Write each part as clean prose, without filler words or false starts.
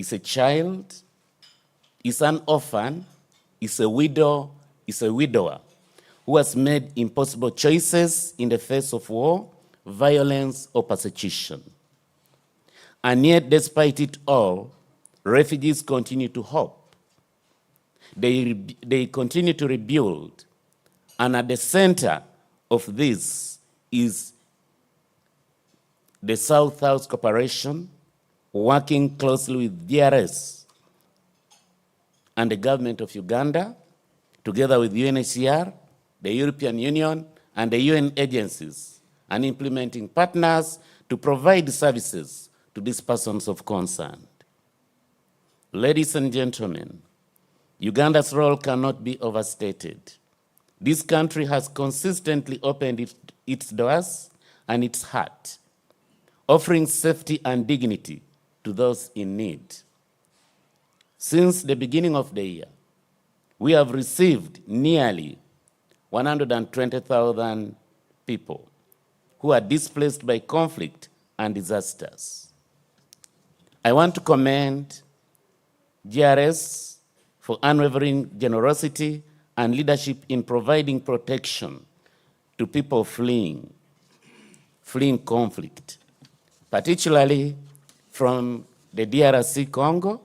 is a child, is an orphan, is a widow, is a widower who has made impossible choices in the face of war, violence, or persecution. And yet, despite it all, refugees continue to hope. They continue to rebuild. And at the center of this is the South-South Cooperation, working closely with DRS and the government of Uganda, together with UNHCR, the European Union, and the UN agencies, and implementing partners to provide services to these persons of concern. Ladies and gentlemen, Uganda's role cannot be overstated. This country has consistently opened its doors and its heart, offering safety and dignity to those in need. Since the beginning of the year, we have received nearly 120,000 people who are displaced by conflict and disasters. I want to commend GRS for unwavering generosity and leadership in providing protection to people fleeing conflict, particularly from the DRC Congo,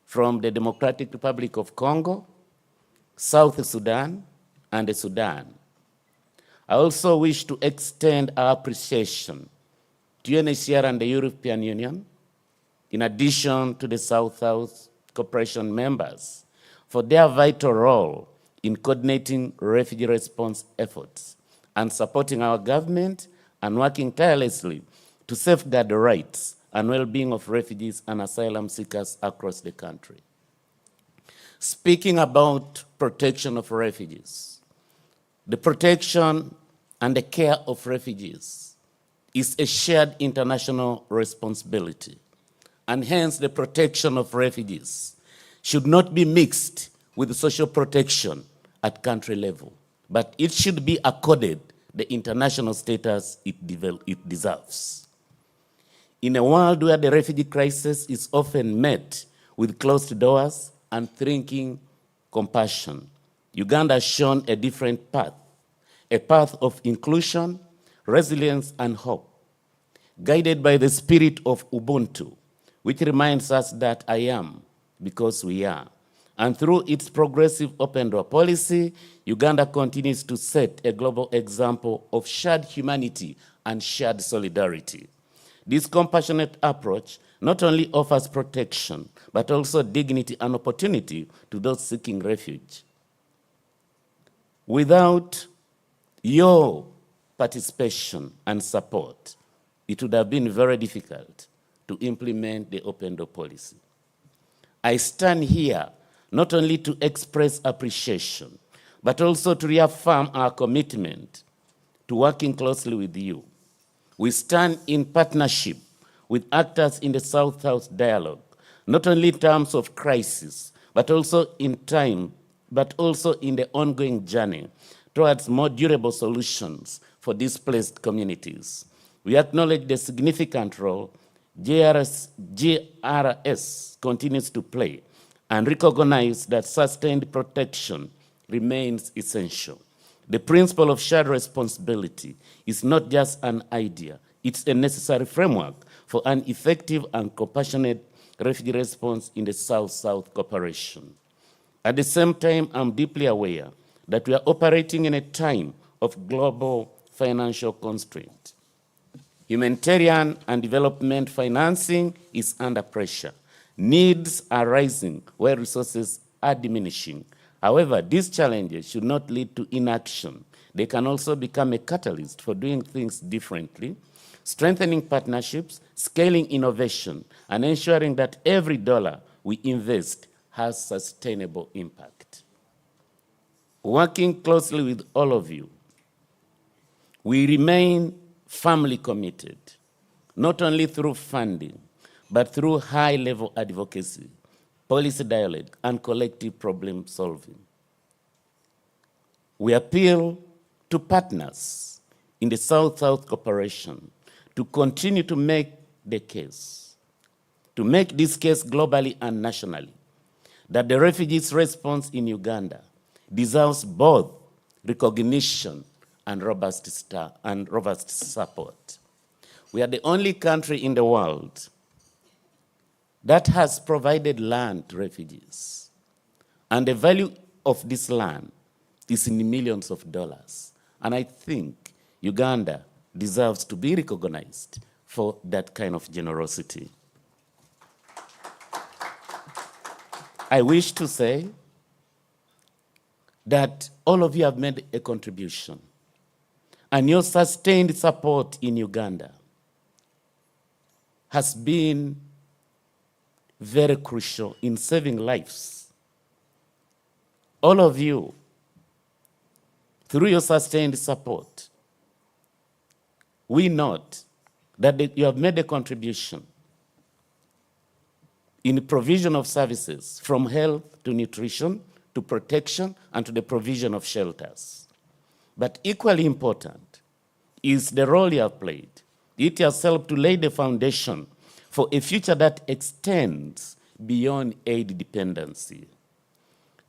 from the Democratic Republic of Congo, South Sudan, and the Sudan. I also wish to extend our appreciation to UNHCR and the European Union, in addition to the South-South Cooperation members, for their vital role in coordinating refugee response efforts and supporting our government and working tirelessly to safeguard the rights and well-being of refugees and asylum seekers across the country. Speaking about protection of refugees, the protection and the care of refugees is a shared international responsibility, and hence the protection of refugees should not be mixed with social protection at country level, but it should be accorded the international status it deserves. In a world where the refugee crisis is often met with closed doors and shrinking compassion, Uganda has shown a different path, a path of inclusion, resilience, and hope, guided by the spirit of Ubuntu, which reminds us that I am because we are. And through its progressive open door policy, Uganda continues to set a global example of shared humanity and shared solidarity. This compassionate approach not only offers protection, but also dignity and opportunity to those seeking refuge. Without your participation and support, it would have been very difficult to implement the open door policy. I stand here not only to express appreciation, but also to reaffirm our commitment to working closely with you. We stand in partnership with actors in the South-South dialogue, not only in terms of crisis, but also in the ongoing journey towards more durable solutions for displaced communities. We acknowledge the significant role GRS continues to play and recognize that sustained protection remains essential. The principle of shared responsibility is not just an idea, it's a necessary framework for an effective and compassionate refugee response in the South-South cooperation. At the same time, I'm deeply aware that we are operating in a time of global financial constraint. Humanitarian and development financing is under pressure. Needs are rising where resources are diminishing. However, these challenges should not lead to inaction. They can also become a catalyst for doing things differently, strengthening partnerships, scaling innovation, and ensuring that every dollar we invest has sustainable impact. Working closely with all of you, we remain firmly committed, not only through funding, but through high-level advocacy, policy dialogue, and collective problem solving. We appeal to partners in the South-South cooperation to continue to make the case to make this case globally and nationally, that the refugees' response in Uganda deserves both recognition and robust support. We are the only country in the world that has provided land to refugees. And the value of this land is in millions of dollars. And I think Uganda deserves to be recognized for that kind of generosity. I wish to say that all of you have made a contribution, and your sustained support in Uganda has been very crucial in saving lives. All of you, through your sustained support, we note that you have made a contribution in the provision of services from health to nutrition to protection and to the provision of shelters. But equally important is the role you have played. It has helped to lay the foundation for a future that extends beyond aid dependency.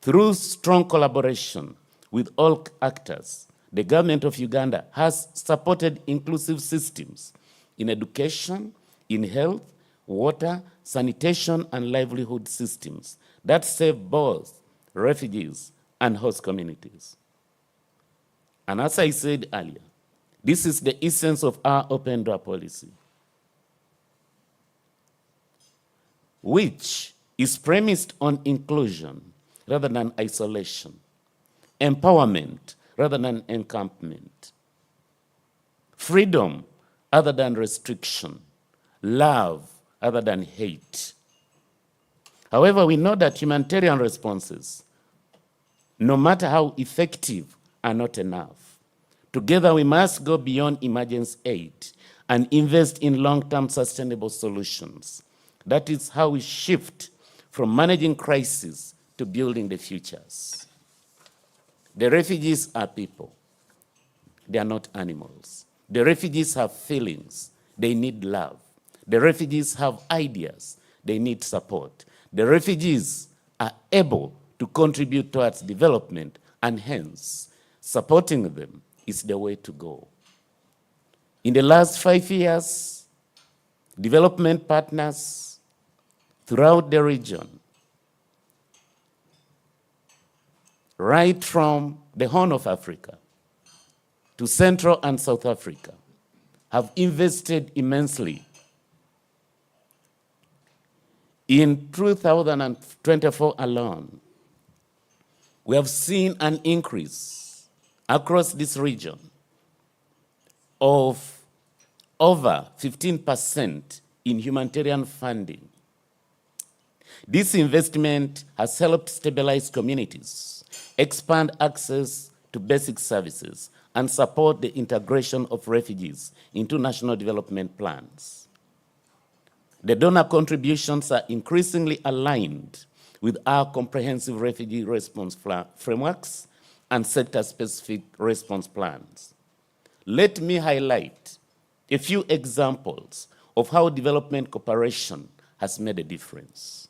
Through strong collaboration with all actors, the government of Uganda has supported inclusive systems in education, in health, water, sanitation, and livelihood systems that serve both refugees and host communities. And as I said earlier, this is the essence of our open door policy, which is premised on inclusion rather than isolation, empowerment rather than encampment, freedom other than restriction, love other than hate. However, we know that humanitarian responses, no matter how effective, are not enough. Together, we must go beyond emergency aid and invest in long-term sustainable solutions. That is how we shift from managing crises to building the futures. The refugees are people. They are not animals. The refugees have feelings. They need love. The refugees have ideas. They need support. The refugees are able to contribute towards development, and hence, supporting them is the way to go. In the last 5 years, development partners throughout the region, right from the Horn of Africa to Central and South Africa, have invested immensely. In 2024 alone, we have seen an increase across this region of over 15% in humanitarian funding. This investment has helped stabilize communities, expand access to basic services, and support the integration of refugees into national development plans. The donor contributions are increasingly aligned with our comprehensive refugee response frameworks and sector-specific response plans. Let me highlight a few examples of how development cooperation has made a difference.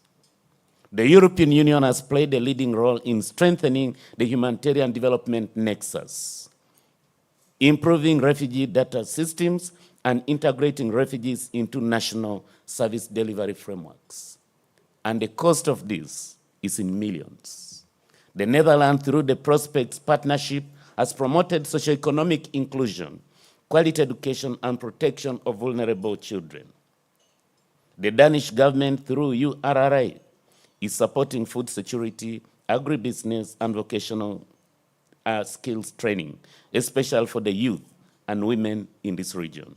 The European Union has played a leading role in strengthening the humanitarian development nexus, improving refugee data systems, and integrating refugees into national service delivery frameworks. And the cost of this is in millions. The Netherlands, through the Prospects Partnership, has promoted socioeconomic inclusion, quality education, and protection of vulnerable children. The Danish government, through URRI, is supporting food security, agribusiness, and vocational skills training, especially for the youth and women in this region.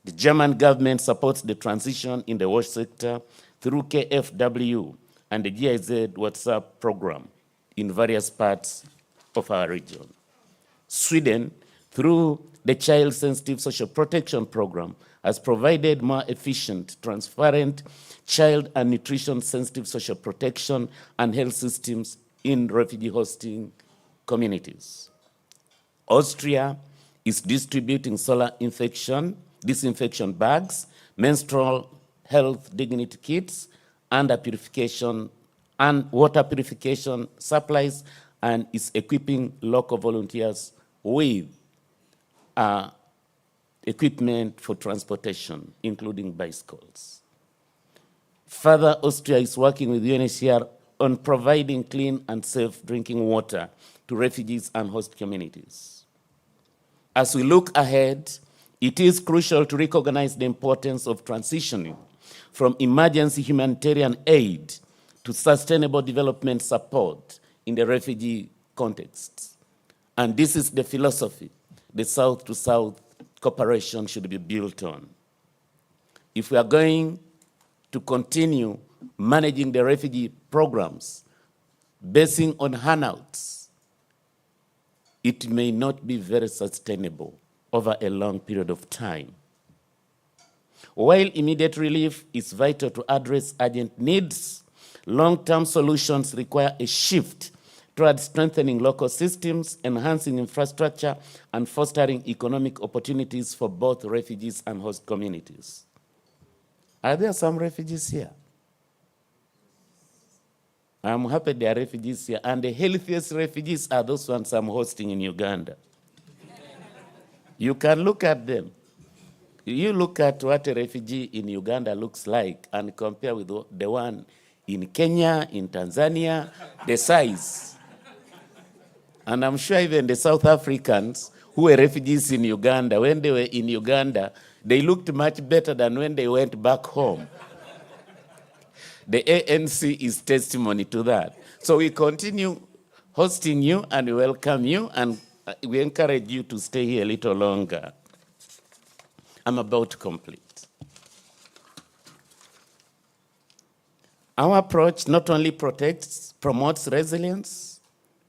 The German government supports the transition in the wash sector through KfW and the GIZ WhatsApp program in various parts of our region. Sweden, through the Child Sensitive Social Protection Program, has provided more efficient, transparent, child and nutrition-sensitive social protection and health systems in refugee hosting communities. Austria is distributing solar disinfection bags, menstrual health dignity kits, under purification and water purification supplies, and is equipping local volunteers with equipment for transportation, including bicycles. Further, Austria is working with UNHCR on providing clean and safe drinking water to refugees and host communities. As we look ahead, it is crucial to recognize the importance of transitioning from emergency humanitarian aid to sustainable development support in the refugee context. And this is the philosophy the South-to-South cooperation should be built on. If we are going to continue managing the refugee programs basing on handouts, it may not be very sustainable over a long period of time. While immediate relief is vital to address urgent needs, long-term solutions require a shift towards strengthening local systems, enhancing infrastructure, and fostering economic opportunities for both refugees and host communities. Are there some refugees here? I'm happy there are refugees here, and the healthiest refugees are those ones I'm hosting in Uganda. You can look at them. You look at what a refugee in Uganda looks like and compare with the one in Kenya, in Tanzania, the size. And I'm sure even the South Africans who were refugees in Uganda, when they were in Uganda, they looked much better than when they went back home. The ANC is testimony to that. So we continue hosting you and we welcome you, and we encourage you to stay here a little longer. I'm about to complete. Our approach not only promotes resilience,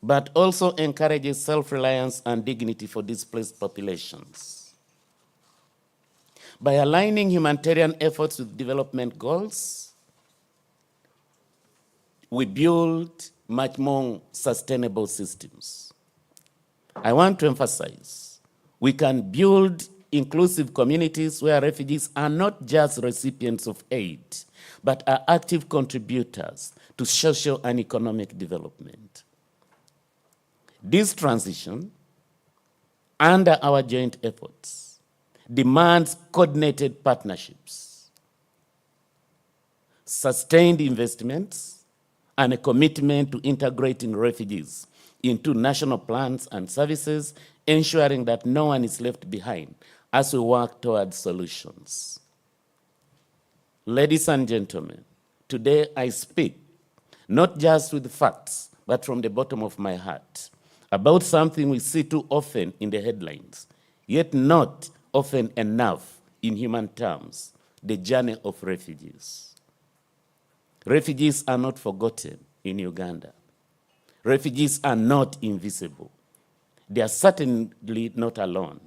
but also encourages self-reliance and dignity for displaced populations. By aligning humanitarian efforts with development goals, we build much more sustainable systems. I want to emphasize, we can build inclusive communities where refugees are not just recipients of aid, but are active contributors to social and economic development. This transition, under our joint efforts, demands coordinated partnerships, sustained investments, and a commitment to integrating refugees into national plans and services, ensuring that no one is left behind as we work towards solutions. Ladies and gentlemen, today I speak not just with facts, but from the bottom of my heart about something we see too often in the headlines, yet not often enough in human terms, the journey of refugees. Refugees are not forgotten in Uganda. Refugees are not invisible. They are certainly not alone.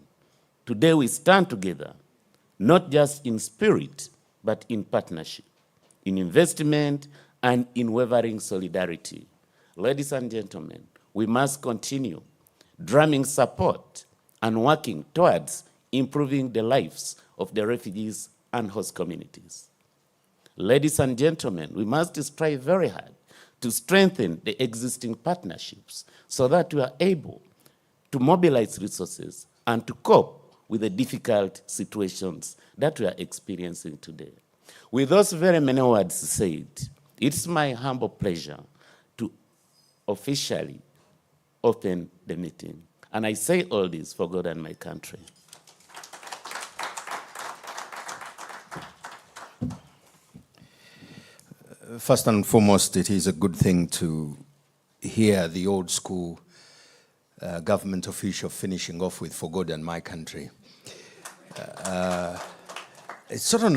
Today we stand together, not just in spirit, but in partnership, in investment, and in wavering solidarity. Ladies and gentlemen, we must continue drumming support and working towards improving the lives of the refugees and host communities. Ladies and gentlemen, we must strive very hard to strengthen the existing partnerships so that we are able to mobilize resources and to cope with the difficult situations that we are experiencing today. With those very many words said, it's my humble pleasure to officially open the meeting. And I say all this for God and my country. First and foremost, it is a good thing to hear the old school government official finishing off with "for God and my country." It's sort of,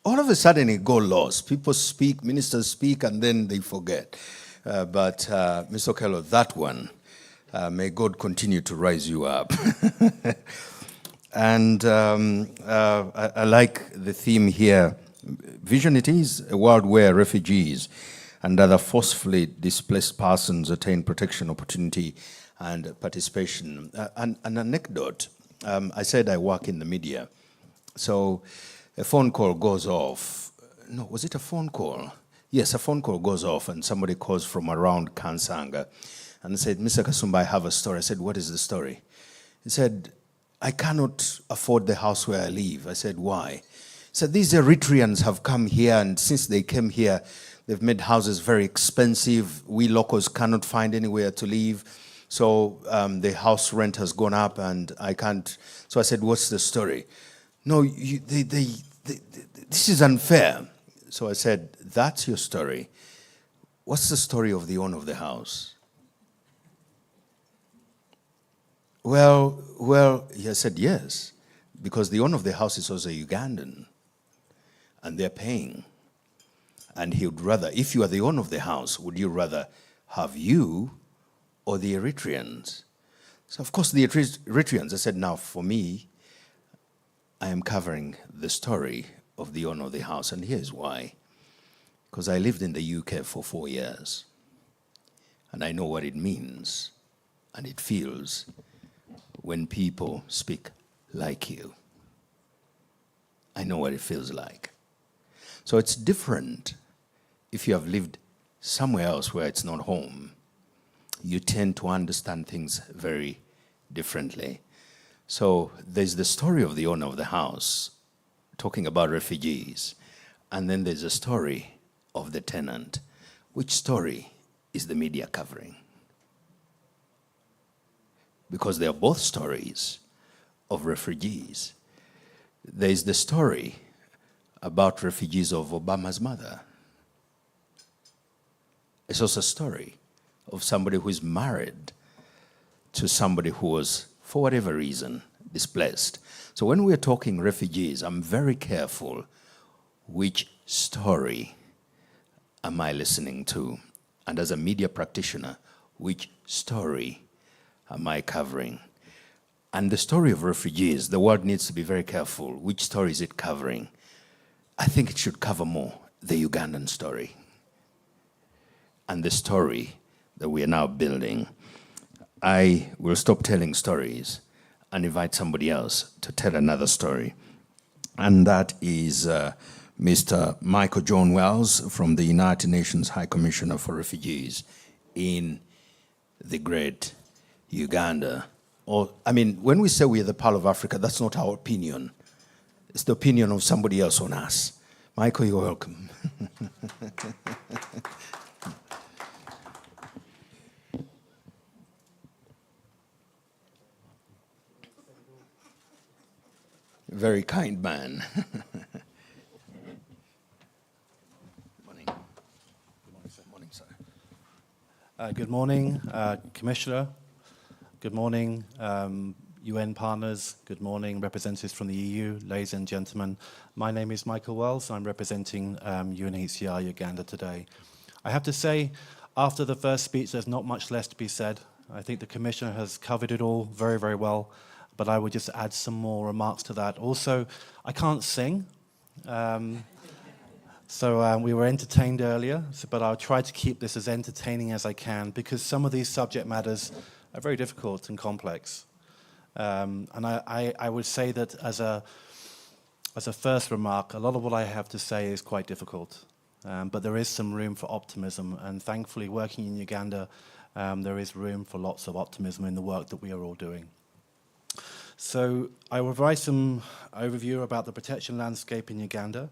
all of a sudden it goes lost. People speak, ministers speak, and then they forget. But Mr. Okello, that one, may God continue to rise you up. And I like the theme here. Vision it is, a world where refugees and other forcefully displaced persons attain protection, opportunity, and participation. An anecdote, I said I work in the media. So a phone call goes off no, was it a phone call? Yes, a phone call goes off and somebody calls from around Kansanga and said, Mr. Kasumba, I have a story. I said, what is the story? He said, I cannot afford the house where I live. I said, why? He said, these Eritreans have come here, and since they came here, they've made houses very expensive. We locals cannot find anywhere to live. So the house rent has gone up and I can't. So I said, what's the story? No, this is unfair. So I said, that's your story. What's the story of the owner of the house? Well, he said yes, because the owner of the house is also Ugandan, and they're paying. And he would rather, if you are the owner of the house, would you rather have you or the Eritreans? So of course the Eritreans, I said, now for me, I am covering the story of the owner of the house, and here's why. Because I lived in the UK for 4 years, and I know what it means, and it feels when people speak like you. I know what it feels like. So it's different if you have lived somewhere else where it's not home. You tend to understand things very differently. So there's the story of the owner of the house talking about refugees, and then there's a story of the tenant. Which story is the media covering? Because they are both stories of refugees. There is the story about refugees of Obama's mother. It's also a story of somebody who is married to somebody who was, for whatever reason, displaced. So when we're talking refugees, I'm very careful which story am I listening to? And as a media practitioner, which story am I covering? And the story of refugees, the world needs to be very careful. Which story is it covering? I think it should cover more the Ugandan story and the story that we are now building. I will stop telling stories and invite somebody else to tell another story. And that is Mr. Michael John Wells from the United Nations High Commissioner for Refugees in the great Uganda. Or, I mean, when we say we are the Pearl of Africa, that's not our opinion. It's the opinion of somebody else on us. Michael, you're welcome. Very kind man. Morning. Morning, sir. Good morning, Commissioner. Good morning, UN partners. Good morning, representatives from the EU. Ladies and gentlemen, my name is Michael Wells. I'm representing UNHCR Uganda today. I have to say, after the first speech, there's not much less to be said. I think the Commissioner has covered it all very, very well, but I would just add some more remarks to that. Also, I can't sing. So we were entertained earlier, but I'll try to keep this as entertaining as I can, because some of these subject matters are very difficult and complex. And I would say that as a first remark, a lot of what I have to say is quite difficult. But there is some room for optimism, and thankfully working in Uganda, there is room for lots of optimism in the work that we are all doing. So I will provide some overview about the protection landscape in Uganda.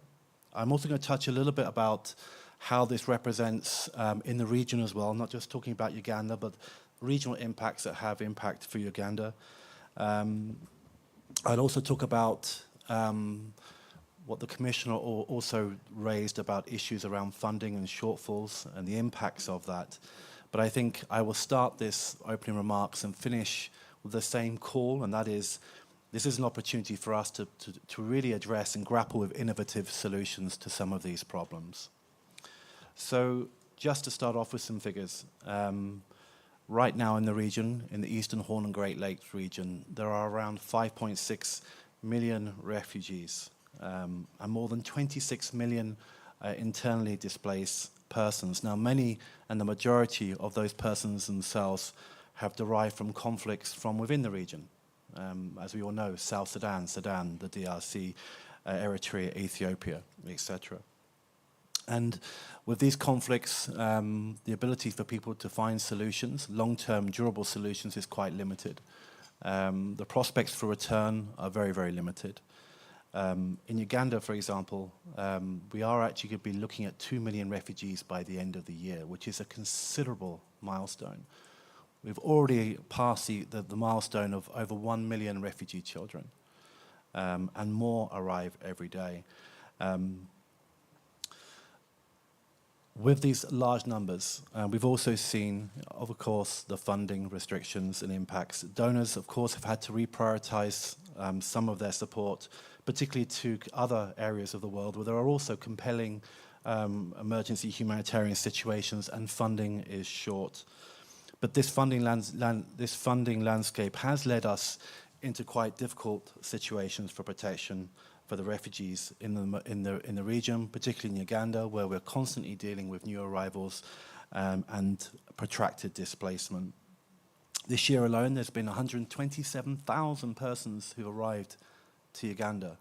I'm also going to touch a little bit about how this represents in the region as well, not just talking about Uganda, but regional impacts that have impact for Uganda. I'll also talk about what the Commissioner also raised about issues around funding and shortfalls and the impacts of that. But I think I will start this opening remarks and finish with the same call, and that is, this is an opportunity for us to really address and grapple with innovative solutions to some of these problems. So just to start off with some figures. Right now in the region, in the Eastern Horn and Great Lakes region, there are around 5.6 million refugees and more than 26 million internally displaced persons. Now many and the majority of those persons themselves have derived from conflicts from within the region. As we all know, South Sudan, the DRC, Eritrea, Ethiopia, etc. And with these conflicts, the ability for people to find solutions, long-term durable solutions, is quite limited. The prospects for return are very, very limited. In Uganda, for example, we are actually going to be looking at 2 million refugees by the end of the year, which is a considerable milestone. We've already passed the milestone of over 1 million refugee children, and more arrive every day. With these large numbers, we've also seen, of course, the funding restrictions and impacts. Donors, of course, have had to reprioritize some of their support, particularly to other areas of the world where there are also compelling emergency humanitarian situations and funding is short. But this funding landscape has led us into quite difficult situations for protection for the refugees in the region, particularly in Uganda, where we're constantly dealing with new arrivals and protracted displacement. This year alone, there's been 127,000 persons who arrived to Uganda,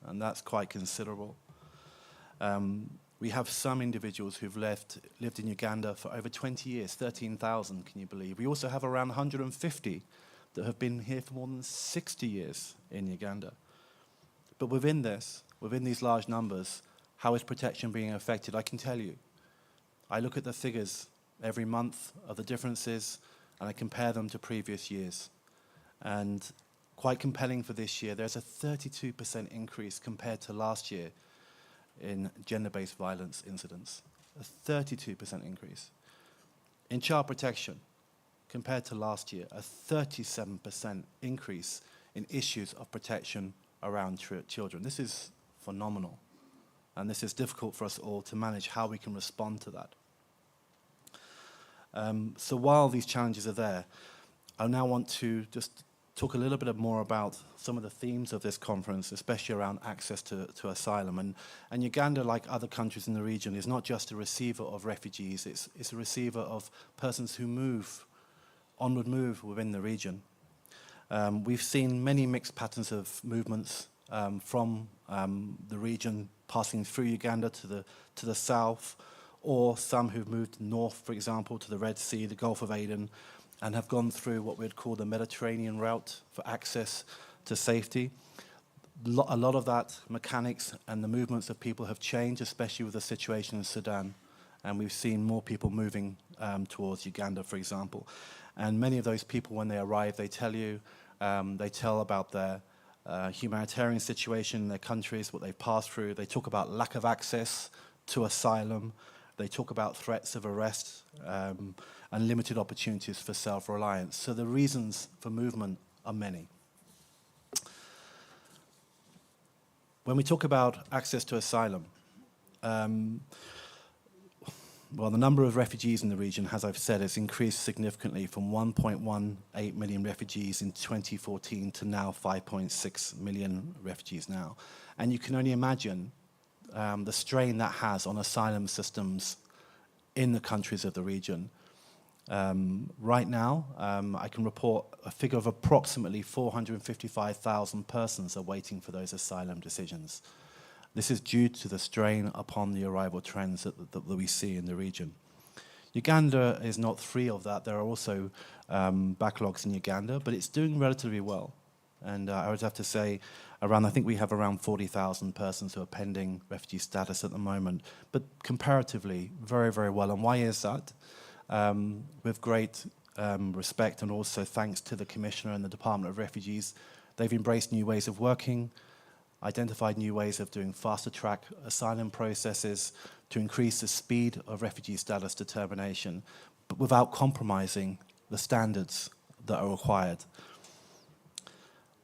and that's quite considerable. We have some individuals who've lived in Uganda for over 20 years, 13,000, can you believe? We also have around 150 that have been here for more than 60 years in Uganda. But within these large numbers, how is protection being affected? I can tell you. I look at the figures every month of the differences, and I compare them to previous years. And quite compelling for this year, there's a 32% increase compared to last year in gender-based violence incidents. A 32% increase. In child protection, compared to last year, a 37% increase in issues of protection around children. This is phenomenal, and this is difficult for us all to manage how we can respond to that. So while these challenges are there, I now want to just talk a little bit more about some of the themes of this conference, especially around access to asylum. And Uganda, like other countries in the region, is not just a receiver of refugees, it's a receiver of persons who onward move within the region. We've seen many mixed patterns of movements from the region passing through Uganda to the south, or some who've moved north, for example, to the Red Sea, the Gulf of Aden, and have gone through what we'd call the Mediterranean route for access to safety. A lot of that mechanics and the movements of people have changed, especially with the situation in Sudan. And we've seen more people moving towards Uganda, for example. And many of those people, when they arrive, they tell about their humanitarian situation in their countries, what they've passed through. They talk about lack of access to asylum. They talk about threats of arrest and limited opportunities for self-reliance. So the reasons for movement are many. When we talk about access to asylum, well, the number of refugees in the region, as I've said, has increased significantly from 1.18 million refugees in 2014 to now 5.6 million refugees now. And you can only imagine the strain that has on asylum systems in the countries of the region. Right now, I can report a figure of approximately 455,000 persons are waiting for those asylum decisions. This is due to the strain upon the arrival trends that we see in the region. Uganda is not free of that. There are also backlogs in Uganda, but it's doing relatively well. And I would have to say, I think we have around 40,000 persons who are pending refugee status at the moment, but comparatively very, very well. And why is that? With great respect and also thanks to the Commissioner and the Department of Refugees, they've embraced new ways of working, identified new ways of doing faster track asylum processes to increase the speed of refugee status determination, but without compromising the standards that are required.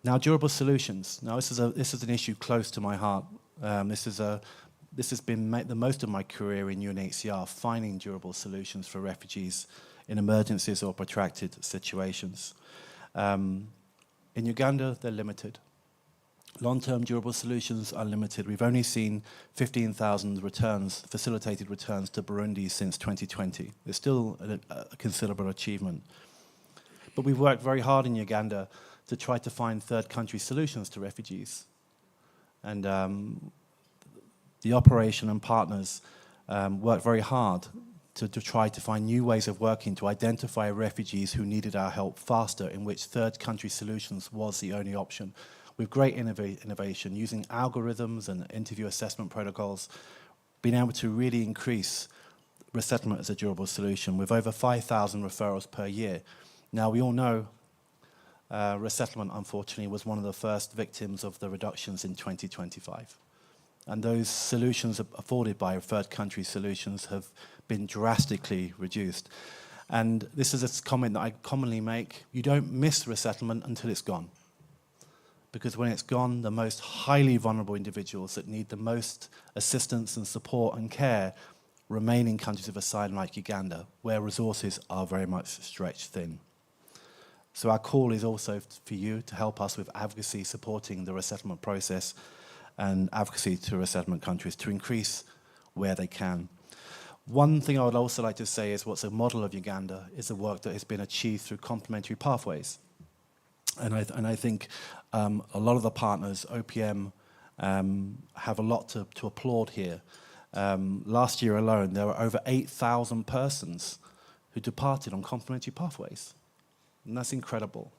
Now, durable solutions. Now, this is an issue close to my heart. This has been the most of my career in UNHCR, finding durable solutions for refugees in emergencies or protracted situations. In Uganda, they're limited. Long-term durable solutions are limited. We've only seen 15,000 returns, facilitated returns to Burundi since 2020. It's still a considerable achievement. But we've worked very hard in Uganda to try to find third country solutions to refugees. And the operation and partners worked very hard to try to find new ways of working to identify refugees who needed our help faster, in which third country solutions was the only option. With great innovation, using algorithms and interview assessment protocols, being able to really increase resettlement as a durable solution with over 5,000 referrals per year. Now, we all know resettlement, unfortunately, was one of the first victims of the reductions in 2025. And those solutions afforded by third country solutions have been drastically reduced. And this is a comment that I commonly make: you don't miss resettlement until it's gone. Because when it's gone, the most highly vulnerable individuals that need the most assistance and support and care remain in countries of asylum like Uganda, where resources are very much stretched thin. So our call is also for you to help us with advocacy supporting the resettlement process and advocacy to resettlement countries to increase where they can. One thing I would also like to say is what's a model of Uganda is the work that has been achieved through complementary pathways. And I think a lot of the partners, OPM, have a lot to applaud here. Last year alone, there were over 8,000 persons who departed on complementary pathways. And that's incredible.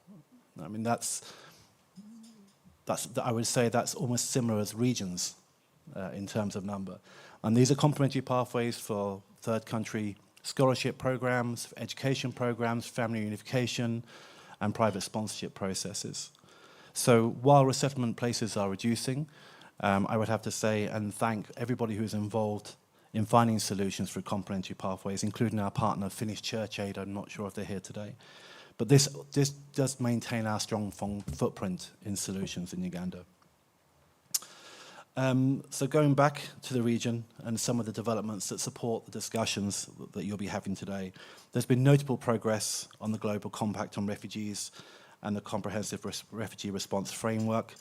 I mean, I would say that's almost similar as regions in terms of number. And these are complementary pathways for third country scholarship programs, education programs, family unification, and private sponsorship processes. So while resettlement places are reducing, I would have to say and thank everybody who's involved in finding solutions for complementary pathways, including our partner, Finnish Church Aid. I'm not sure if they're here today. But this does maintain our strong footprint in solutions in Uganda. So going back to the region and some of the developments that support the discussions that you'll be having today, there's been notable progress on the Global Compact on Refugees and the Comprehensive Refugee Response Framework.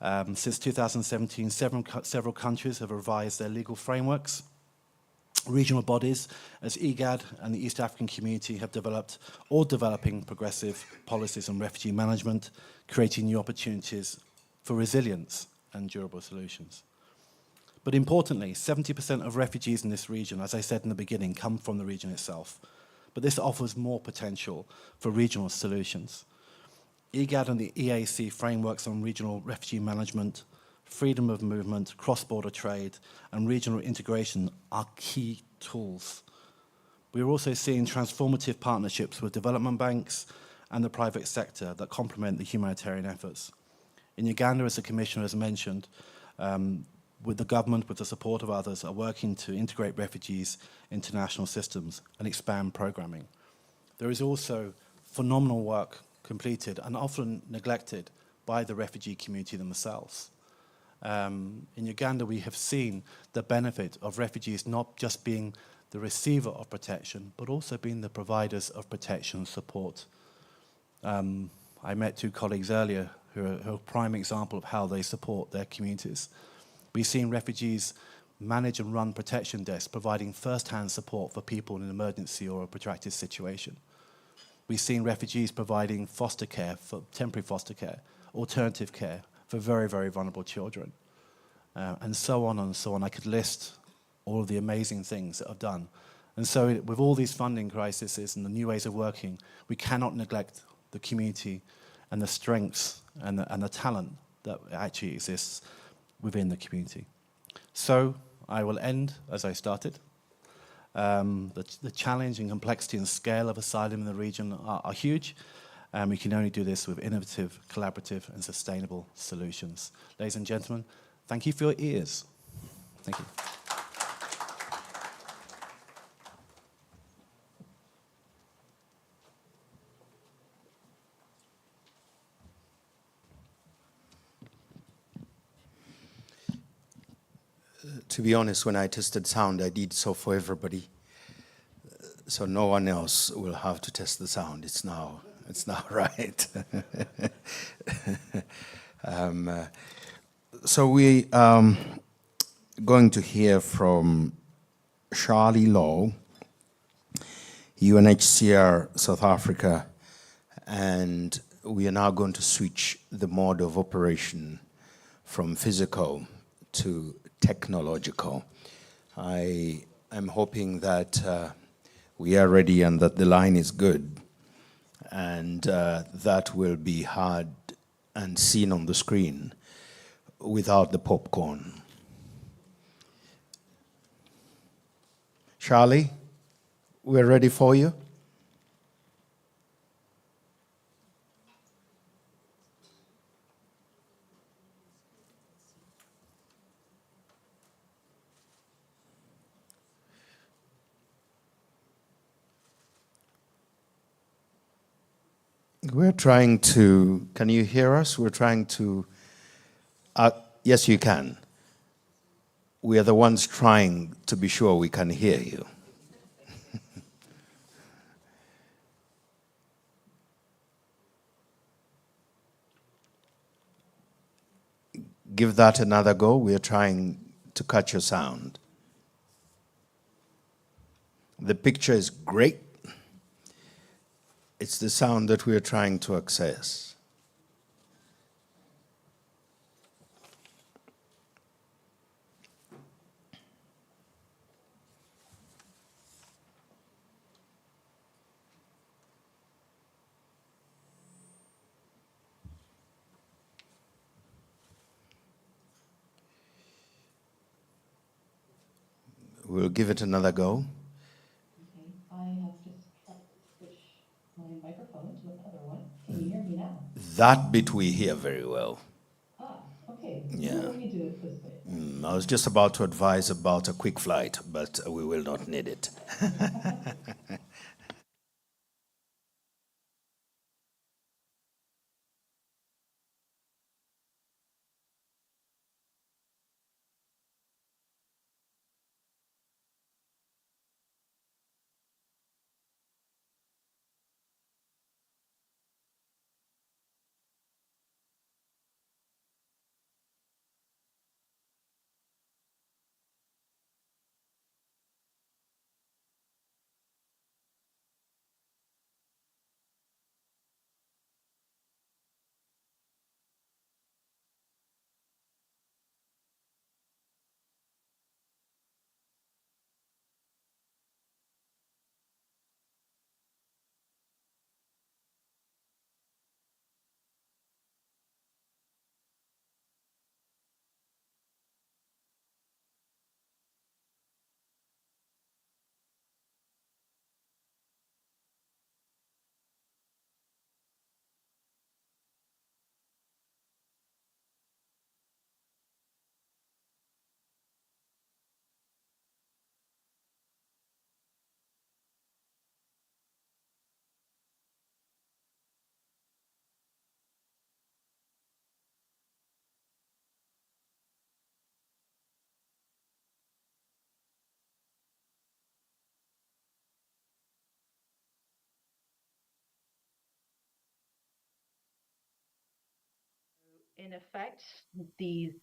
Since 2017, several countries have revised their legal frameworks. Regional bodies, as IGAD and the East African Community, have developed or developing progressive policies on refugee management, creating new opportunities for resilience and durable solutions. But importantly, 70% of refugees in this region, as I said in the beginning, come from the region itself. But this offers more potential for regional solutions. IGAD and the EAC frameworks on regional refugee management, freedom of movement, cross-border trade, and regional integration are key tools. We are also seeing transformative partnerships with development banks and the private sector that complement the humanitarian efforts. In Uganda, as the Commissioner has mentioned, with the government, with the support of others, are working to integrate refugees into national systems and expand programming. There is also phenomenal work completed and often neglected by the refugee community themselves. In Uganda, we have seen the benefit of refugees not just being the receiver of protection, but also being the providers of protection support. I met two colleagues earlier who are a prime example of how they support their communities. We've seen refugees manage and run protection desks, providing first-hand support for people in an emergency or a protracted situation. We've seen refugees providing foster care, for temporary foster care, alternative care for very, very vulnerable children, and so on and so on. I could list all of the amazing things that I've done. And so with all these funding crises and the new ways of working, we cannot neglect the community and the strengths and the talent that actually exists within the community. So I will end as I started. The challenge and complexity and scale of asylum in the region are huge, and we can only do this with innovative, collaborative, and sustainable solutions. Ladies and gentlemen, thank you for your ears. Thank you. To be honest, when I tested sound, I did so for everybody. So no one else will have to test the sound. It's now right. So we going to hear from Charlie Law, UNHCR South Africa, and we are now going to switch the mode of operation from physical to technological. I I'm hoping that we are ready and that the line is good, and that will be heard and seen on the screen without the popcorn. Charlie, we're ready for you. We're trying to, can you hear us? We're trying to, yes, you can. We are the ones trying to be sure we can hear you. Give that another go. We are trying to catch your sound. The picture is great. It's the sound that we are trying to access. We'll give it another go. Okay, I have just tried to switch my microphone to another one. Can you hear me now? That bit we hear very well. Okay. Yeah. Why don't we do it this way? I was just about to advise about a quick flight, but we will not need it. In effect, these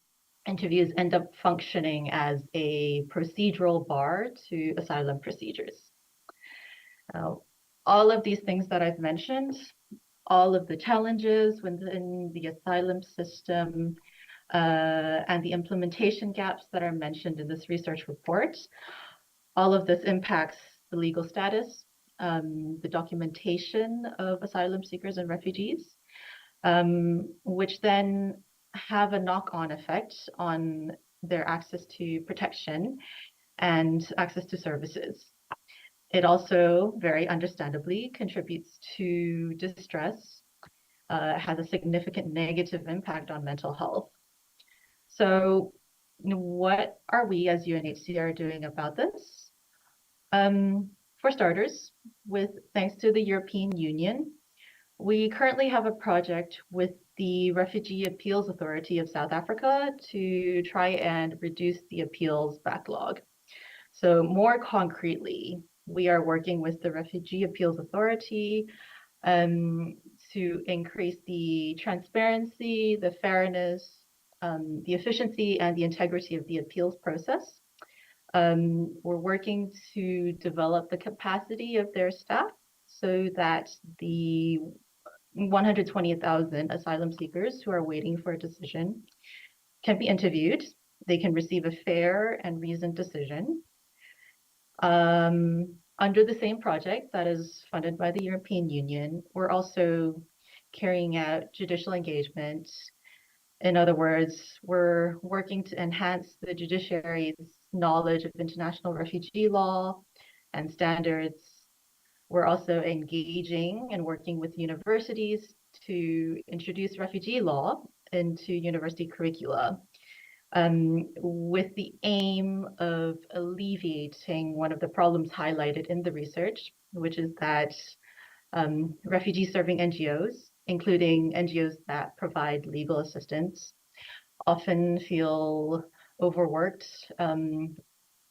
interviews end up functioning as a procedural bar to asylum procedures. All of these things that I've mentioned, all of the challenges within the asylum system, and the implementation gaps that are mentioned in this research report, all of this impacts the legal status, the documentation of asylum seekers and refugees, which then have a knock-on effect on their access to protection and access to services. It also, very understandably, contributes to distress, has a significant negative impact on mental health. So what are we as UNHCR doing about this? For starters, thanks to the European Union, we currently have a project with the Refugee Appeals Authority of South Africa to try and reduce the appeals backlog. So more concretely, we are working with the Refugee Appeals Authority to increase the transparency, the fairness, the efficiency, and the integrity of the appeals process. We're working to develop the capacity of their staff so that the 120,000 asylum seekers who are waiting for a decision can be interviewed. They can receive a fair and reasoned decision. Under the same project that is funded by the European Union, we're also carrying out judicial engagement. In other words, we're working to enhance the judiciary's knowledge of international refugee law and standards. We're also engaging and working with universities to introduce refugee law into university curricula, with the aim of alleviating one of the problems highlighted in the research, which is that refugee-serving NGOs, including NGOs that provide legal assistance, often feel overworked,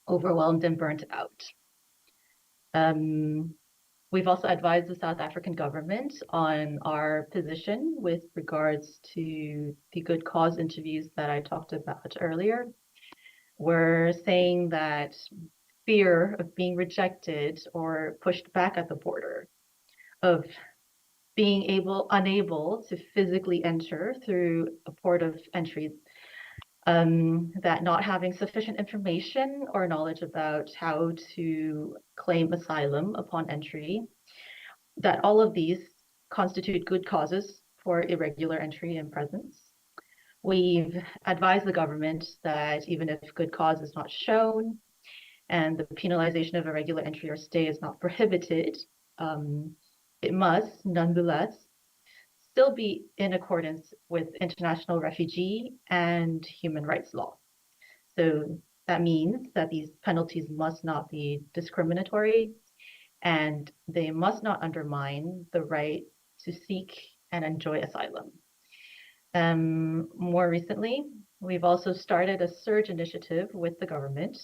overwhelmed, and burnt out. We've also advised the South African government on our position with regards to the good cause interviews that I talked about earlier. We're saying that fear of being rejected or pushed back at the border, of being unable to physically enter through a port of entry, that not having sufficient information or knowledge about how to claim asylum upon entry, that all of these constitute good causes for irregular entry and presence. We've advised the government that even if good cause is not shown and the penalization of irregular entry or stay is not prohibited, it must nonetheless still be in accordance with international refugee and human rights law. So that means that these penalties must not be discriminatory, and they must not undermine the right to seek and enjoy asylum. More recently, we've also started a surge initiative with the government.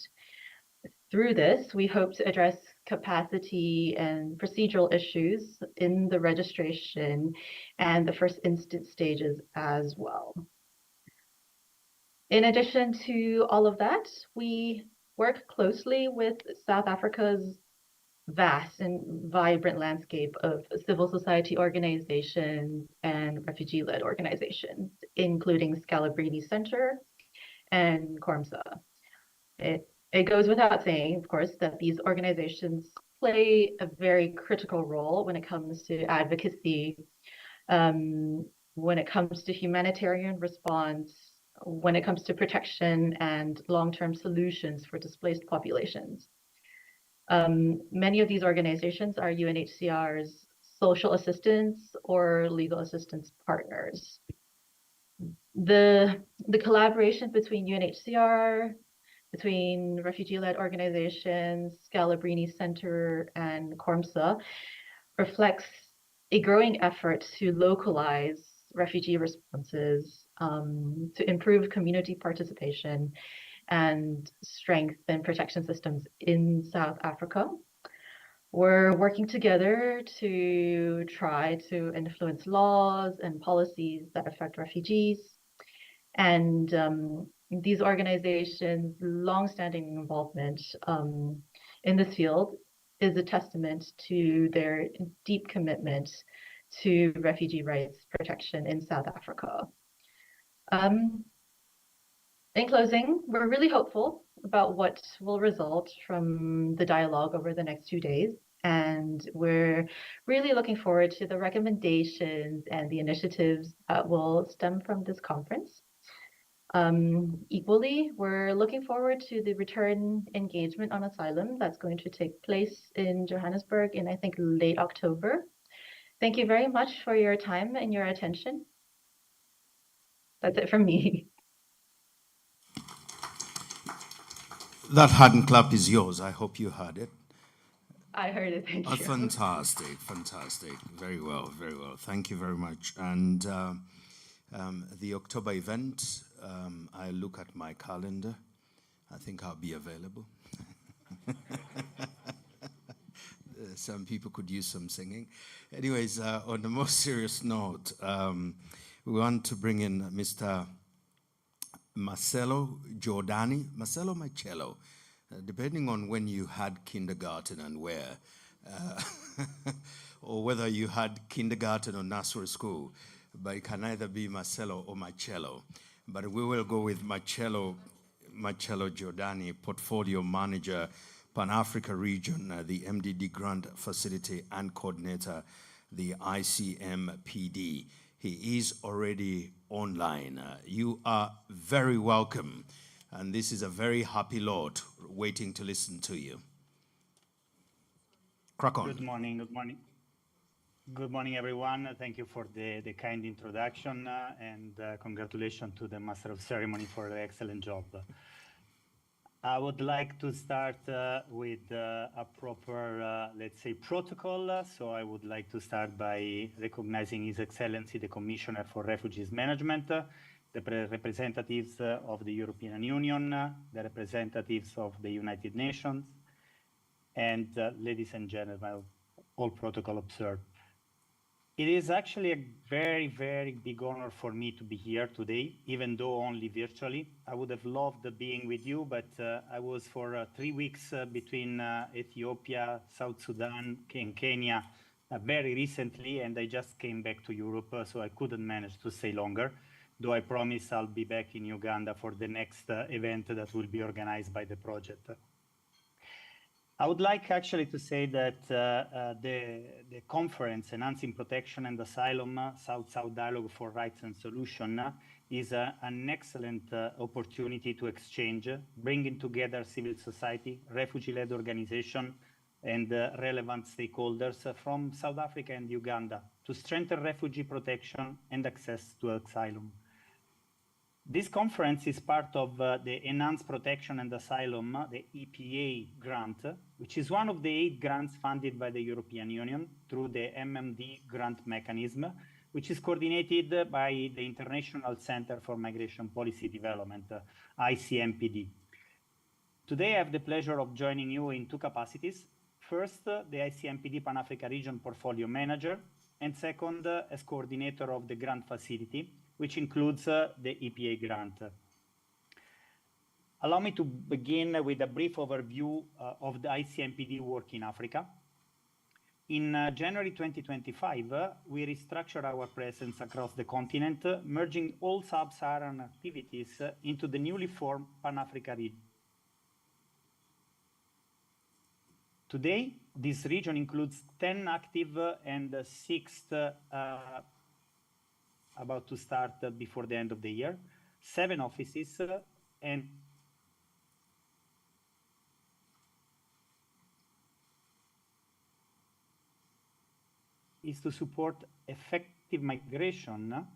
Through this, we hope to address capacity and procedural issues in the registration and the first instance stages as well. In addition to all of that, we work closely with South Africa's vast and vibrant landscape of civil society organizations and refugee-led organizations, including Scalabrini Center and CORMSA. It goes without saying, of course, that these organizations play a very critical role when it comes to advocacy, when it comes to humanitarian response, when it comes to protection and long-term solutions for displaced populations. Many of these organizations are UNHCR's social assistance or legal assistance partners. The collaboration between UNHCR, between refugee-led organizations, Scalabrini Center, and CORMSA reflects a growing effort to localize refugee responses, to improve community participation, and strengthen protection systems in South Africa. We're working together to try to influence laws and policies that affect refugees. And these organizations' longstanding involvement in this field is a testament to their deep commitment to refugee rights protection in South Africa. In closing, we're really hopeful about what will result from the dialogue over the next 2 days, and we're really looking forward to the recommendations and the initiatives that will stem from this conference. Equally, we're looking forward to the return engagement on asylum that's going to take place in Johannesburg in, I think, late October. Thank you very much for your time and your attention. That's it from me. That hand clap is yours. I hope you heard it. I heard it, thank you. Fantastic, fantastic. Very well, very well. Thank you very much. And the October event, I look at my calendar. I think I'll be available. Some people could use some singing. Anyways, on a more serious note, we want to bring in Mr. Marcello Giordani, Marcello Marcello, depending on when you had kindergarten and where, or whether you had kindergarten or nursery school, but it can either be Marcello or Marcello. But we will go with Marcello Giordani, Portfolio Manager, Pan-Africa region, the MDD Grant Facility and Coordinator, the ICMPD. He is already online. You are very welcome. And this is a very happy lot waiting to listen to you. Crack on. Good morning. Good morning. Good morning, everyone. Thank you for the kind introduction and congratulations to the Master of Ceremony for the excellent job. I would like to start with a proper, let's say, protocol. So I would like to start by recognizing His Excellency, the Commissioner for Refugees Management, the representatives of the European Union, the representatives of the United Nations, and ladies and gentlemen, all protocol observed. It is actually a very, very big honor for me to be here today, even though only virtually. I would have loved being with you, but I was for 3 weeks between Ethiopia, South Sudan, and Kenya very recently, and I just came back to Europe, so I couldn't manage to stay longer, though I promise I'll be back in Uganda for the next event that will be organized by the project. I would like actually to say that the conference, Enhancing Protection and Asylum, South-South Dialogue for Rights and Solution, is an excellent opportunity to exchange, bringing together civil society, refugee-led organization, and relevant stakeholders from South Africa and Uganda to strengthen refugee protection and access to asylum. This conference is part of the Enhanced Protection and Asylum, the EPA grant, which is one of the 8 grants funded by the European Union through the MMD grant mechanism, which is coordinated by the International Center for Migration Policy Development, ICMPD. Today, I have the pleasure of joining you in 2 capacities. First, the ICMPD Pan-Africa Region Portfolio Manager, and second, as coordinator of the grant facility, which includes the EPA grant. Allow me to begin with a brief overview of the ICMPD work in Africa. In January 2025, we restructured our presence across the continent, merging all sub-Saharan activities into the newly formed Pan-Africa region. Today, this region includes 10 active and 6 about to start before the end of the year, 7 offices, and is to support effective migration,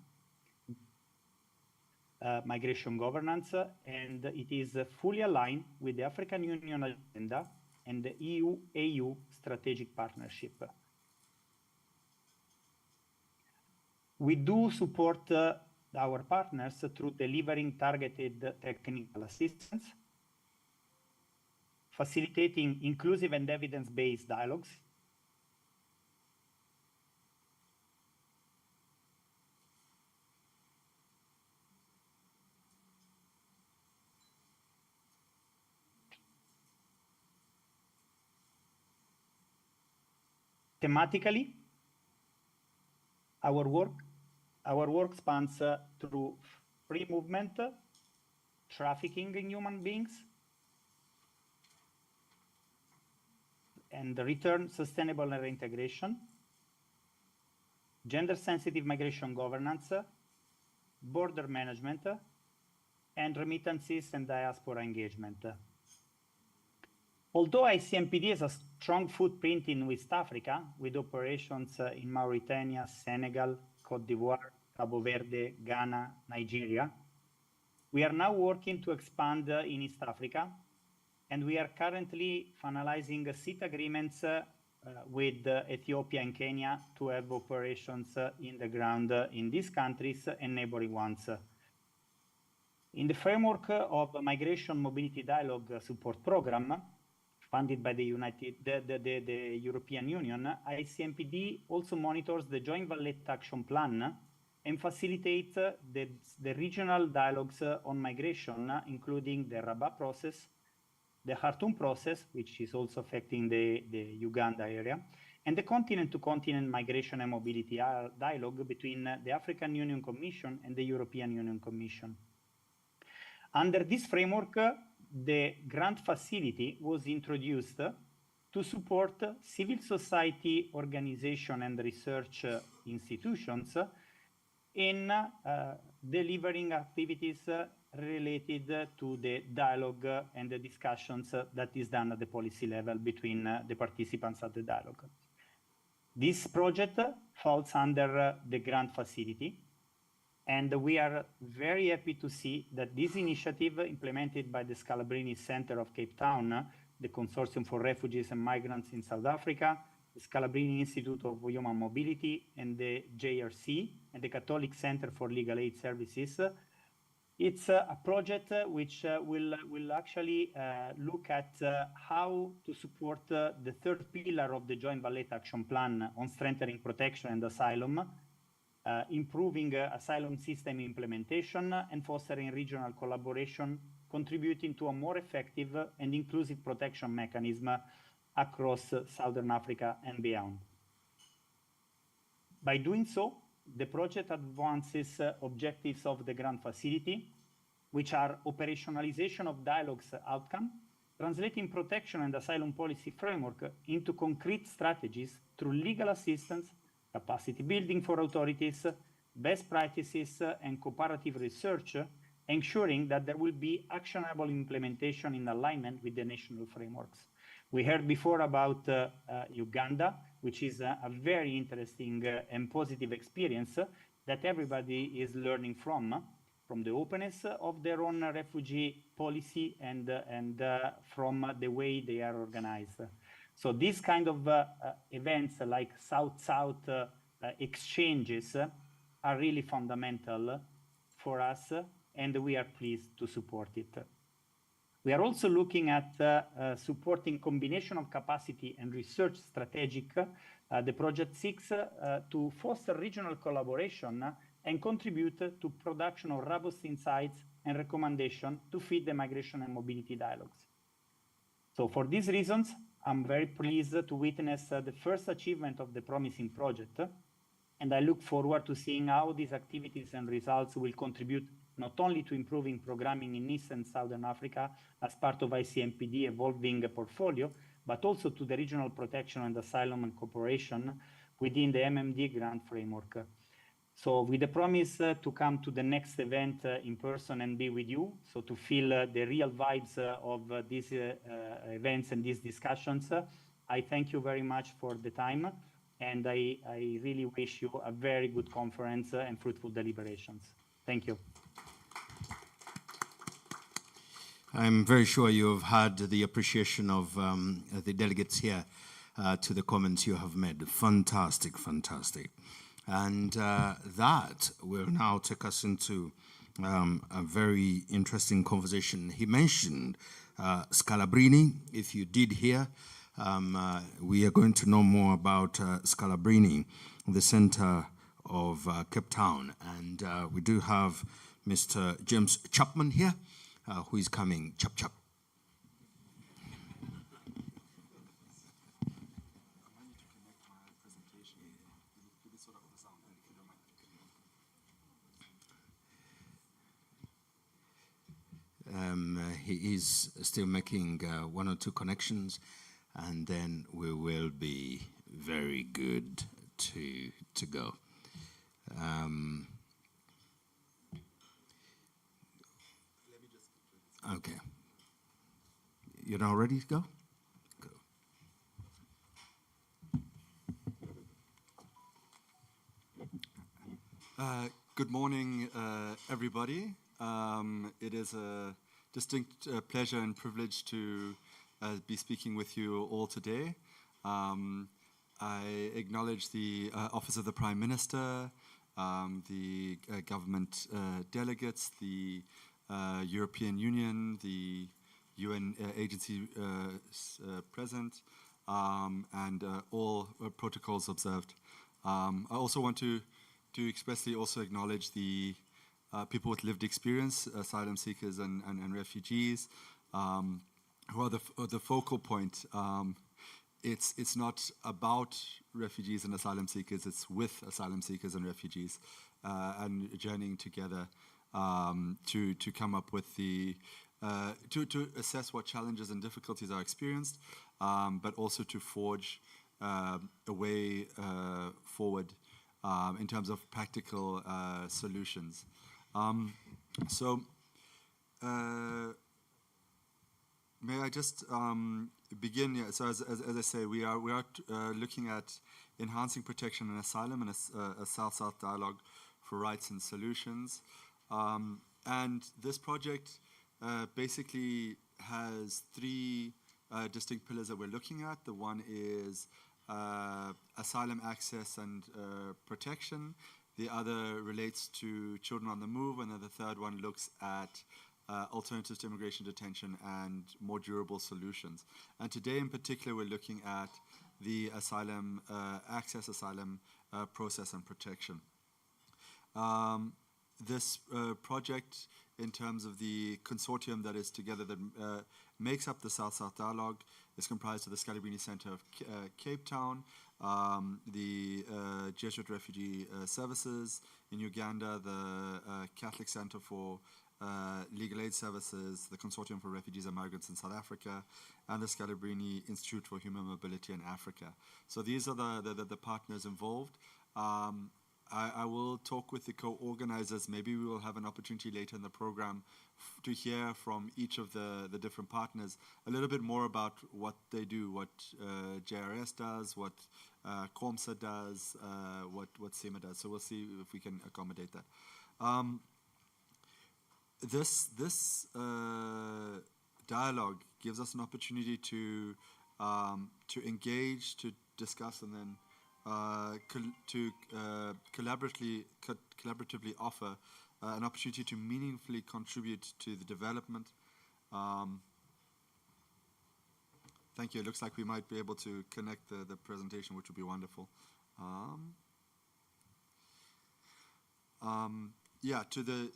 migration governance, and it is fully aligned with the African Union agenda and the EU-AU strategic partnership. We do support our partners through delivering targeted technical assistance, facilitating inclusive and evidence-based dialogues, thematically, our work spans through free movement, trafficking in human beings, and return sustainable reintegration, gender-sensitive migration governance, border management, and remittances and diaspora engagement. Although ICMPD has a strong footprint in West Africa, with operations in Mauritania, Senegal, Cote d'Ivoire, Cabo Verde, Ghana, Nigeria, we are now working to expand in East Africa, and we are currently finalizing seat agreements with Ethiopia and Kenya to have operations in the ground in these countries and neighboring ones. In the framework of a Migration Mobility Dialogue Support Program, funded by the European Union, ICMPD also monitors the Joint Valletta Action Plan and facilitates the regional dialogues on migration, including the Rabat process, the Khartoum process, which is also affecting the Uganda area, and the continent-to-continent migration and mobility dialogue between the African Union Commission and the European Union Commission. Under this framework, the grant facility was introduced to support civil society organization and research institutions in delivering activities related to the dialogue and the discussions that is done at the policy level between the participants at the dialogue. This project falls under the grant facility, and we are very happy to see that this initiative implemented by the Scalabrini Center of Cape Town, the Consortium for Refugees and Migrants in South Africa, the Scalabrini Institute of Human Mobility, and the JRC, and the Catholic Center for Legal Aid Services. It's a project which will actually look at how to support the third pillar of the Joint Valletta Action Plan on strengthening protection and asylum, improving asylum system implementation and fostering regional collaboration, contributing to a more effective and inclusive protection mechanism across Southern Africa and beyond. By doing so, the project advances objectives of the grant facility, which are operationalization of dialogue's outcome, translating protection and asylum policy framework into concrete strategies through legal assistance, capacity building for authorities, best practices, and comparative research, ensuring that there will be actionable implementation in alignment with the national frameworks. We heard before about Uganda, which is a very interesting and positive experience that everybody is learning from the openness of their own refugee policy and from the way they are organized. So these kind of events like South-South exchanges are really fundamental for us, and we are pleased to support it. We are also looking at supporting combination of capacity and research strategic. The project seeks to foster regional collaboration and contribute to production of robust insights and recommendations to feed the migration and mobility dialogues. So for these reasons, I'm very pleased to witness the first achievement of the promising project, and I look forward to seeing how these activities and results will contribute not only to improving programming in East and Southern Africa as part of ICMPD evolving portfolio, but also to the regional protection and asylum and cooperation within the MMD grant framework. So with the promise to come to the next event in person and be with you, so to feel the real vibes of these events and these discussions, I thank you very much for the time, and I really wish you a very good conference and fruitful deliberations. Thank you. I'm very sure you've had the appreciation of the delegates here to the comments you have made. Fantastic, fantastic. And that will now take us into a very interesting conversation. He mentioned Scalabrini. If you did hear, we are going to know more about Scalabrini, the center of Cape Town. And we do have Mr. James Chapman here, who is coming. Chap, chap. He is still making one or two connections, and then we will be very good to go. Okay. You're now ready to go? Go. Good morning, everybody. It is a distinct pleasure and privilege to be speaking with you all today. I acknowledge the Office of the Prime Minister, the government delegates, the European Union, the UN agency present, and all protocols observed. I also want to expressly also acknowledge the people with lived experience, asylum seekers and refugees, who are the focal point. It's not about refugees and asylum seekers, it's with asylum seekers and refugees, and journeying together to come up with the to assess what challenges and difficulties are experienced, but also to forge a way forward in terms of practical solutions. So, may I just begin? Yeah, so, as I say, we are looking at enhancing protection and asylum and a South-South dialogue for rights and solutions. And this project basically has three distinct pillars that we're looking at. The one is asylum access and protection. The other relates to children on the move, and then the third one looks at alternatives to immigration detention and more durable solutions. And today in particular, we're looking at the asylum access, asylum process and protection. This project, in terms of the consortium that is together, that makes up the South-South Dialogue, is comprised of the Scalabrini Center of Cape Town, the Jesuit Refugee Services in Uganda, the Catholic Center for Legal Aid Services, the Consortium for Refugees and Migrants in South Africa, and the Scalabrini Institute for Human Mobility in Africa. So these are the partners involved. I will talk with the co-organizers. Maybe we will have an opportunity later in the program to hear from each of the different partners a little bit more about what they do, what JRS does, what COMSA does, what SEMA does. So we'll see if we can accommodate that. This dialogue gives us an opportunity to engage, to discuss, and then collaboratively offer an opportunity to meaningfully contribute to the development. Thank you. It looks like we might be able to connect the presentation, which would be wonderful. Yeah,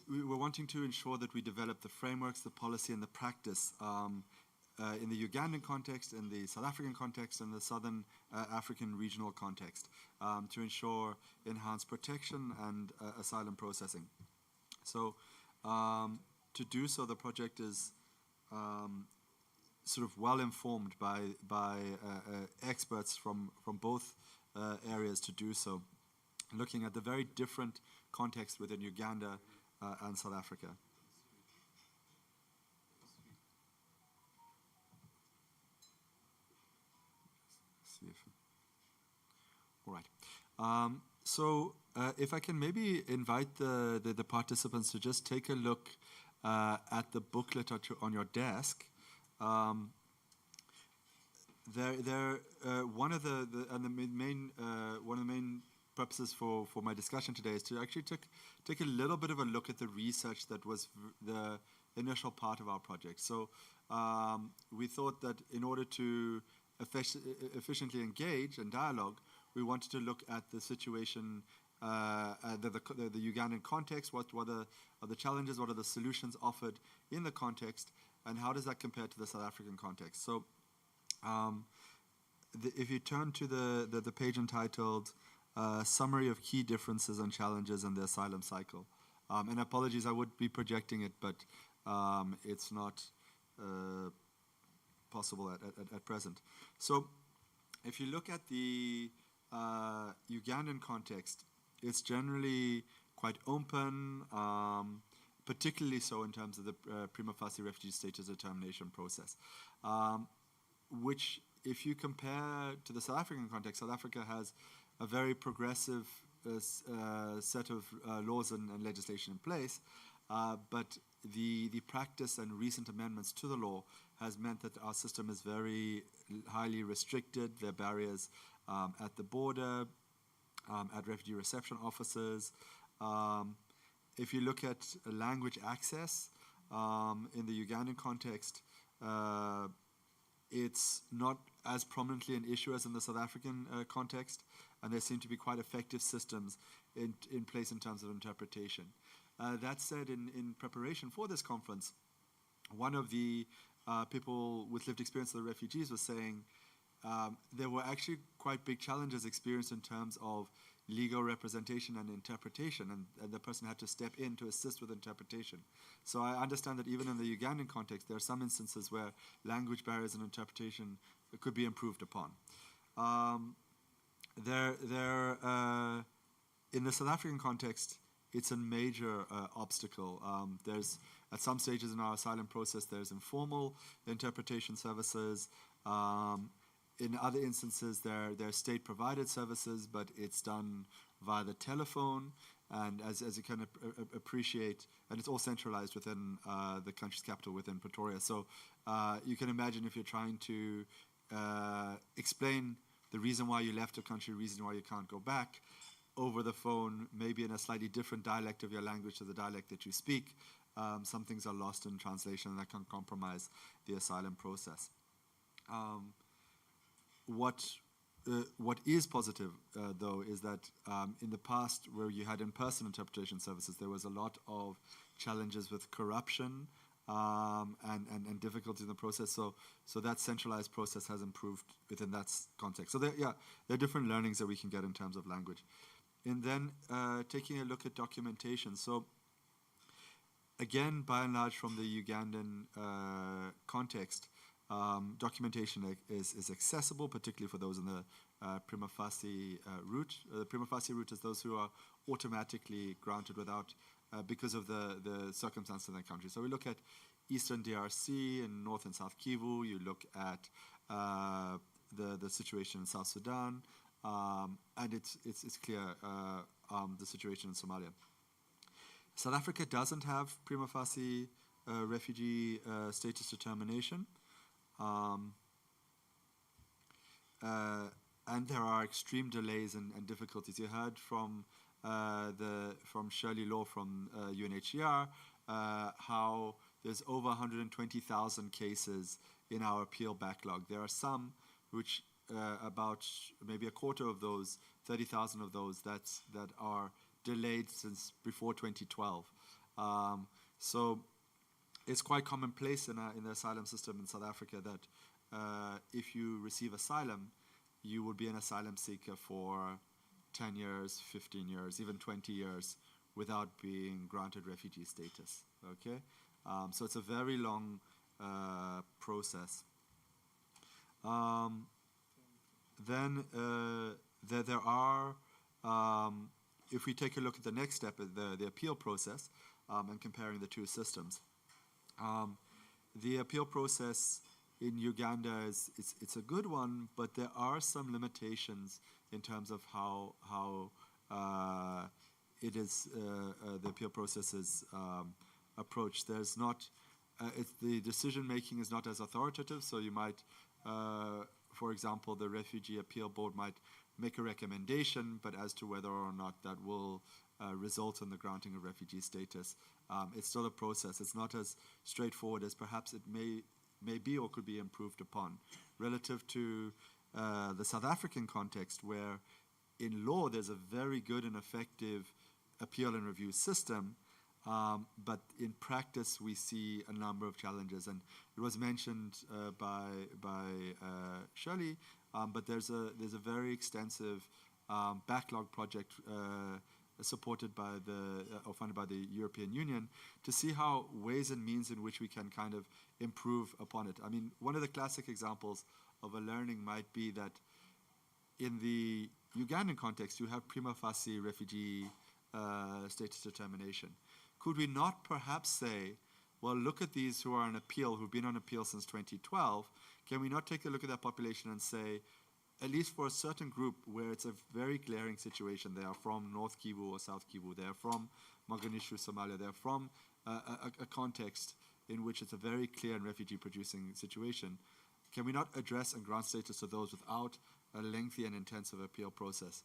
we're wanting to ensure that we develop the frameworks, the policy, and the practice in the Ugandan context, in the South African context, and the Southern African regional context to ensure enhanced protection and asylum processing. So to do so, the project is sort of well informed by experts from both areas to do so, looking at the very different context within Uganda and South Africa. All right. So if I can maybe invite the participants to just take a look at the booklet on your desk. One of the main purposes for my discussion today is to actually take a little bit of a look at the research that was the initial part of our project. So we thought that in order to efficiently engage and dialogue, we wanted to look at the situation, the Ugandan context, what are the challenges, what are the solutions offered in the context, and how does that compare to the South African context. So if you turn to the page entitled Summary of Key Differences and Challenges in the Asylum Cycle. And apologies, I would be projecting it, but it's not possible at present. So if you look at the Ugandan context, it's generally quite open, particularly so in terms of the prima facie refugee status determination process, which if you compare to the South African context, South Africa has a very progressive set of laws and legislation in place, but the practice and recent amendments to the law has meant that our system is very highly restricted. There are barriers at the border, at refugee reception offices. If you look at language access in the Ugandan context, it's not as prominently an issue as in the South African context, and there seem to be quite effective systems in place in terms of interpretation. That said, in preparation for this conference, one of the people with lived experience of the refugees was saying there were actually quite big challenges experienced in terms of legal representation and interpretation, and the person had to step in to assist with interpretation. So I understand that even in the Ugandan context, there are some instances where language barriers and interpretation could be improved upon. In the South African context, it's a major obstacle. There's, at some stages in our asylum process, there's informal interpretation services. In other instances, there are state-provided services, but it's done via the telephone. And as you can appreciate, and it's all centralized within the country's capital, within Pretoria. So you can imagine if you're trying to explain the reason why you left a country, reason why you can't go back, over the phone, maybe in a slightly different dialect of your language to the dialect that you speak, some things are lost in translation, and that can compromise the asylum process. What is positive, though, is that in the past, where you had in-person interpretation services, there was a lot of challenges with corruption and difficulty in the process. So that centralized process has improved within that context. So there are different learnings that we can get in terms of language. And then taking a look at documentation. So again, by and large, from the Ugandan context, documentation is accessible, particularly for those in the prima facie route. The prima facie route is those who are automatically granted without, because of the circumstances in their country. So we look at Eastern DRC and North and South Kivu. You look at the situation in South Sudan, and it's clear the situation in Somalia. South Africa doesn't have prima facie refugee status determination. And there are extreme delays and difficulties. You heard from Shirley Law from UNHCR how there's over 120,000 cases in our appeal backlog. There are some which about maybe a quarter of those, 30,000 of those, that are delayed since before 2012. So it's quite commonplace in the asylum system in South Africa that if you receive asylum, you will be an asylum seeker for 10 years, 15 years, even 20 years without being granted refugee status. Okay, so it's a very long process. Then there are, if we take a look at the next step, the appeal process, and comparing the two systems. The appeal process in Uganda it's a good one, but there are some limitations in terms of how it is the appeal process is approached. There's not the decision making is not as authoritative. So you might, for example, the Refugee Appeal Board might make a recommendation, but as to whether or not that will result in the granting of refugee status, it's still a process. It's not as straightforward as perhaps it may be or could be improved upon. Relative to the South African context, where in law there's a very good and effective appeal and review system, but in practice we see a number of challenges, and it was mentioned by Shirley, but there's a very extensive backlog project supported by or funded by the European Union to see how ways and means in which we can kind of improve upon it. I mean, one of the classic examples of a learning might be that in the Ugandan context, you have prima facie refugee status determination. Could we not perhaps say, well, look at these who are on appeal, who've been on appeal since 2012. Can we not take a look at that population and say, at least for a certain group where it's a very glaring situation, they are from North Kivu or South Kivu, they are from Mogadishu, Somalia, they're from a context in which it's a very clear and refugee-producing situation. Can we not address and grant status to those without a lengthy and intensive appeal process?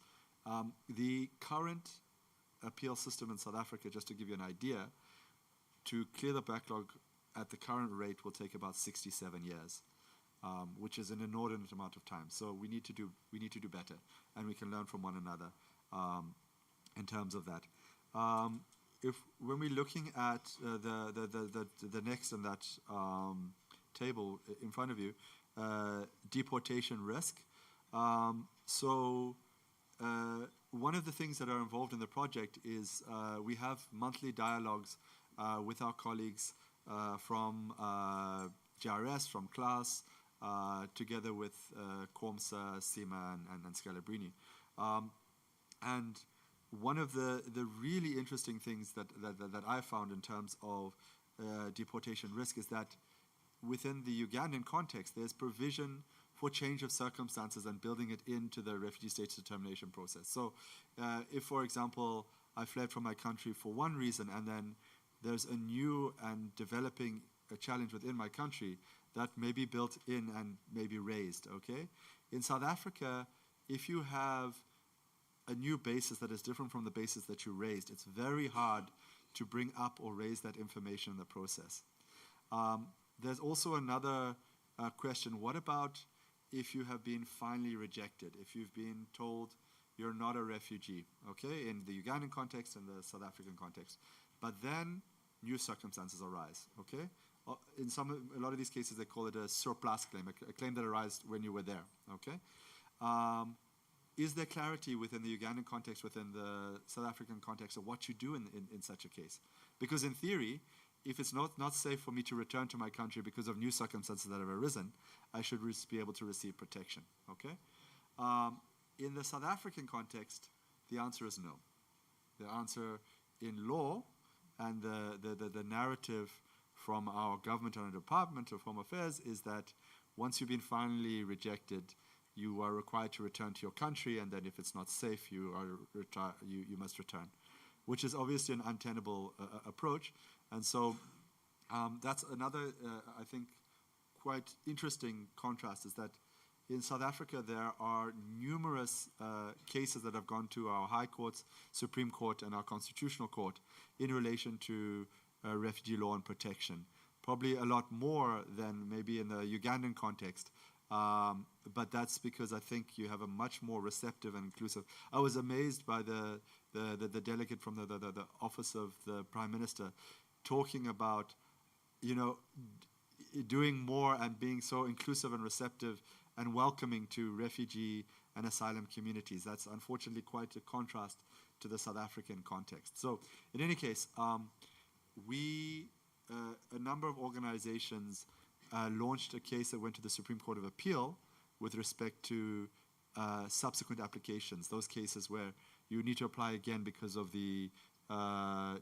The current appeal system in South Africa, just to give you an idea, to clear the backlog at the current rate will take about 67 years, which is an inordinate amount of time. So we need to do better, and we can learn from one another in terms of that. When we're looking at the next in that table in front of you, deportation risk. one of the things that are involved in the project is we have monthly dialogues with our colleagues from GRS, from CLAS, together with COMSA, CIMA, and Scalabrini. And one of the really interesting things that I found in terms of deportation risk is that within the Ugandan context, there's provision for change of circumstances and building it into the refugee status determination process. So if, for example, I fled from my country for one reason and then there's a new and developing a challenge within my country, that may be built in and may be raised, okay? In South Africa, if you have a new basis that is different from the basis that you raised, it's very hard to bring up or raise that information in the process. There's also another question. What about if you have been finally rejected, if you've been told you're not a refugee, okay, in the Ugandan context and the South African context, but then new circumstances arise, okay? In a lot of these cases, they call it a surplus claim, a claim that arises when you were there, okay? Is there clarity within the Ugandan context, within the South African context, of what you do in such a case? Because in theory, if it's not safe for me to return to my country because of new circumstances that have arisen, I should be able to receive protection, okay? In the South African context, the answer is no. The answer in law and the narrative from our government and our Department of Home Affairs is that once you've been finally rejected, you are required to return to your country, and then if it's not safe, you must return, which is obviously an untenable approach. And so that's another, I think, quite interesting contrast, is that in South Africa there are numerous cases that have gone to our High Courts, Supreme Court, and our Constitutional Court in relation to refugee law and protection. Probably a lot more than maybe in the Ugandan context. But that's because I think you have a much more receptive and inclusive. I was amazed by the delegate from the office of the Prime Minister talking about, doing more and being so inclusive and receptive and welcoming to refugee and asylum communities. That's unfortunately quite a contrast to the South African context. So in any case, a number of organizations launched a case that went to the Supreme Court of Appeal with respect to subsequent applications, those cases where you need to apply again because of the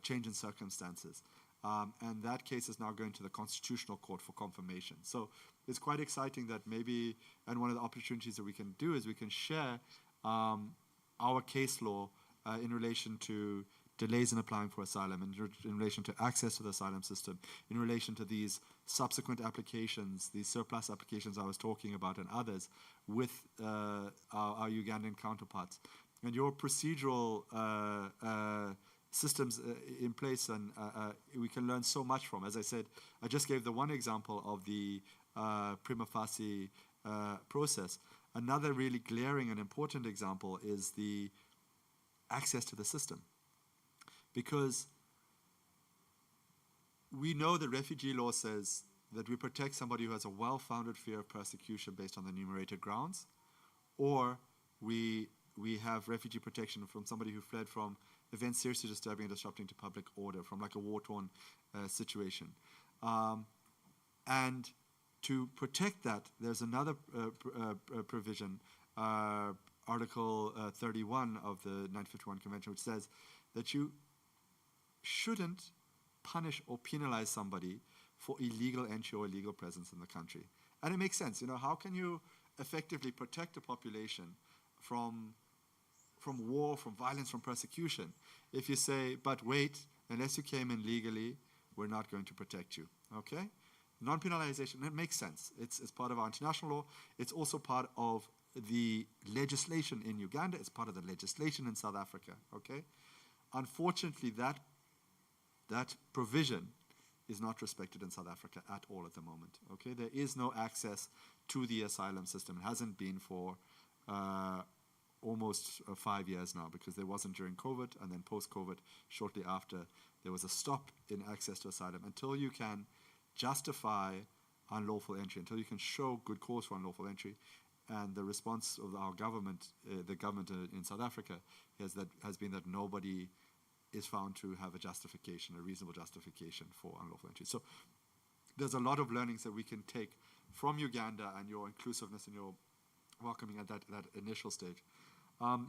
change in circumstances. And that case is now going to the Constitutional Court for confirmation. So it's quite exciting that maybe, and one of the opportunities that we can do is we can share our case law in relation to delays in applying for asylum, in relation to access to the asylum system, in relation to these subsequent applications, these surplus applications I was talking about, and others, with our Ugandan counterparts. And your procedural systems in place, and we can learn so much from. As I said, I just gave the one example of the prima facie process. Another really glaring and important example is the access to the system. Because we know that refugee law says that we protect somebody who has a well-founded fear of persecution based on the enumerated grounds, or we have refugee protection from somebody who fled from events seriously disturbing and disrupting to public order, from like a war-torn situation. And to protect that, there's another provision, Article 31 of the 1951 Convention, which says that you shouldn't punish or penalize somebody for illegal entry or illegal presence in the country. And it makes sense. How can you effectively protect a population from war, from violence, from persecution, if you say, but wait, unless you came in legally, we're not going to protect you, okay? Non-penalization, it makes sense. It's part of our international law. It's also part of the legislation in Uganda. It's part of the legislation in South Africa, okay? Unfortunately, that provision is not respected in South Africa at all at the moment, okay? There is no access to the asylum system. It hasn't been for almost 5 years now, because there wasn't during COVID, and then post-COVID, shortly after, there was a stop in access to asylum. Until you can justify unlawful entry, until you can show good cause for unlawful entry, And the response of our government, the government in South Africa, has been that nobody is found to have a justification, a reasonable justification for unlawful entry. So there's a lot of learnings that we can take from Uganda and your inclusiveness and your welcoming at that initial stage.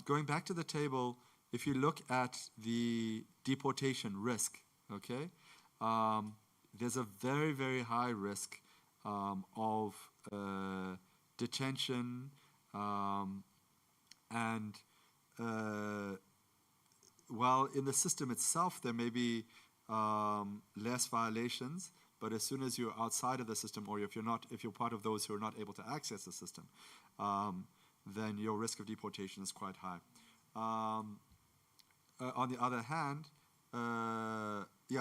Going back to the table, if you look at the deportation risk, okay, there's a very, very high risk of detention and while in the system itself there may be less violations, but as soon as you're outside of the system, or if you're part of those who are not able to access the system, then your risk of deportation is quite high. On the other hand,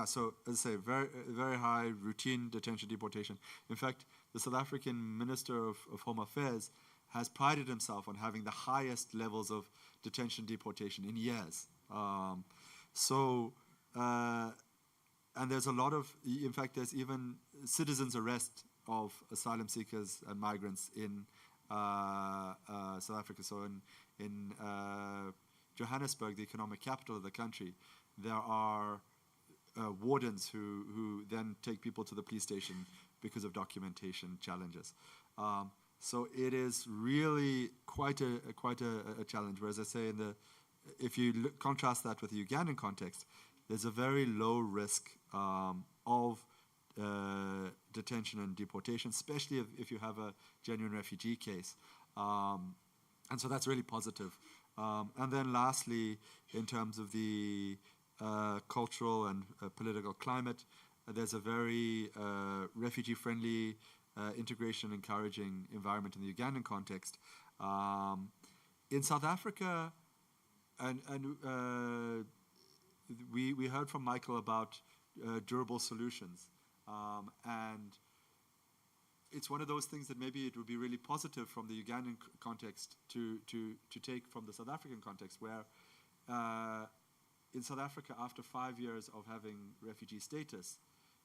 so as I say, very, very high routine detention, deportation. In fact, the South African Minister of Home Affairs has prided himself on having the highest levels of detention, deportation in years. And there's a lot of, in fact, there's even citizens' arrest of asylum seekers and migrants in South Africa. So in Johannesburg, the economic capital of the country, there are wardens who then take people to the police station because of documentation challenges. So it is really quite a challenge. Whereas I say, if you contrast that with the Ugandan context, there's a very low risk of detention and deportation, especially if you have a genuine refugee case. And so that's really positive. And then lastly, in terms of the cultural and political climate, there's a very refugee-friendly, integration encouraging environment in the Ugandan context. In South Africa, and we heard from Michael about durable solutions, and it's one of those things that maybe it would be really positive from the Ugandan context to take from the South African context, where in South Africa, after 5 years of having refugee status,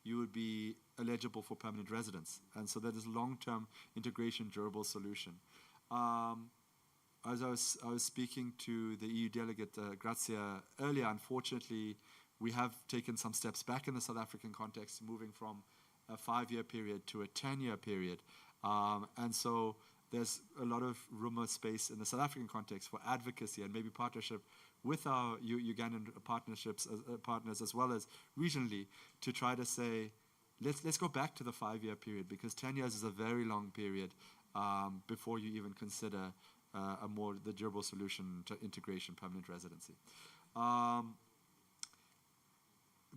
you would be eligible for permanent residence. And so that is long-term integration, durable solution. As I was speaking to the EU delegate, Grazia, earlier, unfortunately, we have taken some steps back in the South African context, moving from a 5-year period to a 10-year period. And so there's a lot of room or space in the South African context for advocacy and maybe partnership with our Ugandan partners, as well as regionally, to try to say, let's go back to the 5-year period, because 10 years is a very long period before you even consider the durable solution to integration, permanent residency.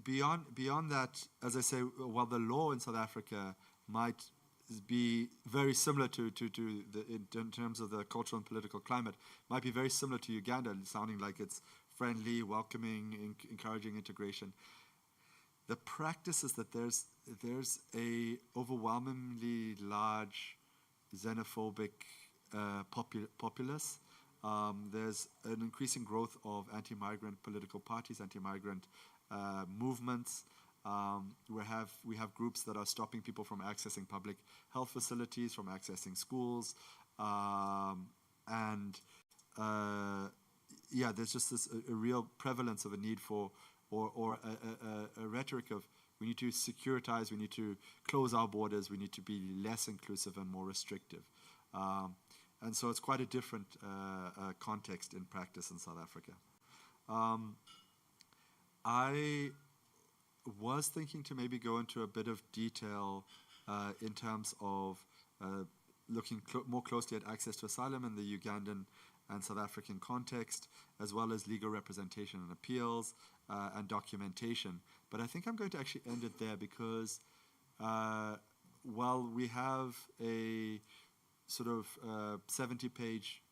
Beyond that, as I say, while the law in South Africa might be very similar to in terms of the cultural and political climate, might be very similar to Uganda, sounding like it's friendly, welcoming, encouraging integration. The practice is that there's a overwhelmingly large xenophobic populace. There's an increasing growth of anti-migrant political parties, anti-migrant movements. We have groups that are stopping people from accessing public health facilities, from accessing schools, there's just a real prevalence of a need for, or a rhetoric of, we need to securitize, we need to close our borders, we need to be less inclusive and more restrictive. And so it's quite a different context in practice in South Africa. I was thinking to maybe go into a bit of detail in terms of looking more closely at access to asylum in the Ugandan and South African context, as well as legal representation and appeals and documentation. But I think I'm going to actually end it there, because while we have a sort of 70-page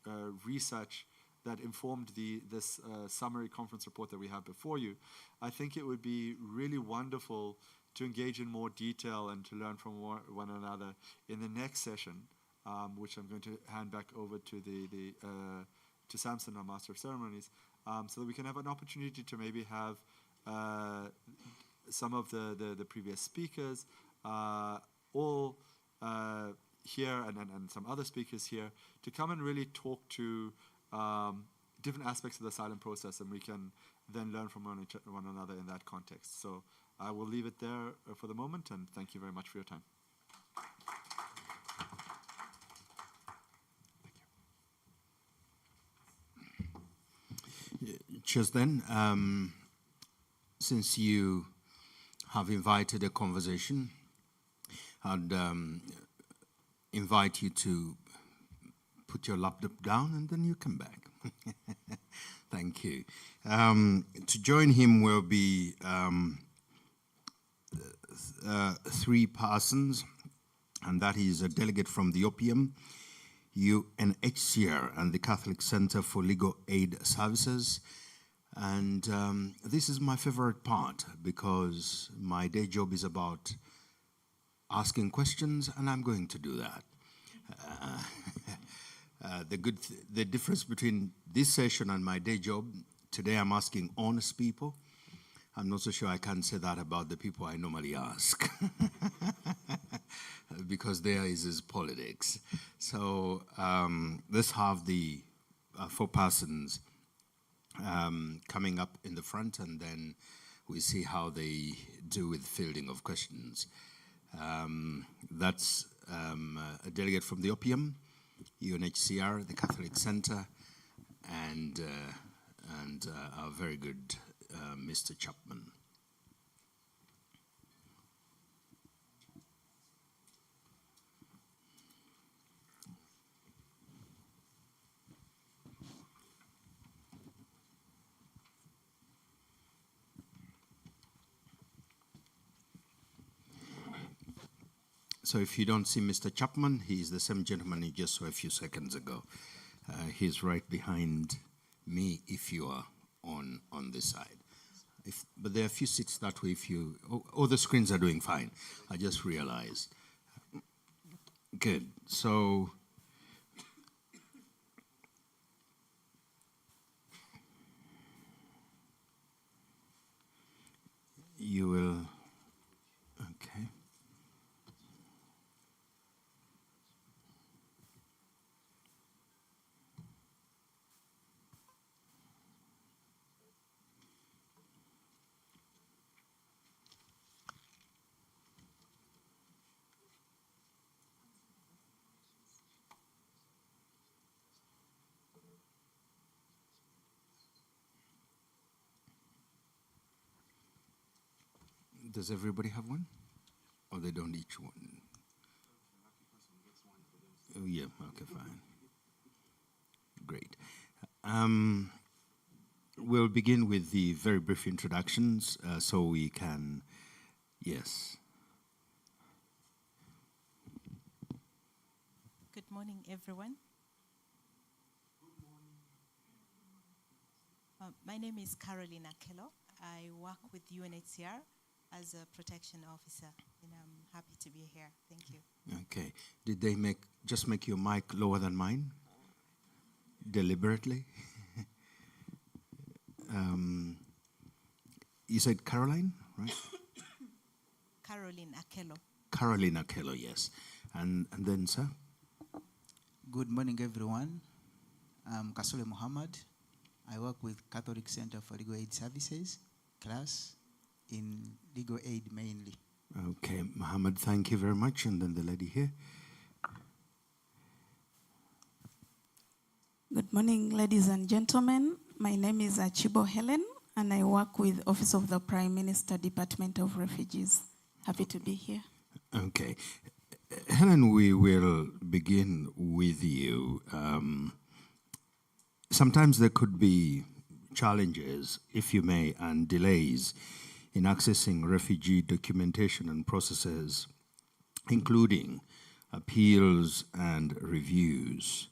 research that informed this summary conference report that we have before you, I think it would be really wonderful to engage in more detail and to learn from one another in the next session, which I'm going to hand back over to to Samson, our Master of Ceremonies, so that we can have an opportunity to maybe have some of the previous speakers all here and some other speakers here to come and really talk to different aspects of the asylum process, and we can then learn from one another in that context. So I will leave it there for the moment, and thank you very much for your time. Just then, since you have invited a conversation, I'd invite you to put your laptop down and then you come back. Thank you. To join him will be three persons, and that is a delegate from the OPM, UNHCR, and the Catholic Center for Legal Aid Services. And this is my favorite part because my day job is about asking questions, and I'm going to do that. The difference between this session and my day job, today I'm asking honest people. I'm not so sure I can say that about the people I normally ask. Because there is politics. So let's have the four persons coming up in the front, and then we see how they do with fielding of questions. That's a delegate from the OPM, UNHCR, the Catholic Center, and our very good Mr. Chapman. So if you don't see Mr. Chapman, he's the same gentleman you just saw a few seconds ago. He's right behind me if you are on this side. But there are a few seats that way if you... Oh, the screens are doing fine. I just realized. Good. So... You will... Okay. Does everybody have one? Or they don't each one? Oh, yeah, okay, fine. Great. We'll begin with the very brief introductions so we can, yes. Good morning, everyone. My name is Caroline Akello. I work with UNHCR as a protection officer, and I'm happy to be here. Thank you. Okay. Did they just make your mic lower than mine? Deliberately? You said Caroline, right? Caroline Akello. Caroline Akello, yes. And then, sir? Good morning, everyone. I'm Kasole Muhammad. I work with Catholic Center for Legal Aid Services, class in legal aid mainly. Okay, Muhammad, thank you very much. And then the lady here. Good morning, ladies and gentlemen. My name is Achibo Helen, and I work with Office of the Prime Minister, Department of Refugees. Happy to be here. Okay. Helen, we will begin with you. Sometimes there could be challenges, if you may, and delays in accessing refugee documentation and processes, including appeals and reviews.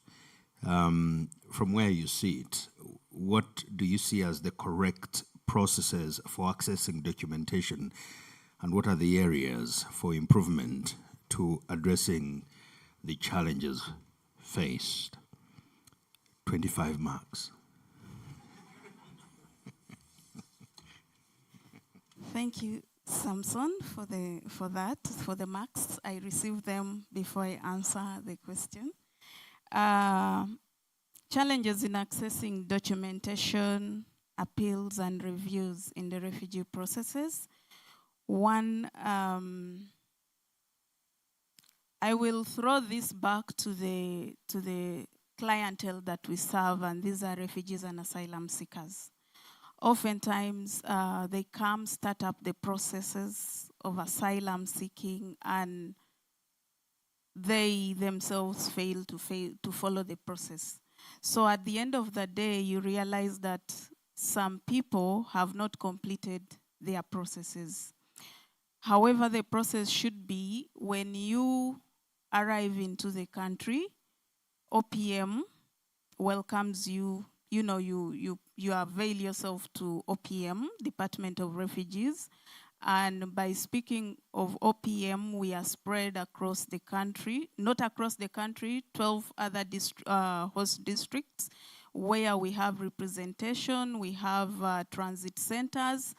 From where you sit, what do you see as the correct processes for accessing documentation, and what are the areas for improvement to addressing the challenges faced? 25 marks. Thank you. Samson for the marks. I received them before I answer the question. Challenges in accessing documentation, appeals, and reviews in the refugee processes. One, I will throw this back to the clientele that we serve, and these are refugees and asylum seekers. Oftentimes, they come, start up the processes of asylum seeking, and they themselves fail to follow the process. So at the end of the day, you realize that some people have not completed their processes. However, the process should be when you arrive into the country, OPM welcomes you. You know, you avail yourself to OPM, Department of Refugees. And by speaking of OPM, we are spread across the country, not across the country, 12 other host districts where we have representation, we have transit centers.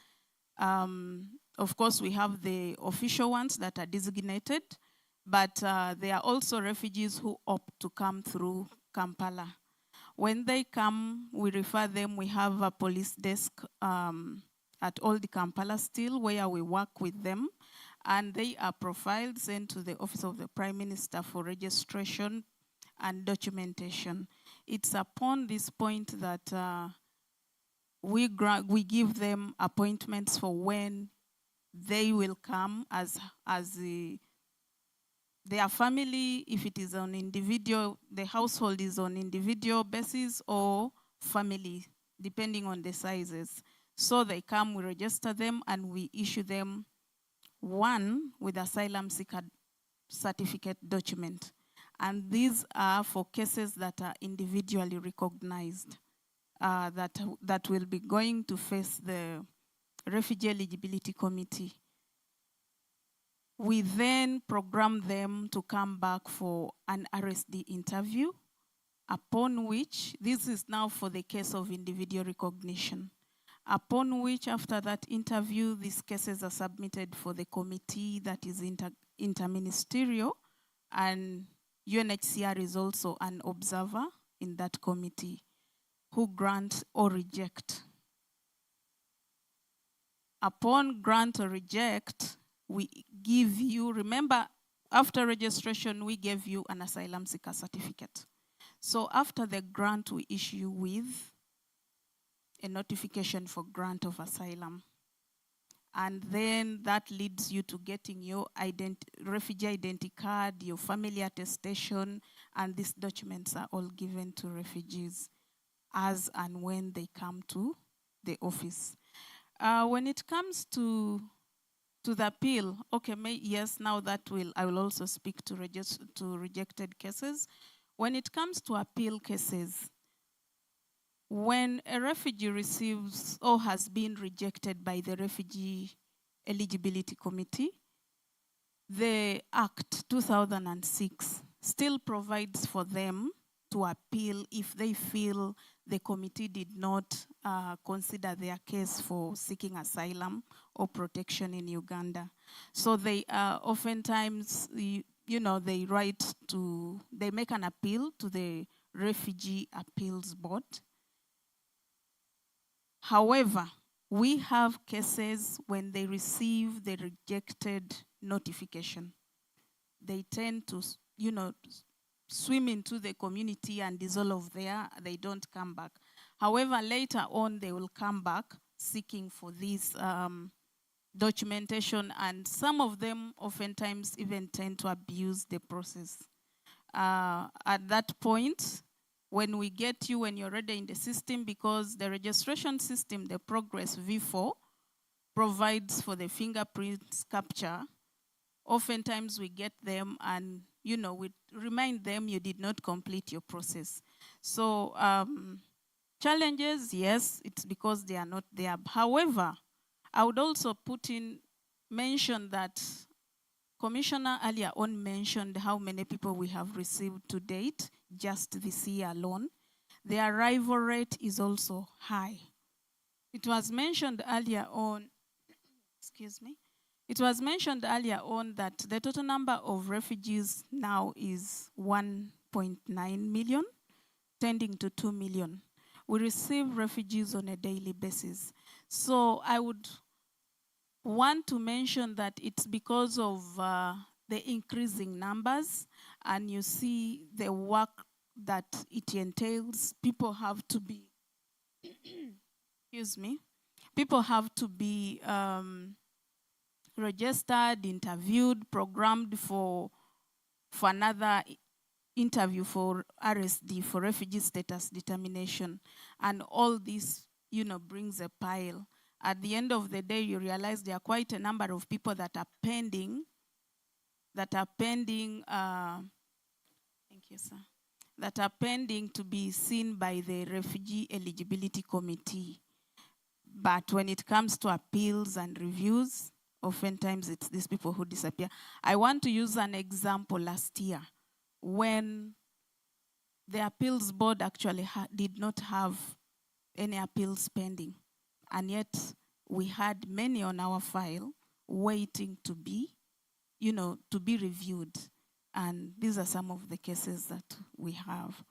Of course, we have the official ones that are designated, but there are also refugees who opt to come through Kampala. When they come, we refer them, we have a police desk at Old Kampala still, where we work with them, and they are profiled, sent to the Office of the Prime Minister for registration and documentation. It's upon this point that we give them appointments for when they will come as their family, if it is on individual, the household is on individual basis or family, depending on the sizes. So they come, we register them, and we issue them one with asylum seeker certificate document. And these are for cases that are individually recognized, that will be going to face the Refugee Eligibility Committee. We then program them to come back for an RSD interview, upon which, this is now for the case of individual recognition, upon which after that interview, these cases are submitted for the committee that is interministerial, and UNHCR is also an observer in that committee who grant or reject. Upon grant or reject, we give you, remember, after registration, we gave you an asylum seeker certificate. So after the grant, we issue with a notification for grant of asylum. And then that leads you to getting your refugee identity card, your family attestation, and these documents are all given to refugees as and when they come to the office. When it comes to the appeal, okay, yes, now that I will also speak to rejected cases. When it comes to appeal cases, when a refugee receives or has been rejected by the Refugee Eligibility Committee, the Act 2006 still provides for them to appeal if they feel the committee did not consider their case for seeking asylum or protection in Uganda. So they oftentimes, they make an appeal to the Refugee Appeals Board. However, we have cases when they receive the rejected notification. They tend to, swim into the community and dissolve there. They don't come back. However, later on, they will come back seeking for this documentation, and some of them oftentimes even tend to abuse the process. At that point, when we get you, when you're already in the system, because the registration system, the Progress V4, provides for the fingerprints capture, oftentimes we get them and, we remind them you did not complete your process. So challenges, yes, it's because they are not there. However, I would also mention that Commissioner earlier on mentioned how many people we have received to date, just this year alone. The arrival rate is also high. It was mentioned earlier on, excuse me, It was mentioned earlier on that the total number of refugees now is 1.9 million, tending to 2 million. We receive refugees on a daily basis. So I would want to mention that it's because of the increasing numbers, and you see the work that it entails. People have to be, excuse me, people have to be registered, interviewed, programmed for another interview for RSD, for refugee status determination. And all this, brings a pile. At the end of the day, you realize there are quite a number of people that are pending, thank you, sir, that are pending to be seen by the Refugee Eligibility Committee. But when it comes to appeals and reviews, oftentimes it's these people who disappear. I want to use an example last year when the appeals board actually did not have any appeals pending. And yet we had many on our file waiting to be, to be reviewed. And these are some of the cases that we have.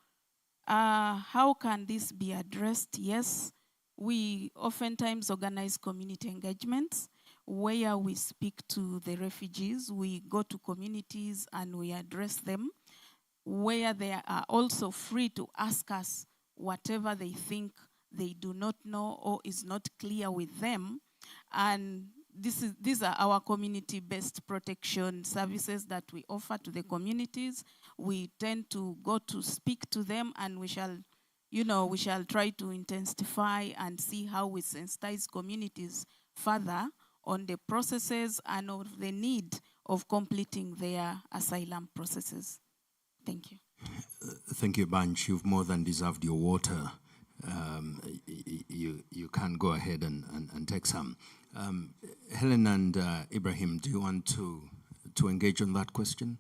How can this be addressed? Yes, we oftentimes organize community engagements where we speak to the refugees. We go to communities and we address them, where they are also free to ask us whatever they think they do not know or is not clear with them. And these are our community-based protection services that we offer to the communities. We tend to go to speak to them, and we shall try to intensify and see how we sensitize communities further on the processes and of the need of completing their asylum processes. Thank you. Thank you, Bunch. You've more than deserved your water. You can go ahead and take some. Helen and Ibrahim, do you want to engage on that question?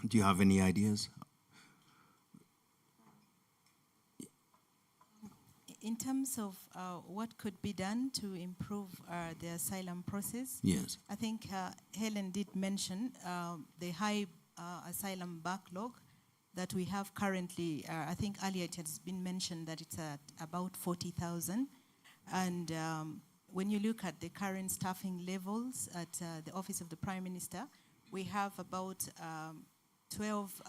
Do you have any ideas? In terms of what could be done to improve the asylum process, yes, I think Helen did mention the high asylum backlog that we have currently. I think earlier it has been mentioned that it's at about 40,000. And when you look at the current staffing levels at the Office of the Prime Minister, we have about 12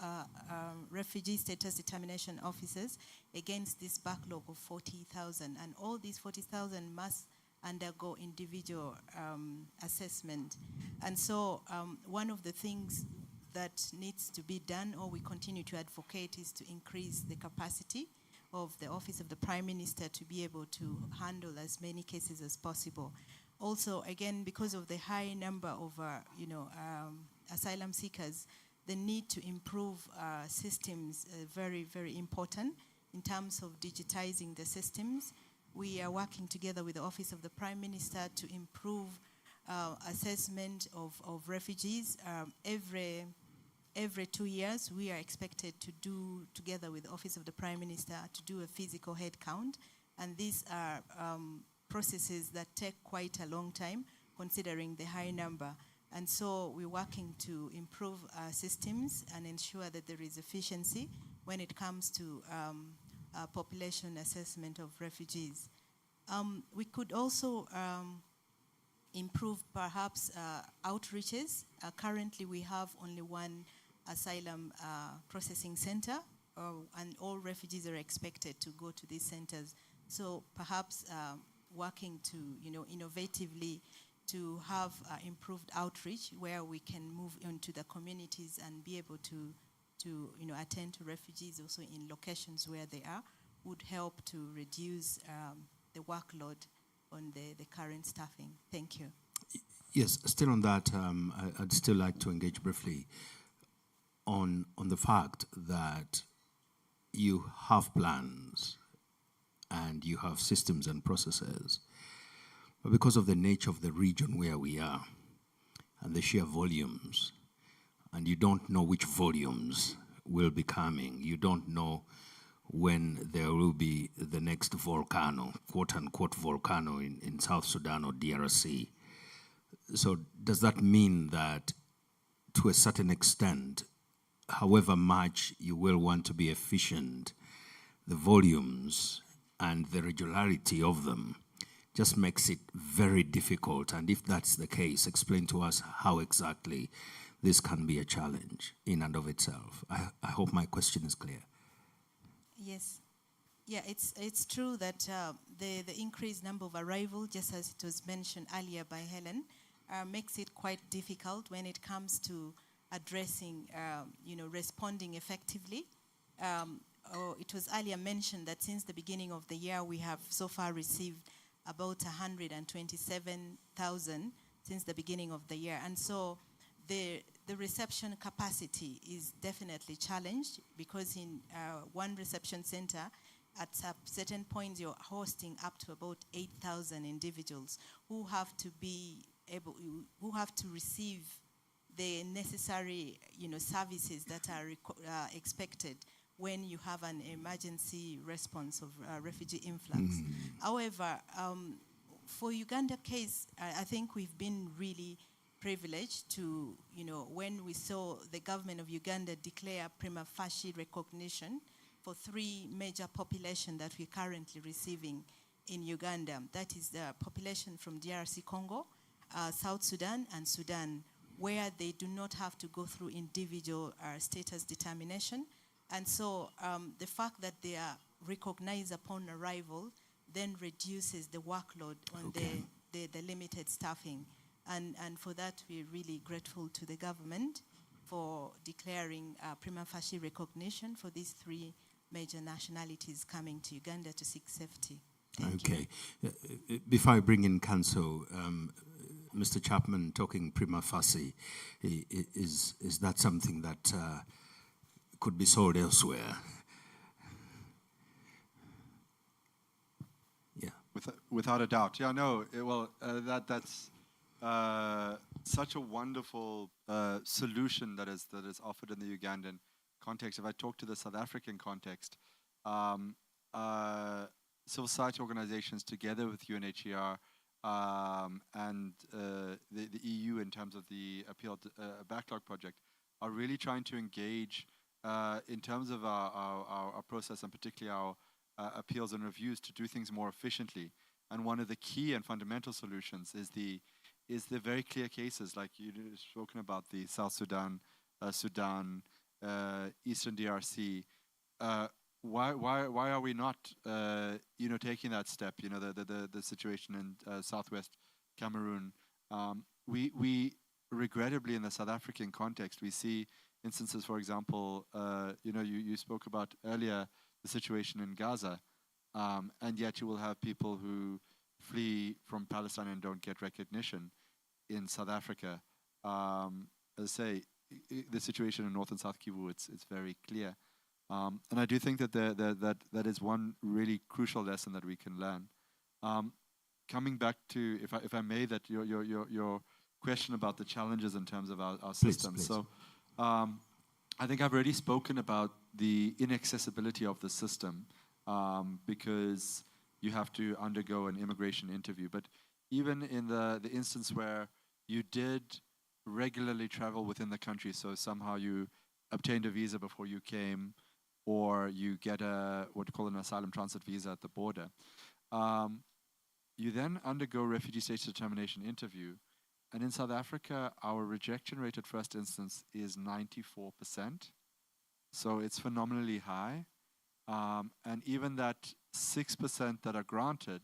refugee status determination officers against this backlog of 40,000. And all these 40,000 must undergo individual assessment. And so one of the things that needs to be done, or we continue to advocate, is to increase the capacity of the Office of the Prime Minister to be able to handle as many cases as possible. Also, again, because of the high number of asylum seekers, the need to improve systems very, very important in terms of digitizing the systems. We are working together with the Office of the Prime Minister to improve assessment of refugees. Every 2 years, we are expected to do, together with the Office of the Prime Minister, to do a physical head count. And these are processes that take quite a long time, considering the high number. And so we're working to improve systems and ensure that there is efficiency when it comes to population assessment of refugees. We could also improve perhaps outreaches. Currently we have only one asylum processing center, and all refugees are expected to go to these centers. So perhaps working to, innovatively to have improved outreach where we can move into the communities and be able to attend to refugees also in locations where they are, would help to reduce the workload on the current staffing. Thank you. Yes, still on that, I'd still like to engage briefly on the fact that you have plans and you have systems and processes, but because of the nature of the region where we are and the sheer volumes, and you don't know which volumes will be coming, you don't know when there will be the next volcano, quote-unquote volcano in South Sudan or DRC. So does that mean that to a certain extent, however much you will want to be efficient, the volumes and the regularity of them just makes it very difficult? And if that's the case, explain to us how exactly this can be a challenge in and of itself. I hope my question is clear. Yes. Yeah, it's true that the increased number of arrival, just as it was mentioned earlier by Helen, makes it quite difficult when it comes to addressing, responding effectively. It was earlier mentioned that since the beginning of the year, we have so far received about 127,000 since the beginning of the year. And so the reception capacity is definitely challenged, because in one reception center, at certain points, you're hosting up to about 8,000 individuals who have to receive the necessary, services that are expected when you have an emergency response of refugee influx. However, for Uganda case, I think we've been really privileged to, when we saw the government of Uganda declare prima facie recognition for 3 major populations that we're currently receiving in Uganda. That is the population from DRC Congo, South Sudan, and Sudan, where they do not have to go through individual status determination. And so the fact that they are recognized upon arrival then reduces the workload on the limited staffing. And for that, we're really grateful to the government for declaring prima facie recognition for these 3 major nationalities coming to Uganda to seek safety. Thank you. Before I bring in Council, Mr. Chapman talking prima facie, is that something that could be sold elsewhere? Yeah. Without a doubt. Yeah, no, that's such a wonderful solution that is offered in the Ugandan context. If I talk to the South African context, civil society organizations together with UNHCR and the EU in terms of the appeal backlog project are really trying to engage in terms of our process, and particularly our appeals and reviews, to do things more efficiently. And one of the key and fundamental solutions is the very clear cases, like you've spoken about, the South Sudan, Sudan, Eastern DRC. Why are we not taking that step? The situation in Southwest Cameroon. We regrettably, in the South African context, we see instances, for example, you spoke about earlier the situation in Gaza, and yet you will have people who flee from Palestine and don't get recognition in South Africa. As I say, the situation in North and South Kivu, it's very clear. And I do think that that is one really crucial lesson that we can learn. Coming back to, if I may, that your question about the challenges in terms of our system. Please. So I think I've already spoken about the inaccessibility of the system, because you have to undergo an immigration interview. But even in the instance where you did regularly travel within the country, so somehow you obtained a visa before you came, or you get what you call an asylum transit visa at the border, you then undergo refugee status determination interview. And in South Africa, our rejection rate at first instance is 94%. So it's phenomenally high. And even that 6% that are granted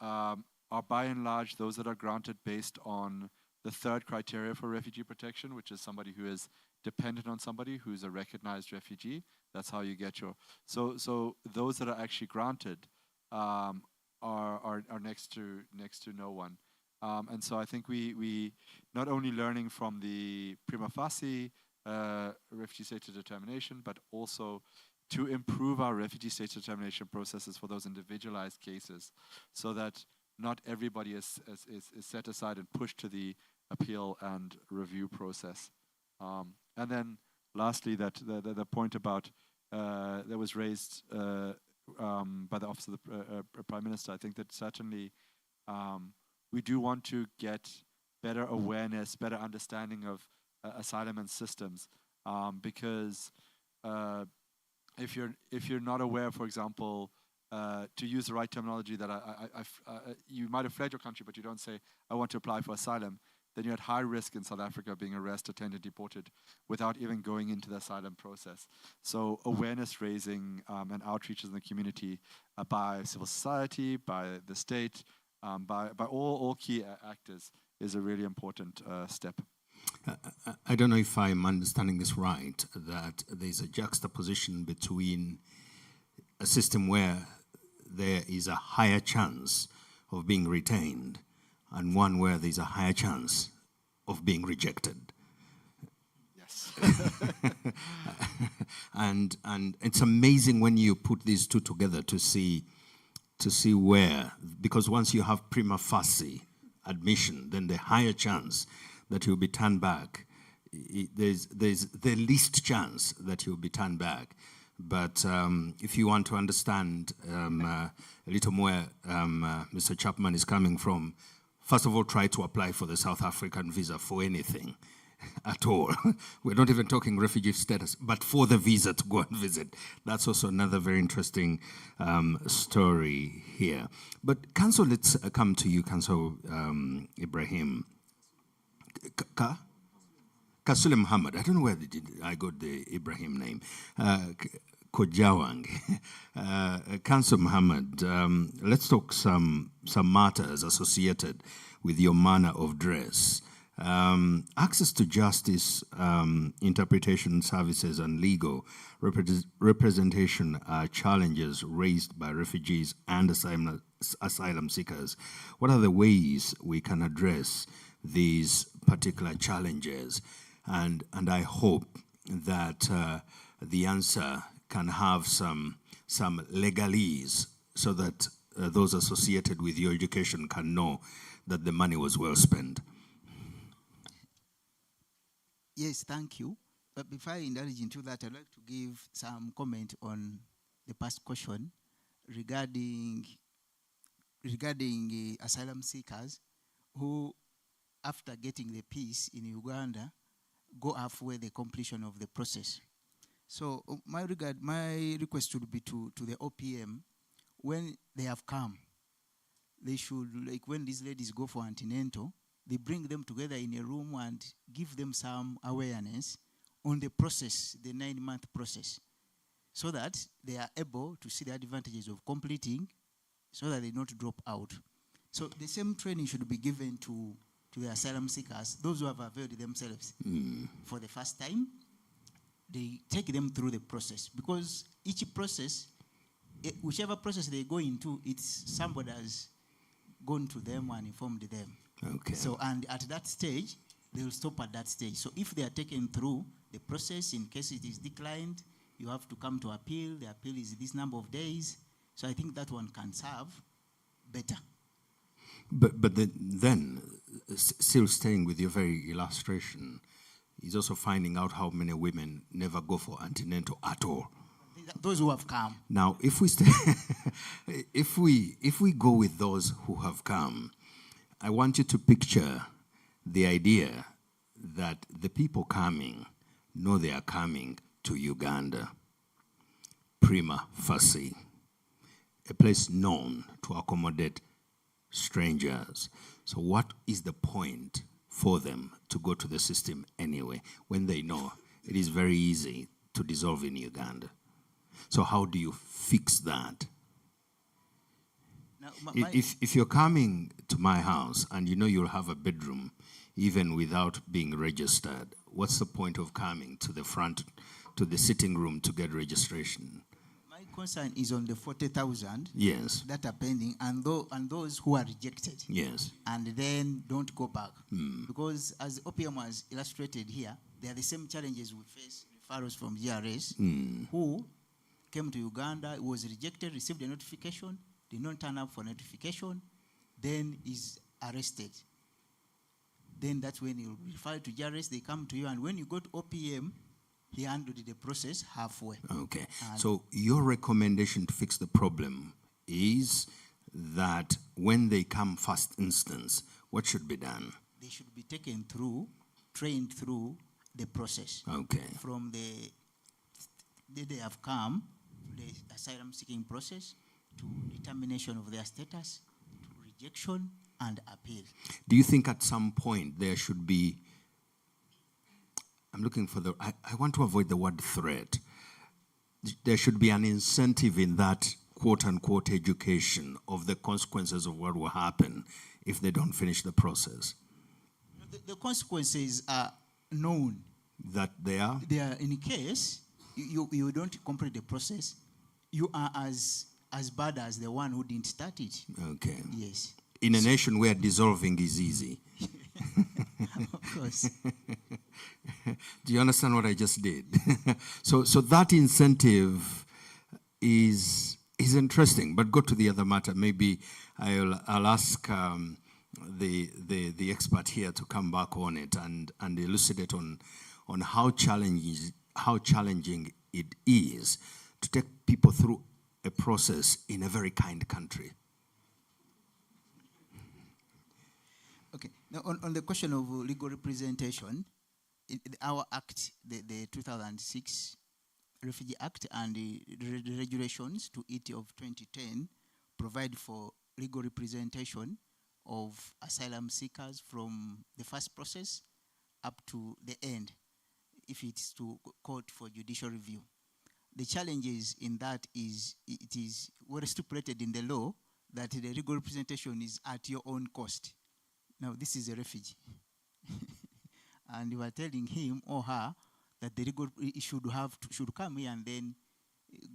are by and large those that are granted based on the 3rd criteria for refugee protection, which is somebody who is dependent on somebody who's a recognized refugee. That's how you get your... So those that are actually granted are next to no one. And so I think we not only learning from the prima facie refugee status determination, but also to improve our refugee status determination processes for those individualized cases, so that not everybody is set aside and pushed to the appeal and review process. And then lastly, that the point about that was raised by the Office of the Prime Minister, I think that certainly we do want to get better awareness, better understanding of asylum and systems, because if you're not aware, for example, to use the right terminology, that you might have fled your country, but you don't say, I want to apply for asylum, then you're at high risk in South Africa being arrested, detained, and deported without even going into the asylum process. So awareness raising and outreaches in the community by civil society, by the state, by all key actors is a really important step. I don't know if I'm understanding this right, that there's a juxtaposition between a system where there is a higher chance of being retained and one where there's a higher chance of being rejected. Yes. and it's amazing when you put these two together to see where, because once you have prima facie admission, then the higher chance that you'll be turned back, there's the least chance that you'll be turned back. But if you want to understand a little more Mr. Chapman is coming from, first of all, try to apply for the South African visa for anything at all. We're not even talking refugee status, but for the visa to go and visit. That's also another very interesting story here. But Council, let's come to you, Council Ibrahim. Kasule Muhammad, I don't know where I got the Ibrahim name. Kojawang. Council Muhammad, let's talk some matters associated with your manner of dress. Access to justice, interpretation services, and legal representation are challenges raised by refugees and asylum seekers. What are the ways we can address these particular challenges? And I hope that the answer can have some legalese so that those associated with your education can know that the money was well spent. Yes, thank you. But before I indulge into that, I'd like to give some comment on the past question regarding asylum seekers who, after getting the peace in Uganda, go halfway the completion of the process. So my request would be to the OPM, when they have come, they should, like when these ladies go for antenatal, they bring them together in a room and give them some awareness on the process, the 9-month process, so that they are able to see the advantages of completing, so that they not drop out. So the same training should be given to the asylum seekers, those who have availed themselves for the first time. They take them through the process, because each process, whichever process they go into, it's somebody has gone to them and informed them. Okay. So, and at that stage, they will stop at that stage. So if they are taken through the process, in case it is declined, you have to come to appeal. The appeal is this number of days. So I think that one can serve better. But then, still staying with your very illustration, is also finding out how many women never go for antenatal at all. Those who have come. Now, if we stay, if we go with those who have come, I want you to picture the idea that the people coming know they are coming to Uganda, prima facie, a place known to accommodate strangers. So what is the point for them to go to the system anyway, when they know it is very easy to dissolve in Uganda? So how do you fix that? Now, If you're coming to my house and you know you'll have a bedroom even without being registered, what's the point of coming to the front, to the sitting room to get registration? my concern is on the 40,000 Yes. that are pending, and those who are rejected. Yes. And then don't go back. Because as OPM was illustrated here, they are the same challenges we face, referrals from GRS, who came to Uganda, was rejected, received a notification, did not turn up for notification, then is arrested. Then that's when you refer to GRS, they come to you, and when you go to OPM, he handled the process halfway. Okay. And So your recommendation to fix the problem is that when they come first instance, what should be done? they should be taken through, trained through the process. Okay. From the day they have come, the asylum seeking process, to determination of their status, to rejection and appeal. Do you think at some point there should be, I'm looking for the, I want to avoid the word threat. There should be an incentive in that quote-unquote education of the consequences of what will happen if they don't finish the process. The consequences are known. That they are? They are, in case you don't complete the process, you are as bad as the one who didn't start it. Okay. Yes. In a nation where dissolving is easy. Of course. Do you understand what I just did? So that incentive is interesting, but go to the other matter. Maybe I'll ask the expert here to come back on it and elucidate on how challenging it is to take people through a process in a very kind country. Okay. Now, on the question of legal representation, our act, the 2006 Refugee Act and the regulations to it of 2010 provide for legal representation of asylum seekers from the first process up to the end, if it's to court for judicial review. The challenges in that is it is well stipulated in the law that the legal representation is at your own cost. Now, this is a refugee. And you are telling him or her that the legal should come here and then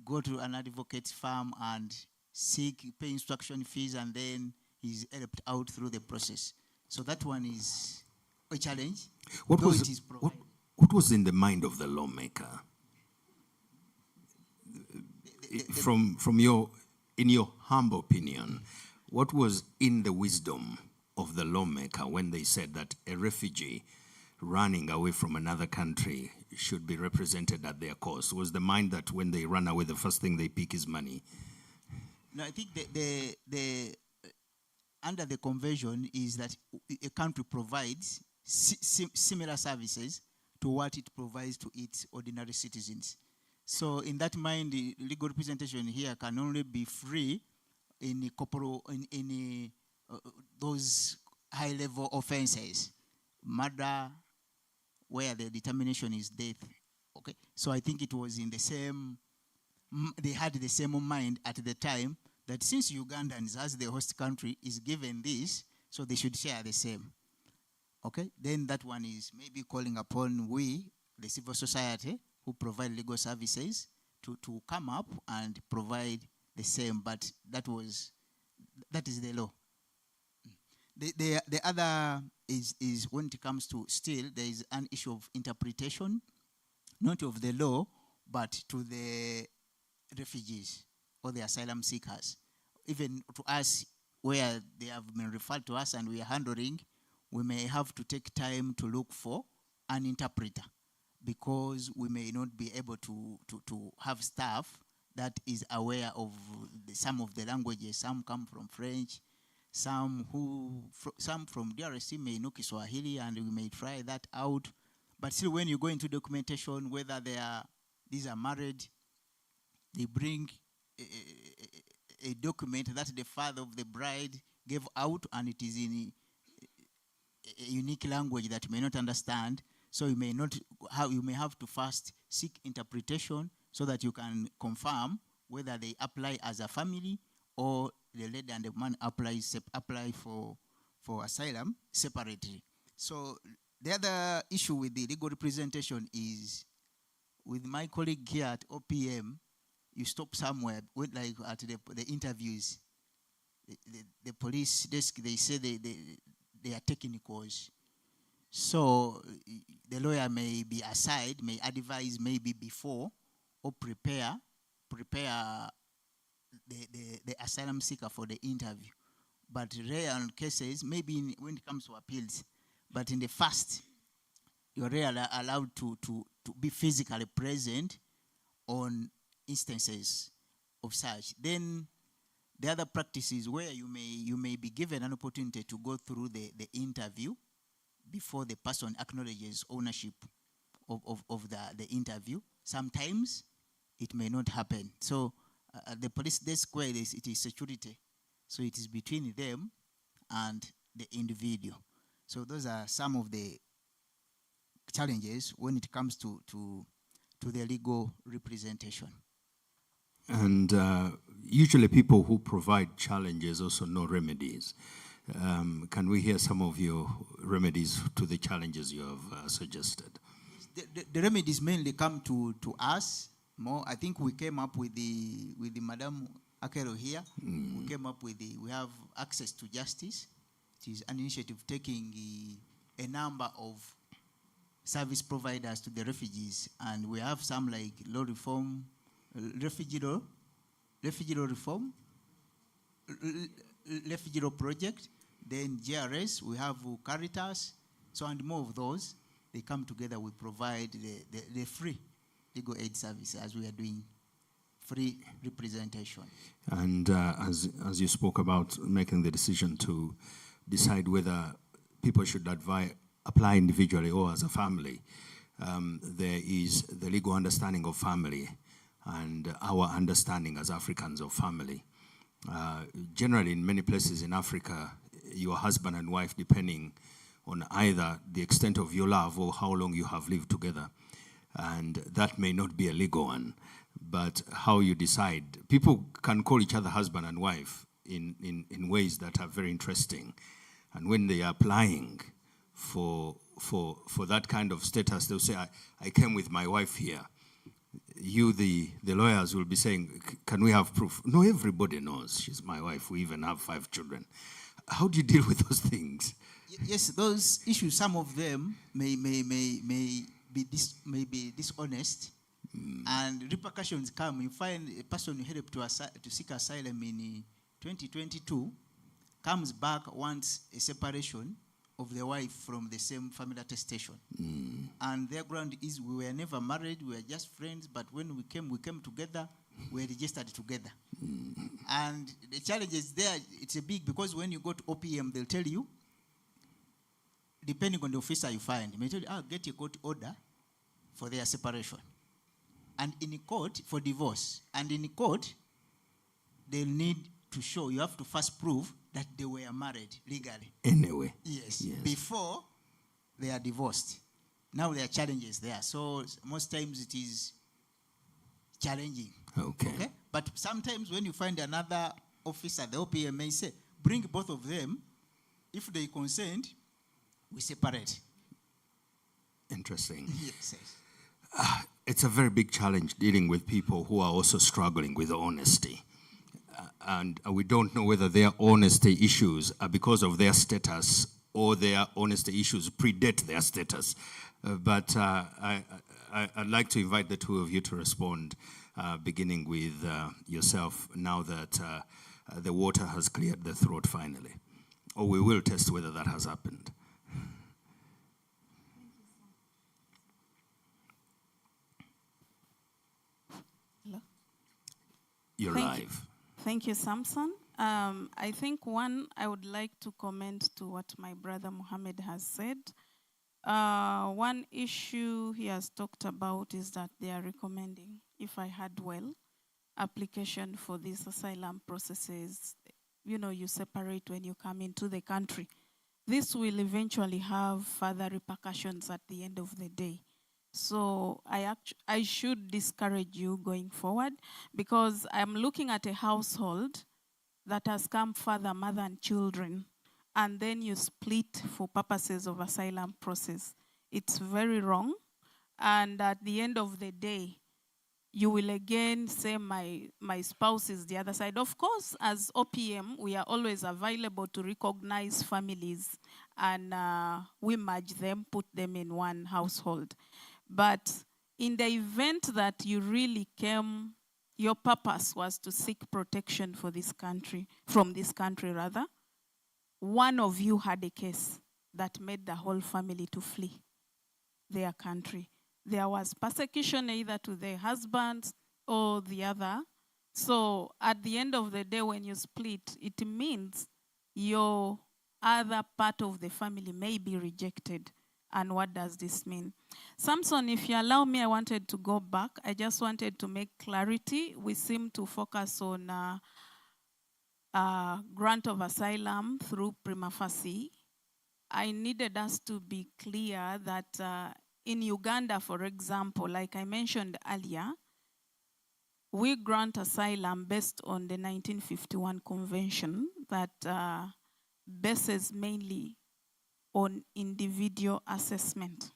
go to an advocate's firm and pay instruction fees, and then he's helped out through the process. So that one is a challenge. What was in the mind of the lawmaker? In your humble opinion, what was in the wisdom of the lawmaker when they said that a refugee running away from another country should be represented at their cost? Was the mind that when they run away, the first thing they pick is money? No, I think the under the convention is that a country provides similar services to what it provides to its ordinary citizens. So in that mind, the legal representation here can only be free in those high-level offenses, murder, where the determination is death. Okay, so I think it was in the same. They had the same mind at the time that since Ugandans, as the host country, is given this, so they should share the same. Okay, then that one is maybe calling upon we, the civil society, who provide legal services, to come up and provide the same. But that is the law. The other is when it comes to still, there is an issue of interpretation, not of the law, but to the refugees or the asylum seekers. Even to us, where they have been referred to us and we are handling, we may have to take time to look for an interpreter, because we may not be able to have staff that is aware of some of the languages. Some come from French, some from DRC may know Kiswahili, and we may try that out. But still, when you go into documentation, whether these are married, they bring a document that the father of the bride gave out, and it is in a unique language that you may not understand. So you may have to first seek interpretation so that you can confirm whether they apply as a family or the lady and the man apply for asylum separately. So the other issue with the legal representation is, with my colleague here at OPM, you stop somewhere, like at the interviews, the police desk, they say they are technicals. So the lawyer may be aside, may advise maybe before or prepare the asylum seeker for the interview. But rare cases, maybe when it comes to appeals, but in the first, you're rarely allowed to be physically present on instances of such. Then the other practices where you may be given an opportunity to go through the interview before the person acknowledges ownership of the interview. Sometimes it may not happen. So the police desk where it is security. So it is between them and the individual. So those are some of the challenges when it comes to the legal representation. And usually people who provide challenges also know remedies. Can we hear some of your remedies to the challenges you have suggested? The remedies mainly come to us more. I think we came up with the Madam Akero here. We came up with we have access to justice. It is an initiative taking a number of service providers to the refugees, and we have some like law reform, refugee law reform, refugee law project, then GRS, we have Caritas, so and more of those. They come together, we provide the free legal aid service as we are doing free representation. And as you spoke about making the decision to decide whether people should apply individually or as a family, there is the legal understanding of family and our understanding as Africans of family. Generally, in many places in Africa, your husband and wife, depending on either the extent of your love or how long you have lived together. And that may not be a legal one, but how you decide. People can call each other husband and wife in ways that are very interesting. And when they are applying for that kind of status, they'll say, I came with my wife here. You, the lawyers, will be saying, can we have proof? No, everybody knows she's my wife. We even have 5 children. How do you deal with those things? Yes, those issues, some of them may be dishonest, and repercussions come. You find a person who helped to seek asylum in 2022 comes back, wants a separation of the wife from the same family attestation. And their ground is we were never married, we were just friends, but when we came together, we were registered together. And the challenge is there, it's a big, because when you go to OPM, they'll tell you, depending on the officer you find, they may tell you, get a court order for their separation. And in court, for divorce. And in court, they'll need to show, you have to first prove that they were married legally. Anyway. Yes. Before they are divorced. Now there are challenges there. So most times it is challenging. Okay? But sometimes when you find another officer, the OPM may say, bring both of them. If they consent, we separate. Interesting. Yes. It's a very big challenge dealing with people who are also struggling with honesty. And we don't know whether their honesty issues are because of their status or their honesty issues predate their status. But I'd like to invite the two of you to respond, beginning with yourself, now that the water has cleared the throat finally. Or we will test whether that has happened. Hello? You're live. Thank you, Samson. I think I would like to comment to what my brother Mohammed has said. One issue he has talked about is that they are recommending, if I heard well, application for these asylum processes. You separate when you come into the country. This will eventually have further repercussions at the end of the day. So I should discourage you going forward, because I'm looking at a household that has come father, mother, and children, and then you split for purposes of asylum process. It's very wrong, and at the end of the day, you will again say my spouse is the other side. Of course, as OPM, we are always available to recognize families, and we merge them, put them in one household. But in the event that you really came, your purpose was to seek protection for this country, from this country rather, one of you had a case that made the whole family to flee their country. There was persecution either to the husband or the other. So at the end of the day, when you split, it means your other part of the family may be rejected. And what does this mean? Samson, if you allow me, I wanted to go back. I just wanted to make clarity. We seem to focus on grant of asylum through prima facie. I needed us to be clear that in Uganda, for example, like I mentioned earlier, we grant asylum based on the 1951 convention that bases mainly on individual assessment.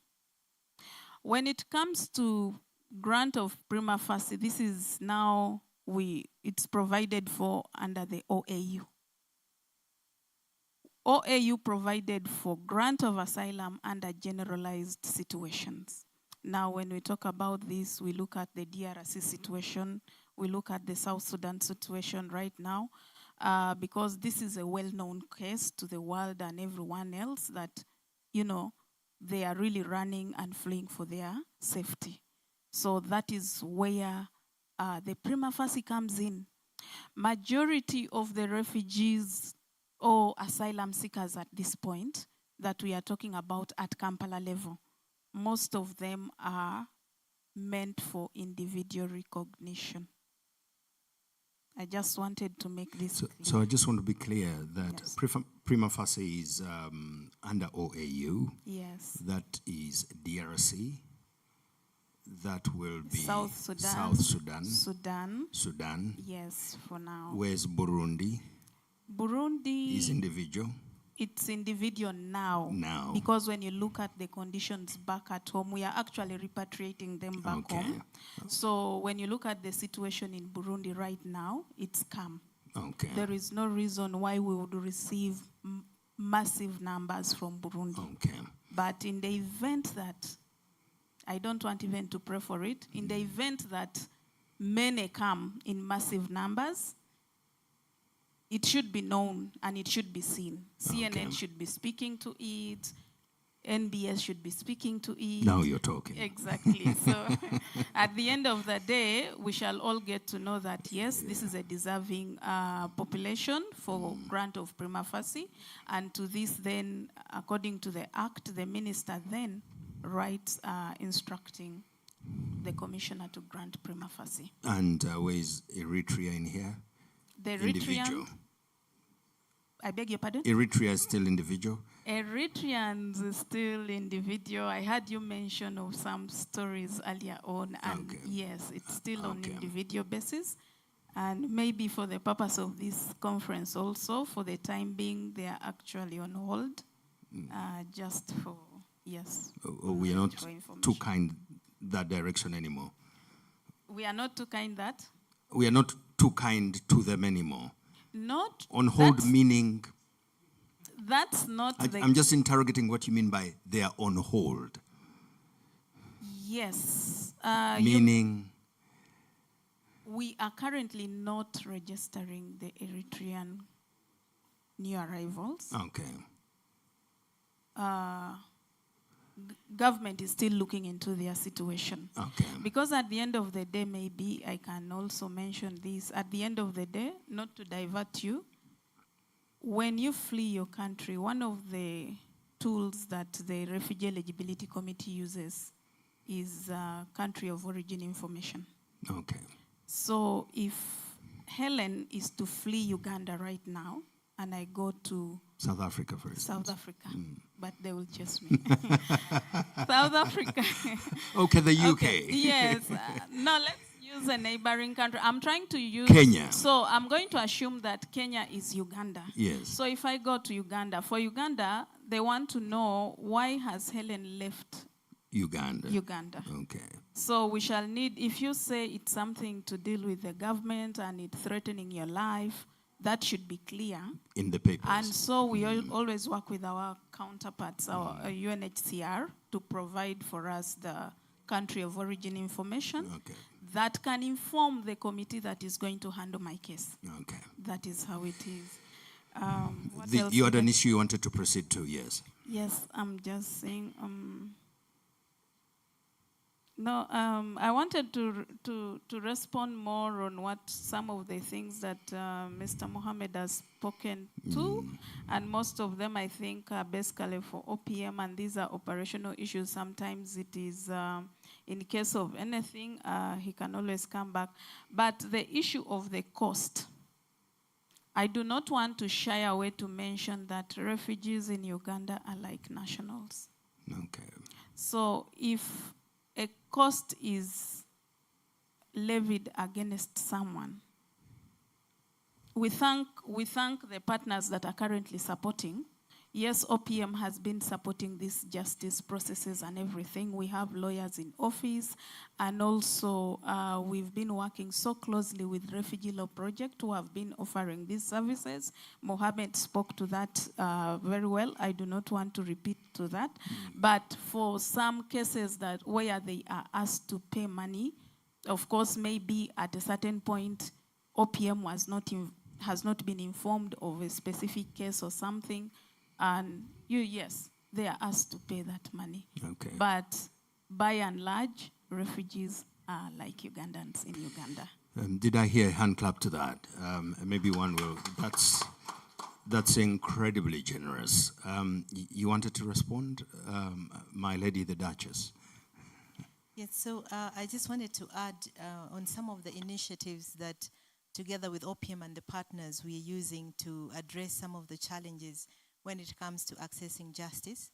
When it comes to grant of prima facie, this is now it's provided for under the OAU. OAU provided for grant of asylum under generalized situations. Now, when we talk about this, we look at the DRC situation, we look at the South Sudan situation right now, because this is a well-known case to the world and everyone else that, you know, they are really running and fleeing for their safety. So that is where the prima facie comes in. Majority of the refugees or asylum seekers at this point that we are talking about at Kampala level, most of them are meant for individual recognition. I just wanted to make this clear. So I just want to be clear that Yes. prima facie is under OAU. Yes. That is DRC. That will be South Sudan. South Sudan. Sudan. Yes, for now. Where's Burundi? Burundi Is individual. It's individual now. Now. Because when you look at the conditions back at home, we are actually repatriating them back home. So when you look at the situation in Burundi right now, it's calm. Okay. There is no reason why we would receive massive numbers from Burundi. Okay. But in the event that, I don't want even to pray for it, in the event that many come in massive numbers, it should be known and it should be seen. CNN should be speaking to it. NBS should be speaking to it. Now you're talking. Exactly. So at the end of the day, we shall all get to know that, yes, this is a deserving population for grant of prima facie. And to this then, according to the act, the minister then writes instructing the commissioner to grant prima facie. And where is Eritrea in here? The Individual. Eritrean, I beg your pardon? Eritrea is still individual? Eritreans is still individual. I heard you mention of some stories earlier on, and yes, it's still on individual basis. And maybe for the purpose of this conference also, for the time being, they are actually on hold, just for, yes. We are not too kind that direction anymore. We are not too kind that? We are not too kind to them anymore. Not on hold, meaning? That's not I'm just interrogating what you mean by they are on hold. Yes. Meaning? We are currently not registering the Eritrean new arrivals. Okay. Government is still looking into their situation. Okay. Because at the end of the day, maybe I can also mention this. At the end of the day, not to divert you, when you flee your country, one of the tools that the Refugee Eligibility Committee uses is country of origin information. Okay. So if Helen is to flee Uganda right now, and I go to South Africa, for instance. South Africa, but they will chase me. South Africa. Okay, the UK. Okay, yes. No, let's use a neighboring country. I'm trying to use Kenya. So I'm going to assume that Kenya is Uganda. Yes. So if I go to Uganda, for Uganda, they want to know why has Helen left Uganda. Uganda. Okay. So we shall need, if you say it's something to deal with the government and it's threatening your life, that should be clear. In the papers. And so we always work with our counterparts, our UNHCR, to provide for us the country of origin information that can inform the committee that is going to handle my case. Okay. That is how it is. You had an issue you wanted to proceed to, yes? Yes, I'm just saying. No, I wanted to respond more on what some of the things that Mr. Mohammed has spoken to, and most of them I think are basically for OPM, and these are operational issues. Sometimes it is, in case of anything, he can always come back. But the issue of the cost, I do not want to shy away to mention that refugees in Uganda are like nationals. Okay. So if a cost is levied against someone, we thank the partners that are currently supporting. Yes, OPM has been supporting these justice processes and everything. We have lawyers in office, and also we've been working so closely with Refugee Law Project, who have been offering these services. Mohammed spoke to that very well. I do not want to repeat to that. But for some cases that where they are asked to pay money, of course, maybe at a certain point, OPM has not been informed of a specific case or something, and yes, they are asked to pay that money. Okay. But by and large, refugees are like Ugandans in Uganda. Did I hear a hand clap to that? Maybe one will. That's incredibly generous. You wanted to respond, my lady, the Duchess? Yes, so I just wanted to add on some of the initiatives that, together with OPM and the partners, we are using to address some of the challenges when it comes to accessing justice.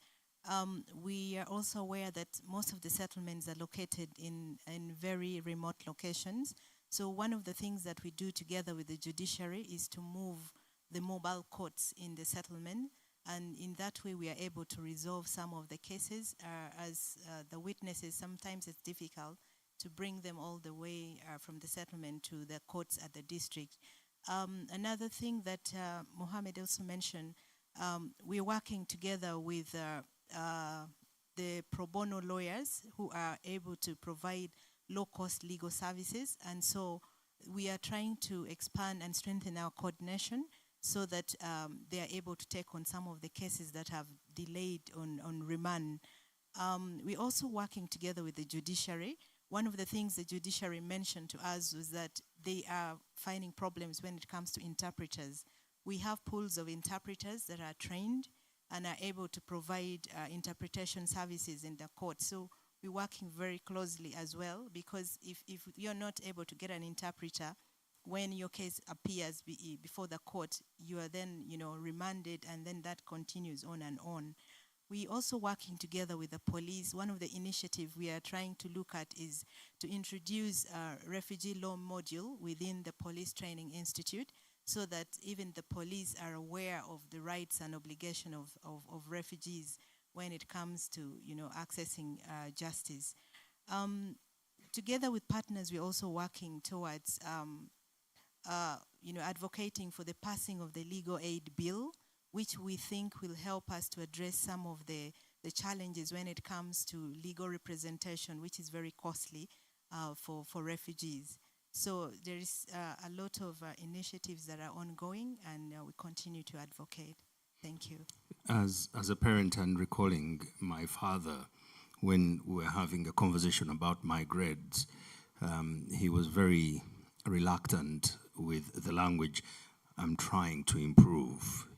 We are also aware that most of the settlements are located in very remote locations. So one of the things that we do together with the judiciary is to move the mobile courts in the settlement. And in that way, we are able to resolve some of the cases. As the witnesses, sometimes it's difficult to bring them all the way from the settlement to the courts at the district. Another thing that Mohammed also mentioned, we're working together with the pro bono lawyers who are able to provide low-cost legal services. And so we are trying to expand and strengthen our coordination so that they are able to take on some of the cases that have delayed on remand. We're also working together with the judiciary. One of the things the judiciary mentioned to us was that they are finding problems when it comes to interpreters. We have pools of interpreters that are trained and are able to provide interpretation services in the court. So we're working very closely as well, because if you're not able to get an interpreter, when your case appears before the court, you are then, remanded, and then that continues on and on. We also working together with the police. One of the initiatives we are trying to look at is to introduce a refugee law module within the Police Training Institute, so that even the police are aware of the rights and obligation of refugees when it comes to, accessing justice. Together with partners, we're also working towards advocating for the passing of the legal aid bill, which we think will help us to address some of the challenges when it comes to legal representation, which is very costly for refugees. So there is a lot of initiatives that are ongoing, and we continue to advocate. Thank you. As a parent, and recalling my father, when we were having a conversation about my grades, he was very reluctant with the language, "I'm trying to improve."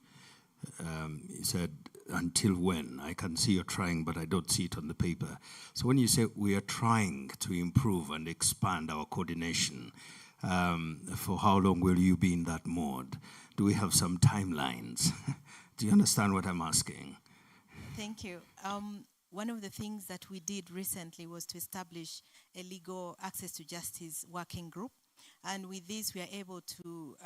He said, "Until when? I can see you're trying, but I don't see it on the paper." So when you say we are trying to improve and expand our coordination, for how long will you be in that mode? Do we have some timelines? Do you understand what I'm asking? Thank you. One of the things that we did recently was to establish a legal access to justice working group. And with this, we are able to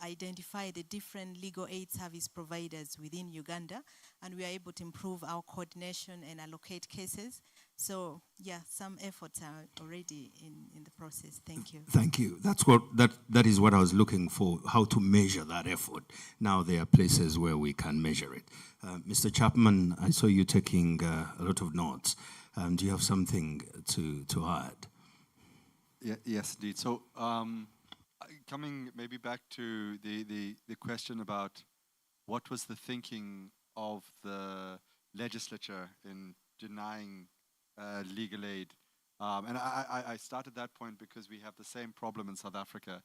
identify the different legal aid service providers within Uganda, and we are able to improve our coordination and allocate cases. So, yeah, some efforts are already in the process. Thank you. Thank you. That is what I was looking for, how to measure that effort. Now there are places where we can measure it. Mr. Chapman, I saw you taking a lot of notes. Do you have something to add? Yes, indeed. So, coming maybe back to the question about what was the thinking of the legislature in denying legal aid. And I started that point because we have the same problem in South Africa,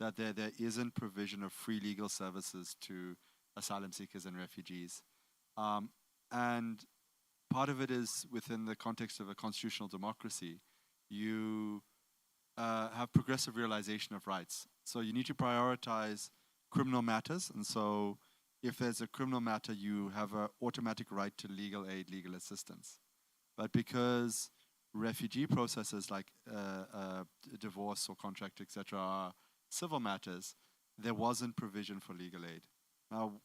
that there isn't provision of free legal services to asylum seekers and refugees. And part of it is within the context of a constitutional democracy. You have progressive realization of rights. So you need to prioritize criminal matters. And so if there's a criminal matter, you have an automatic right to legal aid, legal assistance. But because refugee processes like divorce or contract, etc., are civil matters, there wasn't provision for legal aid. Now,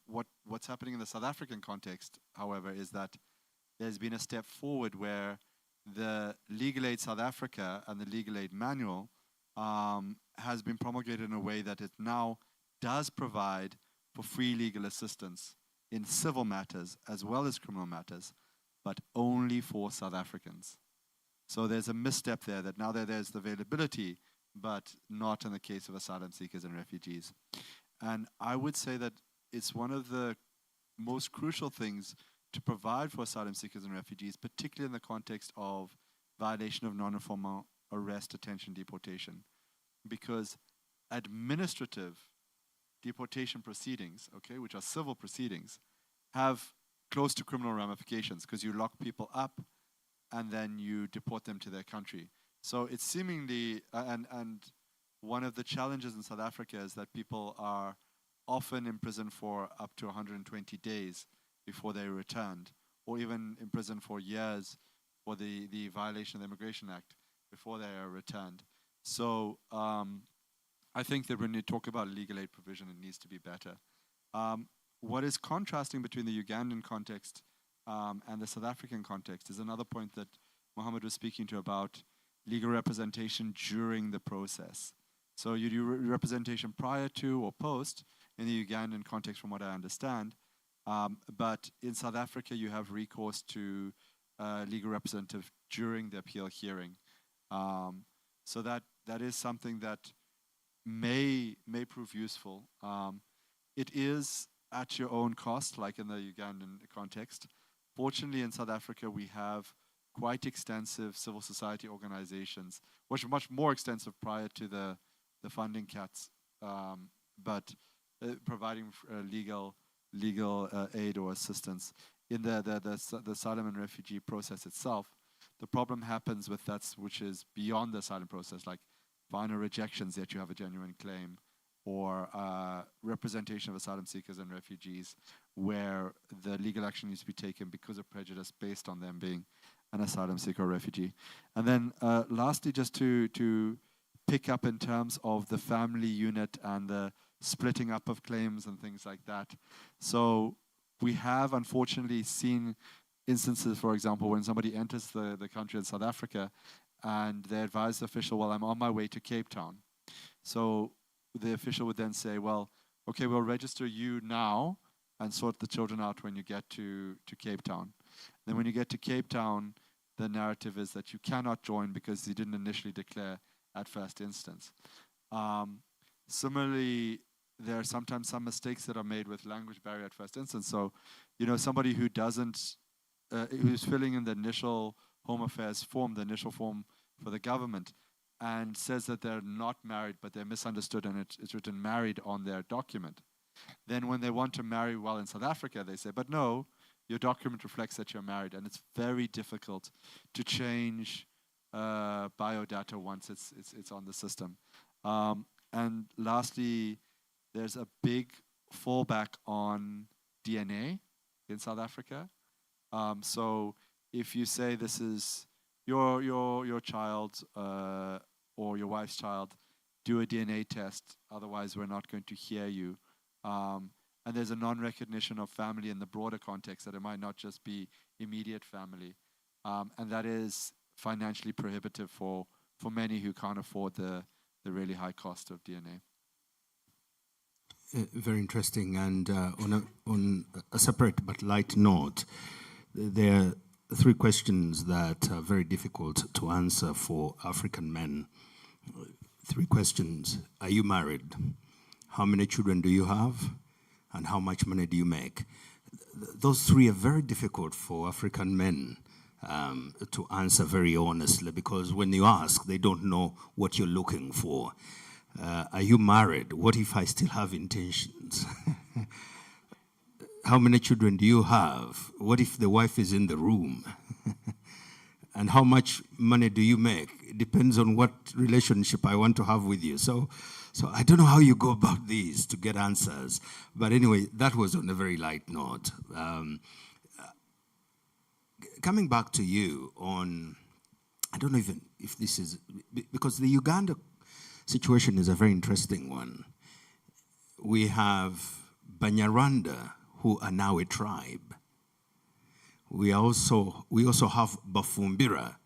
what's happening in the South African context, however, is that there's been a step forward where the Legal Aid South Africa and the Legal Aid Manual has been promulgated in a way that it now does provide for free legal assistance in civil matters as well as criminal matters, but only for South Africans. So there's a misstep there, that now there's the availability, but not in the case of asylum seekers and refugees. And I would say that it's one of the most crucial things to provide for asylum seekers and refugees, particularly in the context of violation of non-informal arrest, detention, deportation, because administrative deportation proceedings, okay, which are civil proceedings, have close to criminal ramifications because you lock people up and then you deport them to their country. So it's seemingly, and one of the challenges in South Africa is that people are often in prison for up to 120 days before they're returned, or even in prison for years for the violation of the Immigration Act before they are returned. So I think that when you talk about legal aid provision, it needs to be better. What is contrasting between the Ugandan context and the South African context is another point that Mohammed was speaking to about legal representation during the process. So you do representation prior to or post in the Ugandan context, from what I understand. But in South Africa, you have recourse to legal representative during the appeal hearing. So that is something that may prove useful. It is at your own cost, like in the Ugandan context. Fortunately, in South Africa, we have quite extensive civil society organizations, which are much more extensive prior to the funding cuts, but providing legal aid or assistance in the asylum and refugee process itself. The problem happens with that which is beyond the asylum process, like final rejections that you have a genuine claim, or representation of asylum seekers and refugees where the legal action needs to be taken because of prejudice based on them being an asylum seeker or refugee. And then lastly, just to pick up in terms of the family unit and the splitting up of claims and things like that. So we have unfortunately seen instances, for example, when somebody enters the country in South Africa and they advise the official, well, I'm on my way to Cape Town. So the official would then say, well, okay, we'll register you now and sort the children out when you get to Cape Town. Then when you get to Cape Town, the narrative is that you cannot join because you didn't initially declare at first instance. Similarly, there are sometimes some mistakes that are made with language barrier at first instance. So, somebody who doesn't, who's filling in the initial Home Affairs form, the initial form for the government, and says that they're not married, but they're misunderstood and it's written married on their document. Then when they want to marry while in South Africa, they say, but no, your document reflects that you're married. And it's very difficult to change biodata once it's on the system. And lastly, there's a big fallback on DNA in South Africa. So if you say this is your child or your wife's child, do a DNA test, otherwise we're not going to hear you. And there's a non-recognition of family in the broader context, that it might not just be immediate family. And that is financially prohibitive for many who can't afford the really high cost of DNA. Very interesting. And on a separate but light note, there are 3 questions that are very difficult to answer for African men. 3 questions. Are you married? How many children do you have? And how much money do you make? Those 3 are very difficult for African men to answer very honestly, because when you ask, they don't know what you're looking for. Are you married? What if I still have intentions? How many children do you have? What if the wife is in the room? And how much money do you make? It depends on what relationship I want to have with you. So I don't know how you go about these to get answers. But anyway, that was on a very light note. Coming back to you on, I don't know even if this is, because the Uganda situation is a very interesting one. We have Banyarwanda, who are now a tribe. We also have Bafumbira,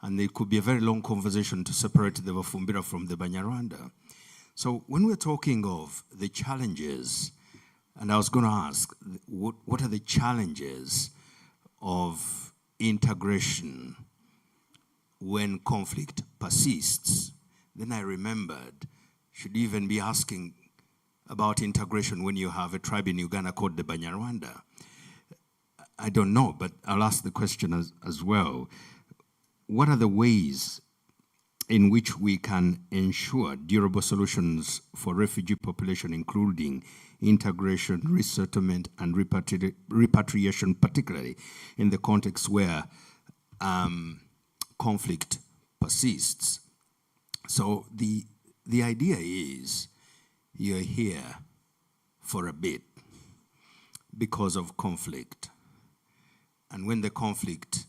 and it could be a very long conversation to separate the Bafumbira from the Banyarwanda. So when we're talking of the challenges, and I was going to ask, what are the challenges of integration when conflict persists? Then I remembered, should even be asking about integration when you have a tribe in Uganda called the Banyarwanda. I don't know, but I'll ask the question as well. What are the ways in which we can ensure durable solutions for refugee population, including integration, resettlement, and repatriation, particularly in the context where conflict persists? So the idea is you're here for a bit because of conflict. And when the conflict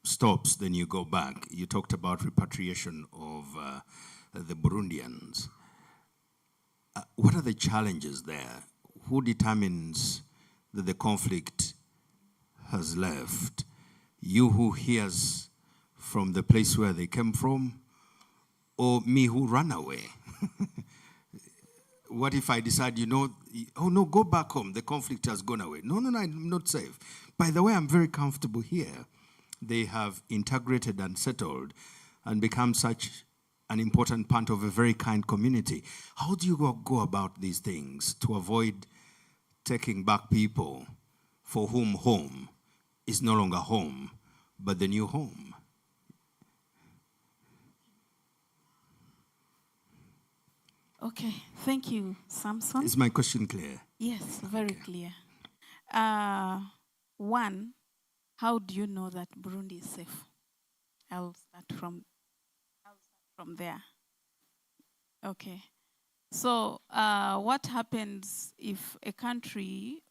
stops, then you go back. You talked about repatriation of the Burundians. What are the challenges there? Who determines that the conflict has left? You who hears from the place where they came from, or me who ran away? What if I decide, oh no, go back home, the conflict has gone away. No, I'm not safe. By the way, I'm very comfortable here. They have integrated and settled and become such an important part of a very kind community. How do you go about these things to avoid taking back people for whom home is no longer home, but the new home? Okay, thank you, Samson. Is my question clear? Yes, very clear. One, how do you know that Burundi is safe? I'll start from there. Okay. So what happens if a country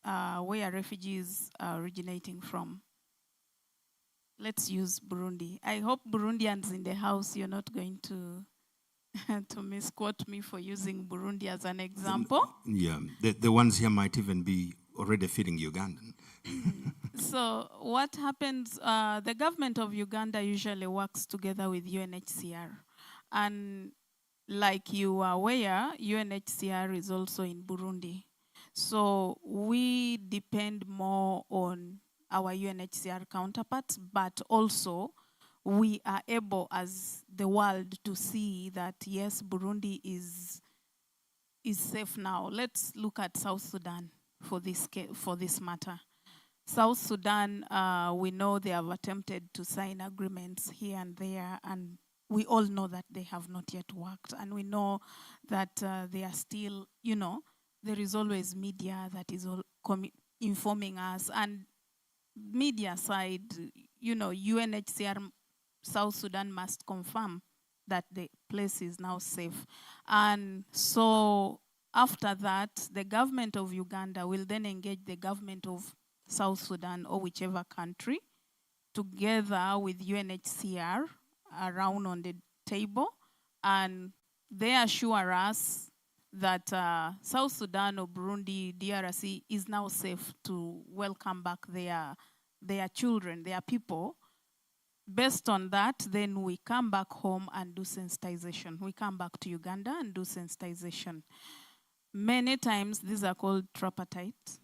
where refugees are originating from, let's use Burundi. I hope Burundians in the house, you're not going to to misquote me for using Burundi as an example. Yeah, the ones here might even be already feeling Ugandan. So what happens, the government of Uganda usually works together with UNHCR. And like you are aware, UNHCR is also in Burundi. So we depend more on our UNHCR counterparts, but also we are able as the world to see that yes, Burundi is safe now. Let's look at South Sudan for this matter. South Sudan, we know they have attempted to sign agreements here and there, and we all know that they have not yet worked. And we know that they are still, there is always media that is informing us. And media side, UNHCR South Sudan must confirm that the place is now safe. And so after that, the government of Uganda will then engage the government of South Sudan or whichever country together with UNHCR around on the table, and they assure us that South Sudan or Burundi, DRC is now safe to welcome back their children, their people. Based on that, then we come back home and do sensitization. We come back to Uganda and do sensitization. Many times, these are called tripartite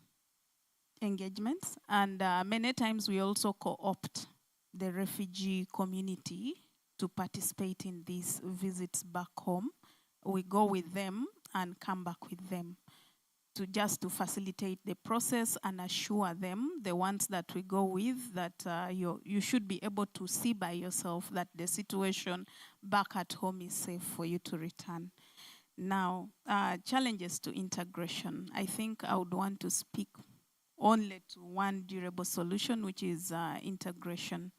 engagements, and many times we also co-opt the refugee community to participate in these visits back home. We go with them and come back with them. to facilitate the process and assure them, the ones that we go with, that you should be able to see by yourself that the situation back at home is safe for you to return. Now, challenges to integration. I think I would want to speak only to one durable solution, which is integration.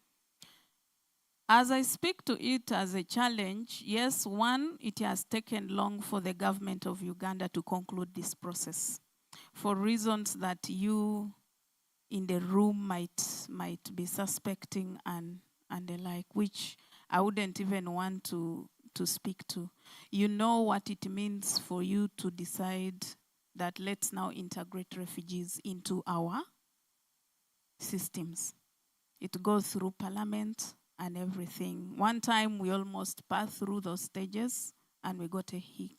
As I speak to it as a challenge, yes, one, it has taken long for the government of Uganda to conclude this process for reasons that you in the room might be suspecting and the like, which I wouldn't even want to speak to. You know what it means for you to decide that let's now integrate refugees into our systems. It goes through parliament and everything. One time we almost passed through those stages and we got a hit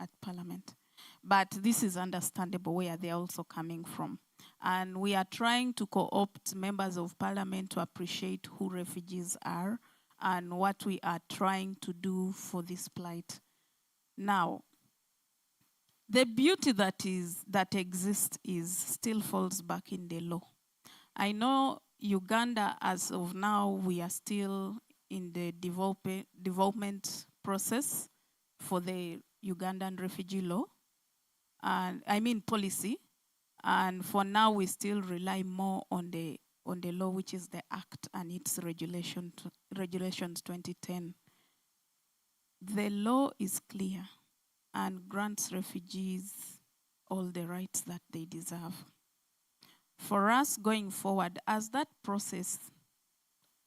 at parliament. But this is understandable where they're also coming from. And we are trying to co-opt members of parliament to appreciate who refugees are and what we are trying to do for this plight. Now, the beauty that exists is still falls back in the law. I know Uganda, as of now, we are still in the development process for the Ugandan refugee law, and I mean policy. And for now, we still rely more on the law, which is the Act and its regulations 2010. The law is clear and grants refugees all the rights that they deserve. For us going forward, as that process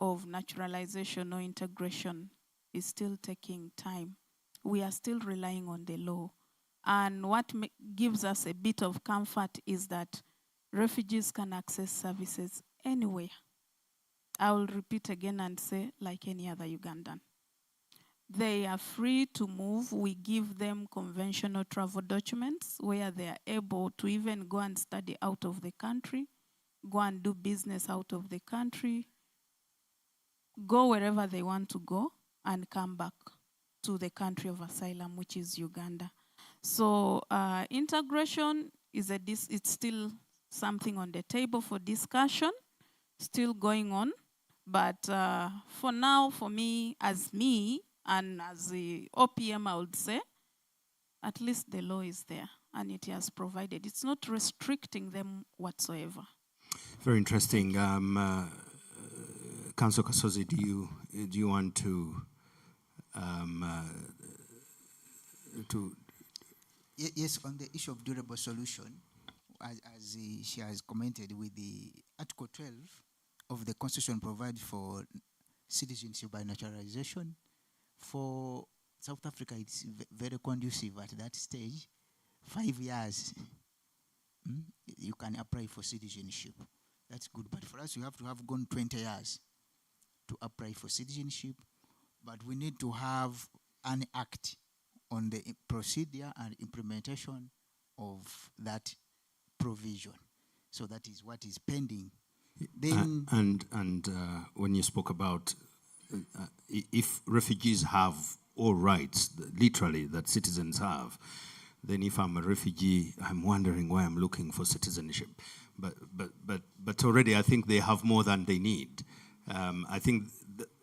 of naturalization or integration is still taking time, we are still relying on the law. And what gives us a bit of comfort is that refugees can access services anywhere. I will repeat again and say, like any other Ugandan. They are free to move. We give them conventional travel documents where they are able to even go and study out of the country, go and do business out of the country, go wherever they want to go, and come back to the country of asylum, which is Uganda. So integration it's still something on the table for discussion, still going on. But for now, for me, and as the OPM, I would say, at least the law is there and it has provided. It's not restricting them whatsoever. Very interesting. Councillor Kasozi, do you want to Yes, on the issue of durable solution, as she has commented, with the Article 12 of the Constitution provides for citizenship by naturalization. For South Africa, it's very conducive at that stage. 5 years, you can apply for citizenship. That's good. But for us, you have to have gone 20 years to apply for citizenship. But we need to have an act on the procedure and implementation of that provision. So that is what is pending. Then and when you spoke about if refugees have all rights, literally, that citizens have, then if I'm a refugee, I'm wondering why I'm looking for citizenship. But already I think they have more than they need. I think,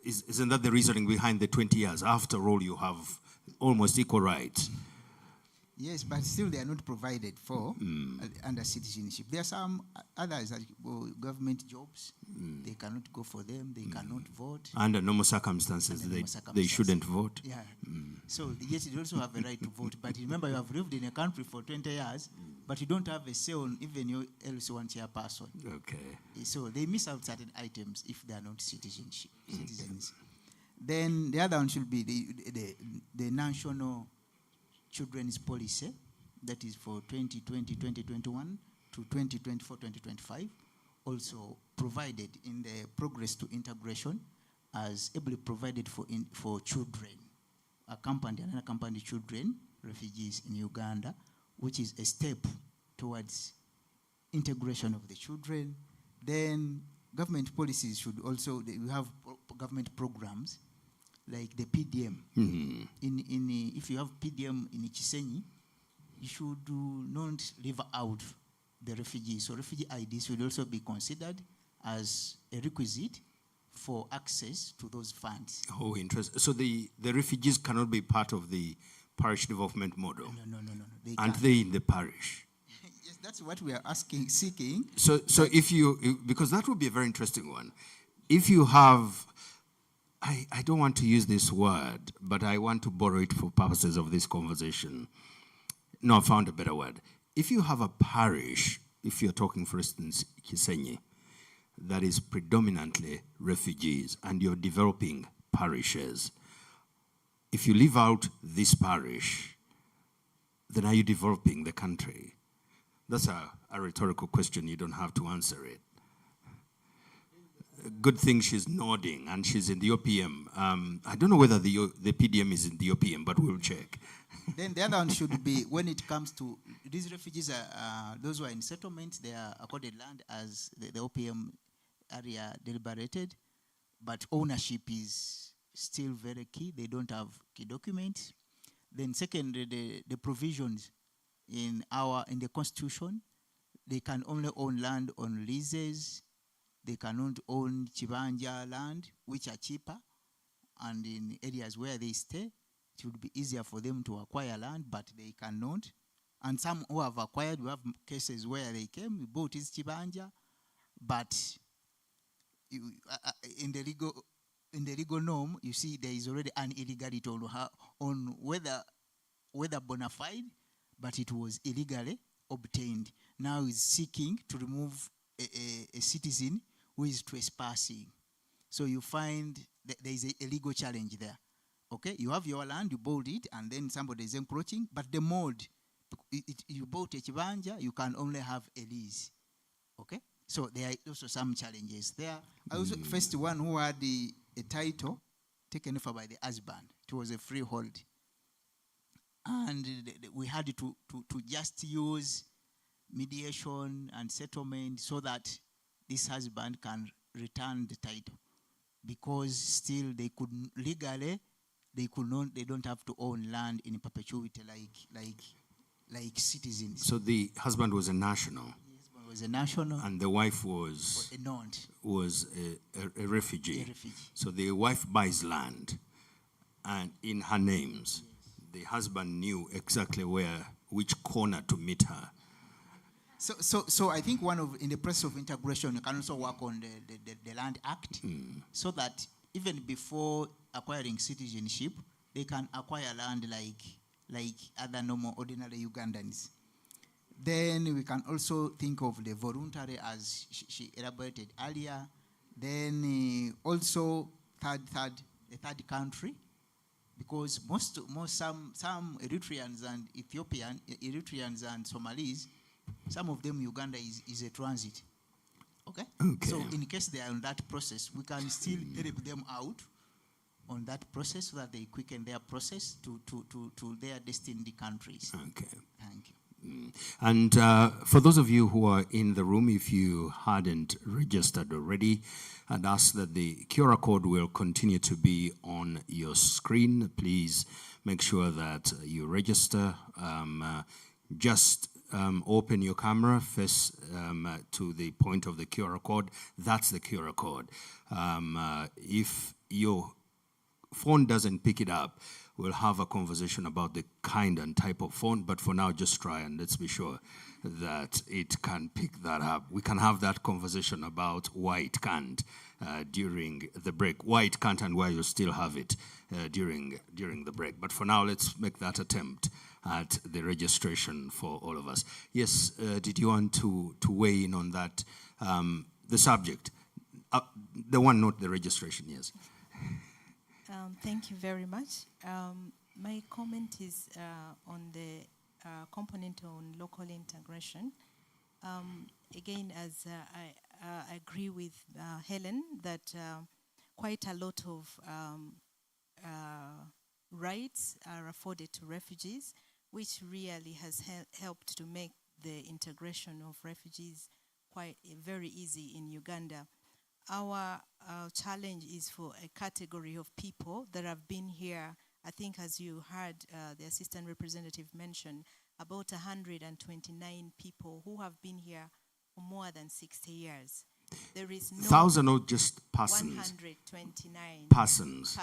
isn't that the reasoning behind the 20 years? After all, you have almost equal rights. Yes, but still they are not provided for under citizenship. There are some others, like government jobs, they cannot go for them, they cannot vote. Under normal circumstances, they shouldn't vote. Yeah. So yes, you also have a right to vote, but remember you have lived in a country for 20 years, but you don't have a say on even your LC1 chairperson. Okay. So they miss out certain items if they are not citizens. Then the other one should be the national children's policy, that is for 2020-2021 to 2024-2025, also provided in the progress to integration as ably provided for children, accompanied and unaccompanied children, refugees in Uganda, which is a step towards integration of the children. Then government policies should also, we have government programs like the PDM. If you have PDM in Chisenyi, you should not leave out the refugees. So refugee IDs should also be considered as a requisite for access to those funds. Oh, interesting. So the refugees cannot be part of the parish development model? No. They Aren't can't. they in the parish? Yes, that's what we are seeking. So if you, because that would be a very interesting one. If you have, I don't want to use this word, but I want to borrow it for purposes of this conversation. No, I found a better word. If you have a parish, if you're talking, for instance, Kisenyi, that is predominantly refugees, and you're developing parishes, if you leave out this parish, then are you developing the country? That's a rhetorical question. You don't have to answer it. Good thing she's nodding, and she's in the OPM. I don't know whether the PDM is in the OPM, but we'll check. Then the other one should be, when it comes to these refugees, those who are in settlements, they are accorded land as the OPM area deliberated, but ownership is still very key. They don't have key documents. Then second, the provisions in the Constitution, they can only own land on leases. They cannot own Chibanja land, which are cheaper, and in areas where they stay, it would be easier for them to acquire land, but they cannot. And some who have acquired, we have cases where they came, we bought his Chibanja, but in the legal norm, you see there is already an illegality on whether bona fide, but it was illegally obtained. Now he's seeking to remove a citizen who is trespassing. So you find that there is a legal challenge there. Okay, you have your land, you bought it, and then somebody is encroaching, but the mode, you bought a Chibanja, you can only have a lease. Okay, so there are also some challenges there. I also faced one who had a title taken over by the husband. It was a freehold. And we had to just use mediation and settlement so that this husband can return the title, because still they could legally, they don't have to own land in perpetuity like citizens. So the husband was a national. The husband was a national. And the wife was a refugee. So the wife buys land, and in her names, the husband knew exactly which corner to meet her. So I think in the process of integration, you can also work on the Land Act, so that even before acquiring citizenship, they can acquire land like other normal, ordinary Ugandans. Then we can also think of the voluntary, as she elaborated earlier. Then also the third country, because some Eritreans and Eritreans and Somalis, some of them Uganda is a transit. Okay? So in case they are on that process, we can still help them out on that process so that they quicken their process to their destined countries. Okay. Thank you. And for those of you who are in the room, if you hadn't registered already, I'd ask that the QR code will continue to be on your screen. Please make sure that you register. Just open your camera, face to the point of the QR code. That's the QR code. If your phone doesn't pick it up, we'll have a conversation about the kind and type of phone, but for now, just try and let's be sure that it can pick that up. We can have that conversation about why it can't during the break, why it can't and why you still have it during the break. But for now, let's make that attempt at the registration for all of us. Yes, did you want to weigh in on that, the subject? The one, not the registration, yes. Thank you very much. My comment is on the component on local integration. Again, as I agree with Helen that quite a lot of rights are afforded to refugees, which really has helped to make the integration of refugees quite very easy in Uganda. Our challenge is for a category of people that have been here. I think, as you heard the assistant representative mention, about 129 people who have been here for more than 60 years. There is no 1,000 or just persons? 129 Persons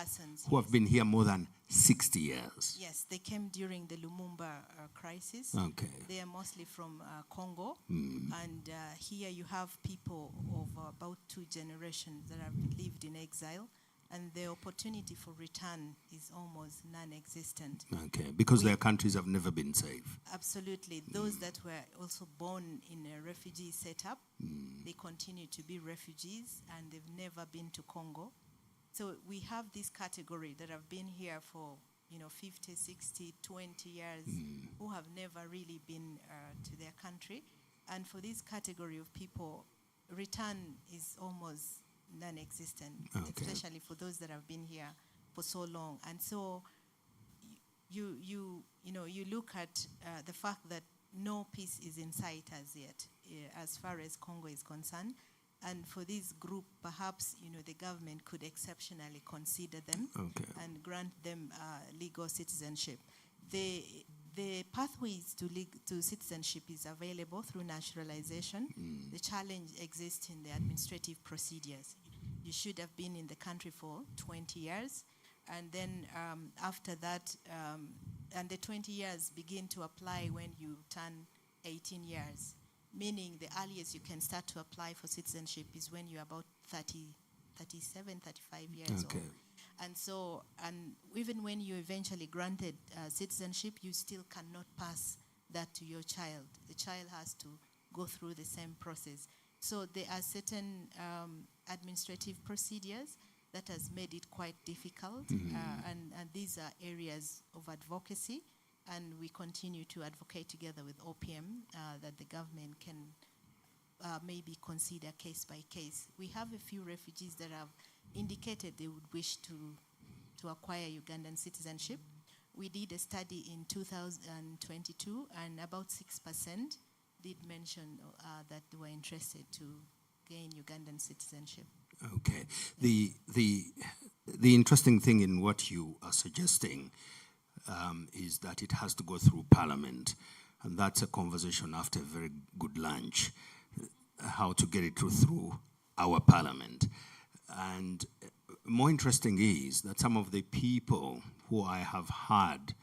who have yes. been here more than 60 years. Yes, they came during the Lumumba crisis. Okay. They are mostly from Congo. And here you have people of about 2 generations that have lived in exile. And the opportunity for return is almost non-existent. Okay, because their countries have never been safe. Absolutely. Those that were also born in a refugee setup, they continue to be refugees and they've never been to Congo. So we have this category that have been here for 50, 60, 20 years who have never really been to their country. And for this category of people, return is almost non-existent, especially for those that have been here for so long. And so you look at the fact that no peace is in sight as yet, as far as Congo is concerned. And for this group, perhaps the government could exceptionally consider them and grant them legal citizenship. The pathways to citizenship is available through naturalization. The challenge exists in the administrative procedures. You should have been in the country for 20 years. And then after that, and the 20 years begin to apply when you turn 18 years, meaning the earliest you can start to apply for citizenship is when you're about 37, 35 years old. And so, and even when you eventually granted citizenship, you still cannot pass that to your child. The child has to go through the same process. So there are certain administrative procedures that has made it quite difficult. And these are areas of advocacy. And we continue to advocate together with OPM that the government can maybe consider case by case. We have a few refugees that have indicated they would wish to acquire Ugandan citizenship. We did a study in 2022, and about 6% did mention that they were interested to gain Ugandan citizenship. Okay. The interesting thing in what you are suggesting is that it has to go through Parliament, and that's a conversation after a very good lunch, how to get it through our Parliament. And more interesting is that some of the people who I have heard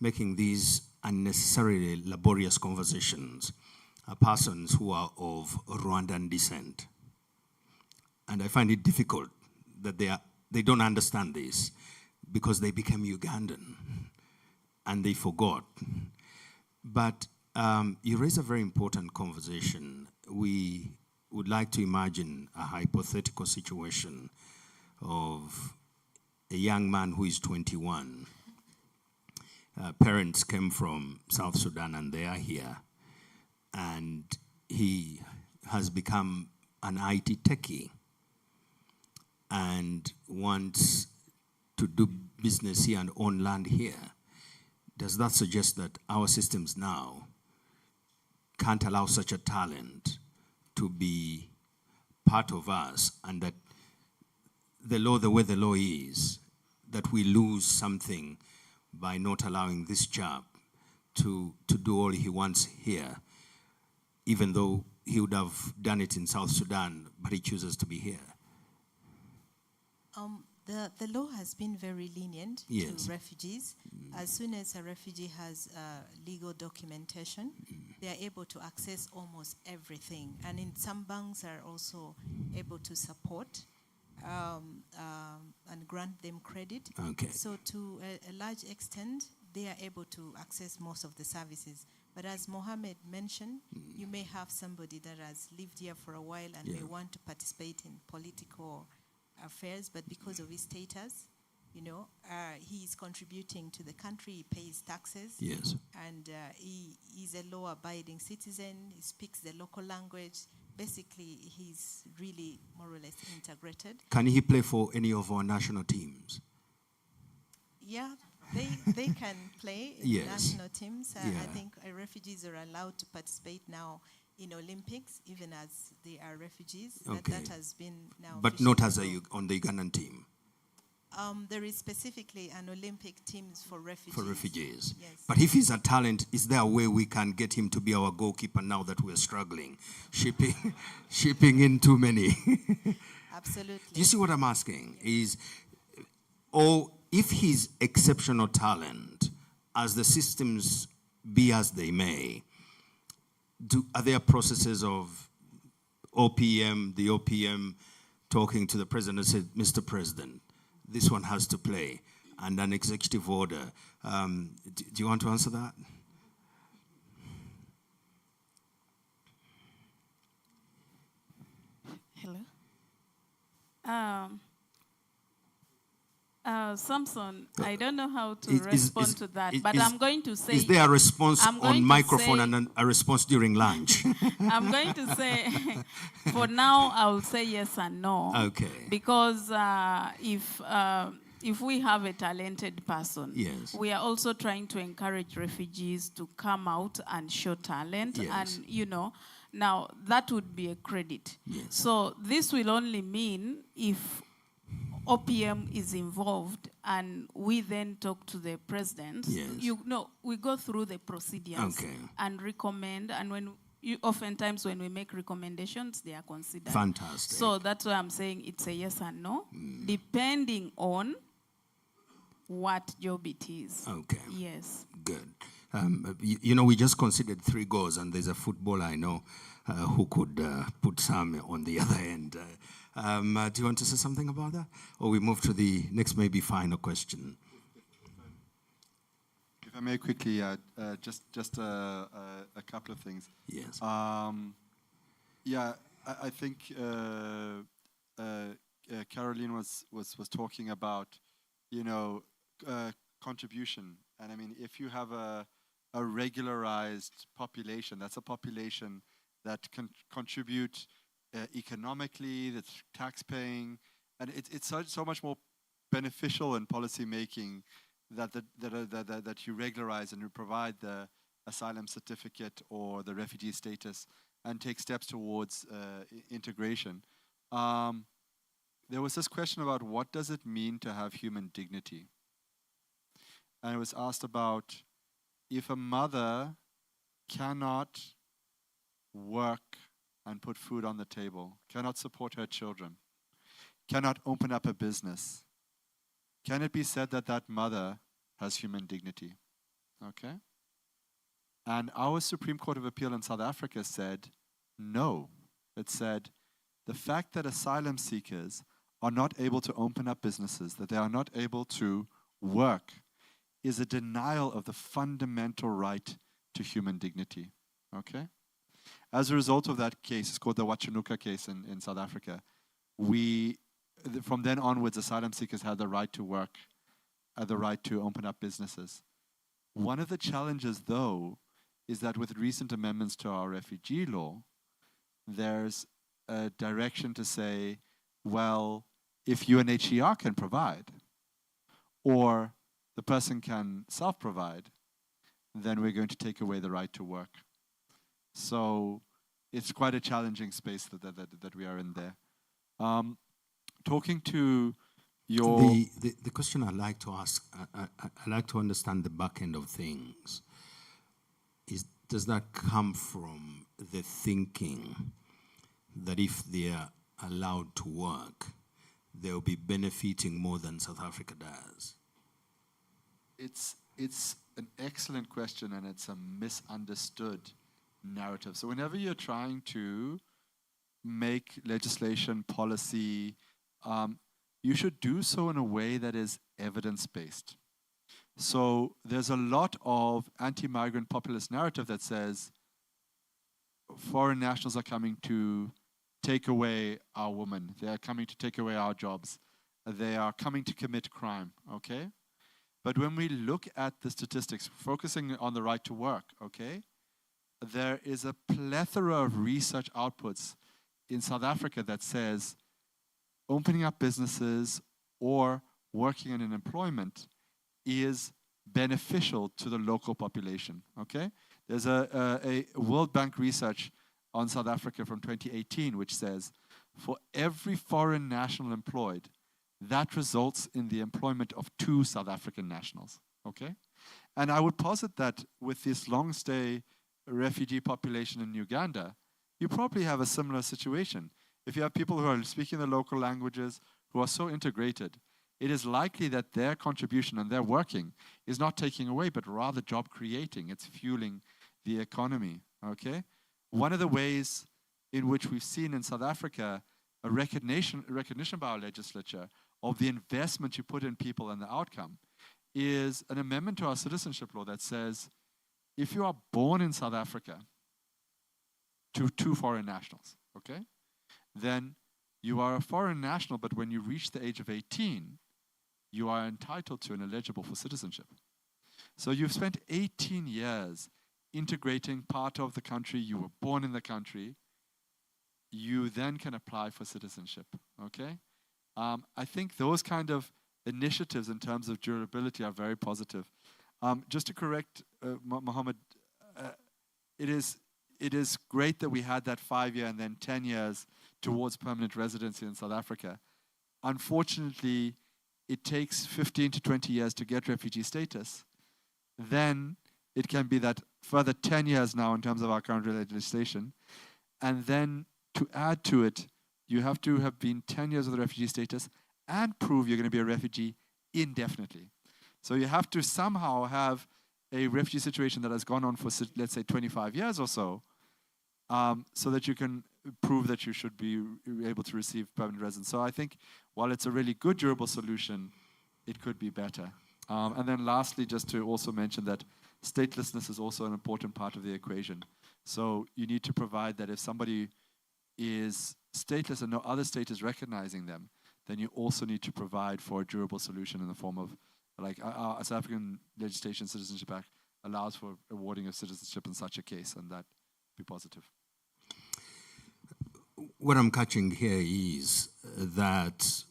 making these unnecessarily laborious conversations are persons who are of Rwandan descent. And I find it difficult that they don't understand this because they became Ugandan and they forgot. But you raise a very important conversation. We would like to imagine a hypothetical situation of a young man who is 21. Parents came from South Sudan and they are here. And he has become an IT techie and wants to do business here and own land here. Does that suggest that our systems now can't allow such a talent to be part of us, and that the law, the way the law is, that we lose something by not allowing this chap to do all he wants here, even though he would have done it in South Sudan, but he chooses to be here? The law has been very lenient to refugees. As soon as a refugee has legal documentation, they are able to access almost everything. And in some banks are also able to support and grant them credit. So to a large extent, they are able to access most of the services. But as Mohammed mentioned, you may have somebody that has lived here for a while and may want to participate in political affairs, but because of his status, he is contributing to the country, he pays taxes, and he is a law-abiding citizen, he speaks the local language. Basically, he's really more or less integrated. Can he play for any of our national teams? Yeah, they can play in national teams. I think refugees are allowed to participate now in Olympics, even as they are refugees. That has been now. But not as on the Ugandan team. There is specifically an Olympic teams for refugees. For refugees. Yes. But if he's a talent, is there a way we can get him to be our goalkeeper now that we're struggling? Shipping in too many. Absolutely. Do you see what I'm asking? Or if he's exceptional talent, as the systems be as they may, are there processes of OPM, the OPM talking to the president and said, Mr. President, this one has to play, and an executive order. Do you want to answer that? Hello. Samson, I don't know how to respond to that, but I'm going to say... Is there a response on microphone and a response during lunch? I'm going to say, for now, I will say yes and no. Okay. Because if we have a talented person, yes, we are also trying to encourage refugees to come out and show talent. Yes. And, you know, now that would be a credit. Yes. So this will only mean if OPM is involved and we then talk to the president. Yes. You know, we go through the procedures and recommend, and oftentimes when we make recommendations, they are considered. Fantastic. So that's why I'm saying it's a yes and no, depending on what job it is. Okay. Yes. Good. You know, we just considered 3 goals, and there's a footballer I know who could put some on the other end. Do you want to say something about that? Or we move to the next, maybe final question? If I may quickly, just a couple of things. Yes. Yeah, I think Caroline was talking about, you know, contribution. And I mean, if you have a regularized population, that's a population that can contribute economically, that's tax paying, and it's so much more beneficial in policy making that you regularize and you provide the asylum certificate or the refugee status and take steps towards integration. There was this question about what does it mean to have human dignity? And it was asked about if a mother cannot work and put food on the table, cannot support her children, cannot open up a business, can it be said that that mother has human dignity? Okay? And our Supreme Court of Appeal in South Africa said no. It said the fact that asylum seekers are not able to open up businesses, that they are not able to work, is a denial of the fundamental right to human dignity. Okay? As a result of that case, it's called the Wachanuka case in South Africa, from then onwards, asylum seekers had the right to work, had the right to open up businesses. One of the challenges, though, is that with recent amendments to our refugee law, there's a direction to say, well, if UNHCR can provide, or the person can self-provide, then we're going to take away the right to work. So it's quite a challenging space that we are in there. Talking to your... The question I'd like to ask, I'd like to understand the back end of things. Does that come from the thinking that if they are allowed to work, they'll be benefiting more than South Africa does? It's an excellent question, and it's a misunderstood narrative. So whenever you're trying to make legislation, policy, you should do so in a way that is evidence-based. So there's a lot of anti-migrant populist narrative that says foreign nationals are coming to take away our women. They are coming to take away our jobs. They are coming to commit crime, okay? But when we look at the statistics, focusing on the right to work, okay, there is a plethora of research outputs in South Africa that says opening up businesses or working in an employment is beneficial to the local population, okay? There's a World Bank research on South Africa from 2018 which says for every foreign national employed, that results in the employment of 2 South African nationals, okay? And I would posit that with this long stay refugee population in Uganda, you probably have a similar situation. If you have people who are speaking the local languages, who are so integrated, it is likely that their contribution and their working is not taking away, but rather job creating. It's fueling the economy, okay? One of the ways in which we've seen in South Africa a recognition by our legislature of the investment you put in people and the outcome is an amendment to our citizenship law that says, if you are born in South Africa to 2 foreign nationals, okay, then you are a foreign national, but when you reach the age of 18, you are entitled to and eligible for citizenship. So you've spent 18 years integrating part of the country, you were born in the country, you then can apply for citizenship, okay? I think those kind of initiatives in terms of durability are very positive. Just to correct Mohammed, it is great that we had that 5-year and then 10 years towards permanent residency in South Africa. Unfortunately, it takes 15 to 20 years to get refugee status. Then it can be that further 10 years now in terms of our current legislation. And then to add to it, you have to have been 10 years of the refugee status and prove you're going to be a refugee indefinitely. So you have to somehow have a refugee situation that has gone on for, let's say, 25 years or so, so that you can prove that you should be able to receive permanent residence. So I think while it's a really good durable solution, it could be better. And then lastly, just to also mention that statelessness is also an important part of the equation. So you need to provide that if somebody is stateless and no other state is recognizing them, then you also need to provide for a durable solution in the form of, like our South African Legislation Citizenship Act allows for awarding of citizenship in such a case, and that would be positive. What I'm catching here is that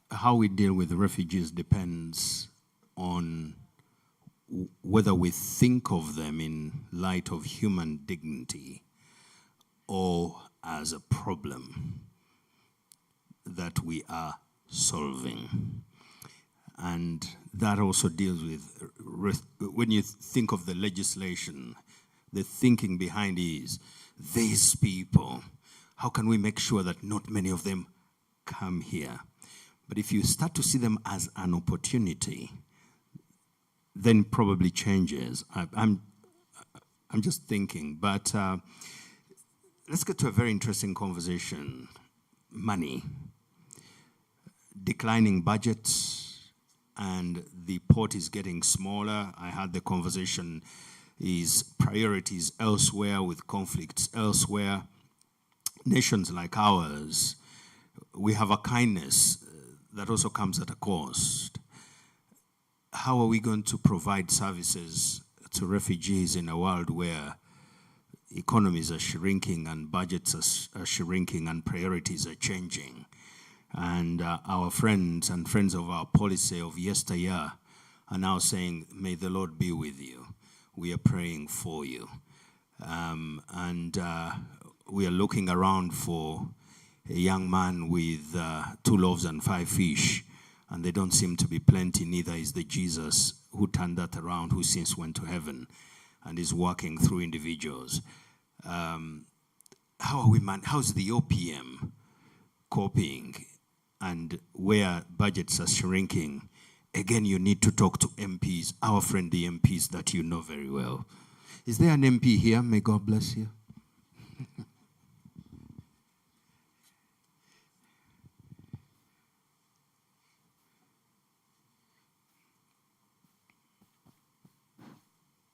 how we deal with refugees depends on whether we think of them in light of human dignity or as a problem that we are solving. And that also deals with, when you think of the legislation, the thinking behind is, these people, how can we make sure that not many of them come here? But if you start to see them as an opportunity, then probably changes. I'm just thinking, but let's get to a very interesting conversation. Money, declining budgets, and the pot is getting smaller. I had the conversation, is priorities elsewhere with conflicts elsewhere. Nations like ours, we have a kindness that also comes at a cost. How are we going to provide services to refugees in a world where economies are shrinking and budgets are shrinking and priorities are changing? And our friends and friends of our policy of yesteryear are now saying, may the Lord be with you. We are praying for you. We are looking around for a young man with 2 loaves and 5 fish, and they don't seem to be plenty. Neither is the Jesus who turned that around, who since went to heaven and is working through individuals. How's the OPM coping? And where budgets are shrinking, again, you need to talk to MPs, our friendly MPs that you know very well. Is there an MP here? May God bless you.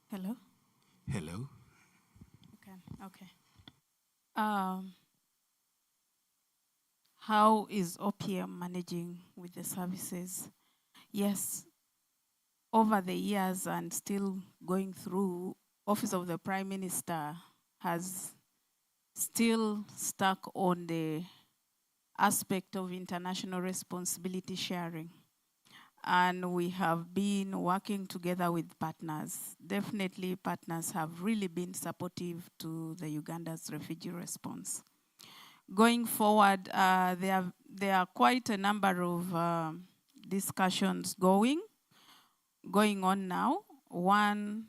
Hello? Hello? Okay. How is OPM managing with the services? Yes, over the years and still going through, Office of the Prime Minister has still stuck on the aspect of international responsibility sharing. And we have been working together with partners. Definitely partners have really been supportive to the Uganda's refugee response. Going forward, there are quite a number of discussions going on now. One,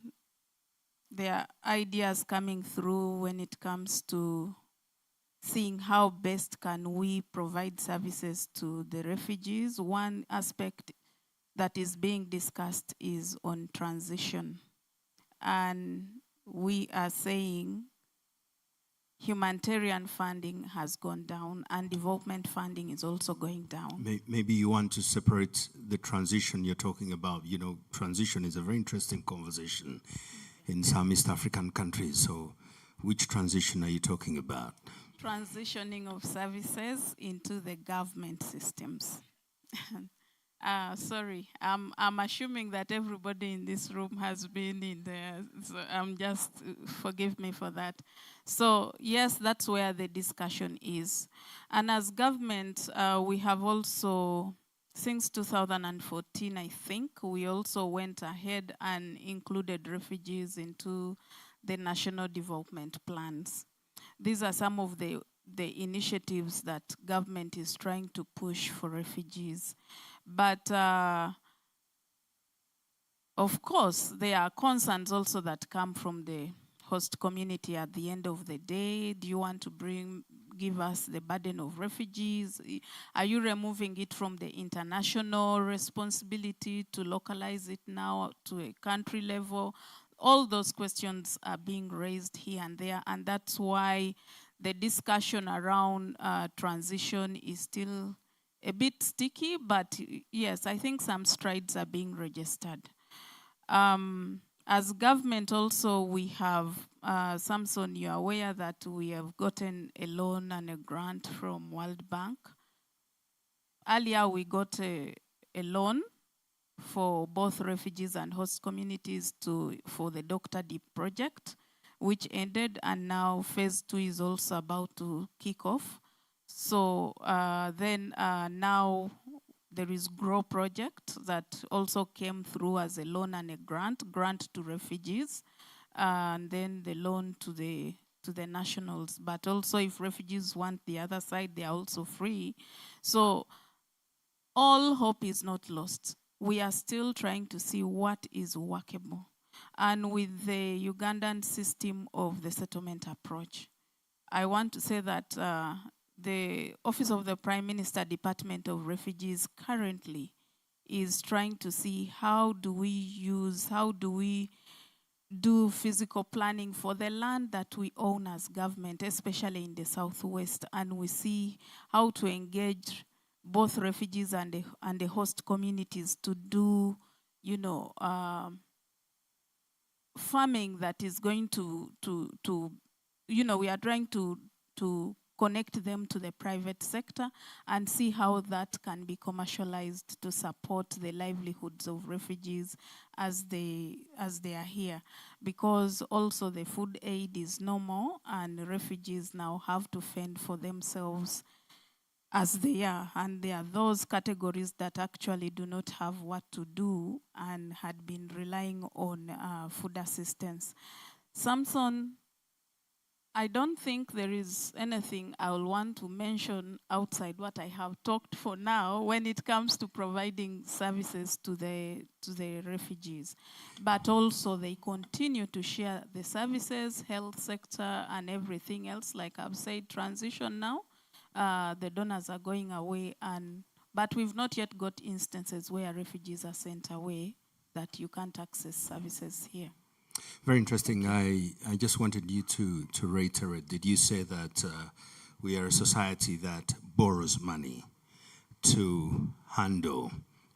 there are ideas coming through when it comes to seeing how best can we provide services to the refugees. One aspect that is being discussed is on transition. And we are saying humanitarian funding has gone down and development funding is also going down. Maybe you want to separate the transition you're talking about. You know, transition is a very interesting conversation in some East African countries. So which transition are you talking about? Transitioning of services into the government systems. Sorry, I'm assuming that everybody in this room has been in there, so forgive me for that. So yes, that's where the discussion is. And as government, we have also, since 2014, I think, we also went ahead and included refugees into the national development plans. These are some of the initiatives that government is trying to push for refugees. But of course, there are concerns also that come from the host community at the end of the day. Do you want to give us the burden of refugees? Are you removing it from the international responsibility to localize it now to a country level? All those questions are being raised here and there, and that's why the discussion around transition is still a bit sticky, but yes, I think some strides are being registered. As government also, we have, Samson, you're aware that we have gotten a loan and a grant from World Bank. Earlier, we got a loan for both refugees and host communities for the Dr. Deep project, which ended, and now phase 2 is also about to kick off. So now there is GROW project that also came through as a loan and a grant to refugees, and then the loan to the nationals. But also if refugees want the other side, they are also free. So all hope is not lost. We are still trying to see what is workable. And with the Ugandan system of the settlement approach, I want to say that the Office of the Prime Minister Department of Refugees currently is trying to see how do we do physical planning for the land that we own as government, especially in the Southwest, and we see how to engage both refugees and the host communities to do, farming that is going to we are trying to connect them to the private sector and see how that can be commercialized to support the livelihoods of refugees as they are here. Because also the food aid is no more, and refugees now have to fend for themselves as they are. And there are those categories that actually do not have what to do and had been relying on food assistance. Samson, I don't think there is anything I will want to mention outside what I have talked for now when it comes to providing services to the refugees. But also they continue to share the services, health sector, and everything else. Like I've said, transition now. The donors are going away, but we've not yet got instances where refugees are sent away that you can't access services here. Very interesting. I just wanted you to reiterate. Did you say that we are a society that borrows money to handle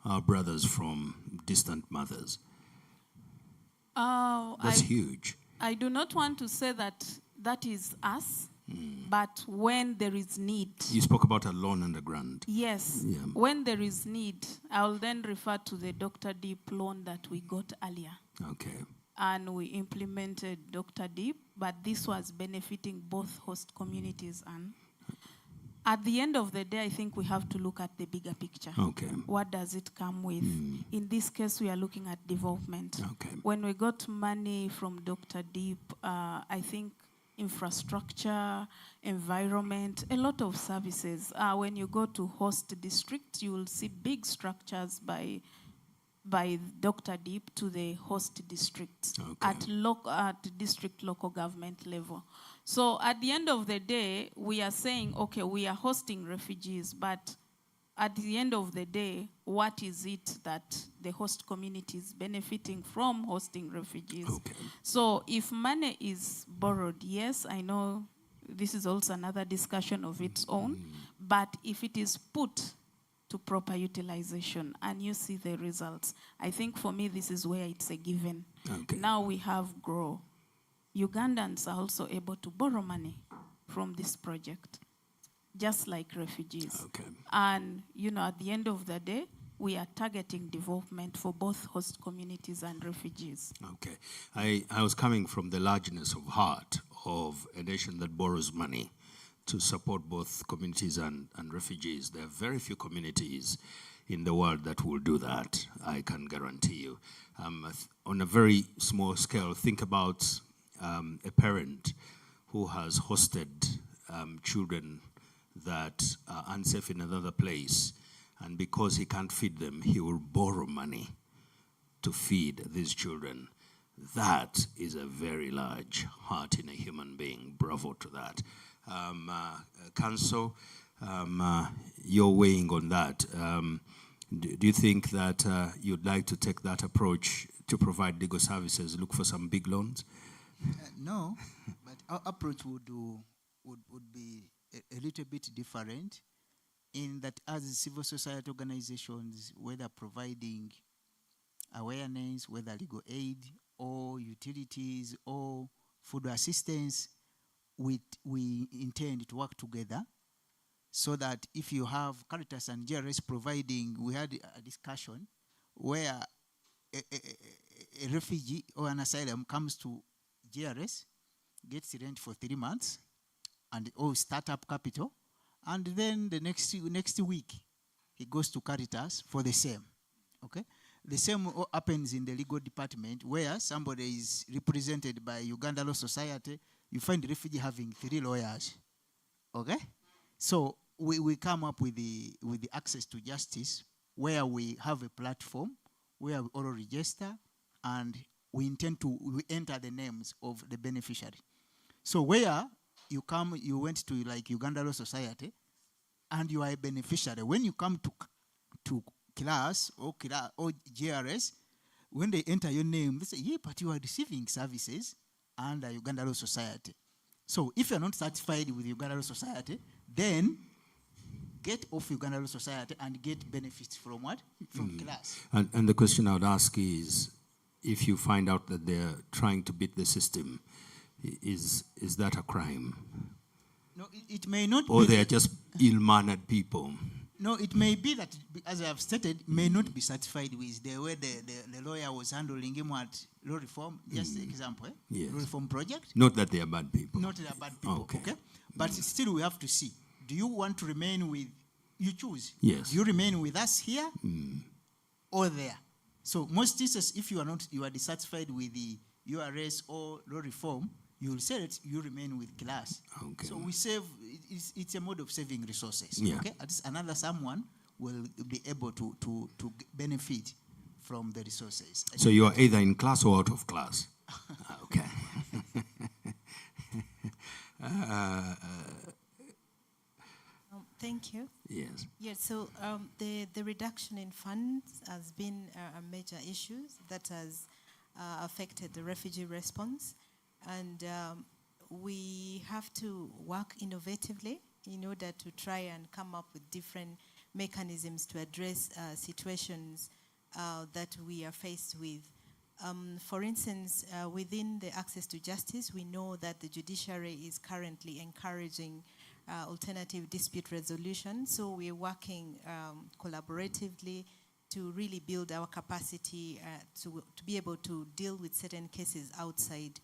our brothers from distant mothers? That's huge. I do not want to say that is us. But when there is need. You spoke about a loan and a grant. Yes. Yeah. When there is need, I'll then refer to the Dr. Deep loan that we got earlier. Okay. And we implemented Dr. Deep, but this was benefiting both host communities. And at the end of the day, I think we have to look at the bigger picture. Okay. What does it come with? In this case, we are looking at development. Okay. When we got money from Dr. Deep, I think infrastructure, environment, a lot of services. When you go to host districts, you will see big structures by Dr. Deep to the host districts at district local government level. So at the end of the day, we are saying, okay, we are hosting refugees, but at the end of the day, what is it that the host community is benefiting from hosting refugees? Okay. So if money is borrowed, yes, I know this is also another discussion of its own, but if it is put to proper utilization and you see the results, I think for me this is where it's a given. Okay. Now we have GROW. Ugandans are also able to borrow money from this project, just like refugees. Okay. And at the end of the day, we are targeting development for both host communities and refugees. Okay. I was coming from the largeness of heart of a nation that borrows money to support both communities and refugees. There are very few communities in the world that will do that, I can guarantee you. On a very small scale, think about a parent who has hosted children that are unsafe in another place, and because he can't feed them, he will borrow money to feed these children. That is a very large heart in a human being. Bravo to that. Council, you're weighing on that. Do you think that you'd like to take that approach to provide legal services, look for some big loans? No, but our approach would be a little bit different, in that as civil society organizations, whether providing awareness, whether legal aid or utilities or food assistance, we intend to work together so that if you have Caritas and GRS providing, we had a discussion where a refugee or an asylum comes to GRS, gets rent for 3 months, and startup capital, and then the next week he goes to Caritas for the same. Okay, the same happens in the legal department, where somebody is represented by Uganda Law Society. You find the refugee having 3 lawyers. Okay, so we come up with the access to justice, where we have a platform where we all register, and we intend to enter the names of the beneficiary. So where you went to like Uganda Law Society, and you are a beneficiary. When you come to class or GRS, when they enter your name, they say, yeah, but you are receiving services under Uganda Law Society. So if you're not satisfied with Uganda Law Society, then get off Uganda Law Society and get benefits from what? From class. And the question I would ask is, if you find out that they're trying to beat the system, is that a crime? No, it may not or be. Or they are just ill-mannered people? No, it may be that, as I have stated, may not be satisfied with the way the lawyer was handling him at law reform. Just an example, Yes. Law reform project. Not that they are bad people. Not that they are bad people, okay? But still we have to see. Do you want to remain with, you choose. Yes. Do you remain with us here or there? So most cases, if you are dissatisfied with the URS or law reform, you will say that you remain with class. Okay. So we save, it's a mode of saving resources. Yeah. Okay? At least another someone will be able to benefit from the resources. So you are either in class or out of class? Okay. Thank you. Yes. Yes, so the reduction in funds has been a major issue that has affected the refugee response. And we have to work innovatively in order to try and come up with different mechanisms to address situations that we are faced with. For instance, within the access to justice, we know that the judiciary is currently encouraging alternative dispute resolution. So we're working collaboratively to really build our capacity to be able to deal with certain cases outside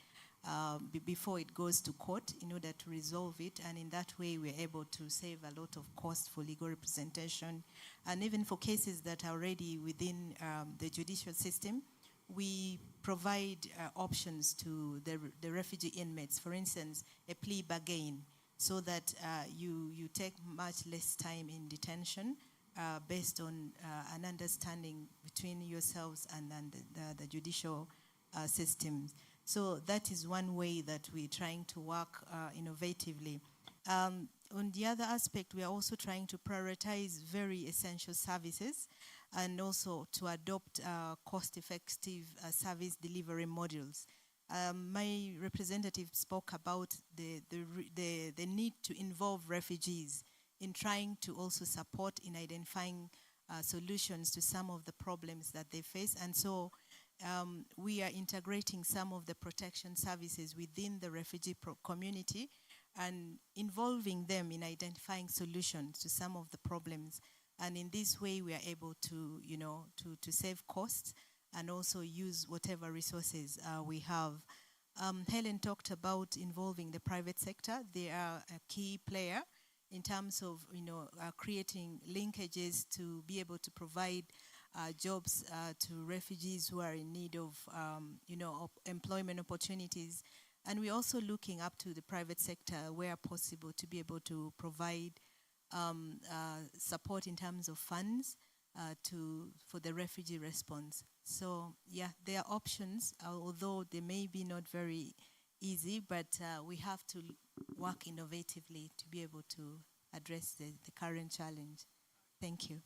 before it goes to court in order to resolve it. And in that way, we're able to save a lot of cost for legal representation. And even for cases that are already within the judicial system, we provide options to the refugee inmates. For instance, a plea bargain, so that you take much less time in detention based on an understanding between yourselves and the judicial systems. So that is one way that we're trying to work innovatively. On the other aspect, we are also trying to prioritize very essential services and also to adopt cost-effective service delivery models. My representative spoke about the need to involve refugees in trying to also support in identifying solutions to some of the problems that they face. And so we are integrating some of the protection services within the refugee community and involving them in identifying solutions to some of the problems. And in this way, we are able to, to save costs and also use whatever resources we have. Helen talked about involving the private sector. They are a key player in terms of, creating linkages to be able to provide jobs to refugees who are in need of, employment opportunities. And we're also looking up to the private sector where possible to be able to provide support in terms of funds for the refugee response. So yeah, there are options, although they may be not very easy, but we have to work innovatively to be able to address the current challenge. Thank you.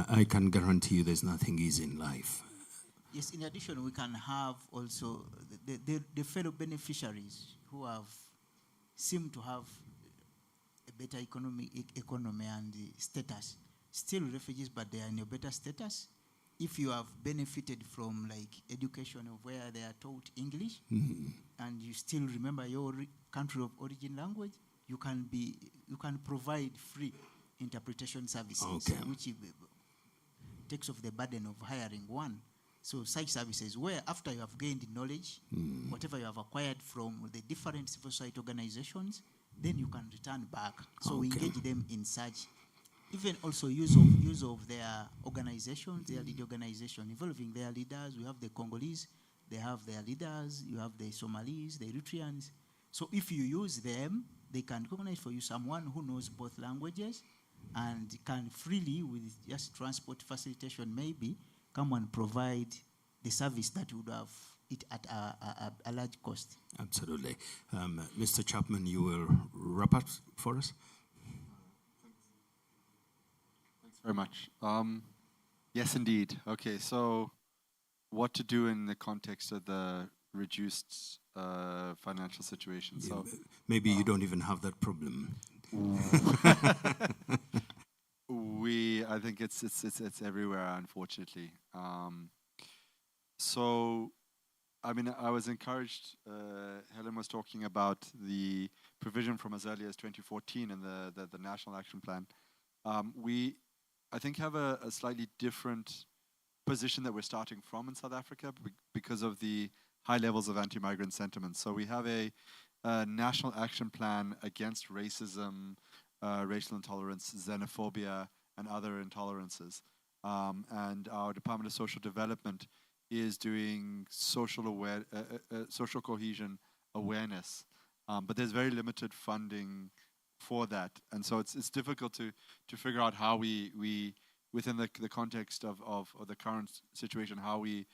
I can guarantee you there's nothing easy in life. Yes, in addition, we can have also the fellow beneficiaries who seem to have a better economy and status. Still refugees, but they are in a better status. If you have benefited from education of where they are taught English, and you still remember your country of origin language, you can provide free interpretation services, which takes off the burden of hiring one. So such services where after you have gained knowledge, whatever you have acquired from the different civil society organizations, then you can return back. So we engage them in such, even also use of their organizations, their lead organization, involving their leaders. We have the Congolese, they have their leaders, you have the Somalis, the Eritreans. So if you use them, they can recognize for you someone who knows both languages and can freely, with just transport facilitation maybe, come and provide the service that would have it at a large cost. Absolutely. Mr. Chapman, you will wrap up for us? Thanks very much. Yes, indeed. Okay, so what to do in the context of the reduced financial situation? Yeah, so maybe you don't even have that problem. I think it's everywhere, unfortunately. So, I mean, I was encouraged. Helen was talking about the provision from as early as 2014 and the National Action Plan. We, I think, have a slightly different position that we're starting from in South Africa because of the high levels of anti-migrant sentiment. So we have a National Action Plan against racism, racial intolerance, xenophobia, and other intolerances. And our Department of Social Development is doing social cohesion awareness, but there's very limited funding for that, and so it's difficult to figure out how we within the context of the current situation, how we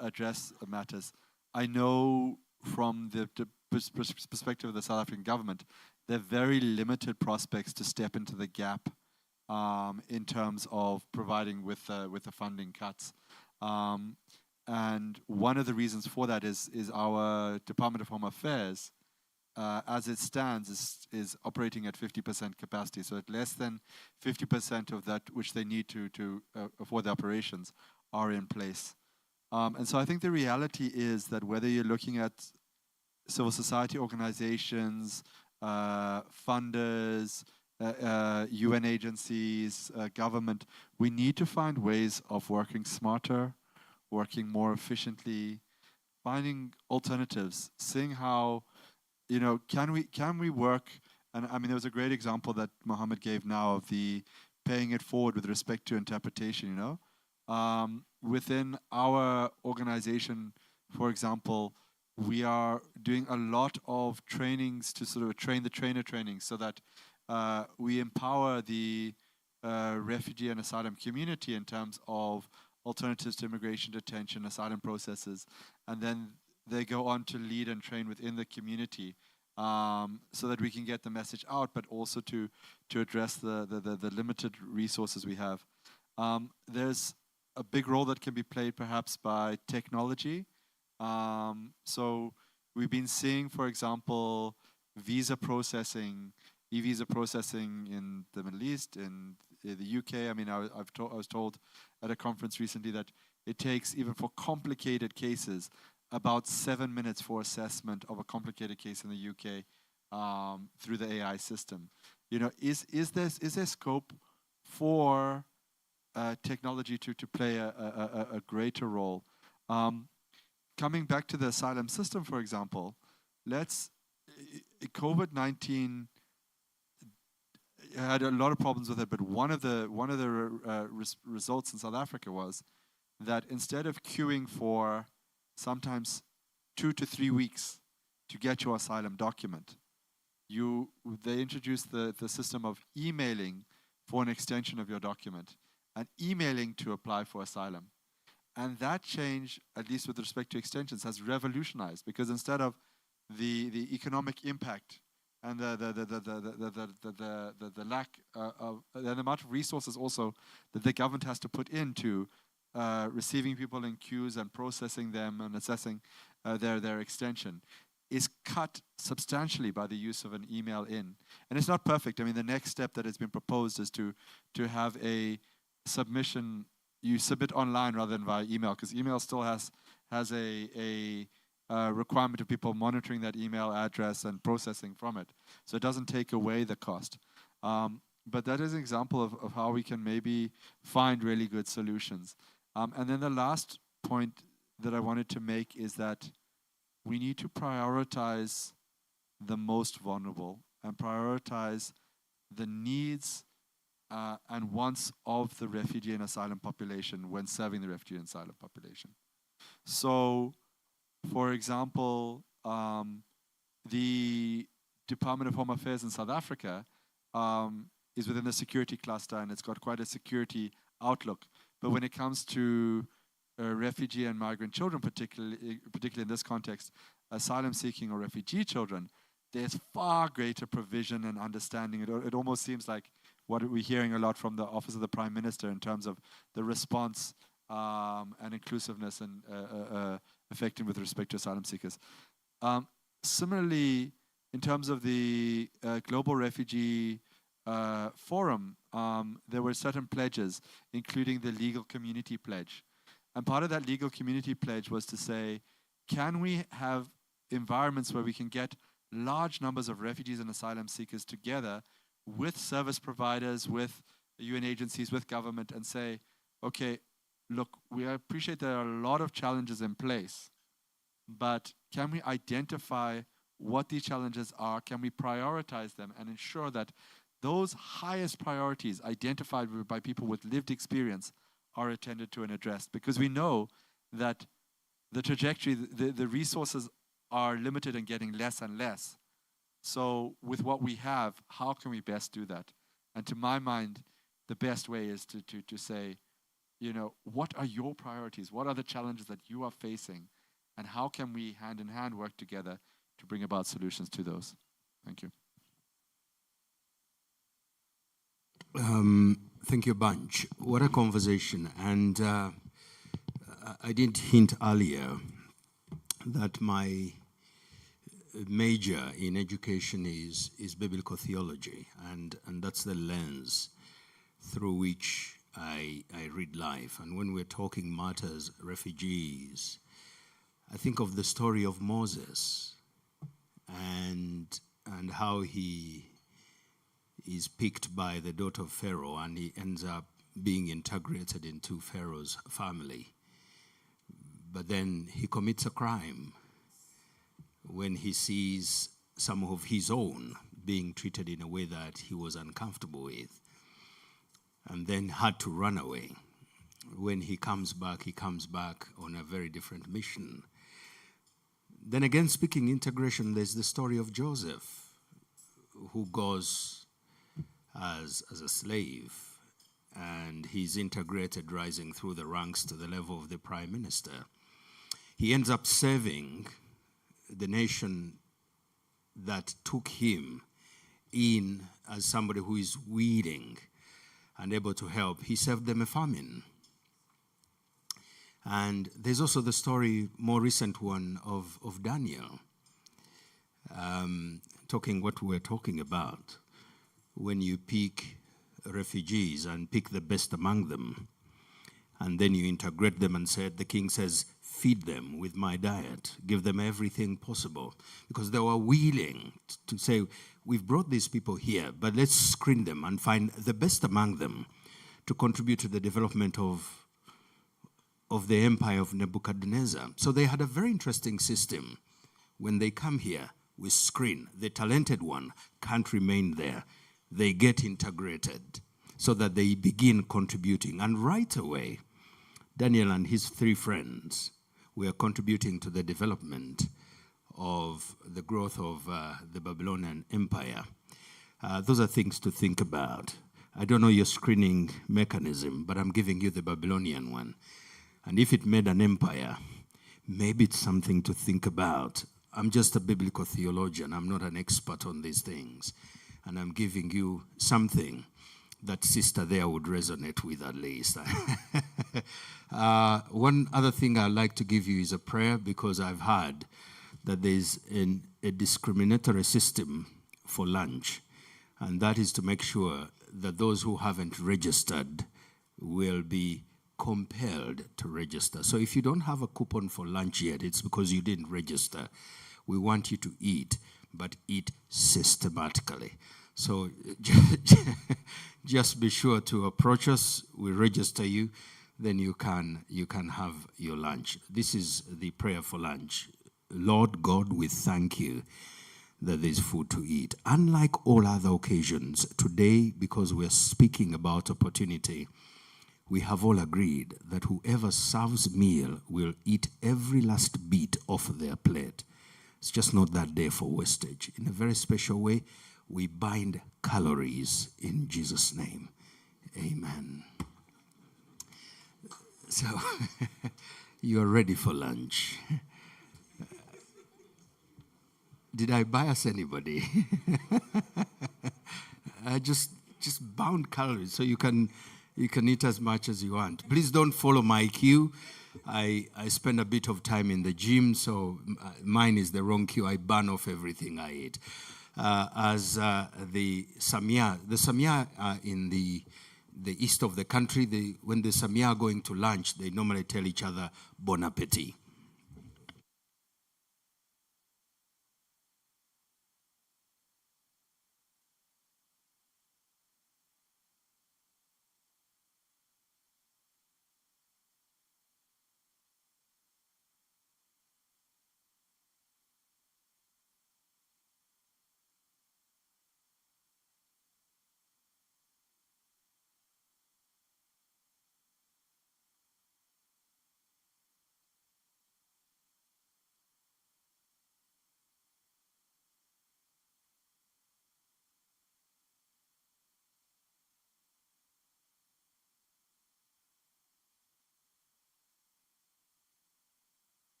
address matters. I know from the perspective of the South African government, there are very limited prospects to step into the gap in terms of providing with the funding cuts. And one of the reasons for that is our Department of Home Affairs, as it stands, is operating at 50% capacity. So at less than 50% of that which they need to for the operations are in place. And so I think the reality is that whether you're looking at civil society organizations, funders, UN agencies, government, we need to find ways of working smarter, working more efficiently, finding alternatives, seeing how, can we work? And I mean, there was a great example that Mohammed gave now of the paying it forward with respect to interpretation. Within our organization, for example, we are doing a lot of trainings to sort of train the trainer training so that we empower the refugee and asylum community in terms of alternatives to immigration, detention, asylum processes, and then they go on to lead and train within the community so that we can get the message out, but also to address the limited resources we have. There's a big role that can be played perhaps by technology. So we've been seeing, for example, visa processing, e-visa processing in the Middle East, in the UK. I mean, I was told at a conference recently that it takes, even for complicated cases, about 7 minutes for assessment of a complicated case in the UK through the AI system. You know, is there scope for technology to play a greater role? Coming back to the asylum system, for example, COVID-19 had a lot of problems with it, but one of the results in South Africa was that instead of queuing for sometimes 2 to 3 weeks to get your asylum document, they introduced the system of emailing for an extension of your document and emailing to apply for asylum. And that change, at least with respect to extensions, has revolutionized, because instead of the economic impact and the lack of the amount of resources also that the government has to put into receiving people in queues and processing them and assessing their extension, is cut substantially by the use of an email in. And it's not perfect. I mean, the next step that has been proposed is to have a submission, you submit online rather than via email, because email still has a requirement of people monitoring that email address and processing from it. So it doesn't take away the cost. But that is an example of how we can maybe find really good solutions. And then the last point that I wanted to make is that we need to prioritize the most vulnerable and prioritize the needs and wants of the refugee and asylum population when serving the refugee and asylum population. So, for example, the Department of Home Affairs in South Africa is within the security cluster, and it's got quite a security outlook. But when it comes to refugee and migrant children, particularly in this context, asylum-seeking or refugee children, there's far greater provision and understanding. It almost seems like what we're hearing a lot from the Office of the Prime Minister in terms of the response and inclusiveness and effective with respect to asylum seekers. Similarly, in terms of the Global Refugee Forum, there were certain pledges, including the Legal Community Pledge. And part of that Legal Community Pledge was to say, can we have environments where we can get large numbers of refugees and asylum seekers together with service providers, with UN agencies, with government, and say, okay, look, we appreciate there are a lot of challenges in place, but can we identify what these challenges are? Can we prioritize them and ensure that those highest priorities identified by people with lived experience are attended to and addressed? Because we know that the trajectory, the resources are limited and getting less and less. So with what we have, how can we best do that? And to my mind, the best way is to say, you know, what are your priorities? What are the challenges that you are facing? And how can we hand in hand work together to bring about solutions to those? Thank you. Thank you, Bunch. What a conversation. And I did hint earlier that my major in education is biblical theology, and that's the lens through which I read life. And when we're talking matters, refugees, I think of the story of Moses and how he is picked by the daughter of Pharaoh, and he ends up being integrated into Pharaoh's family. But then he commits a crime when he sees some of his own being treated in a way that he was uncomfortable with, and then had to run away. when he comes back on a very different mission. Then again, speaking integration, there's the story of Joseph, who goes as a slave, and he's integrated, rising through the ranks to the level of the prime minister. He ends up serving the nation that took him in as somebody who is willing and able to help. He served them a famine. And there's also the story, more recent one, of Daniel, talking what we're talking about. When you pick refugees and pick the best among them, and then you integrate them and the king says, feed them with my diet, give them everything possible. Because they were willing to say, we've brought these people here, but let's screen them and find the best among them to contribute to the development of the empire of Nebuchadnezzar. So they had a very interesting system. When they come here, we screen. The talented one can't remain there. They get integrated so that they begin contributing. And right away, Daniel and his 3 friends were contributing to the development of the growth of the Babylonian Empire. Those are things to think about. I don't know your screening mechanism, but I'm giving you the Babylonian one. And if it made an empire, maybe it's something to think about. I'm just a biblical theologian. I'm not an expert on these things. And I'm giving you something that sister there would resonate with at least. One other thing I'd like to give you is a prayer, because I've heard that there's a discriminatory system for lunch. And that is to make sure that those who haven't registered will be compelled to register. So if you don't have a coupon for lunch yet, it's because you didn't register. We want you to eat, but eat systematically. So just be sure to approach us. We register you, then you can have your lunch. This is the prayer for lunch. Lord God, we thank you that there's food to eat. Unlike all other occasions, today, because we're speaking about opportunity, we have all agreed that whoever serves meal will eat every last bit off their plate. It's just not that day for wastage. In a very special way, we bind calories in Jesus' name. Amen. So, you're ready for lunch. Did I bias anybody? I just bound calories so you can eat as much as you want. Please don't follow my cue. I spend a bit of time in the gym, so mine is the wrong cue. I burn off everything I eat. The Samia in the east of the country, when the Samia are going to lunch, they normally tell each other, bon appetit.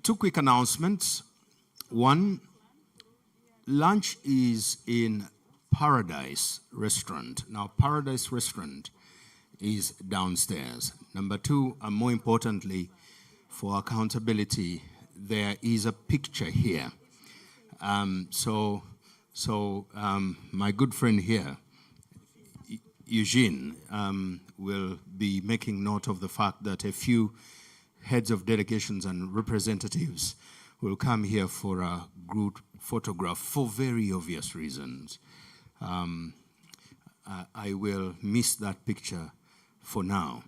Two quick announcements. One, lunch is in Paradise Restaurant. Now, Paradise Restaurant is downstairs. Number two, and more importantly, for accountability, there is a picture here. My good friend here, Eugene, will be making note of the fact that a few heads of delegations and representatives will come here for a group photograph for very obvious reasons. I will miss that picture for now.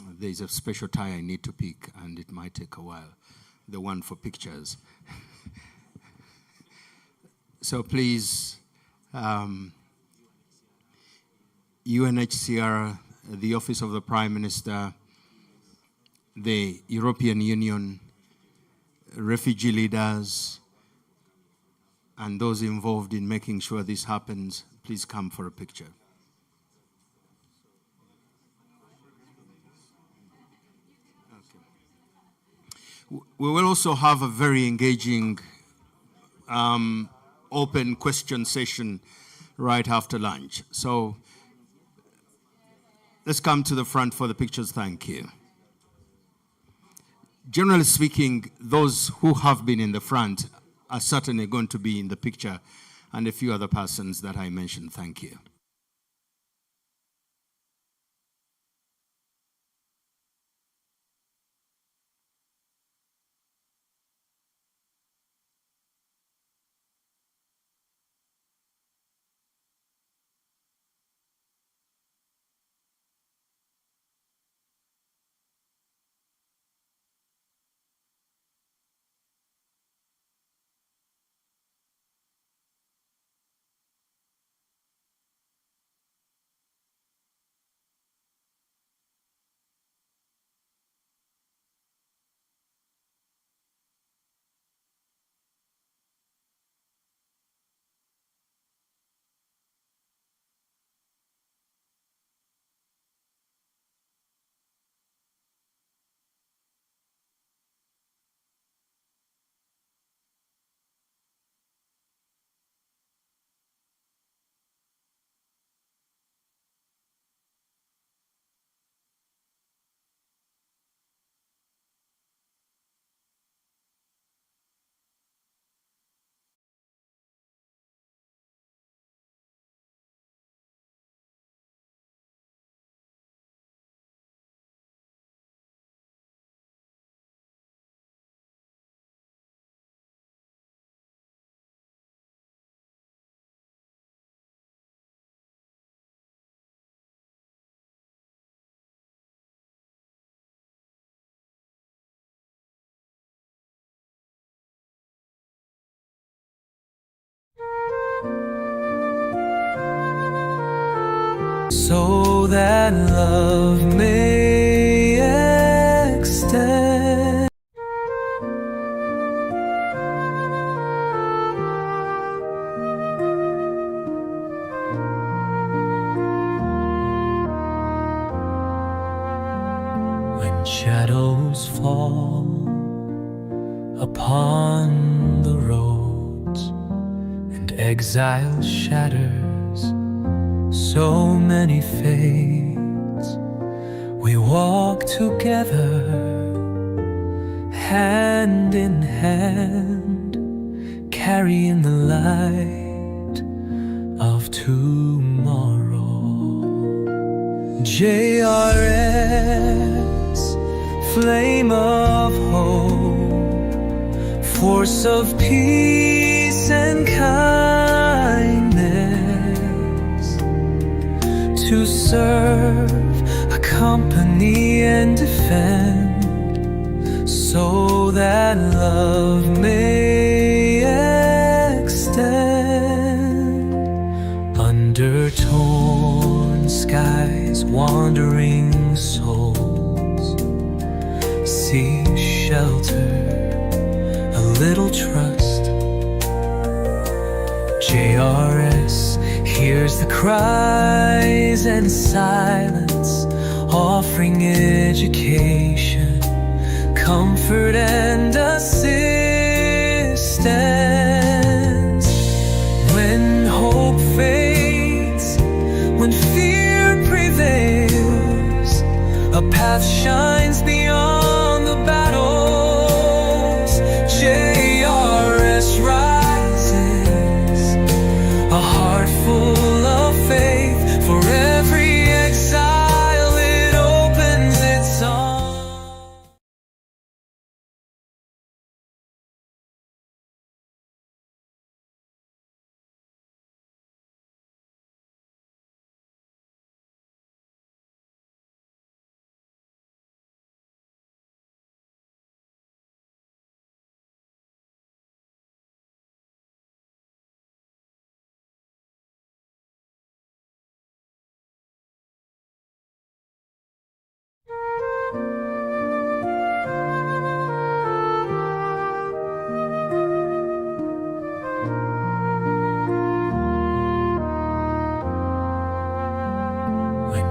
There's a special tie I need to pick, and it might take a while. The one for pictures. So please, UNHCR, the Office of the Prime Minister, the European Union, refugee leaders, and those involved in making sure this happens, please come for a picture. We will also have a very engaging open question session right after lunch. So let's come to the front for the pictures. Thank you. Generally speaking, those who have been in the front are certainly going to be in the picture, and a few other persons that I mentioned. Thank you. So that love may extend. When shadows fall upon the roads and exile shatters so many fates, we walk together, hand in hand, carrying the light of tomorrow. JRS, flame of hope, force of peace and kindness, to serve, accompany and defend, so that love may extend. Under torn skies, wandering souls seek shelter, a little trust. JRS hears the cries and silence, offering education, comfort and assistance. When hope fades, when fear prevails, a path shines beyond the battles. JRS rises, a heart full of faith. For every exile it opens its arms.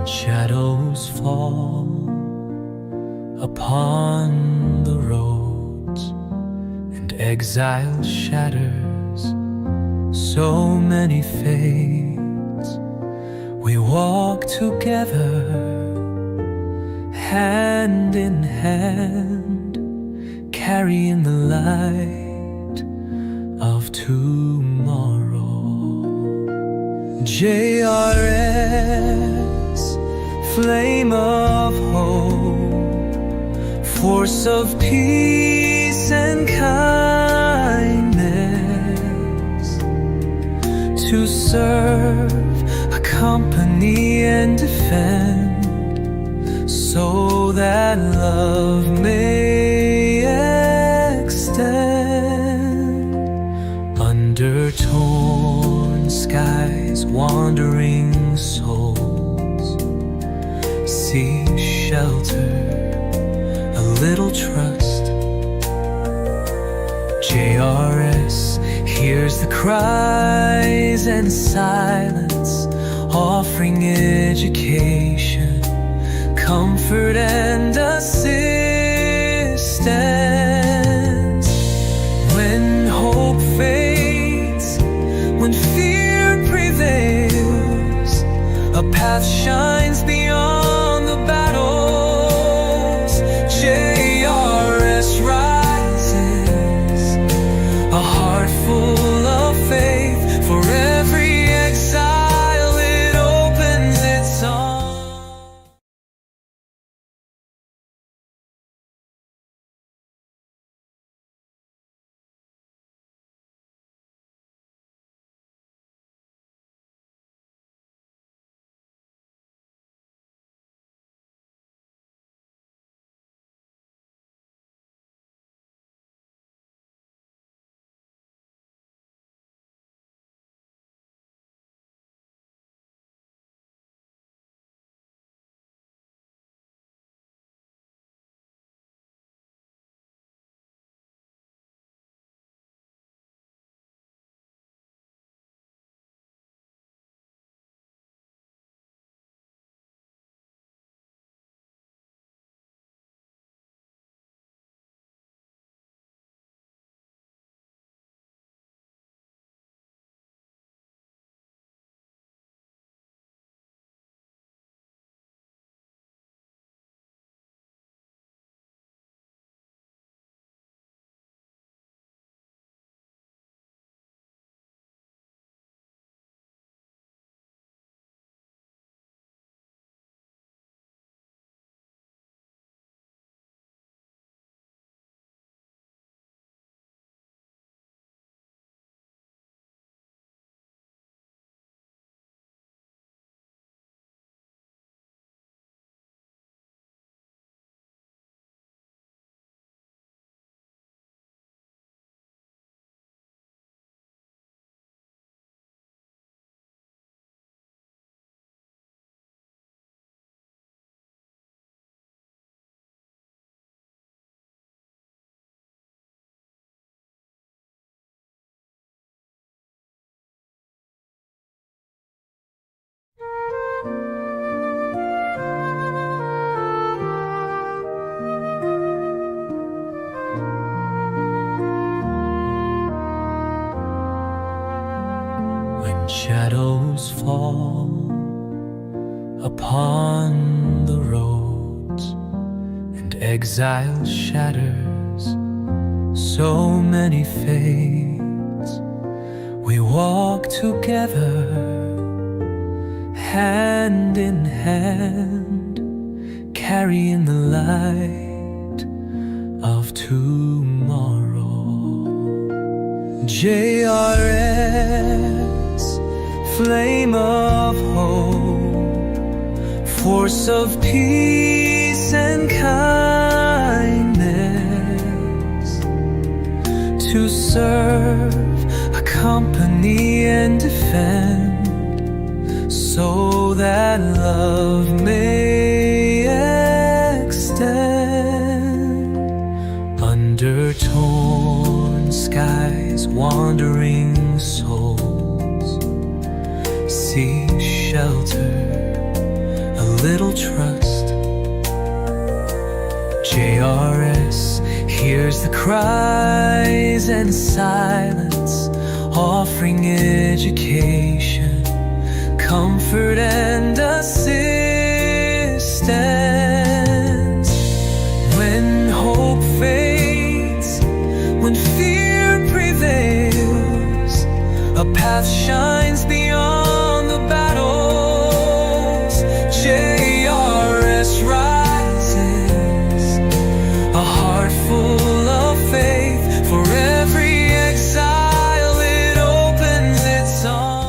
Shadows fall upon the roads, and exile shatters so many fates. We walk together, hand in hand, carrying the light of tomorrow. JRS, flame of hope, force of peace and kindness, to serve, accompany and defend, so that love may extend. Under torn skies, wandering souls seek shelter, a little trust. JRS hears the cries and silence, offering education, comfort and assistance. When hope fades, when fear prevails, a path shines beyond the battles. JRS rises, a heart full of faith. For every exile it opens its arms. When shadows fall upon the roads, and exile shatters so many fates, we walk together, hand in hand, carrying the light of tomorrow. JRS, flame of hope, force of peace and kindness, to serve, accompany and defend, so that love may extend. Under torn skies, wandering souls seek shelter, a little trust. JRS hears the cries and silence, offering education, comfort and assistance. When hope fades, when fear prevails, a path shines beyond the battles. JRS rises, a heart full of faith. For every exile it opens its arms.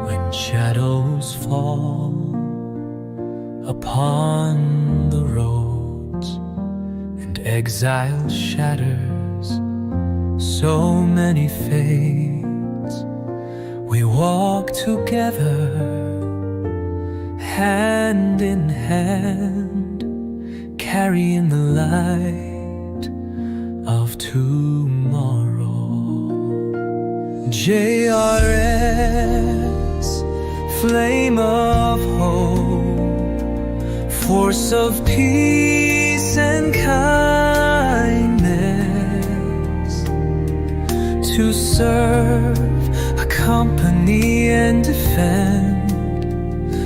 When shadows fall upon the roads and exile shatters so many fates, we walk together, hand in hand, carrying the light of tomorrow. JRS, flame of hope, force of peace and kindness, to serve, accompany and defend,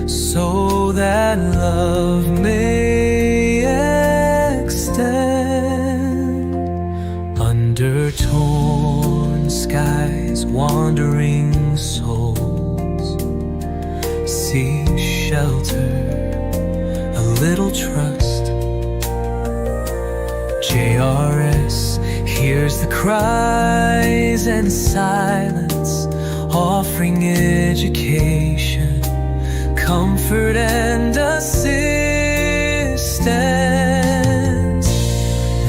so that love may extend. Under torn skies, wandering souls seek shelter, a little trust. JRS hears the cries and silence, offering education, comfort and assistance.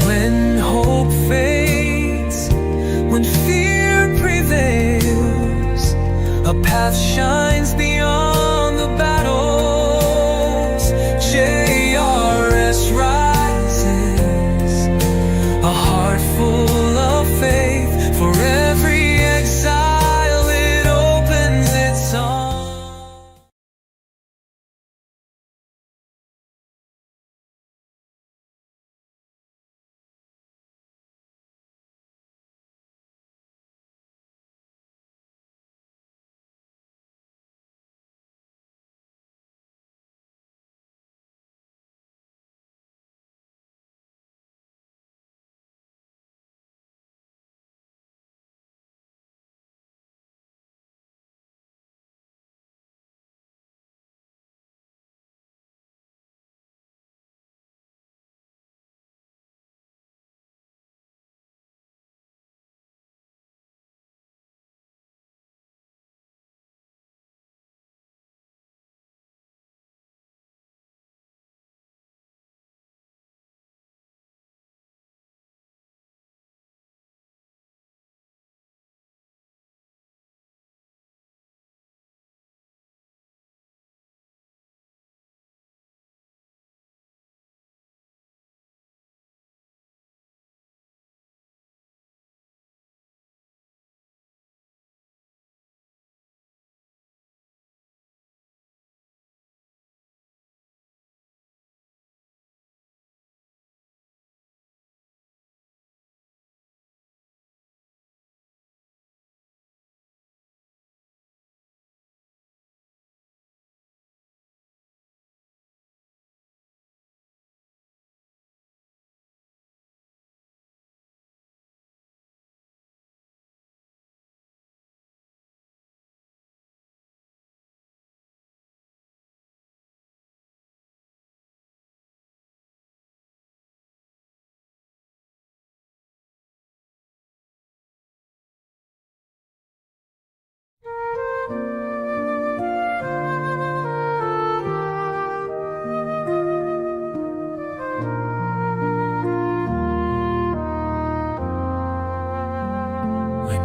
When hope fades, when fear prevails, a path shines beyond the battles. JRS rises, a heart full of faith. For every exile it opens its arms.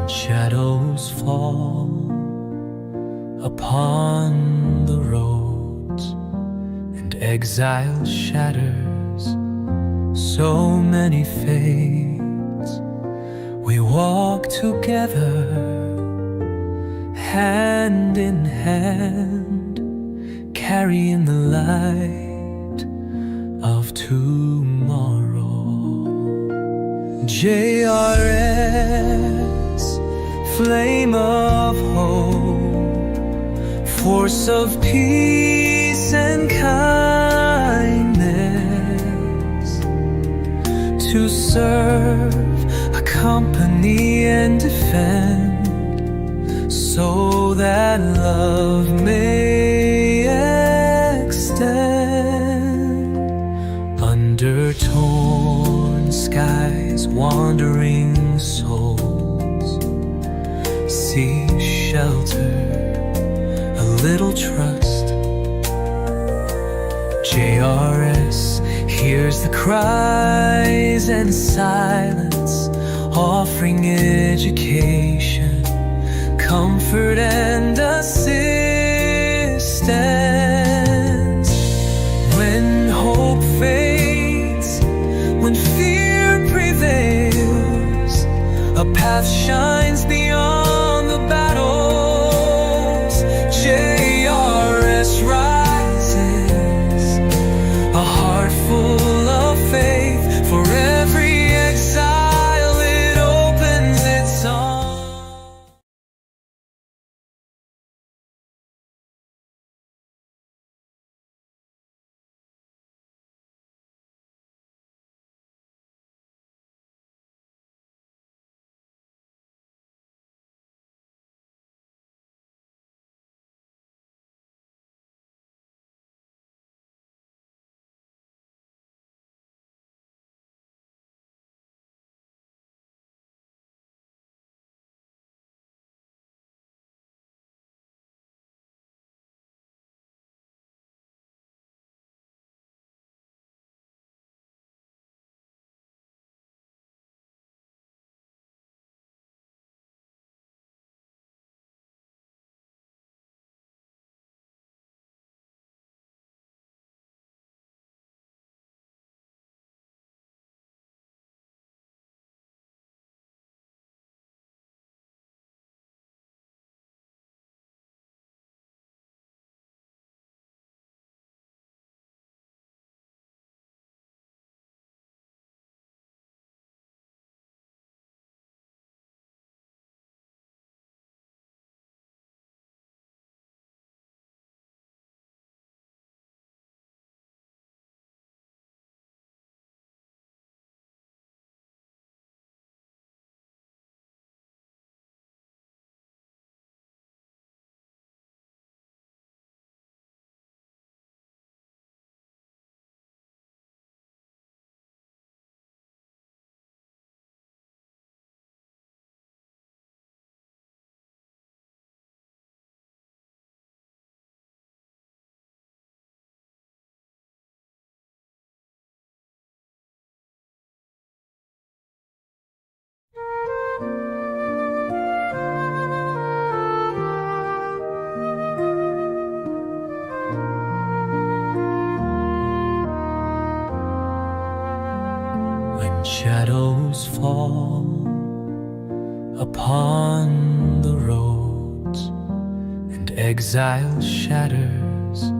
Shadows fall upon the roads, and exile shatters so many fates. We walk together, hand in hand, carrying the light of tomorrow. JRS, flame of hope, force of peace and kindness, to serve, accompany and defend, so that love may extend. Under torn skies, wandering souls seek shelter, a little trust. JRS hears the cries and silence, offering education, comfort and assistance. When hope fades, when fear prevails, a path shines beyond the battles. JRS rises, a heart full of faith. For every exile it opens its arms. When shadows fall upon the roads, and exile shatters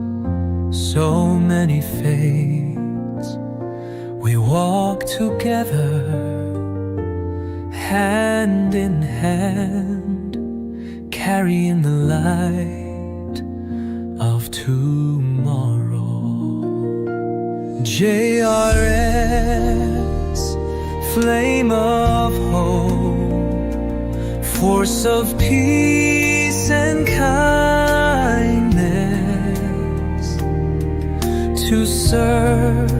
so many fates, we walk together, hand in hand, carrying the light of tomorrow. JRS, flame of hope, force of peace and kindness, to serve,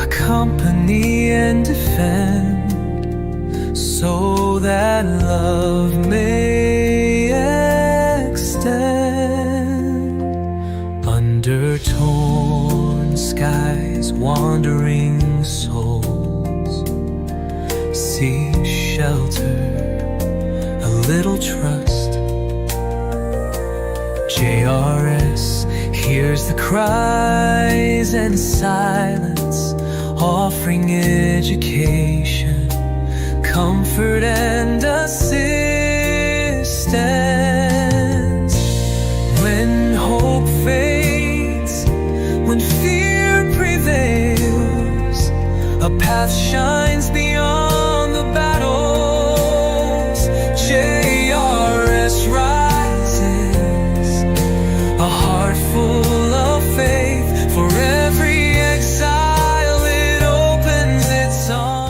accompany and defend, so that love may extend. Under torn skies, wandering souls seek shelter, a a little trust. JRS hears the cries and silence, offering education, comfort and assistance. When hope fades, when fear prevails, a path shines beyond the battles. JRS rises, a heart full of faith. For every exile it opens its arms.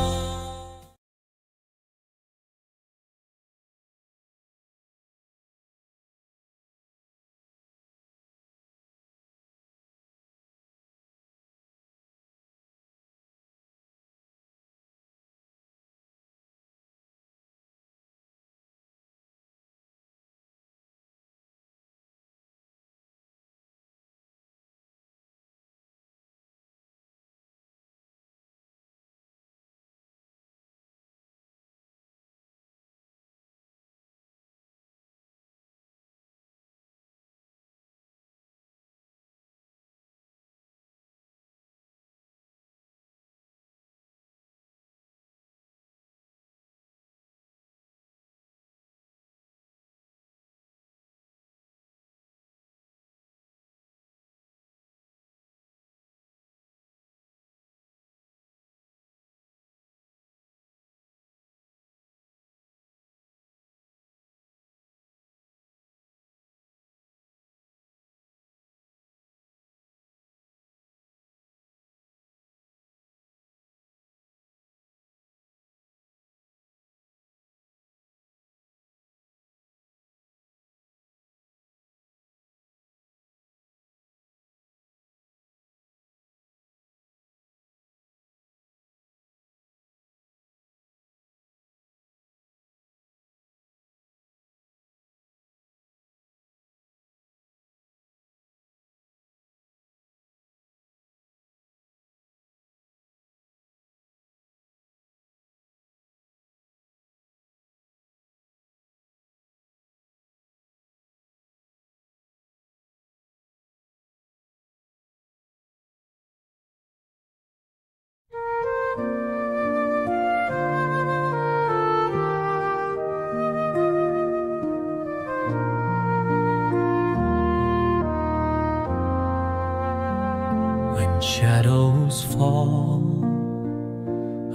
When shadows fall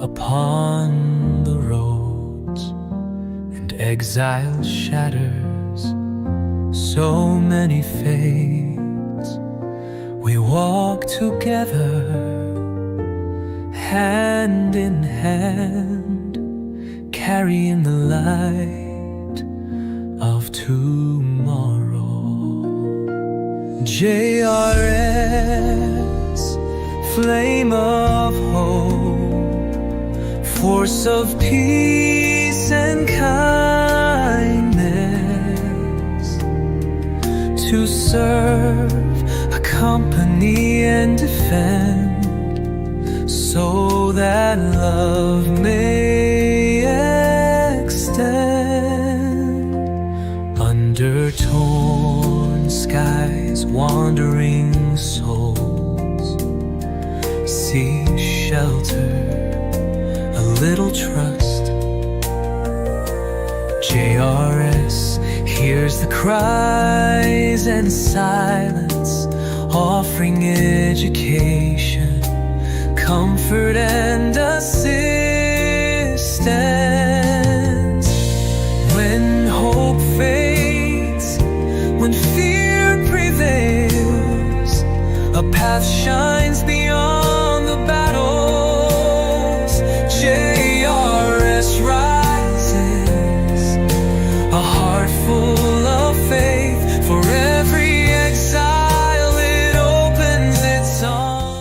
upon the roads and exile shatters so many fates, we walk together, hand in hand, carrying the light of tomorrow. JRS, flame of hope, force of peace and kindness, to serve, accompany and defend, so that love may extend. Under torn skies, wandering souls seek shelter, a little trust. JRS hears the cries and silence, offering education, comfort and assistance. When hope fades, when fear prevails, a path shines beyond the battles. JRS rises, a heart full of faith. For every exile it opens its arms.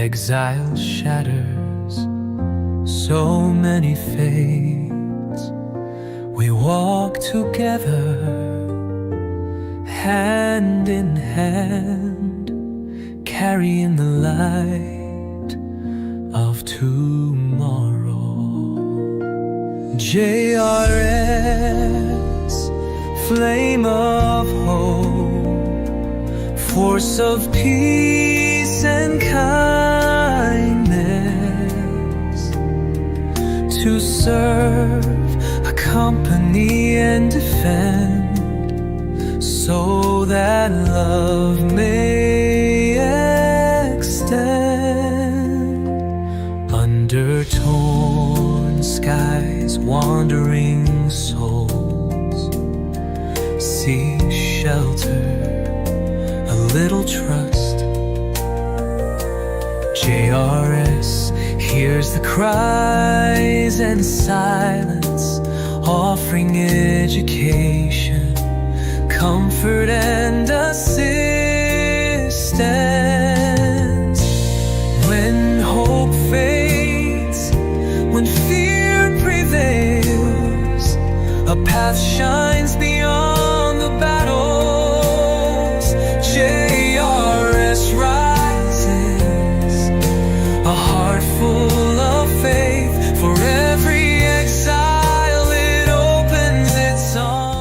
exile shatters so many fates. We walk together, hand in hand, carrying the light of tomorrow. JRS, flame of hope, force of peace and kindness, to serve, accompany and defend, so that love may extend. Under torn skies, wandering souls seek shelter, a little trust. JRS hears the cries and silence, offering education, comfort and assistance. When hope fades, when fear prevails, a path shines beyond the battles. JRS rises, a heart full of faith. For every exile it opens its arms.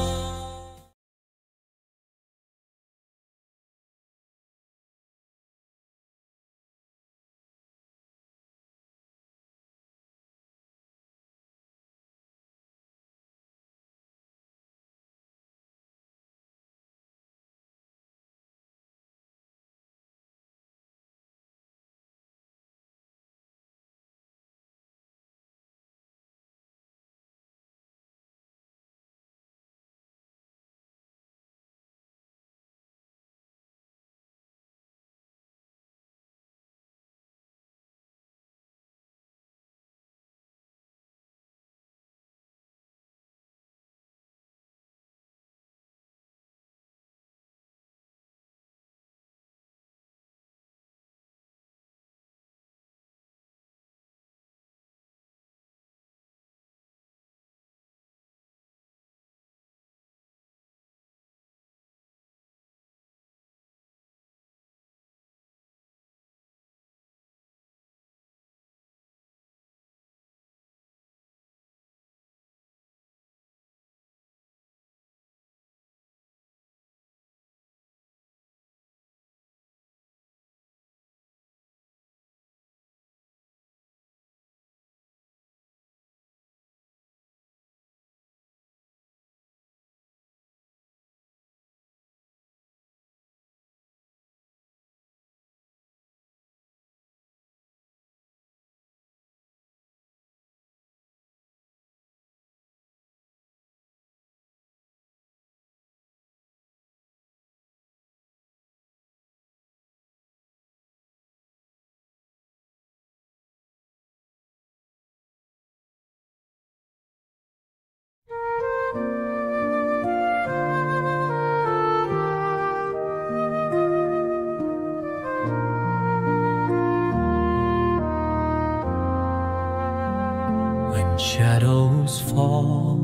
Shadows fall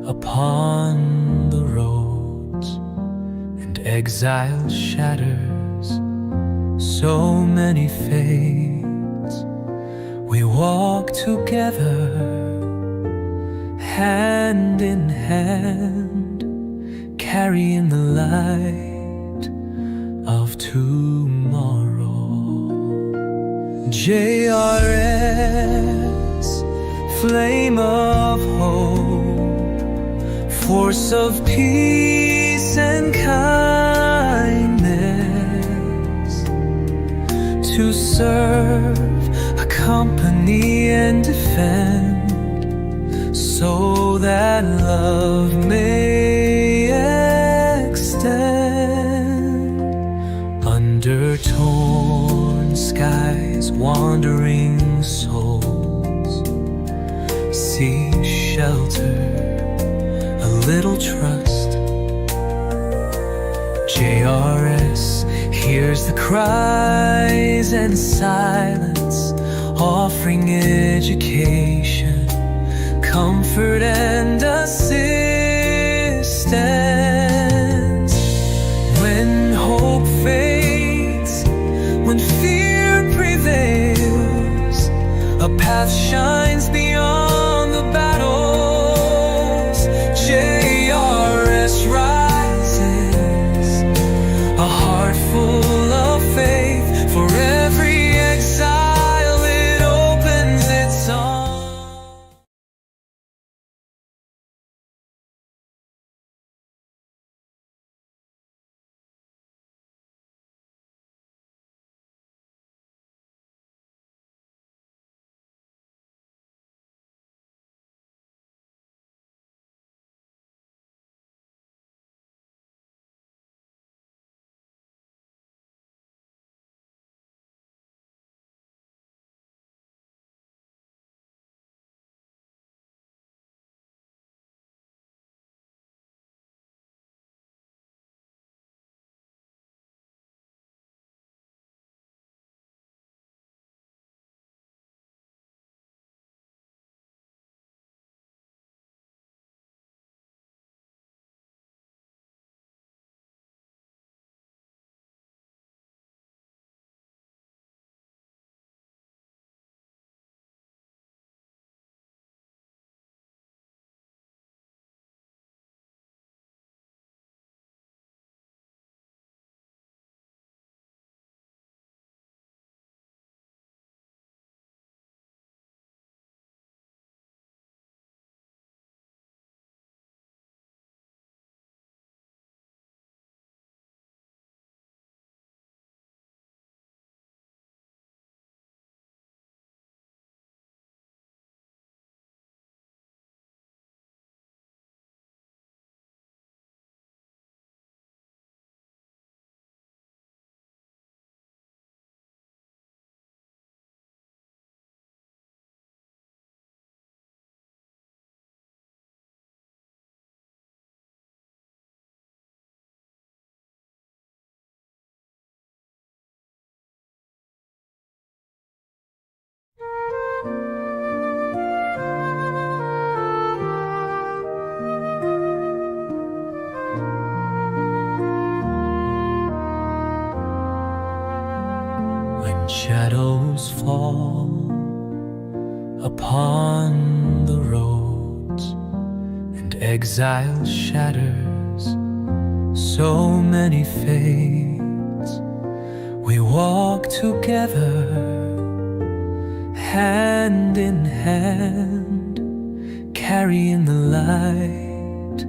upon the roads, and exile shatters so many fates. We walk together, hand in hand, carrying the light of tomorrow. JRS, flame of hope, force of peace and kindness, to serve, accompany and defend, so that love may extend. Under torn skies, wandering souls seek shelter, a little trust. JRS hears hears the cries and silence, offering education, comfort and assistance. When hope fades, when fear prevails, a path shines beyond the battles. JRS rises, a heart full of faith. For every exile it opens its arms. When shadows fall upon the roads and exile shatters so many fates, we walk together, hand in hand, carrying the light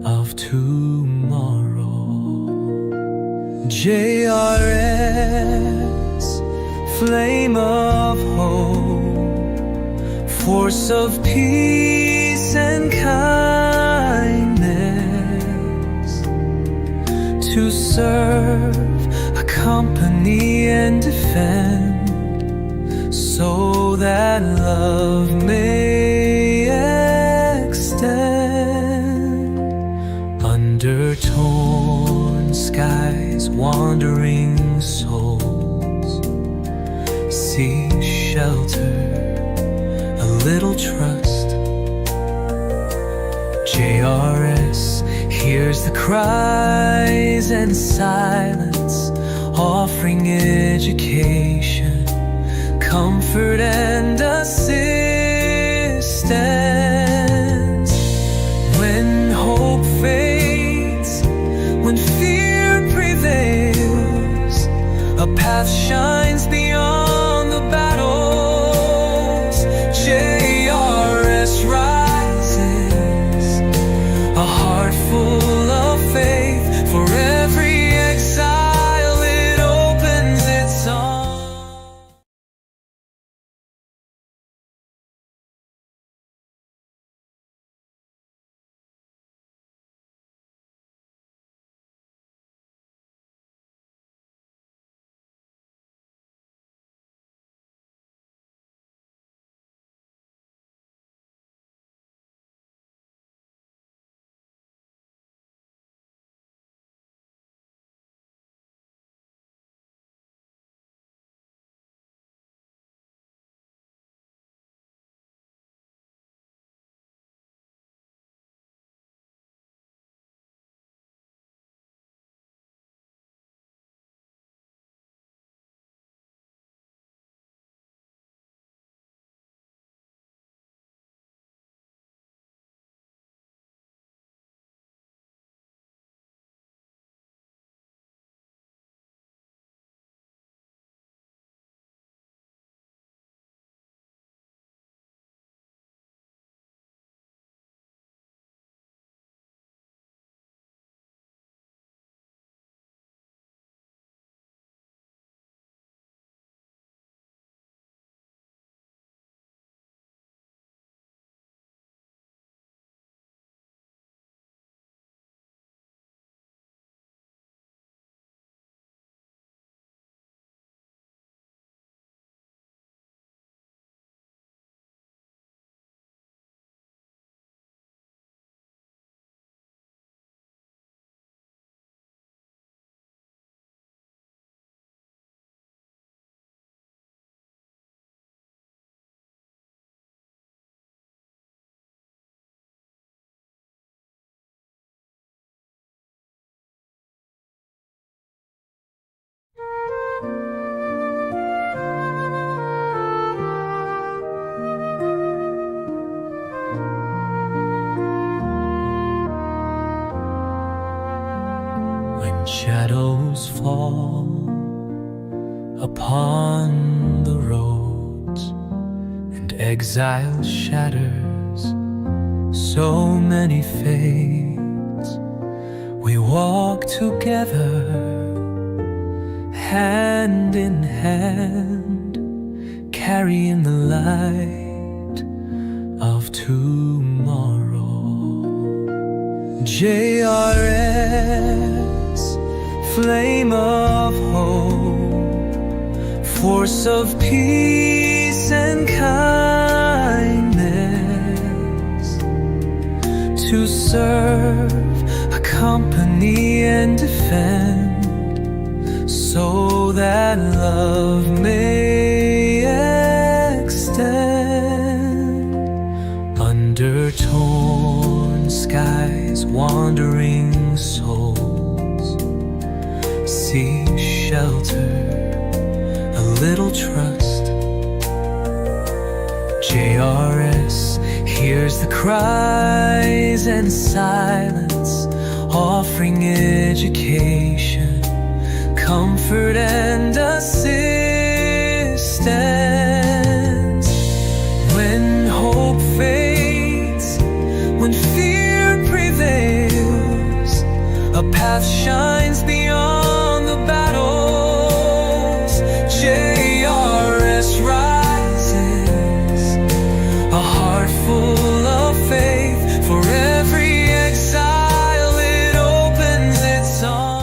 of tomorrow. JRS, flame of hope, force of peace and kindness, to serve, accompany and defend, so that love may extend. Under torn skies, wandering souls seek shelter, a little trust. JRS hears the cries and silence, offering education, comfort and assistance. When hope fades, when fear prevails, a path shines beyond the battles. JRS rises, a heart full of faith. For every exile it opens its arms. shadows fall upon the roads, and exile shatters so many fates. We walk together, hand in hand, carrying the light of tomorrow. JRS, flame of hope, force of peace and kindness, to serve, accompany and defend, so that love may extend. Under torn skies, wandering souls seek shelter, a little trust. JRS hears the cries and silence, offering education, comfort and assistance. When hope fades, when fear prevails, a path shines beyond the battles. JRS rises, a heart full of faith. For every exile it opens its arms.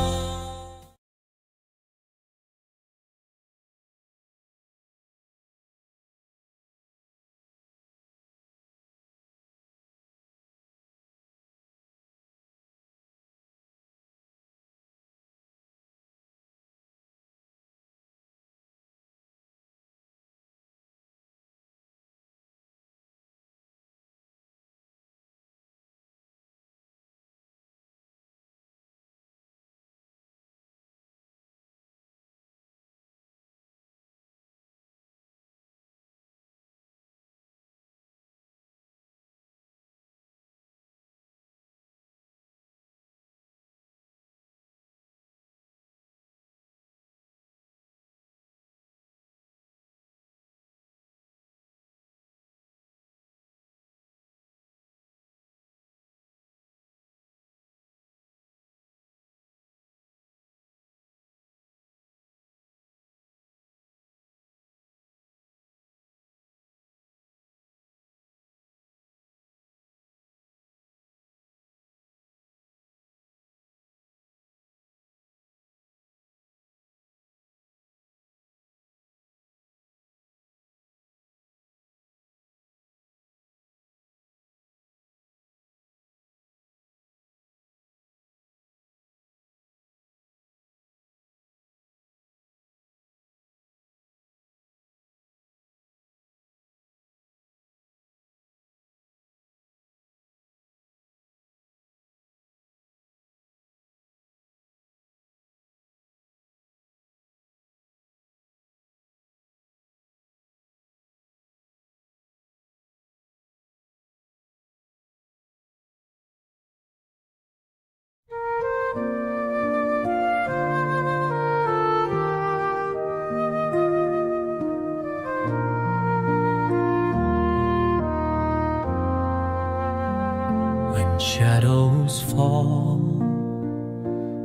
When shadows fall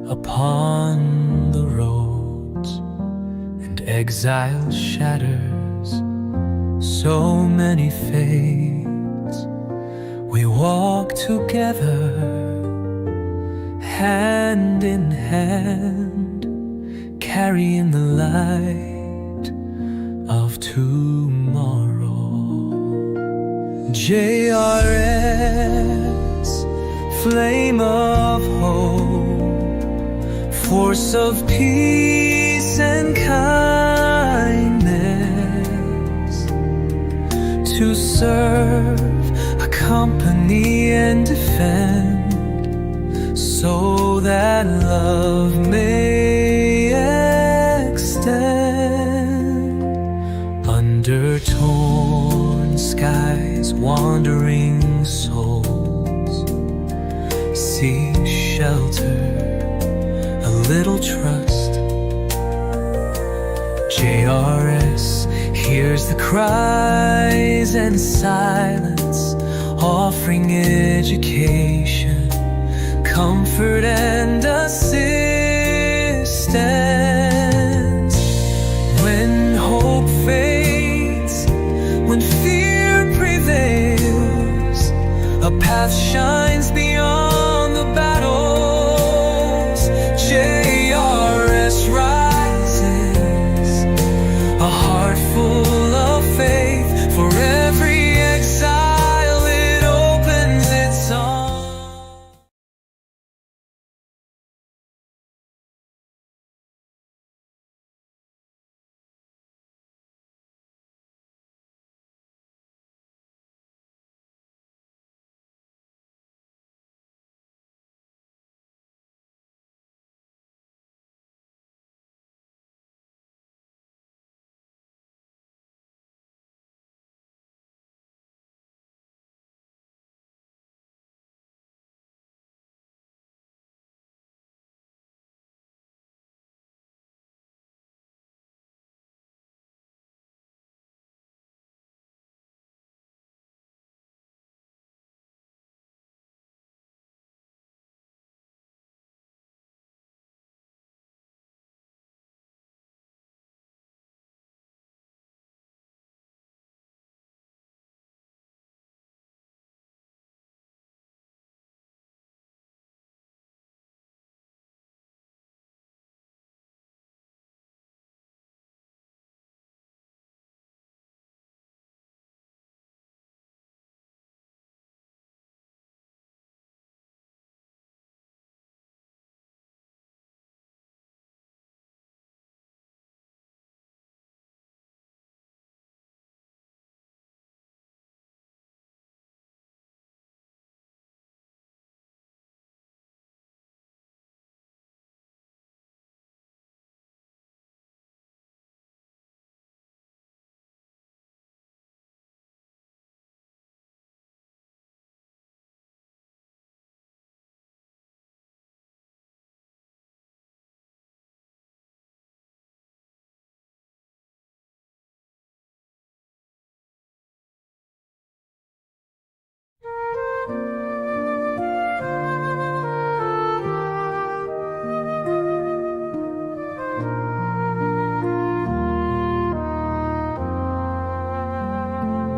upon the roads, and exile shatters so many fates, we walk together, hand in hand, carrying the light of tomorrow. JRS, flame of hope, force of peace and kindness, to serve, accompany and defend, so that love may extend. Under torn skies, wandering souls seek shelter, a little trust. JRS hears the cries and silence, offering education, comfort and assistance. When hope fades, when fear prevails, a path shines beyond the battles. JRS rises, a heart full of faith. For every exile it opens its arms.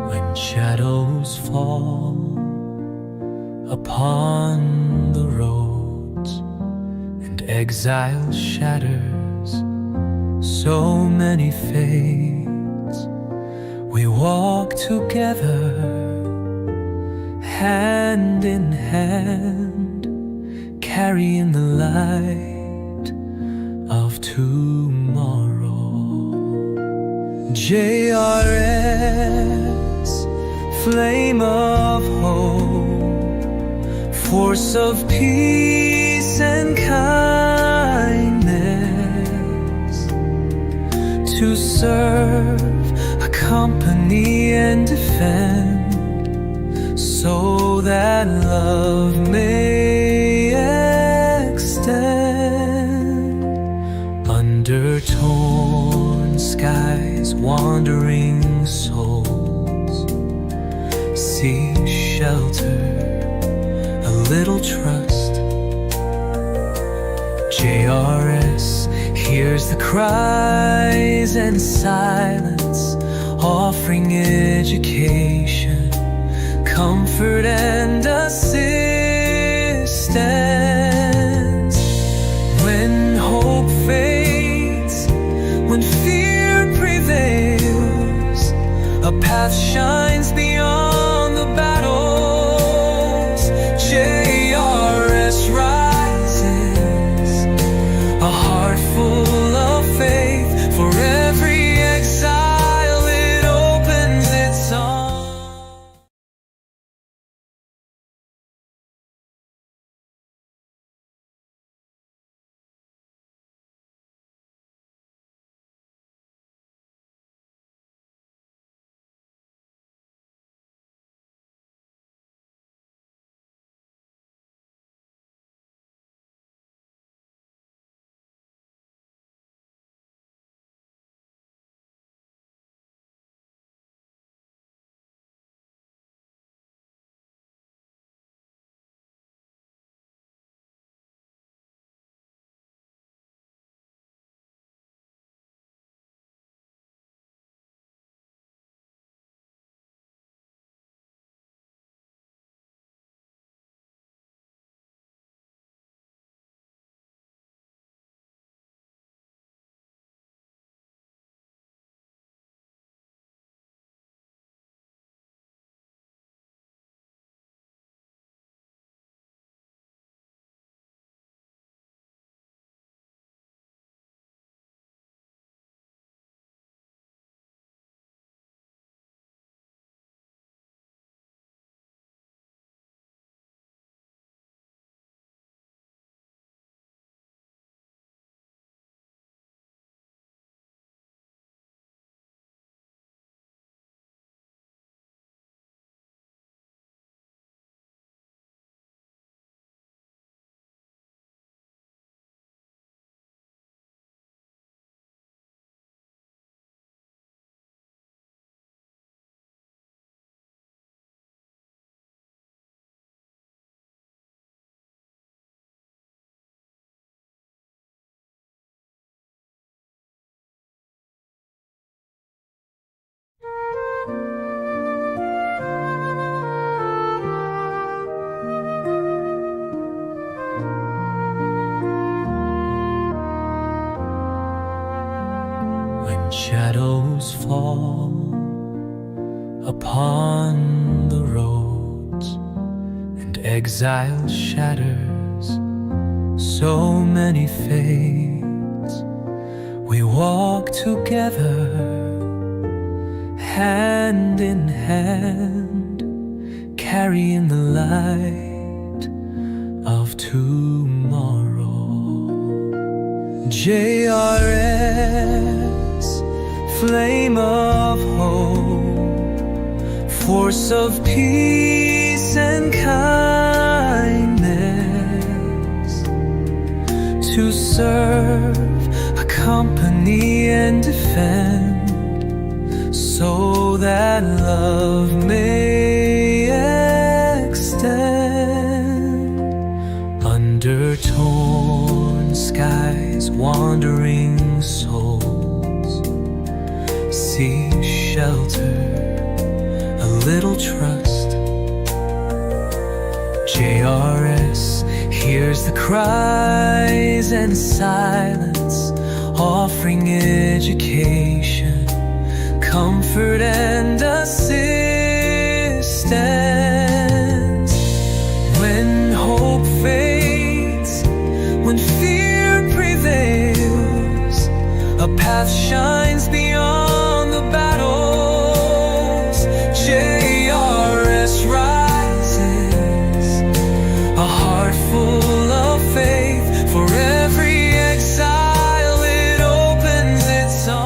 When shadows fall upon the roads and exile shatters so many fates, we walk together, hand in hand, carrying the light of tomorrow. JRS, flame of hope, force of peace and kindness, to serve, accompany and defend, so that love may extend. Under torn skies, wandering souls seek shelter, a little trust. JRS hears the cries and silence, offering education, comfort and assistance. When hope fades, when fear prevails, a path shines beyond the battles. JRS rises, a heart full of faith. For every exile it opens its arms. when shadows fall upon the roads and exile shatters so many fates, we walk together hand in hand, carrying the light of tomorrow. JRS, flame of hope, force of peace and kindness, to serve, accompany and defend, so that love may extend. Under torn skies, wandering souls seek shelter, a little trust. JRS hears the cries and silence, offering education, comfort and assistance. When hope fades, when fear prevails, a path shines beyond the battles. JRS rises, a heart full of faith. For every exile it opens its arms.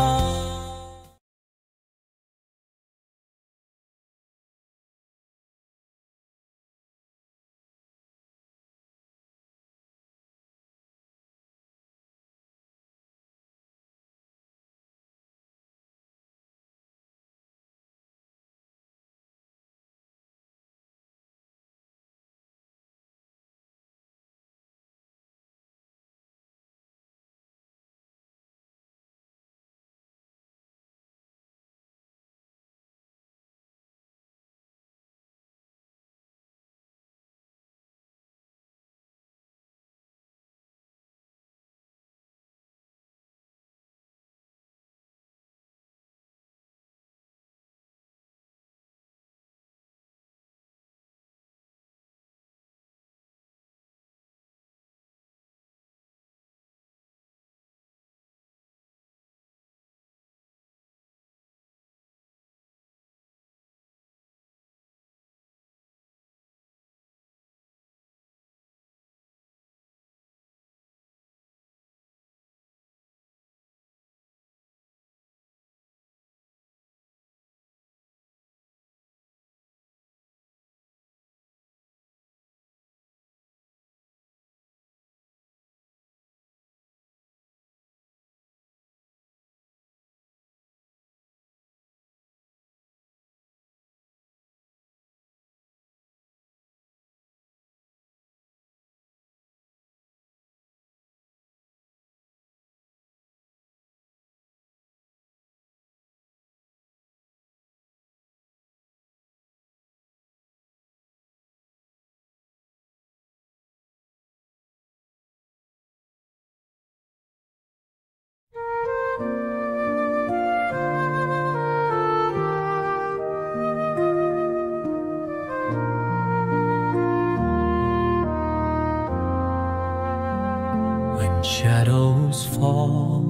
When shadows fall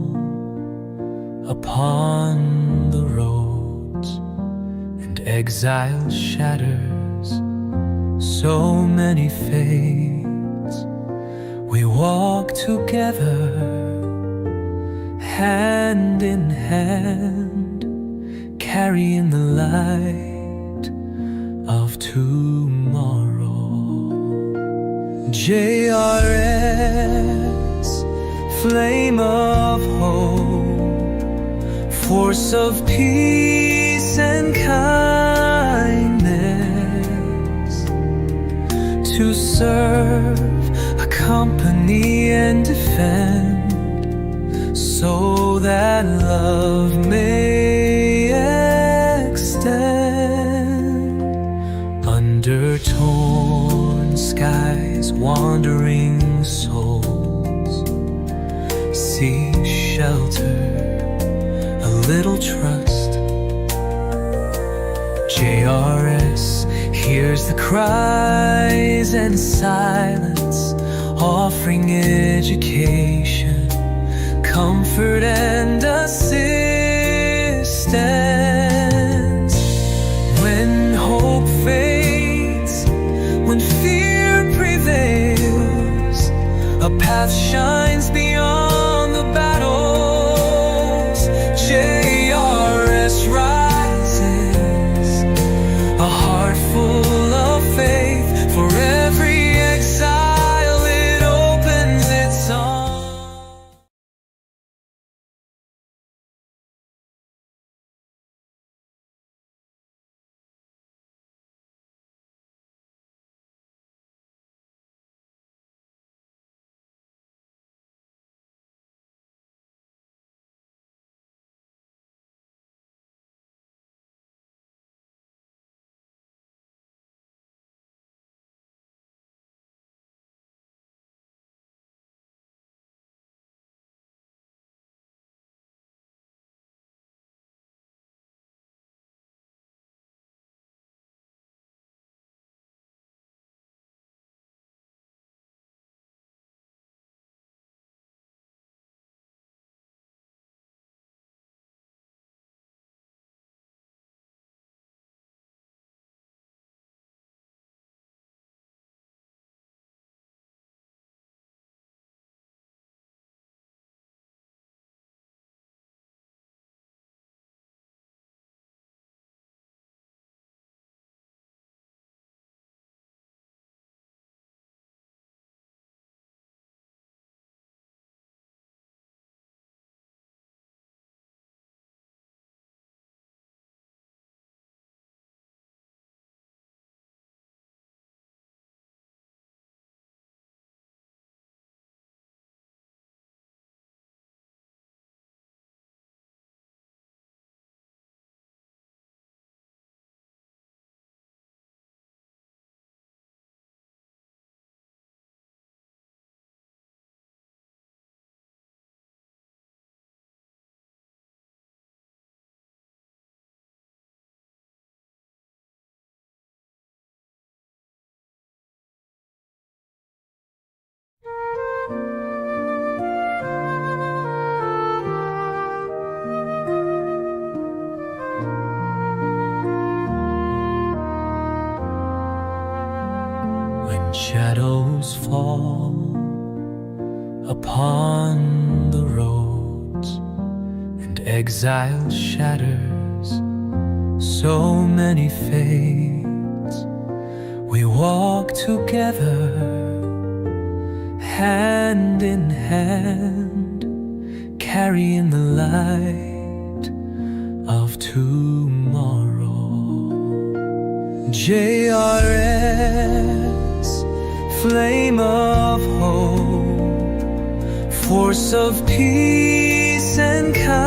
upon the roads and exile shatters so many fates, we walk together hand in hand, carrying the light of tomorrow. JRS, flame of hope, force of peace and kindness, to serve, accompany and defend, so that love may extend. Under torn skies, wandering souls seek shelter, a little trust. JRS hears the cries and silence, offering education, comfort and assistance. When hope fades, when fear prevails, a path shines beyond the battles. JRS rises, a heart full of faith. For every exile it opens its arms. When shadows fall upon the roads and exile shatters so many fates, we walk together, hand in hand, carrying the light of tomorrow. JRS, flame of hope, force of peace and kindness,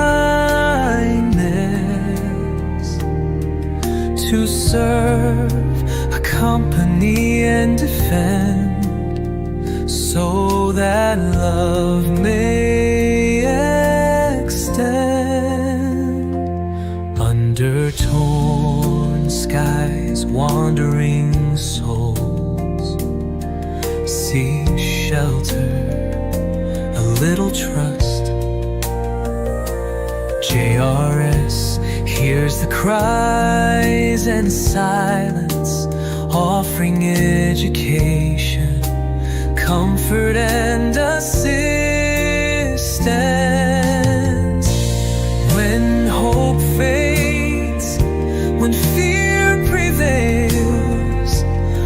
to serve, accompany and defend, so that love may extend. Under torn skies, wandering souls seek shelter, a little trust. JRS hears the cries and silence, offering education, comfort and assistance. When hope fades, when fear prevails,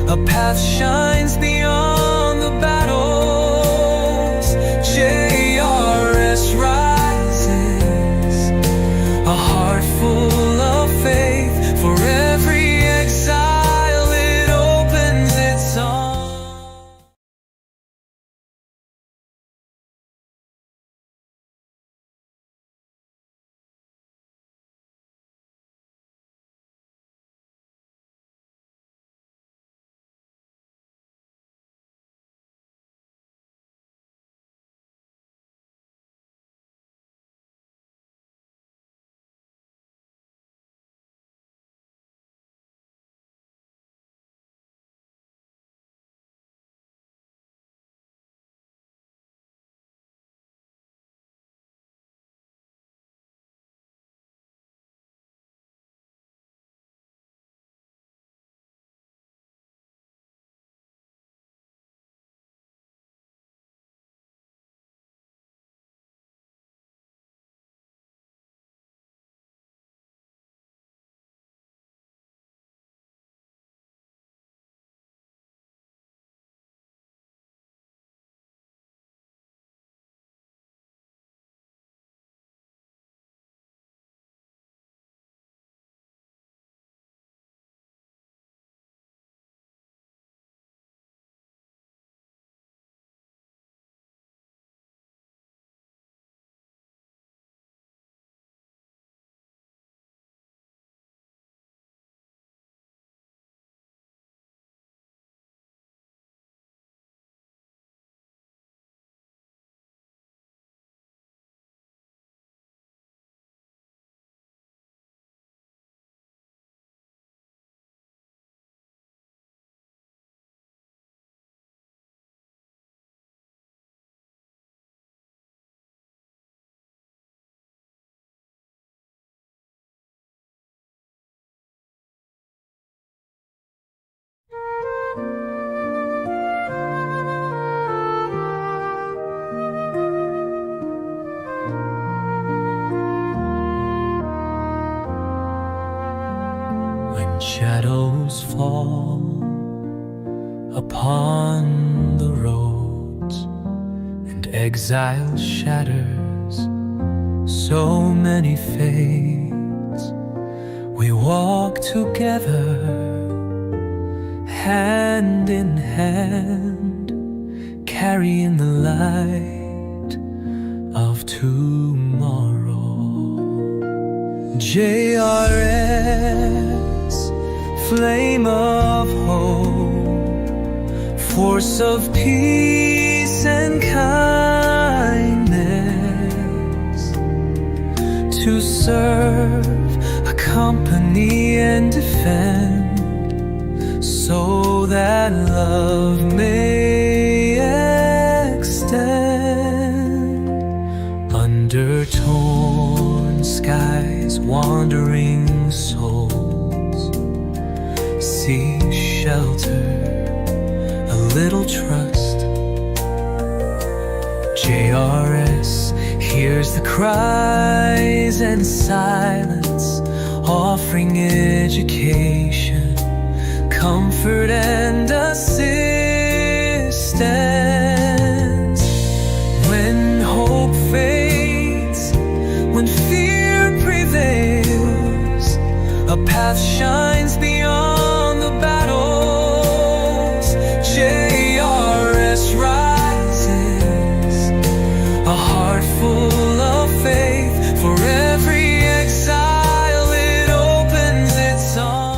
a path shines beyond the battles. JRS rises, a heart full of faith. For every exile it opens its arms. Shadows fall upon the roads, and exile shatters so many fates. We walk together, hand in hand, carrying the light of tomorrow. JRS, flame of hope, force of peace and kindness, to serve, accompany and defend, so that love may extend. Under torn skies, wandering souls seek shelter, a little trust. JRS hears the cries and silence, offering education, comfort and assistance. When hope fades, when fear prevails, a path shines beyond the battles. JRS rises, a heart full of faith. For every exile it opens its arms.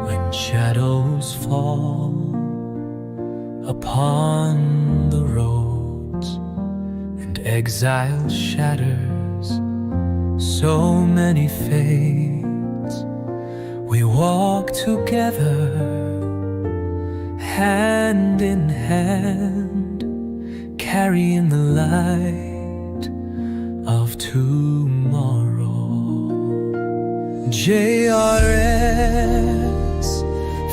When shadows fall upon the roads, and exile shatters so many fates, we walk together, hand in hand, carrying the light of tomorrow. JRS,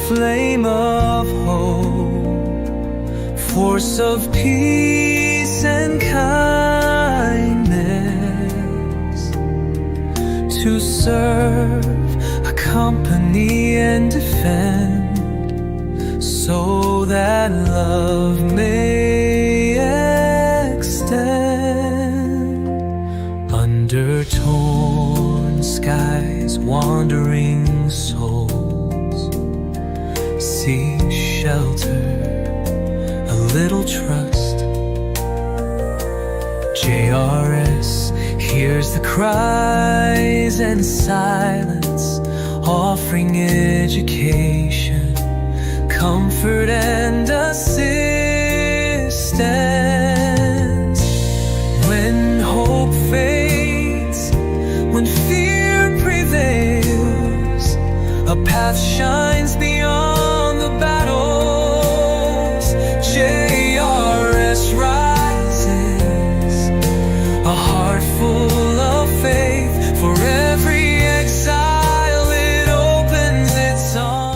flame of hope, force of peace and kindness, to serve, accompany and defend, so that love may extend. Under torn skies, wandering souls seek shelter, a little trust. JRS hears the cries and silence, offering education, comfort and assistance. When hope fades, when fear prevails, a path shines beyond the battles. JRS rises, a heart full of faith. For every exile it opens its arms.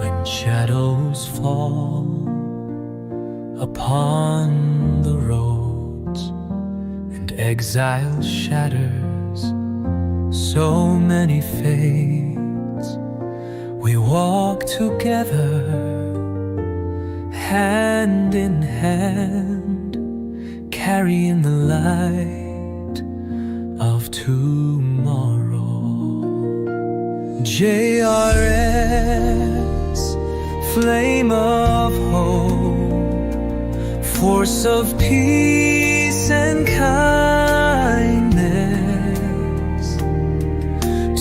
When shadows fall upon the roads and exile shatters so many fates, we walk together, hand in hand, carrying the light of tomorrow. JRS, flame of hope, force of peace and kindness,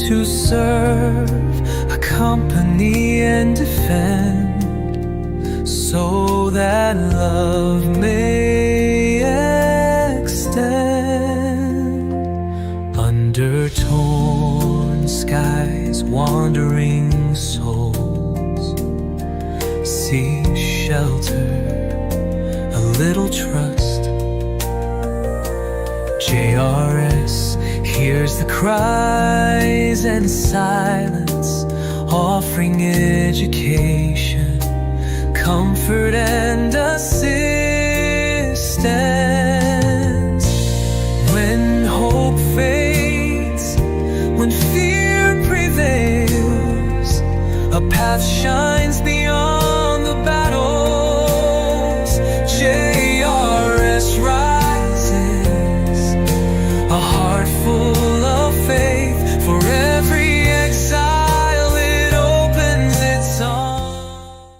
to serve, accompany and defend, so that love may extend. Under torn skies, wandering souls seek shelter, a little trust. JRS hears the cries and silence, offering education, comfort and assistance. When hope fades, when fear prevails, a path shines beyond the battles. JRS rises, a heart full of faith. For every exile it opens its arms.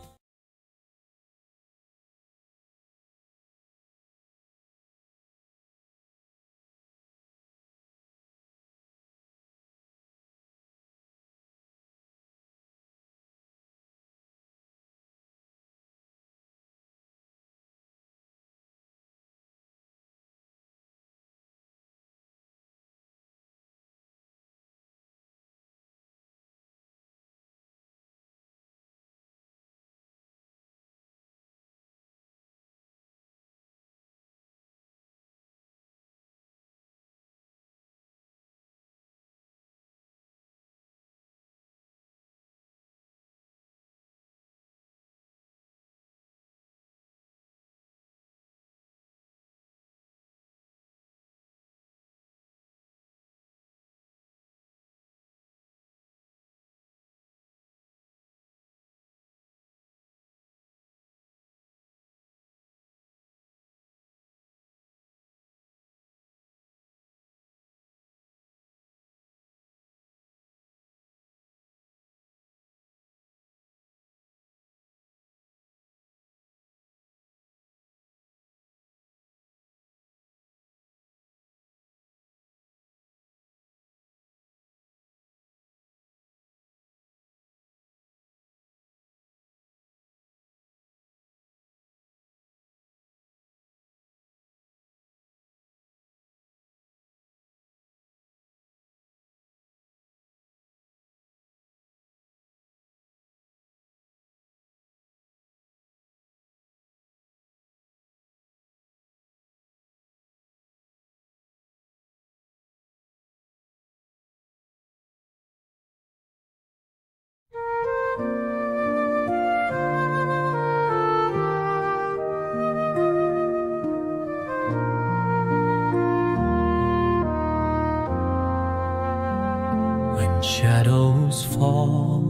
Shadows fall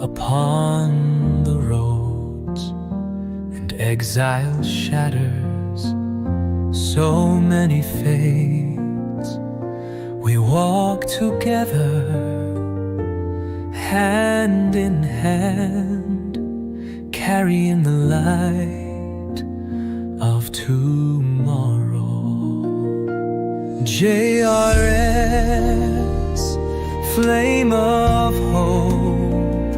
upon the roads, and exile shatters so many fates. We walk together, hand in hand, carrying the light of tomorrow. JRS, flame of hope,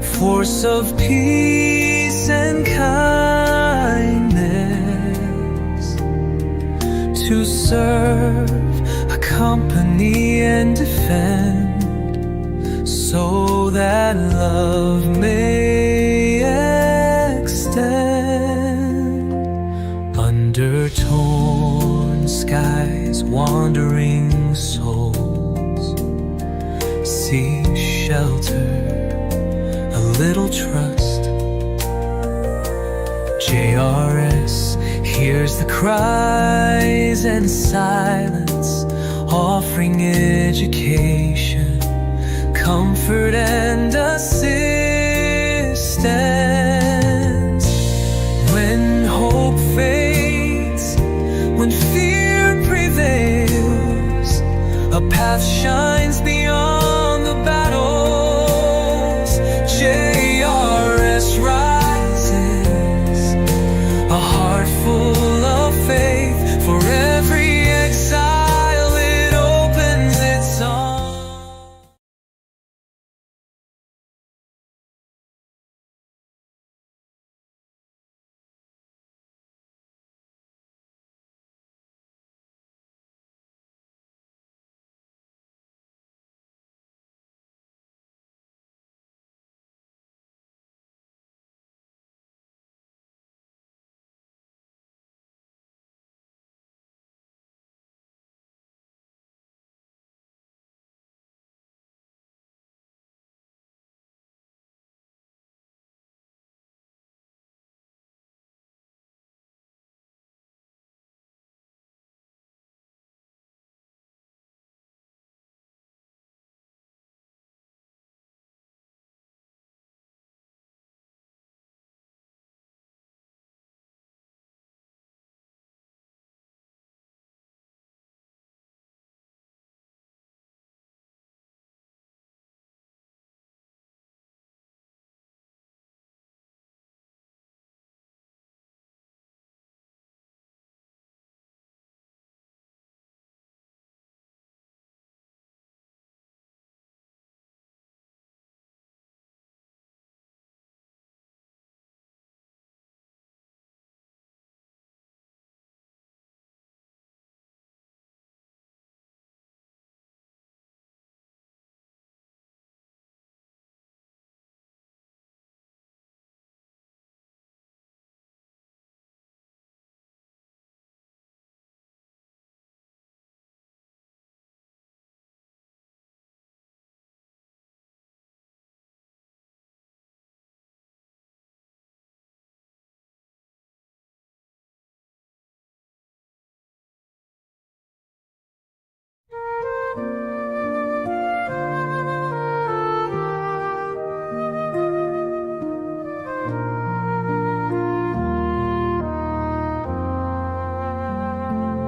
force of peace and kindness, to serve, accompany and defend, so that love may extend. Under torn skies, wandering souls seek shelter, a little trust. JRS hears the cries and silence, offering education, comfort and assistance. When hope fades, when fear prevails, a path shines beyond the battles. JRS rises, a heart full of faith. For every exile it opens its arms.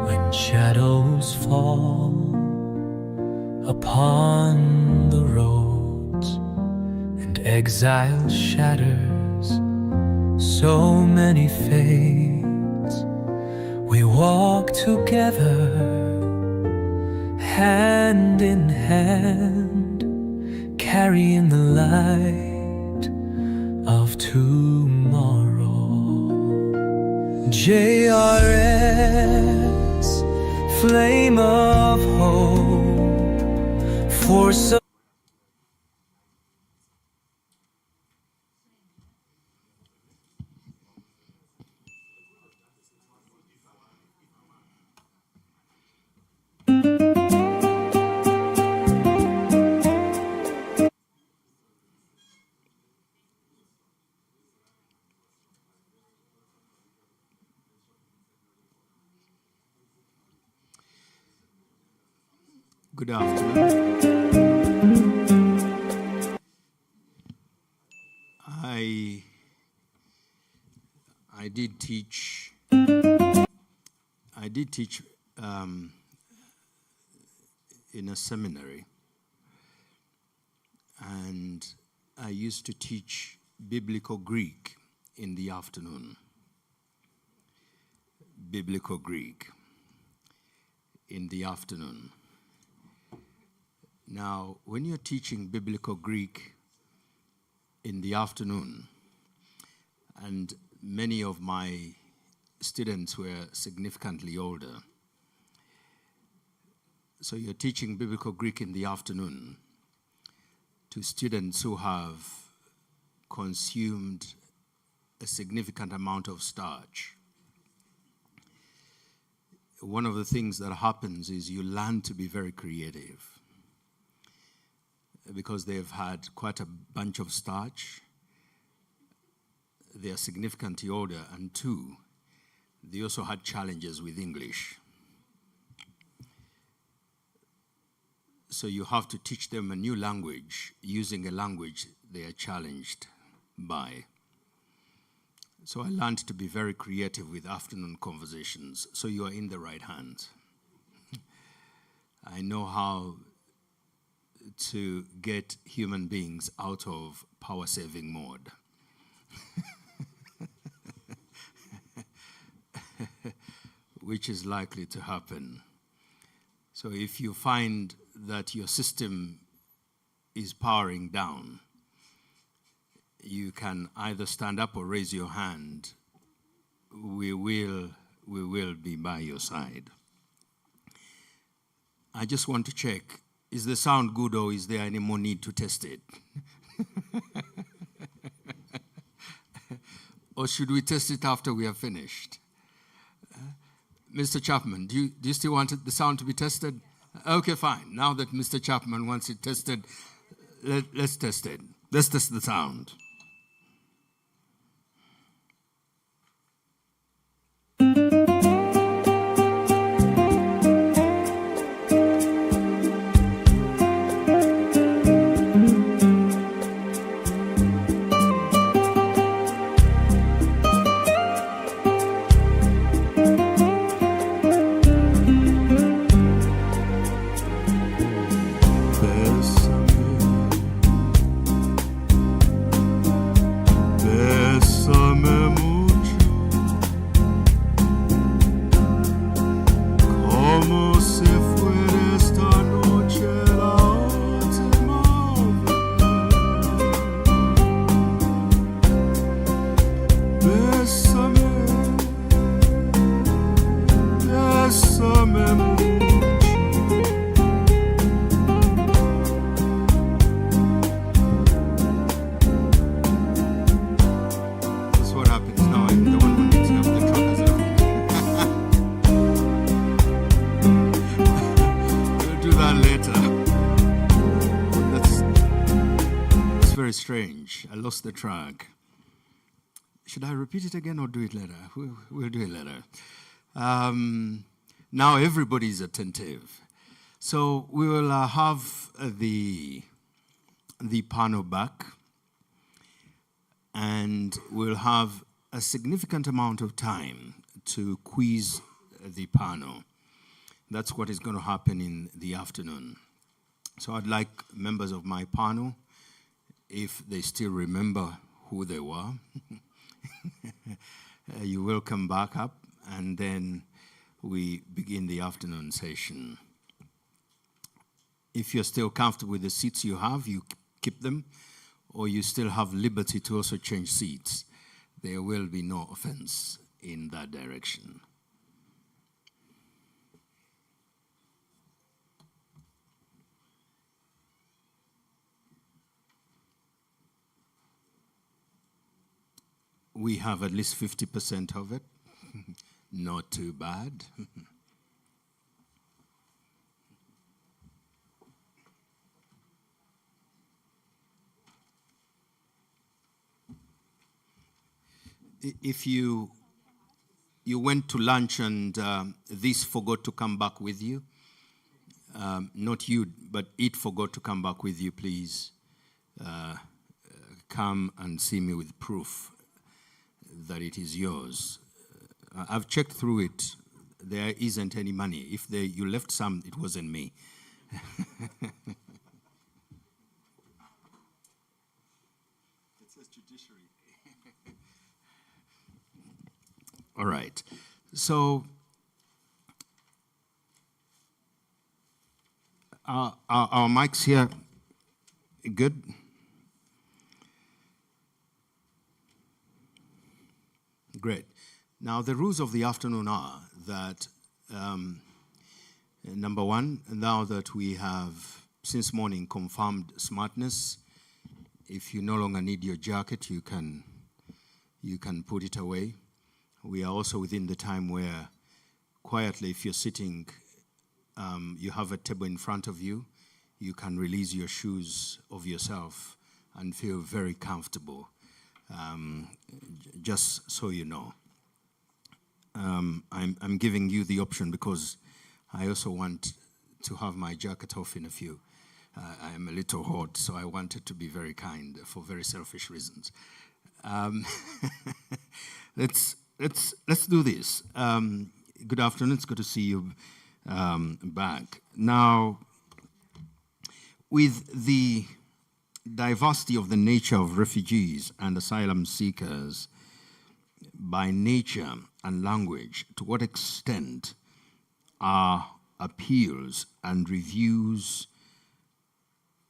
When shadows fall upon the roads, and exile shatters so many fates, we walk together, hand in hand, carrying the light of tomorrow. JRS, flame of hope, force of Good afternoon. did teach. In a seminary, and I used to teach biblical Greek in the afternoon. Biblical Greek in the afternoon. Now, when you're teaching biblical Greek in the afternoon, and many of my students were significantly older, so you're teaching biblical Greek in the afternoon to students who have consumed a significant amount of starch. One of the things that happens is you learn to be very creative because they've had quite a bunch of starch. They are significantly older, and two, they also had challenges with English. So you have to teach them a new language using a language they are challenged by. So I learned to be very creative with afternoon conversations. So you are in the right hands. I know how to get human beings out of power-saving mode. Which is likely to happen. So if you find that your system is powering down, you can either stand up or raise your hand. We will be by your side. I just want to check, is the sound good or is there any more need to test it? Or should we test it after we have finished? Mr. Chapman, do you still want the sound to be tested? Okay, fine. Now that Mr. Chapman wants it tested, let's test it. Let's test the sound. Strange. I lost the track. Should I repeat it again or do it later? We'll do it later. Now everybody's attentive. So we will have the panel back, and we'll have a significant amount of time to quiz the panel. That's what is going to happen in the afternoon. So I'd like members of my panel, if they still remember who they were, you will come back up, and then we begin the afternoon session. If you're still comfortable with the seats you have, you keep them, or you still have liberty to also change seats. There will be no offense in that direction. We have at least 50% of it. Not too bad. If you went to lunch and this forgot to come back with you, not you, but it forgot to come back with you, please come and see me with proof that it is yours. I've checked through it. There isn't any money. If you left some, it wasn't me. It says judiciary. All right. So our mics here, good? Great. Now, the rules of the afternoon are that, number one, now that we have, since morning, confirmed smartness, if you no longer need your jacket, you can put it away. We are also within the time where, quietly, if you're sitting, you have a table in front of you, you can release your shoes of yourself and feel very comfortable, just so you know. I'm giving you the option because I also want to have my jacket off in a few. I'm a little hot, so I wanted to be very kind for very selfish reasons. Let's do this. Good afternoon. It's good to see you back. Now, with the diversity of the nature of refugees and asylum seekers by nature and language, to what extent are appeals and reviews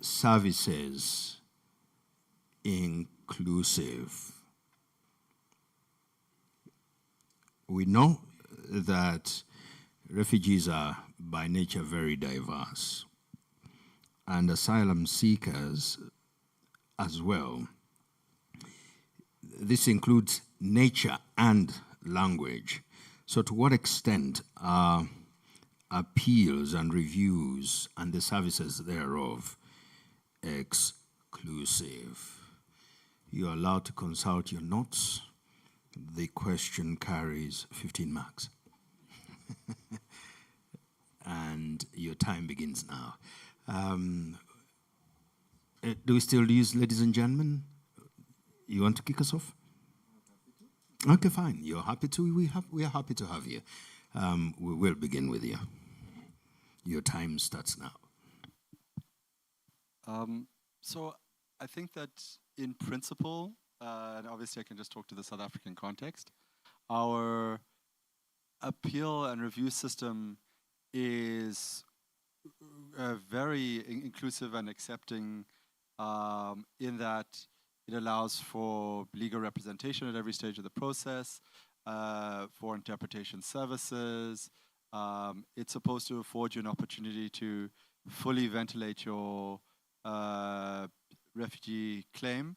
services inclusive? We know that refugees are by nature very diverse, and asylum seekers as well. This includes nature and language. So to what extent are appeals and reviews and the services thereof exclusive? You are allowed to consult your notes. The question carries 15 marks. And your time begins now. Do we still use ladies and gentlemen? You want to kick us off? Okay, fine. You're happy to. We are happy to have you. We will begin with you. Your time starts now. So I think that in principle, and obviously I can just talk to the South African context, our appeal and review system is very inclusive and accepting in that it allows for legal representation at every stage of the process, for interpretation services. It's supposed to afford you an opportunity to fully ventilate your refugee claim.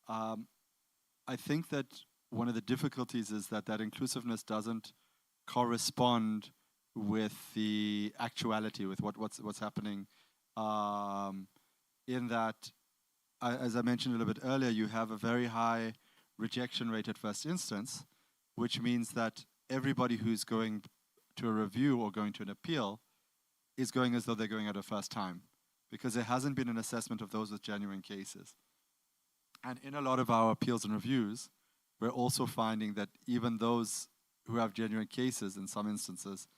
I think that one of the difficulties is that inclusiveness doesn't correspond with the actuality, with what's happening. In that, as I mentioned a little bit earlier, you have a very high rejection rate at first instance, which means that everybody who's going to a review or going to an appeal is going as though they're going at a first time, because there hasn't been an assessment of those with genuine cases. And in a lot of our appeals and reviews, we're also finding that even those who have genuine cases, in some instances,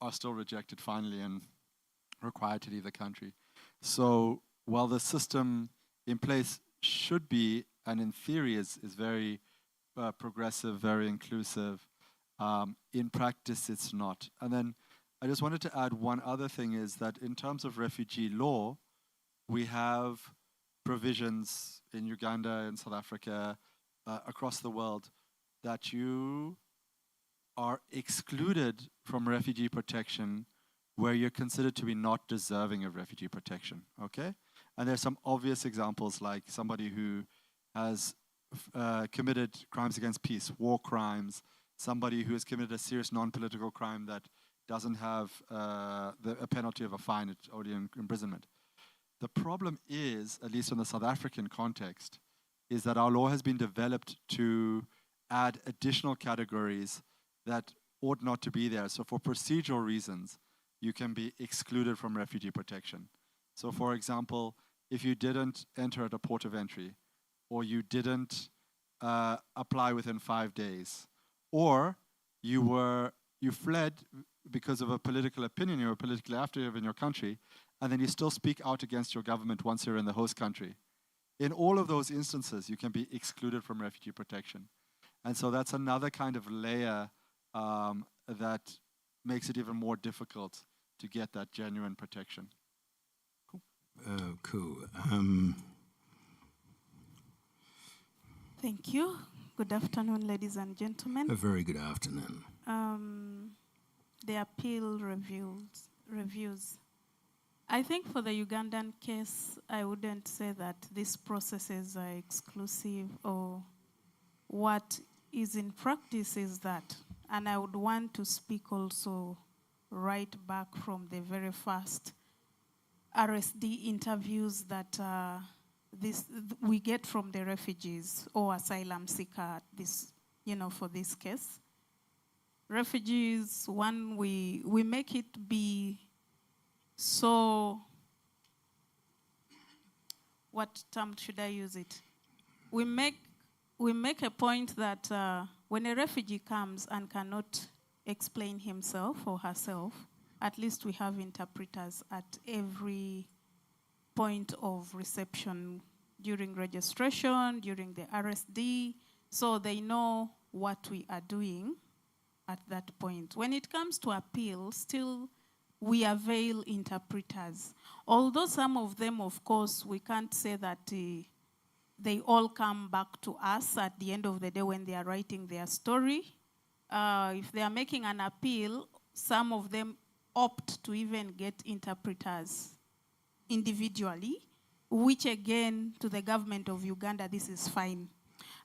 are still rejected finally and required to leave the country. So while the system in place should be, and in theory is very progressive, very inclusive, in practice it's not. And then I just wanted to add one other thing, is that in terms of refugee law, we have provisions in Uganda and South Africa, across the world, that you are excluded from refugee protection where you're considered to be not deserving of refugee protection, okay? And there's some obvious examples, like somebody who has committed crimes against peace, war crimes, somebody who has committed a serious non-political crime that doesn't have a penalty of a fine, it's only imprisonment. The problem is, at least in the South African context, is that our law has been developed to add additional categories that ought not to be there. So for procedural reasons, you can be excluded from refugee protection. So for example, if you didn't enter at a port of entry, or you didn't apply within 5 days. Or you fled because of a political opinion, you were politically active in your country, and then you still speak out against your government once you're in the host country. In all of those instances, you can be excluded from refugee protection. And so that's another kind of layer that makes it even more difficult to get that genuine protection. Cool. Thank you. Good afternoon, ladies and gentlemen. A very good afternoon. The appeal reviews. I think for the Ugandan case, I wouldn't say that these processes are exclusive, or what is in practice is that, and I would want to speak also right back from the very first RSD interviews that we get from the refugees or asylum seeker for this case. Refugees, one, we make it be so, what term should I use it? We make a point that when a refugee comes and cannot explain himself or herself, at least we have interpreters at every point of reception, during registration, during the RSD, so they know what we are doing at that point. When it comes to appeal, still we avail interpreters. Although some of them, of course, we can't say that they all come back to us at the end of the day when they are writing their story. If they are making an appeal, some of them opt to even get interpreters individually, which again, to the government of Uganda, this is fine.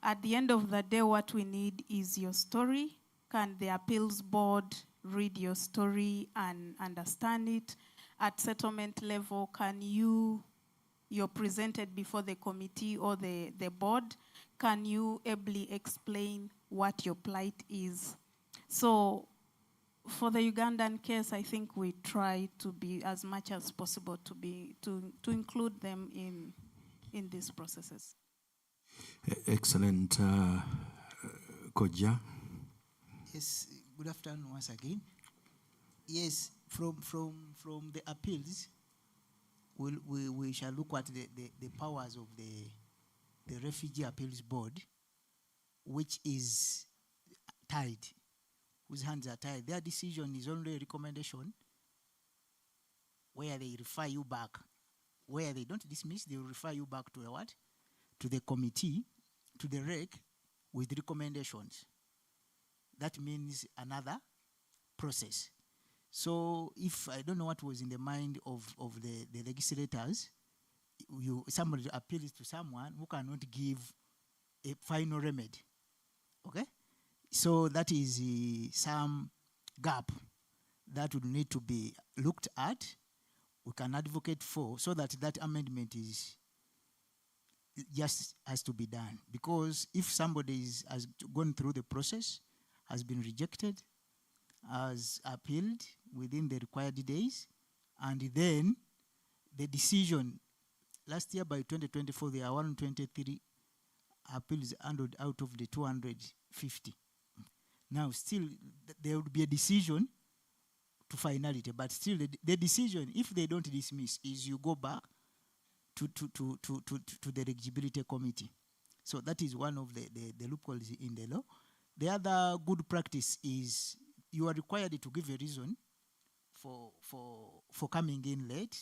At the end of the day, what we need is your story. Can the appeals board read your story and understand it? At settlement level, can you're presented before the committee or the board, can you ably explain what your plight is? So for the Ugandan case, I think we try to be as much as possible to include them in these processes. Excellent. Koja? Yes, good afternoon once again. Yes, from the appeals, we shall look at the powers of the Refugee Appeals Board, which is tied, whose hands are tied. Their decision is only a recommendation where they refer you back. Where they don't dismiss, they will refer you back to what? To the committee, to the reg, with recommendations. That means another process. So if I don't know what was in the mind of the legislators, somebody appeals to someone who cannot give a final remedy. Okay? So that is some gap that would need to be looked at. We can advocate for, so that that amendment just has to be done. Because if somebody has gone through the process, has been rejected, has appealed within the required days, and then the decision, last year by 2024, there are 123 appeals handled out of the 250. Now still, there would be a decision to finality, but still the decision, if they don't dismiss, is you go back to the eligibility committee. So that is one of the loopholes in the law. The other good practice is you are required to give a reason for coming in late,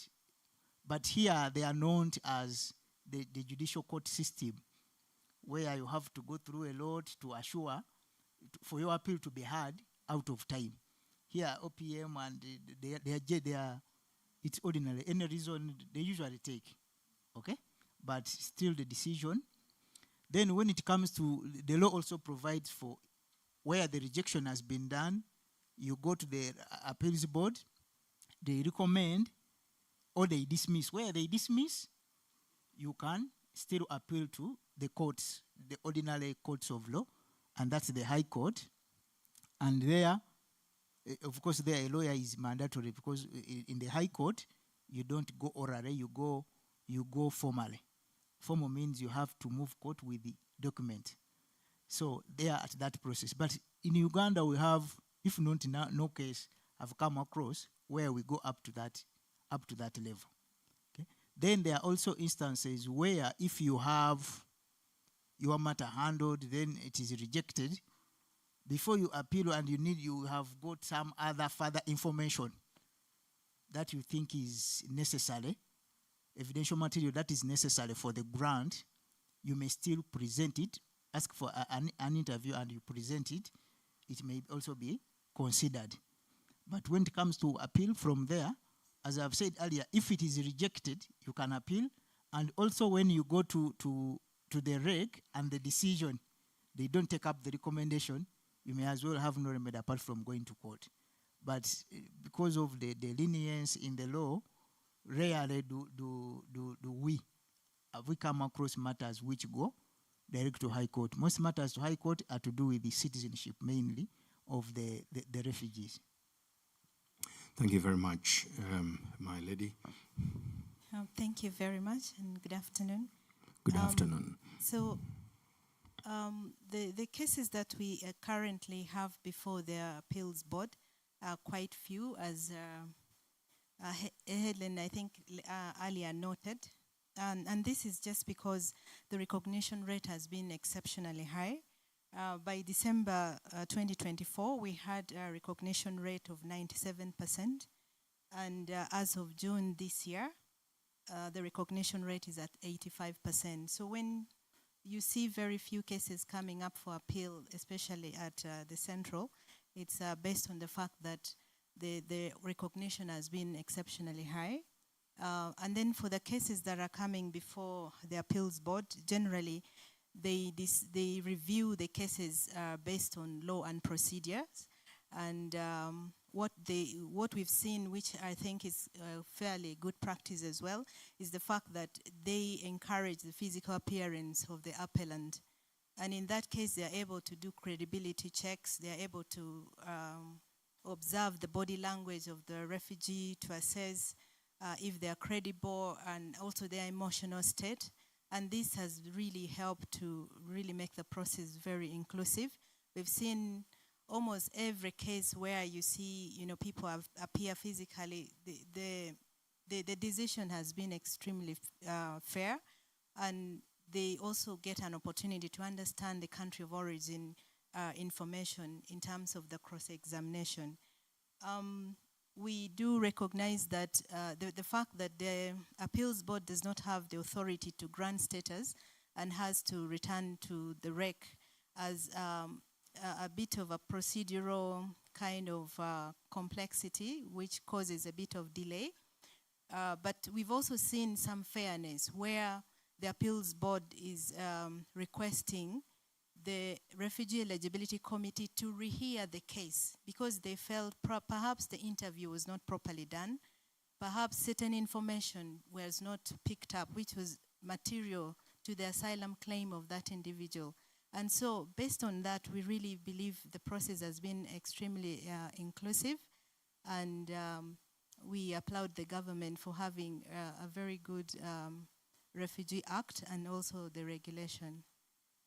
but here they are known as the judicial court system, where you have to go through a lot to assure for your appeal to be heard out of time. Here, OPM and it's ordinary. Any reason they usually take, okay? But still the decision. Then when it comes to, the law also provides for where the rejection has been done, you go to the appeals board, they recommend, or they dismiss. Where they dismiss, you can still appeal to the courts, the ordinary courts of law, and that's the High Court. And there, of course, there a lawyer is mandatory, because in the High Court, you don't go orally, you go formally. Formal means you have to move court with the document. So they are at that process. But in Uganda, we have, if not no case, have come across where we go up to that level. Okay? Then there are also instances where if you have your matter handled, then it is rejected. Before you appeal and you have got some other further information that you think is necessary, evidential material that is necessary for the grant, you may still present it, ask for an interview and you present it. It may also be considered. But when it comes to appeal from there, as I've said earlier, if it is rejected, you can appeal. And also when you go to the reg and the decision, they don't take up the recommendation, you may as well have no remedy apart from going to court. But because of the lenience in the law, rarely do we come across matters which go direct to High Court. Most matters to High Court are to do with the citizenship, mainly, of the refugees. Thank you very much, my lady. Thank you very much, and good afternoon. Good afternoon. So, the cases that we currently have before the appeals board are quite few, as Helen, I think, earlier noted. And this is just because the recognition rate has been exceptionally high. By December 2024, we had a recognition rate of 97%. And as of June this year, the recognition rate is at 85%. So when you see very few cases coming up for appeal, especially at the central, it's based on the fact that the recognition has been exceptionally high. And then for the cases that are coming before the appeals board, generally they review the cases based on law and procedures. And what we've seen, which I think is fairly good practice as well, is the fact that they encourage the physical appearance of the appellant. And in that case, they're able to do credibility checks. They're able to observe the body language of the refugee to assess if they are credible, and also their emotional state. And this has really helped to really make the process very inclusive. We've seen almost every case where you see, people appear physically, the decision has been extremely fair, and they also get an opportunity to understand the country of origin information in terms of the cross-examination. We do recognize that the fact that the appeals board does not have the authority to grant status and has to return to the REC as a bit of a procedural kind of complexity, which causes a bit of delay. But we've also seen some fairness where the appeals board is requesting the Refugee Eligibility Committee to rehear the case because they felt perhaps the interview was not properly done, perhaps certain information was not picked up, which was material to the asylum claim of that individual. And so based on that, we really believe the process has been extremely inclusive, and we applaud the government for having a very good Refugee Act and also the regulation.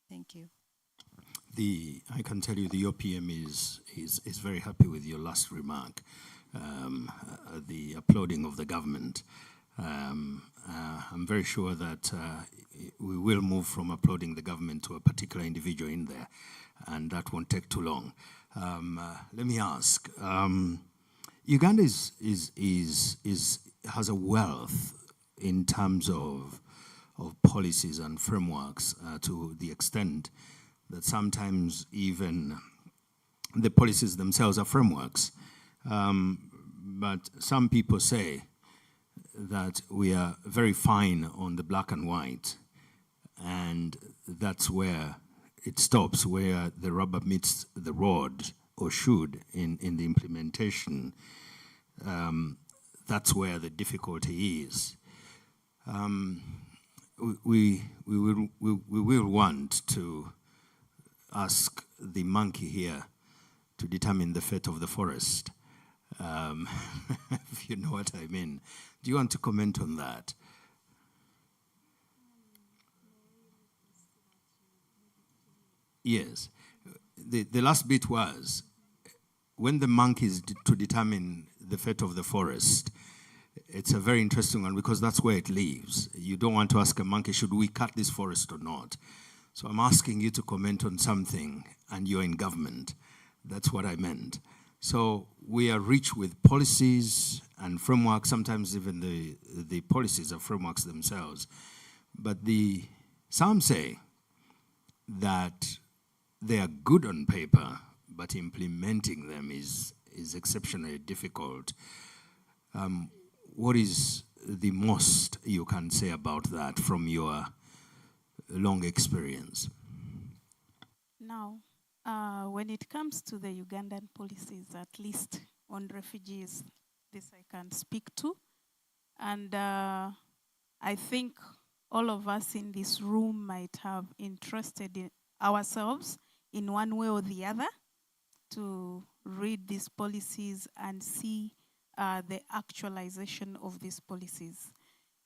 Thank you. I can tell you the OPM is very happy with your last remark, the applauding of the government. I'm very sure that we will move from applauding the government to a particular individual in there, and that won't take too long. Let me ask, Uganda has a wealth in terms of policies and frameworks to the extent that sometimes even the policies themselves are frameworks. But some people say that we are very fine on the black and white, and that's where it stops, where the rubber meets the road, or should, in the implementation. That's where the difficulty is. We will want to ask the monkey here to determine the fate of the forest, if you know what I mean. Do you want to comment on that? Yes. The last bit was, when the monkeys to determine the fate of the forest, it's a very interesting one because that's where it lives. You don't want to ask a monkey, should we cut this forest or not? So I'm asking you to comment on something, and you're in government. That's what I meant. So we are rich with policies and frameworks, sometimes even the policies are frameworks themselves. But some say that they are good on paper, but implementing them is exceptionally difficult. What is the most you can say about that from your long experience? Now, when it comes to the Ugandan policies, at least on refugees, this I can speak to. And I think all of us in this room might have interested in ourselves in one way or the other to read these policies and see the actualization of these policies.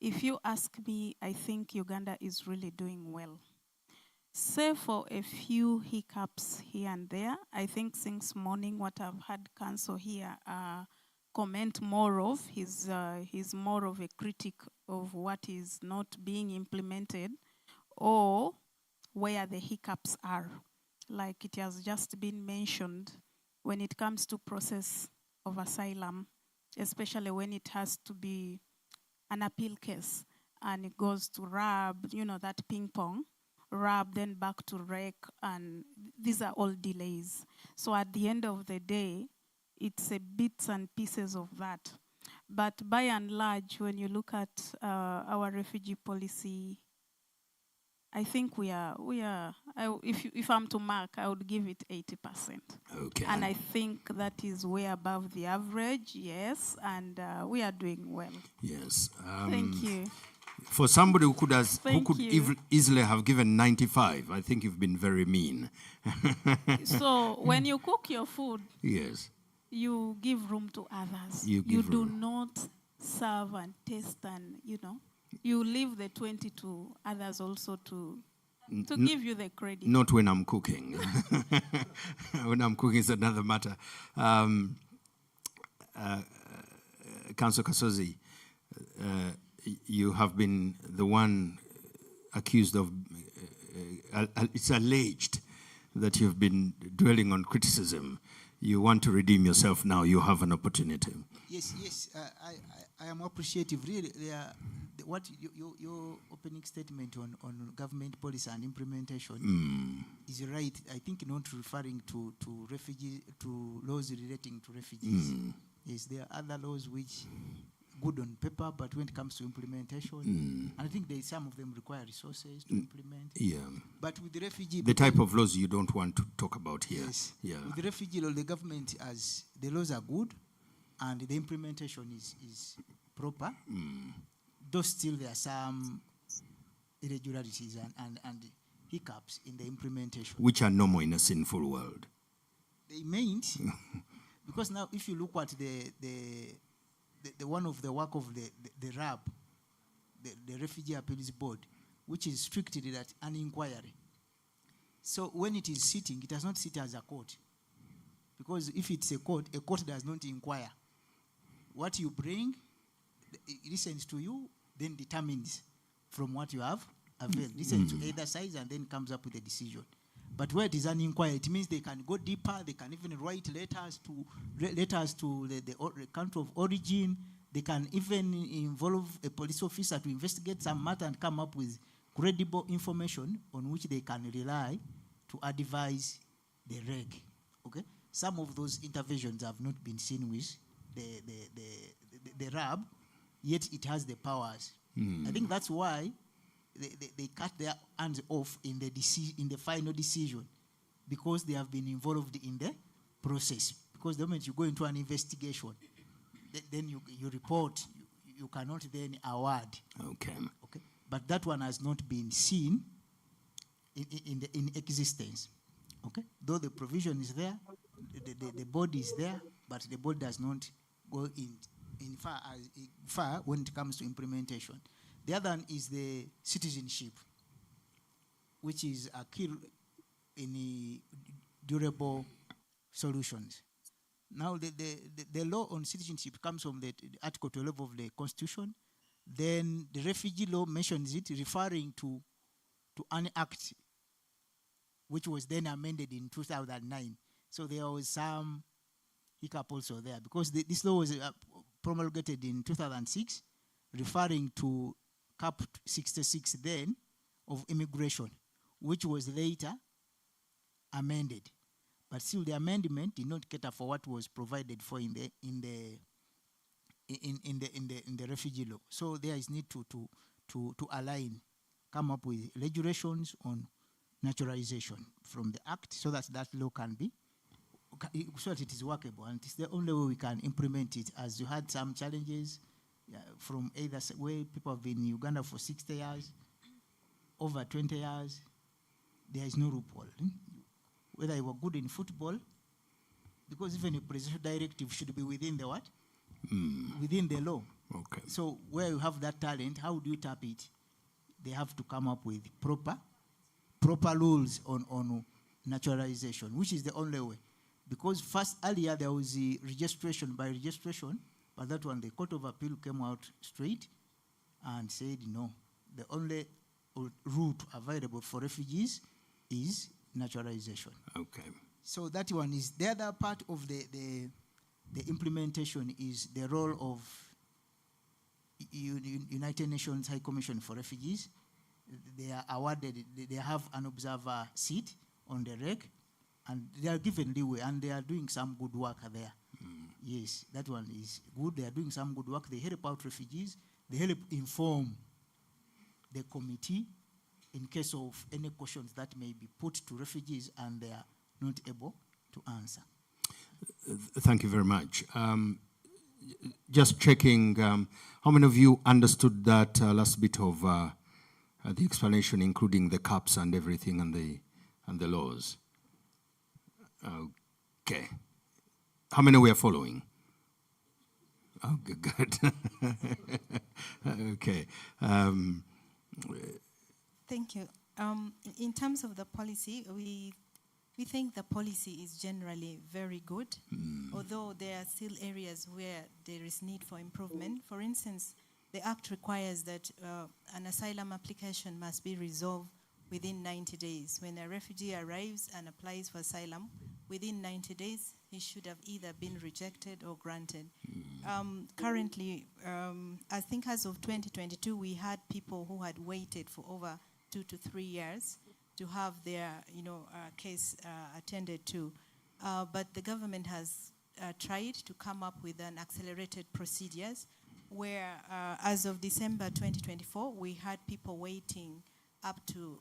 If you ask me, I think Uganda is really doing well. Save for a few hiccups here and there. I think since morning, what I've had Council here comment more of, he's more of a critic of what is not being implemented or where the hiccups are. Like it has just been mentioned, when it comes to process of asylum, especially when it has to be an appeal case and it goes to RAB, you know, that ping pong, RAB, then back to REC, and these are all delays. So at the end of the day, it's a bits and pieces of that. But by and large, when you look at our refugee policy, I think if I'm to mark, I would give it 80%. Okay. And I think that is way above the average, yes, and we are doing well. Yes. Thank you. For somebody who could you. easily have given 95, I think you've been very mean. So when you cook your food, yes, you give room to others. You do not serve and taste and, you leave the 20 to others also to give you the credit. Not when I'm cooking. When I'm cooking, it's another matter. Councillor Kasozi, you have been the one accused of, it's alleged that you've been dwelling on criticism. You want to redeem yourself now, you have an opportunity. Yes, I am appreciative. Really, your opening statement on government policy and implementation is right. I think not referring to laws relating to refugees. Yes, there are other laws which good on paper, but when it comes to implementation, and I think some of them require resources to implement. Yeah. But with the refugee, the type of laws you don't want to talk about here. Yes. Yeah. With the refugee law, the government, as the laws are good, and the implementation is proper. Though still there are some irregularities and hiccups in the implementation, which are normal in a sinful world. They mayn't, because now if you look at the one of the work of the RAB, the Refugee Appeals Board, which is strictly that an inquiry. So when it is sitting, it does not sit as a court. Because if it's a court does not inquire. What you bring, it listens to you, then determines from what you have availed. Listens to either side and then comes up with a decision. But where it is an inquiry, it means they can go deeper, they can even write letters to the country of origin, they can even involve a police officer to investigate some matter and come up with credible information on which they can rely to advise the reg. Okay? Some of those interventions have not been seen with the RAB, yet it has the powers. I think that's why they cut their hands off in the final decision, because they have been involved in the process. Because the moment you go into an investigation, then you report, you cannot then award. Okay. But that one has not been seen in existence. Okay. Though the provision is there, the board is there, but the board does not go in far when it comes to implementation. The other one is the citizenship, which is a any durable solutions. Now, the law on citizenship comes from the Article 12 of the Constitution. Then the refugee law mentions it, referring to an act which was then amended in 2009. So there was some hiccup also there, because this law was promulgated in 2006, referring to Cap 66 then of immigration, which was later amended. But still, the amendment did not cater for what was provided for in the refugee law. So there is need to align, come up with regulations on naturalization from the act, so that that law can be, so that it is workable, and it's the only way we can implement it. As you had some challenges from either way, people have been in Uganda for 60 years, over 20 years. There is no loophole. Whether you were good in football, because even a presidential directive should be within the what? Within the law. Okay. So where you have that talent, how do you tap it? They have to come up with proper rules on naturalization, which is the only way. Because first, earlier, there was the registration by registration, but that one, the Court of Appeal came out straight and said, no, the only route available for refugees is naturalization. Okay. So that one is the other part of the implementation, is the role of United Nations High Commission for Refugees. They are awarded, they have an observer seat on the reg, and they are given leeway, and they are doing some good work there. Yes, that one is good. They are doing some good work. They help out refugees. They help inform the committee in case of any questions that may be put to refugees and they are not able to answer. Thank you very much. Just checking, how many of you understood that last bit of the explanation, including the caps and everything and the laws? Okay. How many we are following? Oh, good. Okay. Thank you. In terms of the policy, we think the policy is generally very good, although there are still areas where there is need for improvement. For instance, the Act requires that an asylum application must be resolved within 90 days. When a refugee arrives and applies for asylum, within 90 days, he should have either been rejected or granted. Currently, I think as of 2022, we had people who had waited for over 2 to 3 years to have their case attended to. But the government has tried to come up with an accelerated procedures where as of December 2024, we had people waiting up to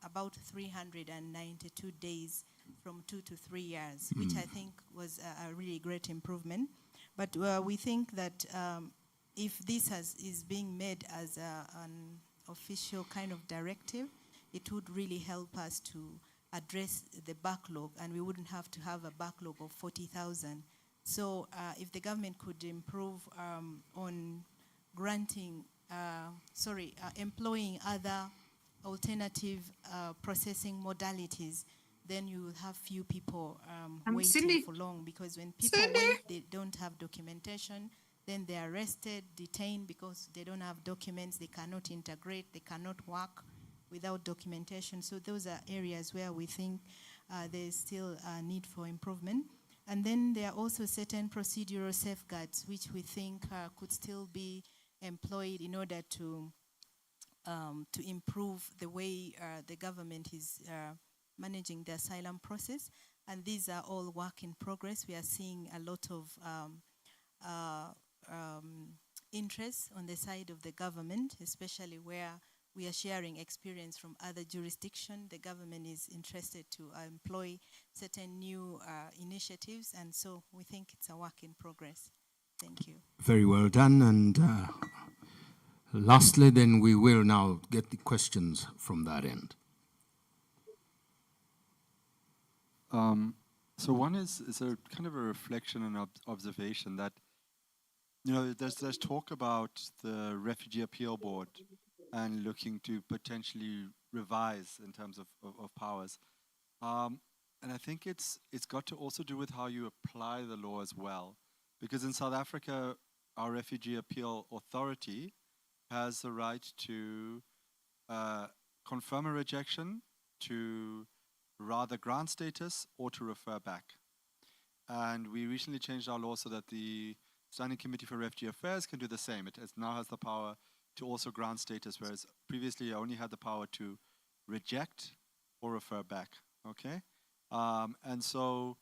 about 392 days from 2 to 3 years, which I think was a really great improvement. But we think that if this is being made as an official kind of directive, it would really help us to address the backlog, and we wouldn't have to have a backlog of 40,000. So if the government could improve on granting, employing other alternative processing modalities, then you will have few people waiting for long, because when people wait, they don't have documentation, then they are arrested, detained because they don't have documents, they cannot integrate, they cannot work without documentation. So those are areas where we think there's still a need for improvement. And then there are also certain procedural safeguards which we think could still be employed in order to improve the way the government is managing the asylum process. And these are all work in progress. We are seeing a lot of interest on the side of the government, especially where we are sharing experience from other jurisdictions. The government is interested to employ certain new initiatives, and so we think it's a work in progress. Thank you. Very well done. And lastly, then we will now get the questions from that end. So one is a kind of a reflection and observation that, there's talk about the Refugee Appeal Board and looking to potentially revise in terms of powers. And I think it's got to also do with how you apply the law as well. Because in South Africa, our Refugee Appeal Authority has the right to confirm a rejection, to rather grant status, or to refer back. And we recently changed our law so that the Standing Committee for Refugee Affairs can do the same. It now has the power to also grant status, whereas previously it only had the power to reject or refer back, okay? And so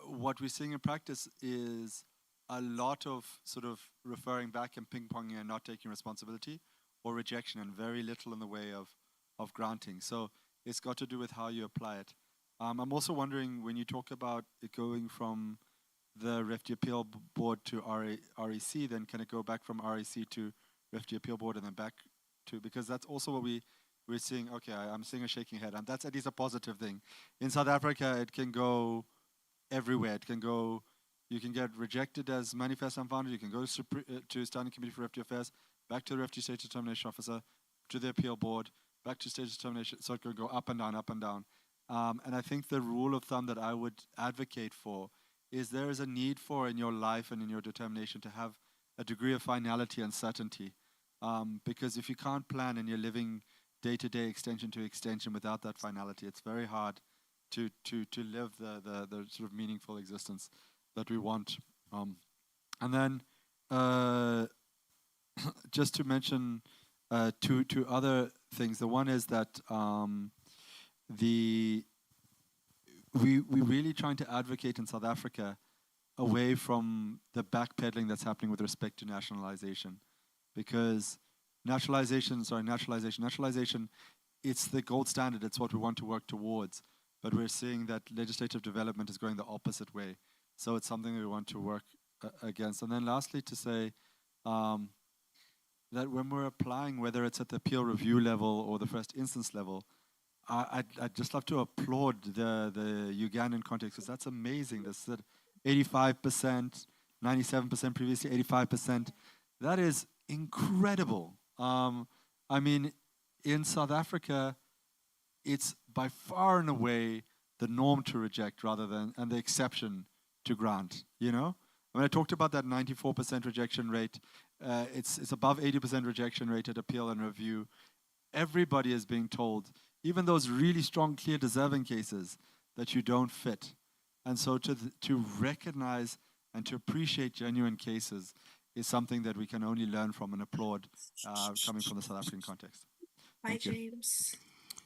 what we're seeing in practice is a lot of sort of referring back and ping-ponging and not taking responsibility, or rejection, and very little in the way of granting. So it's got to do with how you apply it. I'm also wondering, when you talk about it going from the Refugee Appeal Board to REC, then can it go back from REC to Refugee Appeal Board and then back to, because that's also what we're seeing. Okay, I'm seeing a shaking head, and that's at least a positive thing. In South Africa, it can go everywhere. It can go, you can get rejected as manifest unfounded, you can go to Standing Committee for Refugee Affairs, back to the Refugee Status Determination Officer, to the Appeal Board, back to Status Determination, so it can go up and down, up and down. And I think the rule of thumb that I would advocate for is there is a need for, in your life and in your determination, to have a degree of finality and certainty. Because if you can't plan and you're living day-to-day, extension to extension without that finality, it's very hard to live the sort of meaningful existence that we want. And then just to mention two other things. The one is that we're really trying to advocate in South Africa away from the backpedaling that's happening with respect to nationalization. Because nationalization, it's the gold standard, it's what we want to work towards. But we're seeing that legislative development is going the opposite way. So it's something that we want to work against. And then lastly, to say that when we're applying, whether it's at the appeal review level or the first instance level, I'd just love to applaud the Ugandan context, because that's amazing. This 85%, 97% previously, 85%. That is incredible. I mean, in South Africa, it's by far and away the norm to reject rather than, and the exception to grant, you know? When I talked about that 94% rejection rate, it's above 80% rejection rate at appeal and review. Everybody is being told, even those really strong, clear, deserving cases, that you don't fit. And so to recognize and to appreciate genuine cases is something that we can only learn from and applaud coming from the South African context. Hi, James.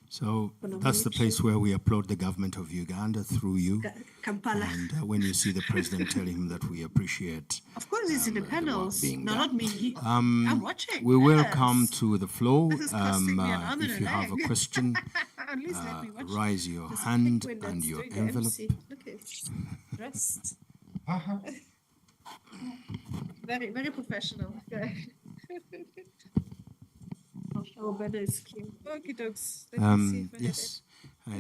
So that's the place where we applaud the government of Uganda through you. Kampala. And when you see the president telling him that we appreciate. Of course, it's in the panels. No, not me. I'm watching. We will come to the floor. This is costing me an arm and If a you have a leg. question, At least let me watch. raise your There's a hand penguin and that's your doing the envelope. MC. Look at it. Dressed. Very, very professional. Oh, better is cute. Okie dokes. Let me see if I Yes, have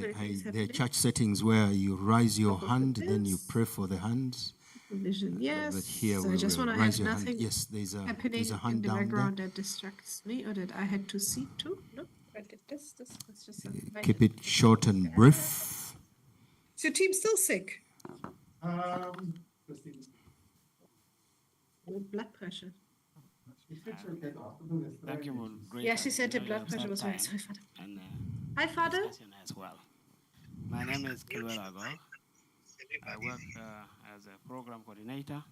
it. there are church settings where you raise your hand, then you pray for the hands. Vision. Yes. But here so we I just will want to raise have your hand. nothing Yes, there's happening a hand in the down background there. that distracts me, or that I had to see too. No, I did this. That's just Keep it short and brief. Is your team still sick? With blood pressure. Thank you for great. Yeah, she said the blood pressure was very sorry, Father. And Hi, Father. discussion as well. My name is Kilwell Agor. I work as a program coordinator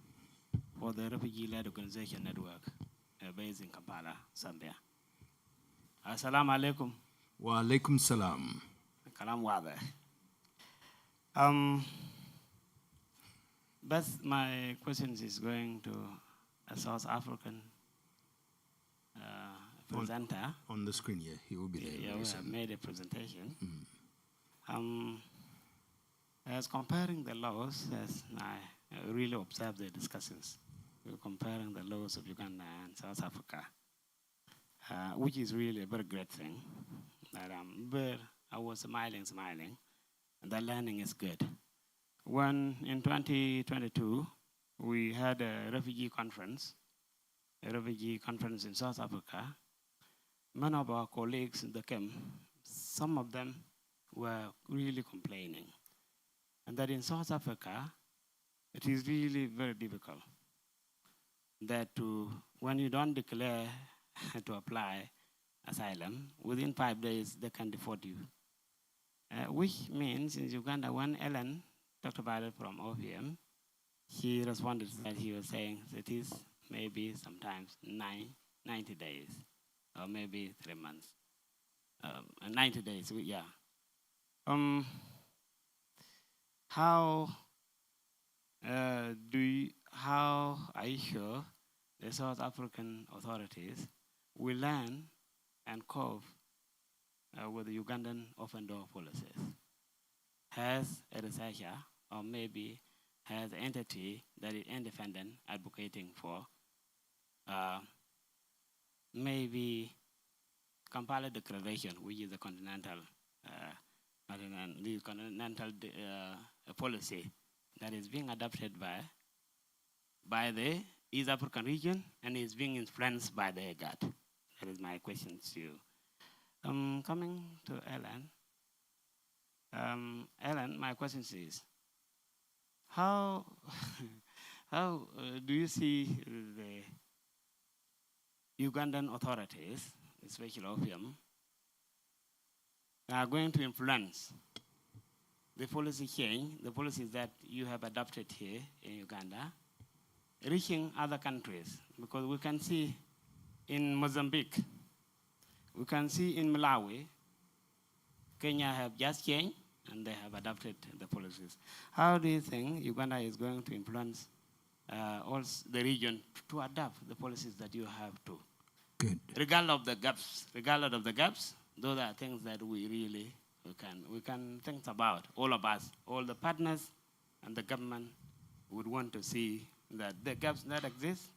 for the Refugee-Led Organization Network based in Kampala, Zambia. Assalamu alaikum. Wa alaikum salam. Kalam wade. But my question is going to a South African presenter. On the screen, yeah, he will be there. Yeah, we have made a presentation. As comparing the laws, as I really observed the discussions, we're comparing the laws of Uganda and South Africa, which is really a very great thing. That I was smiling, and the learning is good. When in 2022, we had a refugee conference in South Africa. Many of our colleagues that came, some of them were really complaining. And that in South Africa, it is really very difficult that when you don't declare to apply asylum, within 5 days, they can deport you. Which means in Uganda, when Ellen talked about it from OVM, he responded that he was saying it is maybe sometimes 90 days, or maybe 3 months. 90 days, yeah. How are you sure the South African authorities will learn and cope with the Ugandan open door policies? Has a researcher, or maybe has an entity that is independent advocating for maybe Kampala Declaration, which is a continental policy that is being adopted by the East African region and is being influenced by the IGAD? That is my question to you. Coming to Ellen. Ellen, my question is, how do you see the Ugandan authorities, especially OPM, are going to influence the policy change, the policies that you have adopted here in Uganda, reaching other countries? Because we can see in Mozambique, we can see in Malawi, Kenya have just changed and they have adopted the policies. How do you think Uganda is going to influence also the region to adapt the policies that you have to? Good. Regardless of the gaps, those are things that we can think about. All of us, all the partners and the government would want to see that the gaps that exist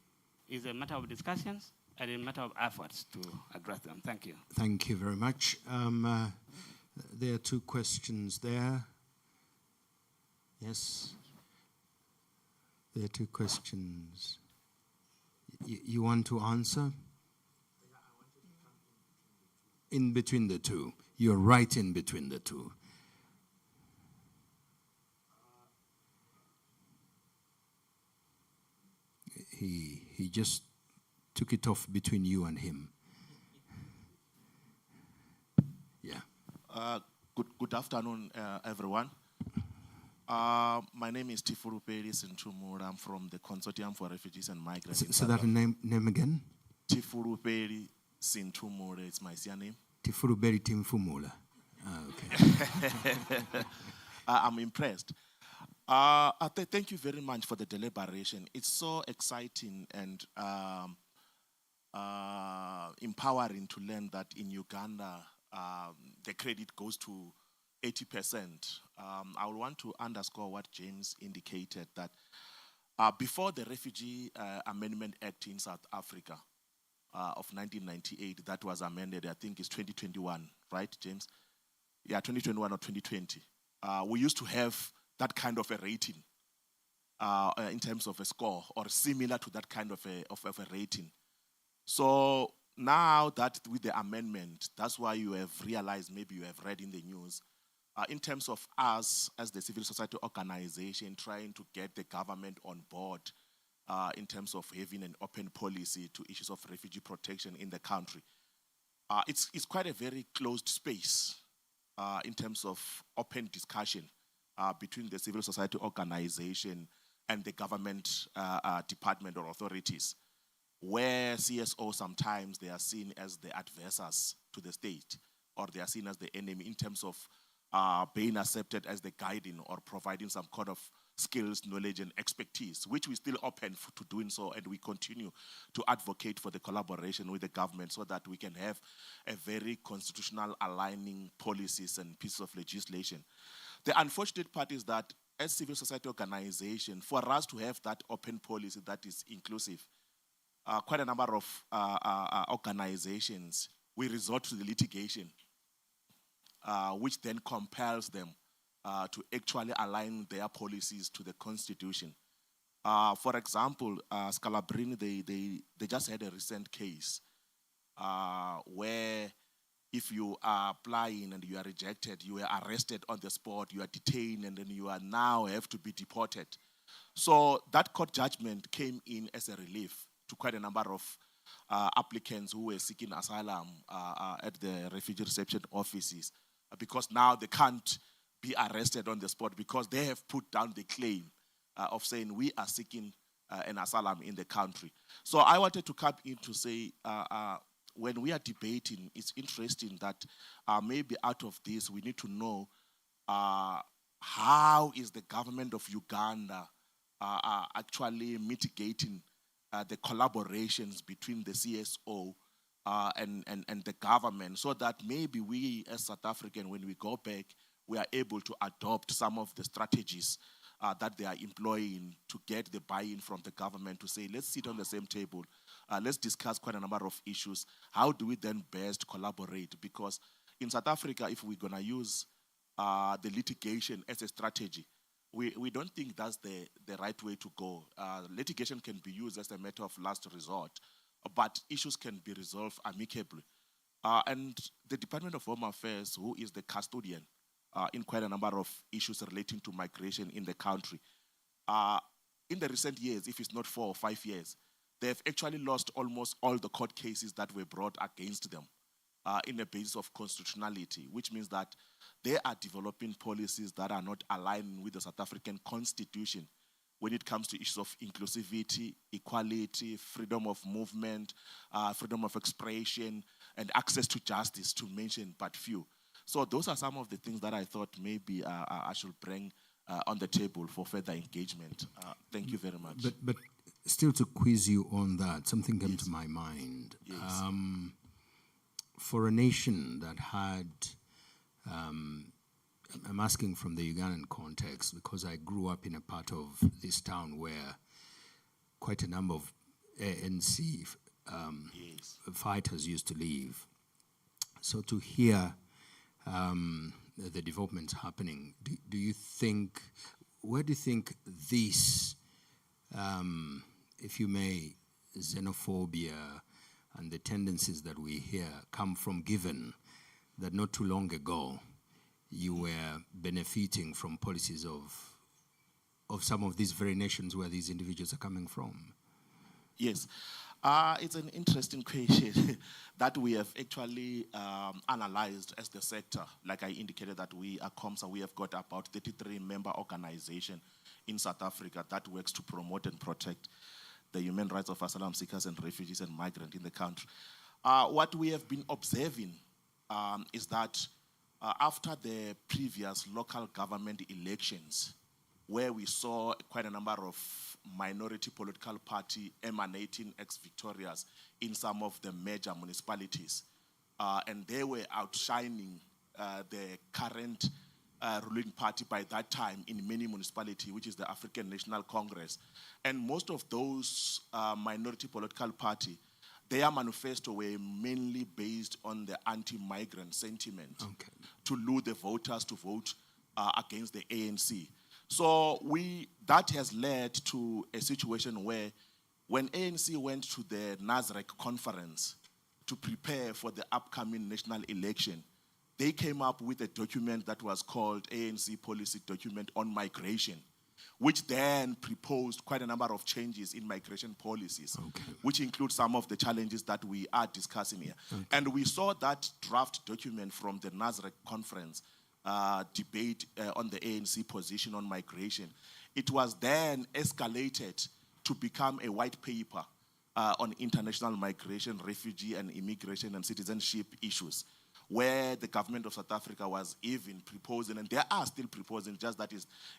is a matter of discussions and a matter of efforts to address them. Thank you. Thank you very much. There are 2 questions there. Yes. There are 2 questions. You want to answer? In between the 2. You're right in between the 2. He just took it off between you and him. Yeah. Good afternoon, everyone. My name is Tifuru Peri Sintumura. I'm from the Consortium for Refugees and Migrants. So that name again? Tifuru Peri Sintumura, it's my surname. Tifuru Peri Timfumula. Okay. I'm impressed. Thank you very much for the deliberation. It's so exciting and empowering to learn that in Uganda, the credit goes to 80%. I would want to underscore what James indicated, that before the Refugee Amendment Act in South Africa of 1998, that was amended, I think it's 2021, right, James? Yeah, 2021 or 2020. We used to have that kind of a rating in terms of a score, or similar to that kind of a rating. So now that with the amendment, that's why you have realized, maybe you have read in the news, in terms of us as the civil society organization trying to get the government on board in terms of having an open policy to issues of refugee protection in the country. It's quite a very closed space in terms of open discussion between the civil society organization and the government department or authorities, where CSO sometimes they are seen as the adversaries to the state, or they are seen as the enemy in terms of being accepted as the guiding or providing some kind of skills, knowledge, and expertise, which we're still open to doing so, and we continue to advocate for the collaboration with the government so that we can have a very constitutional aligning policies and pieces of legislation. The unfortunate part is that as civil society organization, for us to have that open policy that is inclusive, quite a number of organizations, we resort to the litigation, which then compels them to actually align their policies to the Constitution. For example, Scalabrini, they just had a recent case where if you are applying and you are rejected, you are arrested on the spot, you are detained, and then you are now have to be deported. So that court judgment came in as a relief to quite a number of applicants who were seeking asylum at the refugee reception offices, because now they can't be arrested on the spot because they have put down the claim of saying we are seeking an asylum in the country. So I wanted to come in to say, when we are debating, it's interesting that maybe out of this we need to know how is the government of Uganda actually mitigating the collaborations between the CSO and the government, so that maybe we as South African, when we go back, we are able to adopt some of the strategies that they are employing to get the buy-in from the government to say, let's sit on the same table, let's discuss quite a number of issues. How do we then best collaborate? Because in South Africa, if we're gonna use the litigation as a strategy, we don't think that's the right way to go. Litigation can be used as a matter of last resort, but issues can be resolved amicably. And the Department of Home Affairs, who is the custodian in quite a number of issues relating to migration in the country, in the recent years, if it's not 4 or 5 years, they've actually lost almost all the court cases that were brought against them in the basis of constitutionality, which means that they are developing policies that are not aligned with the South African Constitution when it comes to issues of inclusivity, equality, freedom of movement, freedom of expression, and access to justice, to mention but few. So those are some of the things that I thought maybe I should bring on the table for further engagement. Thank you very much. But still, to quiz you on that, something came to my mind. Yes. For a nation that had, I'm asking from the Ugandan context because I grew up in a part of this town where quite a number of ANC fighters used to live. So to hear the developments happening, do you think, where do you think this, if you may, xenophobia and the tendencies that we hear come from, given that not too long ago you were benefiting from policies of some of these very nations where these individuals are coming from? Yes. It's an interesting question that we have actually analyzed as the sector. Like I indicated that we at COMSA, we have got about 33 member organizations in South Africa that works to promote and protect the human rights of asylum seekers and refugees and migrants in the country. What we have been observing is that after the previous local government elections, where we saw quite a number of minority political party emanating ex-victorias in some of the major municipalities, and they were outshining the current ruling party by that time in many municipalities, which is the African National Congress. And most of those minority political party, their manifesto were mainly based on the anti-migrant sentiment to lure the voters to vote against the ANC. So that has led to a situation where when ANC went to the NASREC conference to prepare for the upcoming national election, they came up with a document that was called ANC Policy Document on Migration, which then proposed quite a number of changes in migration policies, which include some of the challenges that we are discussing here. And we saw that draft document from the NASREC conference debate on the ANC position on migration. It was then escalated to become a white paper on international migration, refugee and immigration and citizenship issues, where the government of South Africa was even proposing, and they are still proposing, just that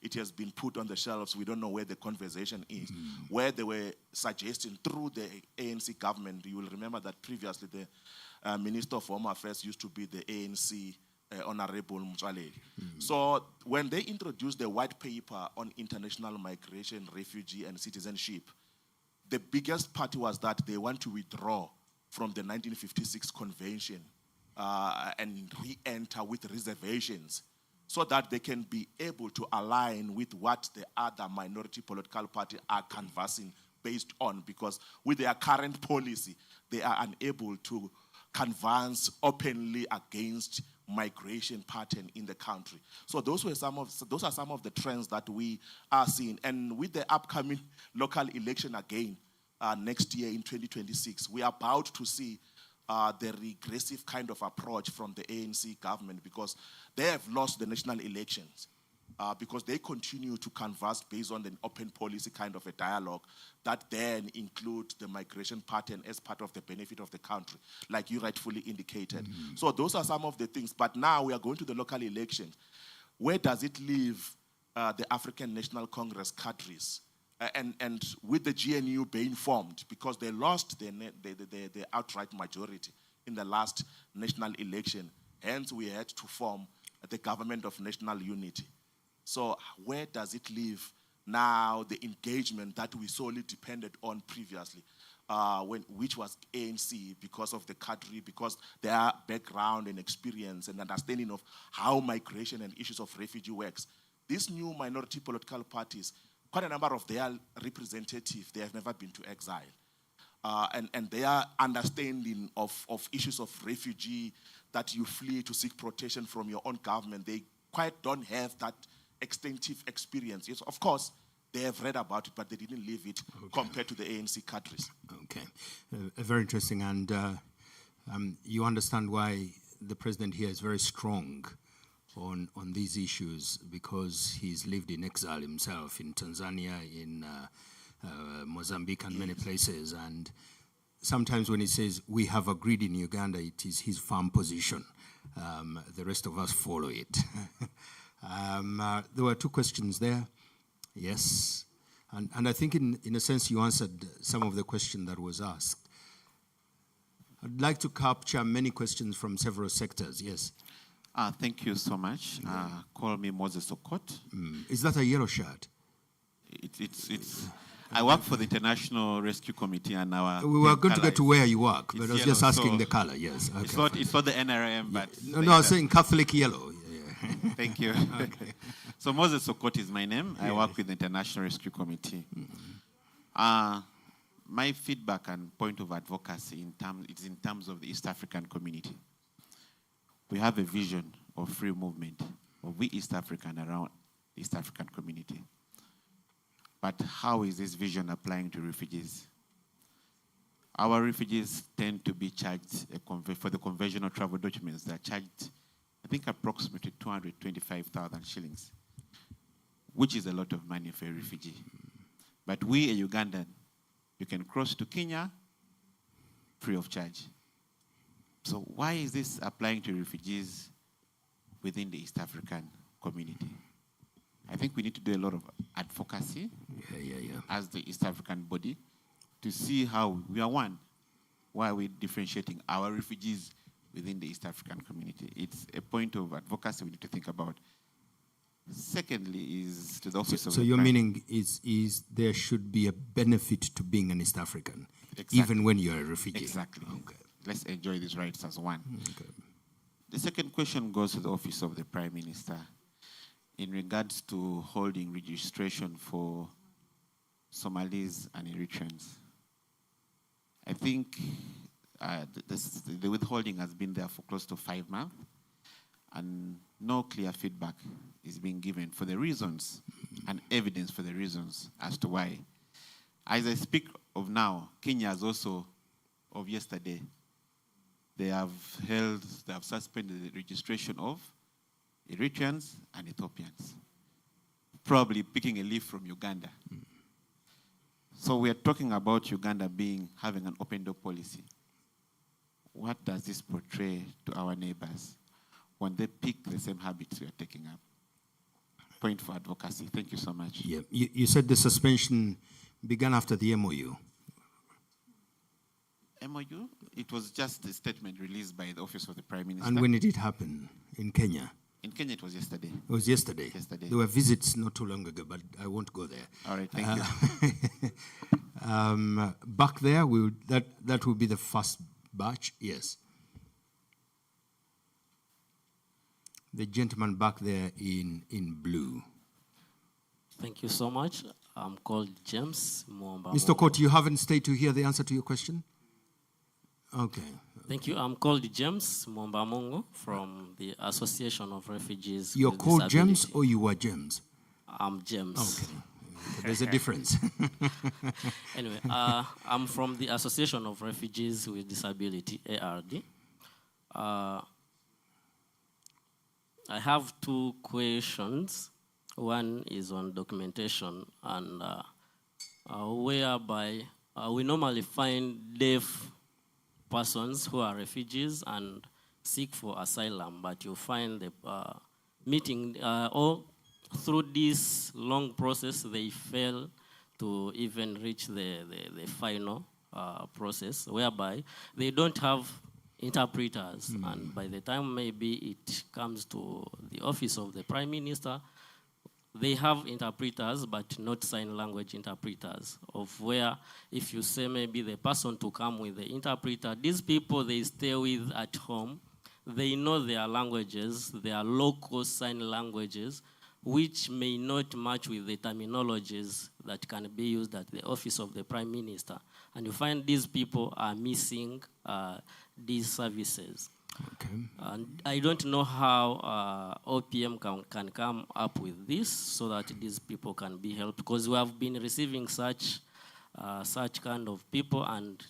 it has been put on the shelves. We don't know where the conversation is, where they were suggesting through the ANC government. You will remember that previously the Minister of Home Affairs used to be the ANC Honorable Mtswaledi. So when they introduced the white paper on international migration, refugee and citizenship, the biggest part was that they want to withdraw from the 1956 convention and re-enter with reservations so that they can be able to align with what the other minority political party are canvassing based on, because with their current policy, they are unable to canvass openly against migration pattern in the country. So those are some of the trends that we are seeing. And with the upcoming local election again next year in 2026, we are about to see the regressive kind of approach from the ANC government, because they have lost the national elections. Because they continue to canvass based on an open policy kind of a dialogue that then include the migration pattern as part of the benefit of the country, like you rightfully indicated. So those are some of the things. But now we are going to the local elections. Where does it leave the African National Congress cadres? And with the GNU being formed, because they lost the outright majority in the last national election, hence we had to form the government of national unity. So where does it leave now the engagement that we solely depended on previously, which was ANC, because of the cadre, because their background and experience and understanding of how migration and issues of refugee works. These new minority political parties, quite a number of their representatives, they have never been to exile. And their understanding of issues of refugee, that you flee to seek protection from your own government, they quite don't have that extensive experience. Yes, of course, they have read about it, but they didn't live it compared to the ANC cadres. Okay, very interesting. And you understand why the president here is very strong on these issues, because he's lived in exile himself in Tanzania, in Mozambique, and many places. And sometimes when he says we have agreed in Uganda, it is his firm position. The rest of us follow it. There were two questions there. Yes. And I think in a sense you answered some of the question that was asked. I'd like to capture many questions from several sectors. Yes. Thank you so much. Call me Moses Okot. Is that a yellow shirt? It's I work for the International Rescue Committee, and our we were going to get to where you work, but I was yellow, just asking so the color. Yes. Okay, it's not the NRM, but no, I was saying Catholic yellow. Thank you. Okay. So Moses Okot is my name. I work with the International Rescue Committee. My feedback and point of advocacy is in terms of the East African community. We have a vision of free movement of we East African around the East African community. But how is this vision applying to refugees? Our refugees tend to be charged for the conventional travel documents. They're charged, I think, approximately 225,000 shillings, which is a lot of money for a refugee. But we, a Ugandan, you can cross to Kenya free of charge. So why is this applying to refugees within the East African community? I think we need to do a lot of advocacy as the East African body to see how we are one. Why are we differentiating our refugees within the East African community? It's a point of advocacy we need to think about. Secondly is to the office of the So your Prime. meaning is there should be a benefit to being an East African, Exactly. even when you're a refugee. Exactly. Okay. Let's enjoy these rights as one. Okay. The second question goes to the office of the Prime Minister in regards to holding registration for Somalis and Eritreans. I think the withholding has been there for close to 5 months, and no clear feedback is being given for the reasons and evidence for the reasons as to why. As I speak of now, Kenya has also, of yesterday, they have suspended the registration of Eritreans and Ethiopians, probably picking a leaf from Uganda. So we are talking about Uganda having an open door policy. What does this portray to our neighbors when they pick the same habits we are taking up? Point for advocacy. Thank you so much. Yeah. You said the suspension began after the MOU. MOU? It was just a statement released by the Office of the Prime Minister. And when did it happen in Kenya? In Kenya, it was yesterday. It was yesterday. Yesterday. There were visits not too long ago, but I won't go there. All right, thank you. Back there, that will be the first batch. Yes. The gentleman back there in blue. Thank you so much. I'm called James Mwamba. Mr. Okot, you haven't stayed to hear the answer to your question? Okay. Thank you. I'm called James Mombamungo from the Association of Refugees You're with called Disability. James or you are James? I'm James. Okay. There's a difference. Anyway, I'm from the Association of Refugees with Disability, ARD. I have two questions. One is on documentation, and whereby we normally find deaf persons who are refugees and seek for asylum, but you find the meeting or through this long process, they fail to even reach the final process, whereby they don't have interpreters. And by the time maybe it comes to the office of the Prime Minister, they have interpreters, but not sign language interpreters, of where if you say maybe the person to come with the interpreter, these people they stay with at home, they know their languages, their local sign languages, which may not match with the terminologies that can be used at the office of the Prime Minister. And you find these people are missing these services. Okay. And I don't know how OPM can come up with this so that these people can be helped, because we have been receiving such kind of people and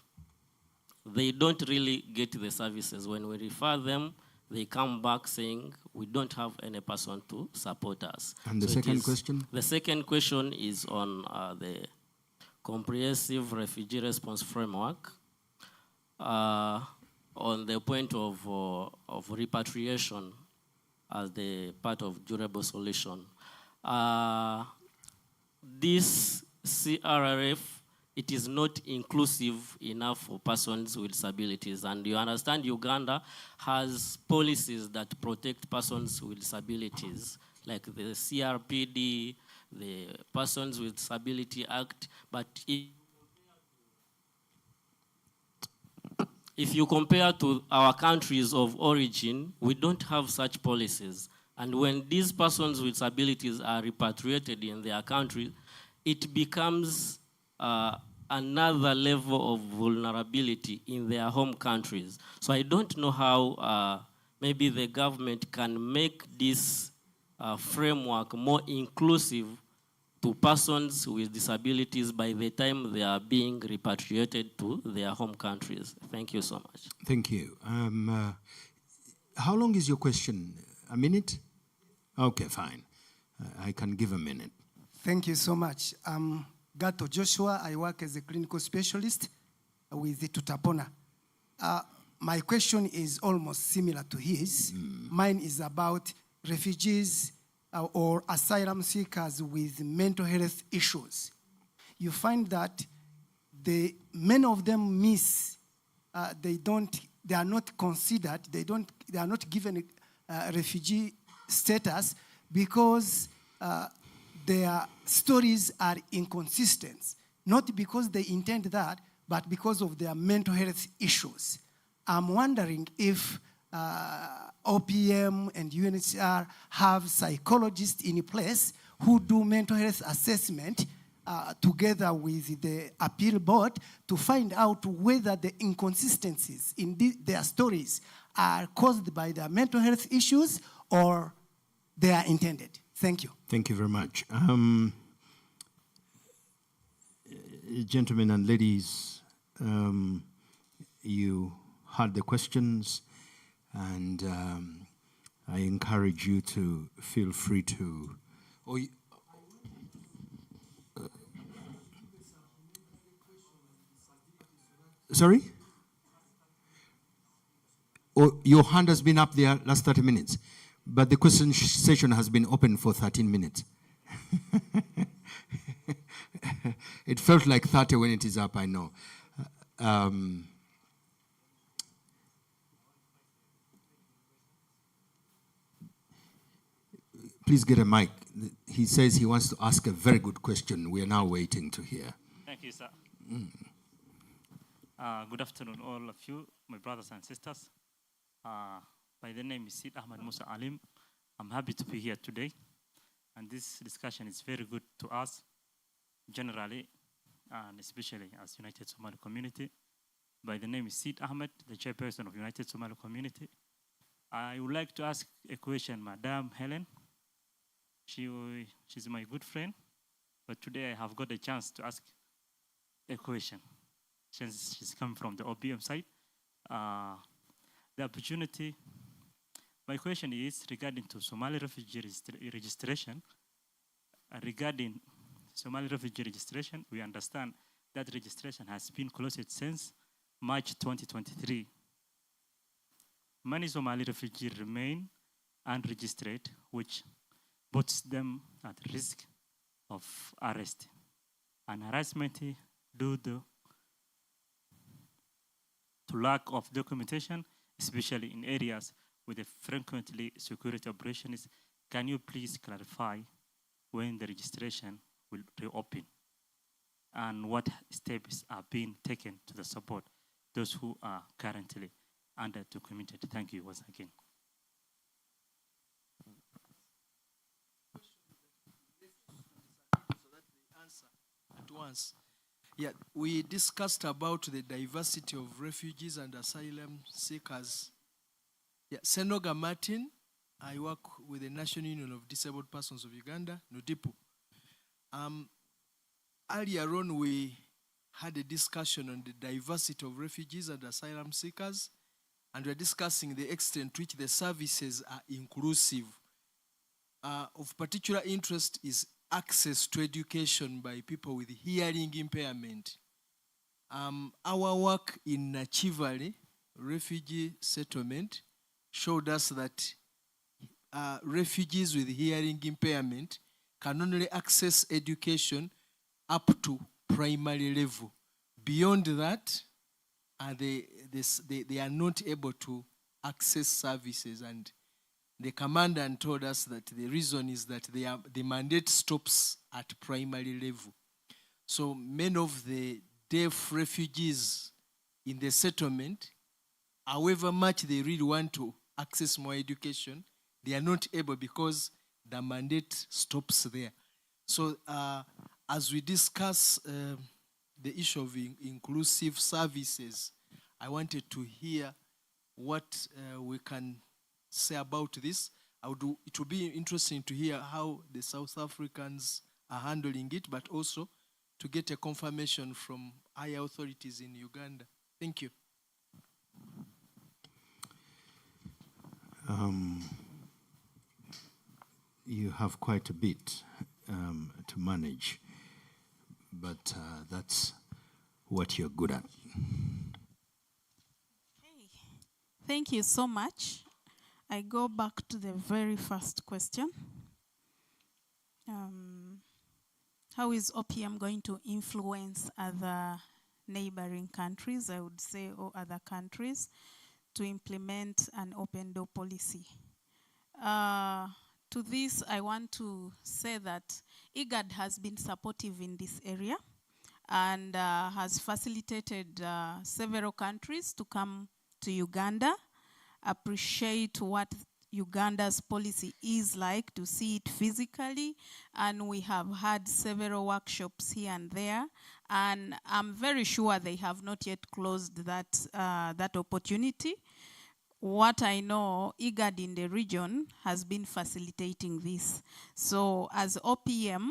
they don't really get the services. When we refer them, they come back saying, we don't have any person to support us. And the second question? The second question is on the Comprehensive Refugee Response Framework. On the point of repatriation as the part of durable solution. This CRRF, it is not inclusive enough for persons with disabilities. And you understand Uganda has policies that protect persons with disabilities, like the CRPD, the Persons with Disability Act, but if you compare to our countries of origin, we don't have such policies. And when these persons with disabilities are repatriated in their country, it becomes another level of vulnerability in their home countries. So I don't know how maybe the government can make this framework more inclusive to persons with disabilities by the time they are being repatriated to their home countries. Thank you so much. Thank you. How long is your question? A minute? Okay, fine. I can give a minute. Thank you so much. I'm Gato Joshua. I work as a clinical specialist with the Tutapona. My question is almost similar to his. Mine is about refugees or asylum seekers with mental health issues. You find that many of them miss, they are not considered, they are not given refugee status because their stories are inconsistent, not because they intend that, but because of their mental health issues. I'm wondering if OPM and UNHCR have psychologists in place who do mental health assessment together with the appeal board to find out whether the inconsistencies in their stories are caused by their mental health issues or they are intended. Thank you. Thank you very much. Gentlemen and ladies, you heard the questions, and I encourage you to feel free to... Sorry? Oh, your hand has been up there last 30 minutes, but the question session has been open for 13 minutes. It felt like 30 when it is up, I know. Please get a mic. He says he wants to ask a very good question. We are now waiting to hear. Thank you, sir. Good afternoon, all of you, my brothers and sisters. My name is Sid Ahmad Musa Alim. I'm happy to be here today. And this discussion is very good to us, generally, and especially as United Somali Community, By the name is Sid Ahmed, the chairperson of United Somali Community. I would like to ask a question, Madam Helen. She's my good friend, but today I have got a chance to ask a question since she's come from the OPM side. The opportunity, my question is regarding to Somali refugee registration. Regarding Somali refugee registration, we understand that registration has been closed since March 2023. Many Somali refugees remain unregistered, which puts them at risk of arrest and harassment due to lack of documentation, especially in areas with a frequently security operations. Can you please clarify when the registration will reopen and what steps are being taken to support those who are currently underdocumented? Thank you once again. At once. Yeah, we discussed about the diversity of refugees and asylum seekers. Yeah, Senoga Martin, I work with the National Union of Disabled Persons of Uganda, NUDIPU. Earlier on, we had a discussion on the diversity of refugees and asylum seekers, and we're discussing the extent to which the services are inclusive. Of particular interest is access to education by people with hearing impairment. Our work in Nachivale refugee settlement showed us that refugees with hearing impairment can only access education up to primary level. Beyond that, they are not able to access services, and the commandant told us that the reason is that the mandate stops at primary level. So many of the deaf refugees in the settlement, however much they really want to access more education, they are not able because the mandate stops there. So as we discuss the issue of inclusive services, I wanted to hear what we can say about this. It would be interesting to hear how the South Africans are handling it, but also to get a confirmation from higher authorities in Uganda. Thank you. You have quite a bit to manage, but that's what you're good at. Okay. Thank you so much. I go back to the very first question. How is OPM going to influence other neighboring countries, I would say, or other countries to implement an open door policy? To this, I want to say that IGAD has been supportive in this area and has facilitated several countries to come to Uganda, appreciate what Uganda's policy is like, to see it physically, and we have had several workshops here and there, and I'm very sure they have not yet closed that opportunity. What I know, IGAD in the region has been facilitating this. So as OPM,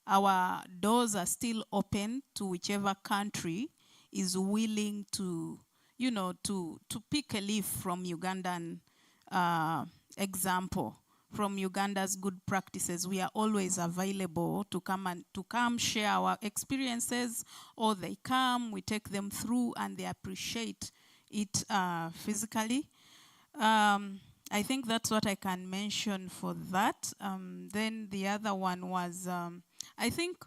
our doors are still open to whichever country is willing to, to pick a leaf from Ugandan example, from Uganda's good practices. We are always available to come share our experiences, or they come, we take them through, and they appreciate it physically. I think that's what I can mention for that. Then the other one was, I think,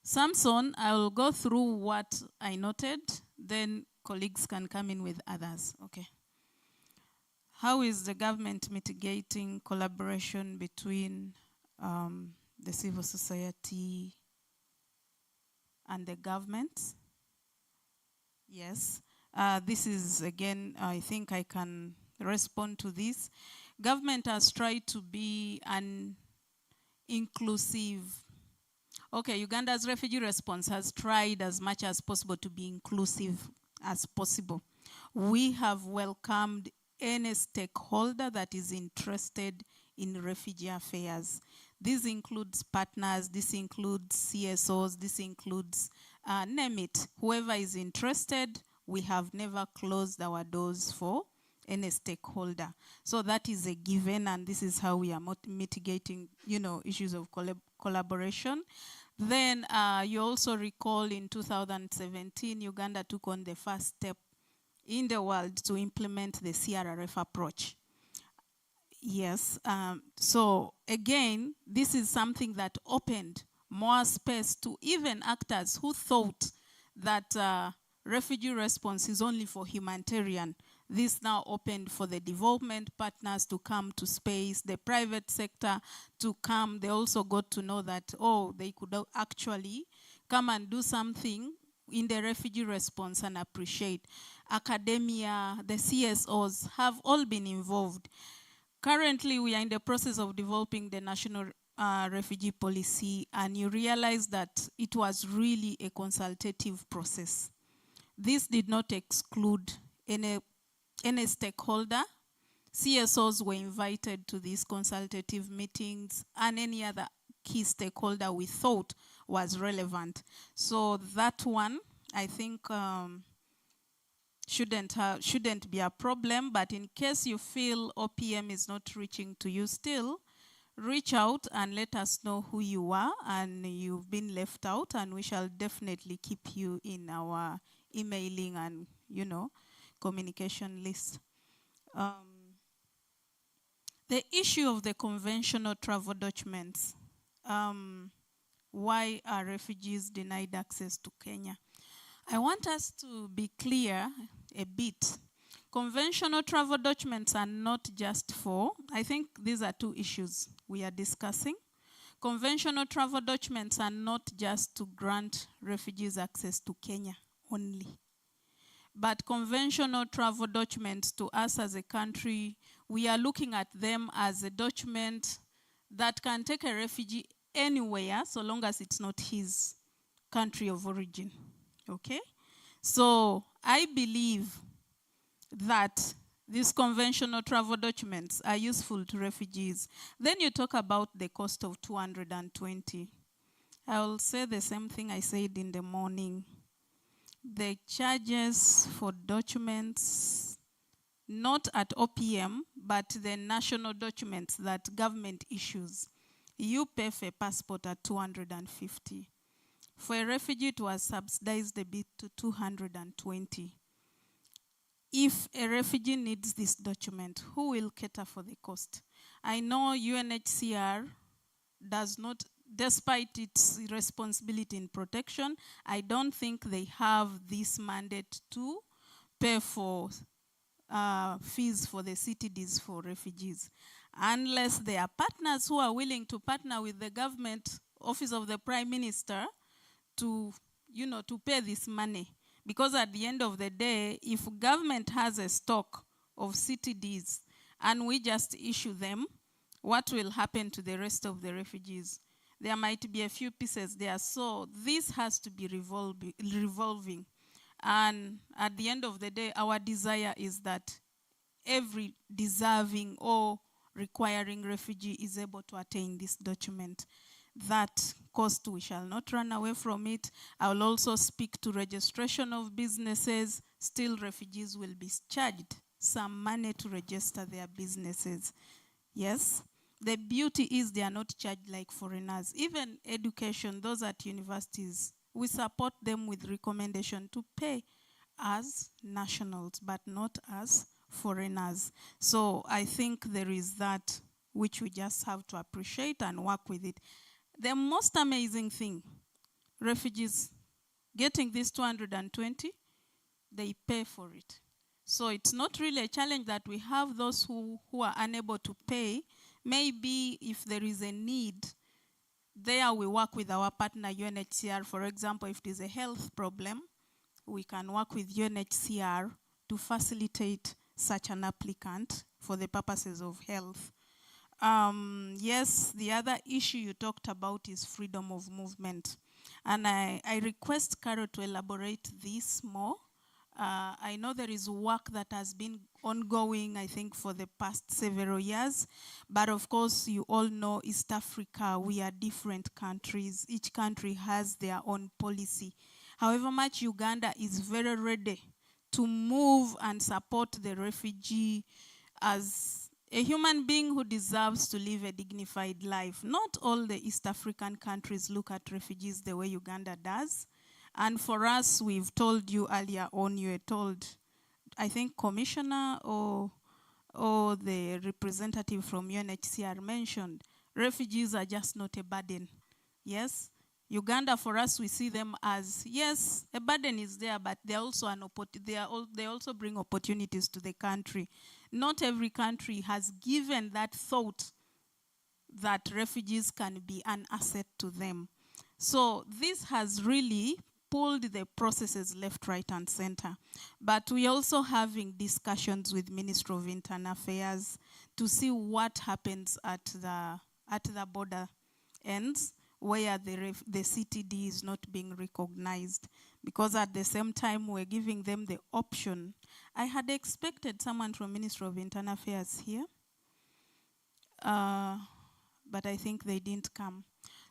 Samson, I will go through what I noted, then colleagues can come in with others. Okay. How is the government mitigating collaboration between the civil society and the government? Yes. This is, again, I think I can respond to this. Government has tried to be an inclusive. Okay, Uganda's refugee response has tried as much as possible to be inclusive as possible. We have welcomed any stakeholder that is interested in refugee affairs. This includes partners, this includes CSOs, this includes, name it, whoever is interested. We have never closed our doors for any stakeholder. So that is a given, and this is how we are mitigating, issues of collaboration. Then you also recall in 2017, Uganda took on the first step in the world to implement the CRRF approach. Yes, so again, this is something that opened more space to even actors who thought that refugee response is only for humanitarian. This now opened for the development partners to come to space, the private sector to come. They also got to know that, oh, they could actually come and do something in the refugee response and appreciate. Academia, the CSOs have all been involved. Currently, we are in the process of developing the national refugee policy, and you realize that it was really a consultative process. This did not exclude any stakeholder. CSOs were invited to these consultative meetings, and any other key stakeholder we thought was relevant. So that one, I think, shouldn't be a problem, but in case you feel OPM is not reaching to you still, reach out and let us know who you are and you've been left out, and we shall definitely keep you in our emailing and, communication list. The issue of the conventional travel documents. Why are refugees denied access to Kenya? I want us to be clear a bit. Conventional travel documents are not just for, I think these are two issues we are discussing. Conventional travel documents are not just to grant refugees access to Kenya only. But conventional travel documents, to us as a country, we are looking at them as a document that can take a refugee anywhere so long as it's not his country of origin. Okay? So I believe that these conventional travel documents are useful to refugees. Then you talk about the cost of 220. I will say the same thing I said in the morning. The charges for documents, not at OPM, but the national documents that government issues, you pay for a passport at 250. For a refugee, it was subsidized a bit to 220. If a refugee needs this document, who will cater for the cost? I know UNHCR does not, despite its responsibility in protection, I don't think they have this mandate to pay for fees for the CTDs for refugees. Unless there are partners who are willing to partner with the government, Office of the Prime Minister, to pay this money. Because at the end of the day, if government has a stock of CTDs and we just issue them, what will happen to the rest of the refugees? There might be a few pieces there. So this has to be revolving. And at the end of the day, our desire is that every deserving or requiring refugee is able to attain this document. That cost, we shall not run away from it. I will also speak to registration of businesses. Still, refugees will be charged some money to register their businesses. Yes. The beauty is they are not charged like foreigners. Even education, those at universities, we support them with recommendation to pay as nationals, but not as foreigners. So I think there is that which we just have to appreciate and work with it. The most amazing thing, refugees getting this 220, they pay for it. So it's not really a challenge that we have those who are unable to pay. Maybe if there is a need, there we work with our partner UNHCR. For example, if there's a health problem, we can work with UNHCR to facilitate such an applicant for the purposes of health. Yes, the other issue you talked about is freedom of movement. And I request Carol to elaborate this more. I know there is work that has been ongoing, I think, for the past several years. But of course, you all know East Africa, we are different countries. Each country has their own policy. However much Uganda is very ready to move and support the refugee as a human being who deserves to live a dignified life. Not all the East African countries look at refugees the way Uganda does. And for us, we've told you earlier on, you were told, I think Commissioner or the representative from UNHCR mentioned, refugees are just not a burden. Yes? Uganda, for us, we see them as, yes, a burden is there, but they're also they also bring opportunities to the country. Not every country has given that thought that refugees can be an asset to them. So this has really pulled the processes left, right, and center. But we're also having discussions with Ministry of Internal Affairs to see what happens at the border ends, where the CTD is not being recognized. Because at the same time, we're giving them the option. I had expected someone from Ministry of Internal Affairs here, but I think they didn't come.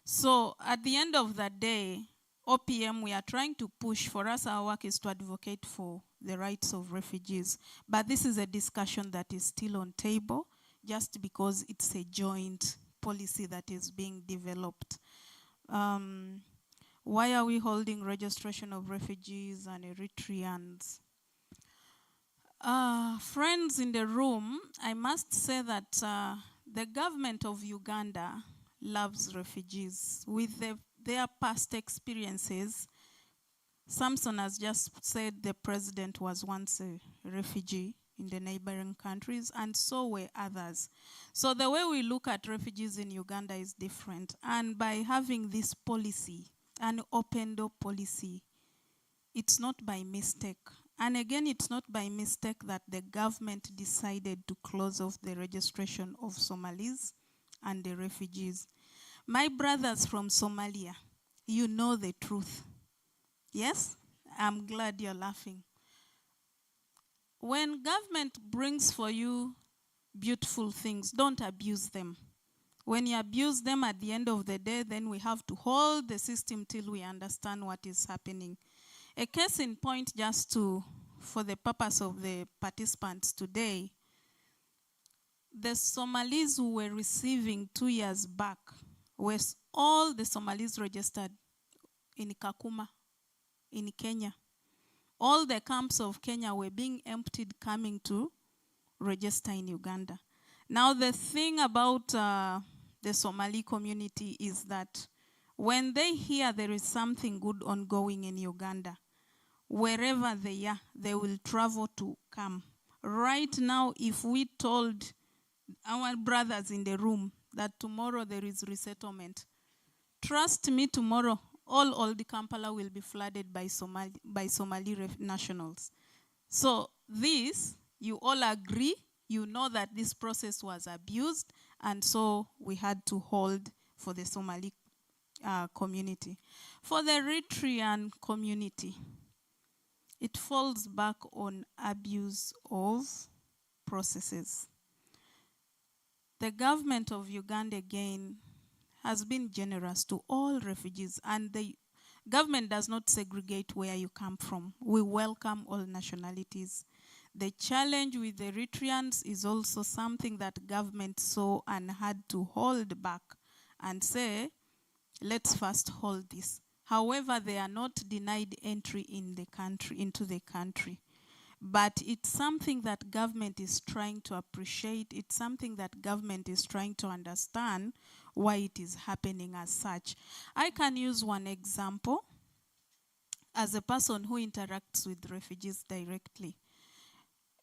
So at the end of the day, OPM, we are trying to push. For us, our work is to advocate for the rights of refugees. But this is a discussion that is still on table, just because it's a joint policy that is being developed. Why are we holding registration of refugees and Eritreans? Friends in the room, I must say that the government of Uganda loves refugees. With their past experiences, Samson has just said the president was once a refugee in the neighboring countries, and so were others. So the way we look at refugees in Uganda is different. And by having this policy, an open door policy, it's not by mistake. And again, it's not by mistake that the government decided to close off the registration of Somalis and the refugees. My brothers from Somalia, you know the truth. Yes? I'm glad you're laughing. When government brings for you beautiful things, don't abuse them. When you abuse them at the end of the day, then we have to hold the system till we understand what is happening. A case in point, just for the purpose of the participants today, the Somalis who were receiving 2 years back were all the Somalis registered in Kakuma, in Kenya. All the camps of Kenya were being emptied, coming to register in Uganda. Now the thing about the Somali community is that when they hear there is something good ongoing in Uganda, wherever they are, they will travel to come. Right now, if we told our brothers in the room that tomorrow there is resettlement, trust me, tomorrow all the Kampala will be flooded by Somali nationals. So this, you all agree, you know that this process was abused, and so we had to hold for the Somali community. For the Eritrean community, it falls back on abuse of processes. The government of Uganda, again, has been generous to all refugees, and the government does not segregate where you come from. We welcome all nationalities. The challenge with the Eritreans is also something that government saw and had to hold back and say, let's first hold this. However, they are not denied entry in the country, into the country. But it's something that government is trying to appreciate. It's something that government is trying to understand why it is happening as such. I can use one example as a person who interacts with refugees directly.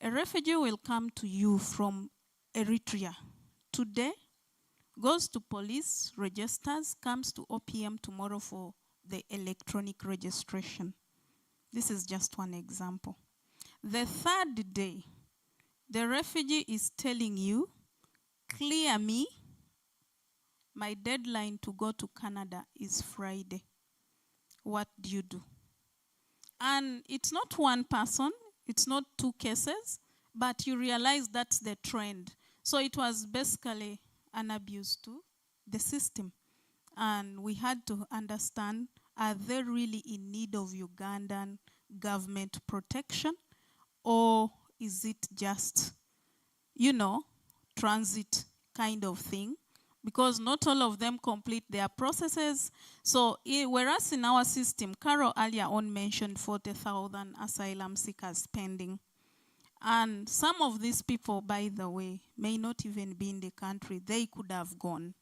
A refugee will come to you from Eritrea today, goes to police, registers, comes to OPM tomorrow for the electronic registration. This is just one example. The third day, the refugee is telling you, clear me, my deadline to go to Canada is Friday. What do you do? And it's not one person, it's not two cases, but you realize that's the trend. So it was basically an abuse to the system. And we had to understand, are they really in need of Ugandan government protection? Or is it just, you know, transit kind of thing? Because not all of them complete their processes. So whereas in our system, Carol earlier on mentioned 40,000 asylum seekers pending. And some of these people, by the way, may not even be in the country. They could have gone.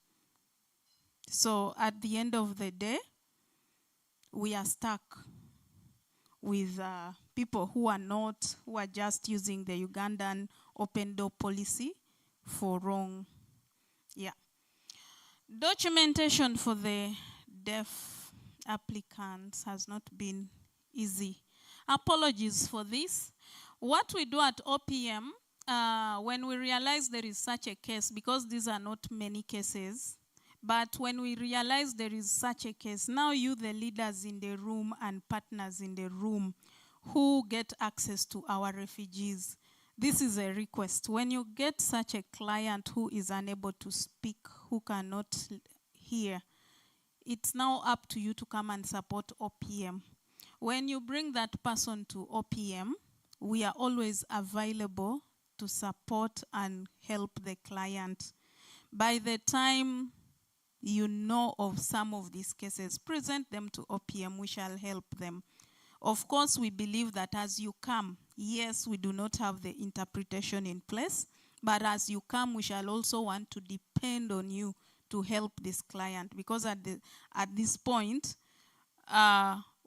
So at the end of the day, we are stuck with people who are just using the Ugandan open door policy for wrong. Yeah. Documentation for the deaf applicants has not been easy. Apologies for this. What we do at OPM, when we realize there is such a case, because these are not many cases, but when we realize there is such a case, now you, the leaders in the room and partners in the room who get access to our refugees, this is a request. When you get such a client who is unable to speak, who cannot hear, it's now up to you to come and support OPM. When you bring that person to OPM, we are always available to support and help the client. By the time you know of some of these cases, present them to OPM, we shall help them. Of course, we believe that as you come, yes, we do not have the interpretation in place, but as you come, we shall also want to depend on you to help this client, because at this point,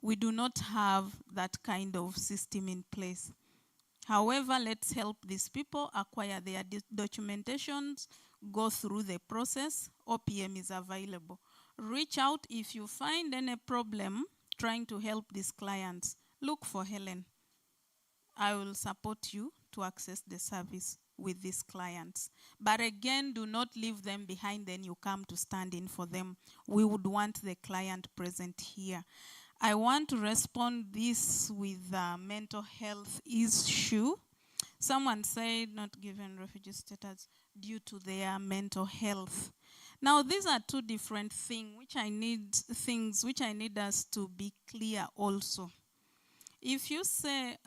we do not have that kind of system in place. However, let's help these people acquire their documentations, go through the process. OPM is available. Reach out if you find any problem trying to help these clients. Look for Helen. I will support you to access the service with these clients. But again, do not leave them behind, then you come to stand in for them. We would want the client present here. I want to respond this with mental health issue. Someone said not given refugee status due to their mental health. Now, these are two different things which I need us to be clear also. If you say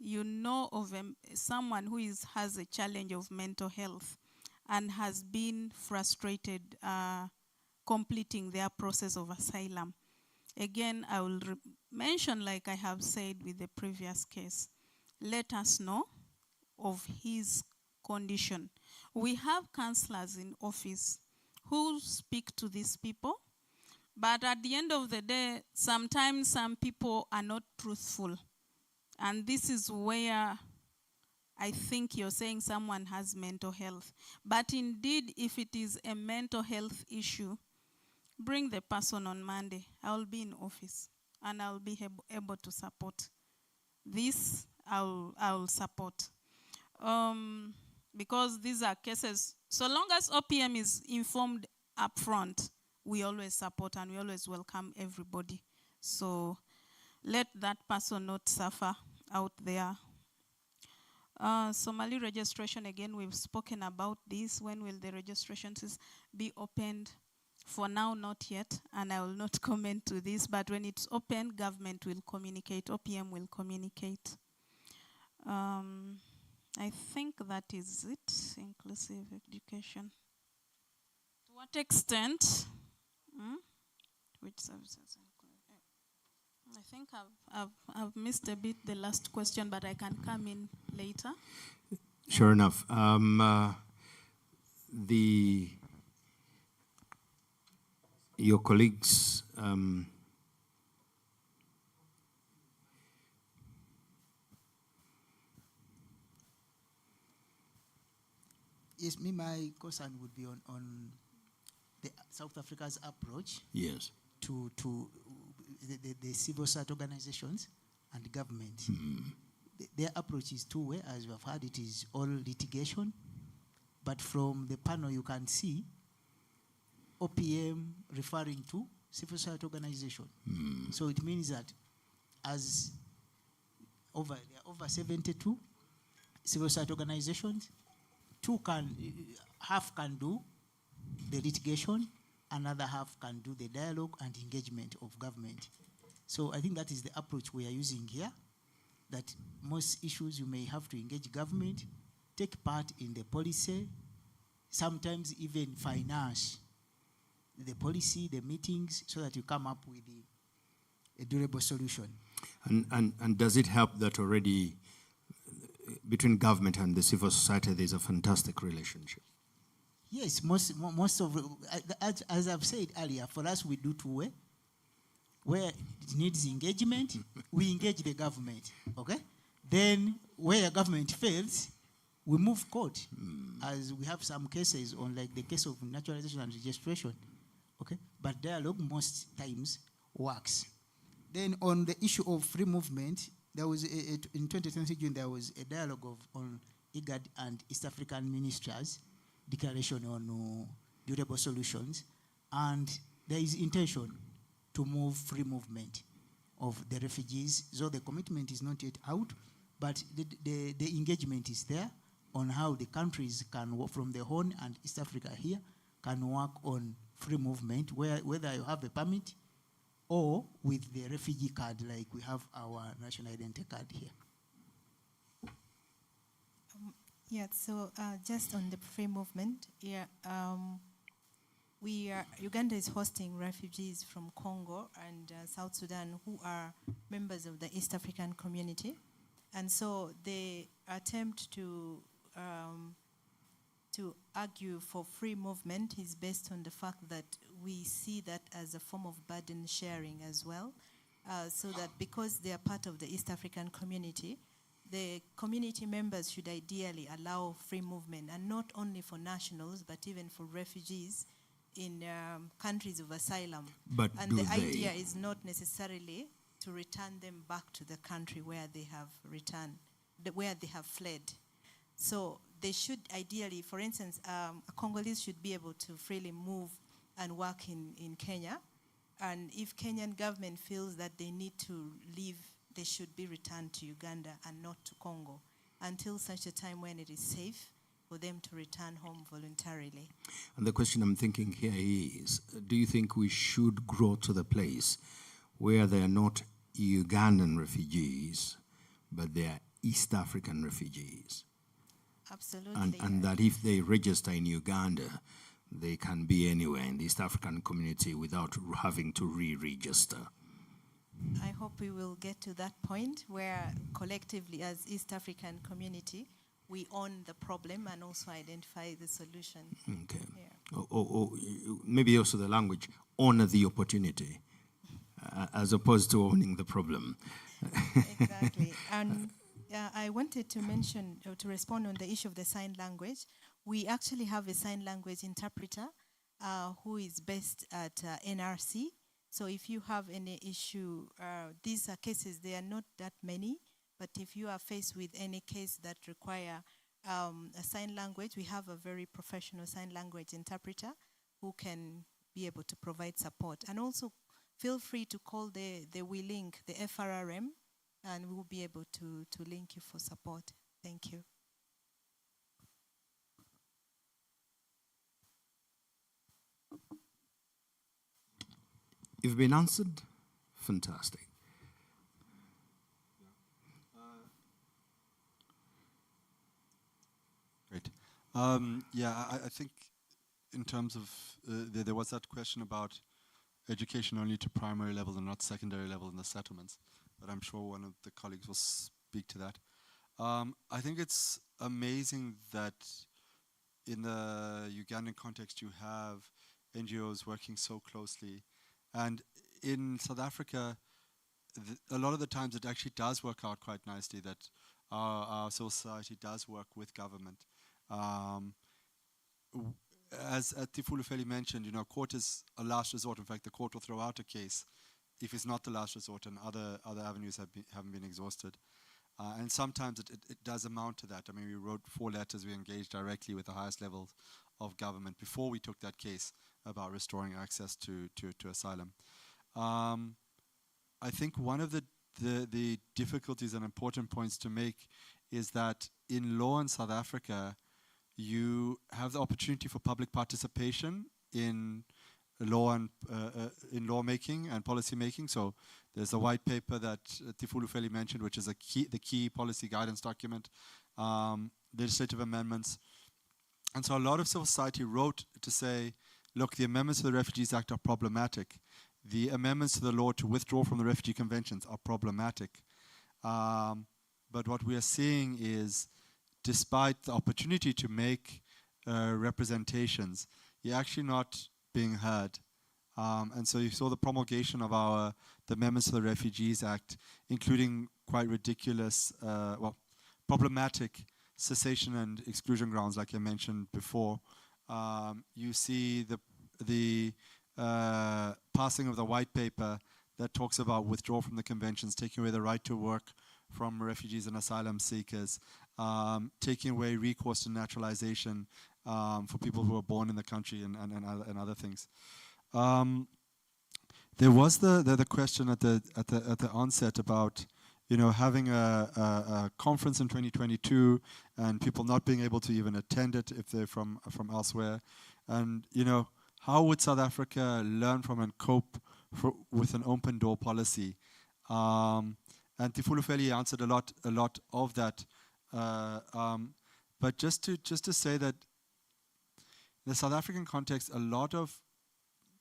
you know of someone who has a challenge of mental health and has been frustrated completing their process of asylum, again, I will mention, like I have said with the previous case, let us know of his condition. We have counselors in office who speak to these people, but at the end of the day, sometimes some people are not truthful. And this is where I think you're saying someone has mental health. But indeed, if it is a mental health issue, bring the person on Monday. I will be in office and I'll be able to support. This I will support. Because these are cases, so long as OPM is informed upfront, we always support and we always welcome everybody. So let that person not suffer out there. Somali registration, again, we've spoken about this. When will the registrations be opened? For now, not yet, and I will not comment to this, but when it's open, government will communicate, OPM will communicate. I think that is it, inclusive education. To what extent? Which services? I think I've missed a bit the last question, but I can come in later. Sure enough. Your colleagues yes, my concern would be on the South Africa's approach. Yes. To the civil society organizations and government. Their approach is two-way, as we have heard. It is all litigation, but from the panel you can see OPM referring to civil society organization. So it means that as there are over 72 civil society organizations. Half can do the litigation, another half can do the dialogue and engagement of government. So I think that is the approach we are using here, that most issues you may have to engage government, take part in the policy, sometimes even finance the policy, the meetings, so that you come up with a durable solution. And does it help that already between government and the civil society there's a fantastic relationship? Yes, most of, as I've said earlier, for us we do two way. Where it needs engagement, we engage the government, okay? Then where government fails, we move court, as we have some cases on, like the case of naturalization and registration, okay? But dialogue most times works. Then on the issue of free movement, there was in 2020 June, there was a dialogue on IGAD and East African ministers declaration on durable solutions, and there is intention to move free movement of the refugees. So the commitment is not yet out, but the engagement is there on how the countries can work from the Horn and East Africa here can work on free movement, whether you have a permit or with the refugee card, like we have our national identity card here. Yeah, so just on the free movement, yeah, Uganda is hosting refugees from Congo and South Sudan who are members of the East African community. And so the attempt to argue for free movement is based on the fact that we see that as a form of burden sharing as well. So that because they are part of the East African community, the community members should ideally allow free movement, and not only for nationals, but even for refugees in countries of asylum. But and the idea is not necessarily to return them back to the country where they have returned, where they have fled. So they should ideally, for instance, Congolese should be able to freely move and work in Kenya. And if Kenyan government feels that they need to leave, they should be returned to Uganda and not to Congo until such a time when it is safe for them to return home voluntarily. And the question I'm thinking here is, do you think we should grow to the place where they are not Ugandan refugees, but they are East African refugees? Absolutely. And that if they register in Uganda, they can be anywhere in the East African community without having to re-register. I hope we will get to that point where collectively as East African community, we own the problem and also identify the solution. Okay. Yeah. Or maybe also the language, honor the opportunity, as opposed to owning the problem. Exactly. And I wanted to mention, or to respond on the issue of the sign language. We actually have a sign language interpreter who is based at NRC. So if you have any issue, these are cases, they are not that many, but if you are faced with any case that require a sign language, we have a very professional sign language interpreter who can be able to provide support. And also feel free to call the WeLink, the FRRM, and we'll be able to link you for support. Thank you. You've been answered? Fantastic. Great. I think in terms of, there was that question about education only to primary level and not secondary level in the settlements, but I'm sure one of the colleagues will speak to that. I think it's amazing that in the Ugandan context you have NGOs working so closely. And in South Africa, a lot of the times it actually does work out quite nicely that our civil society does work with government. As Tifulufeli mentioned, court is a last resort. In fact, the court will throw out a case if it's not the last resort and other avenues haven't been exhausted. And sometimes it does amount to that. I mean, we wrote 4 letters, we engaged directly with the highest levels of government before we took that case about restoring access to asylum. I think one of the the difficulties and important points to make is that in law in South Africa, you have the opportunity for public participation in law and in lawmaking and policy making. So there's a white paper that Tifulufeli mentioned, which is the key policy guidance document, legislative amendments. And so a lot of civil society wrote to say, look, the amendments to the Refugees Act are problematic. The amendments to the law to withdraw from the refugee conventions are problematic. But what we are seeing is, despite the opportunity to make representations, you're actually not being heard. And so you saw the promulgation of the amendments to the Refugees Act, including quite ridiculous, problematic cessation and exclusion grounds, like I mentioned before. You see the passing of the white paper that talks about withdrawal from the conventions, taking away the right to work from refugees and asylum seekers, taking away recourse to naturalization for people who are born in the country and other things. There was the question at the onset about, you know, having a conference in 2022 and people not being able to even attend it if they're from elsewhere. And, you know, how would South Africa learn from and cope with an open door policy? And Tifulufeli answered a lot of that. But just to say that in the South African context, a lot of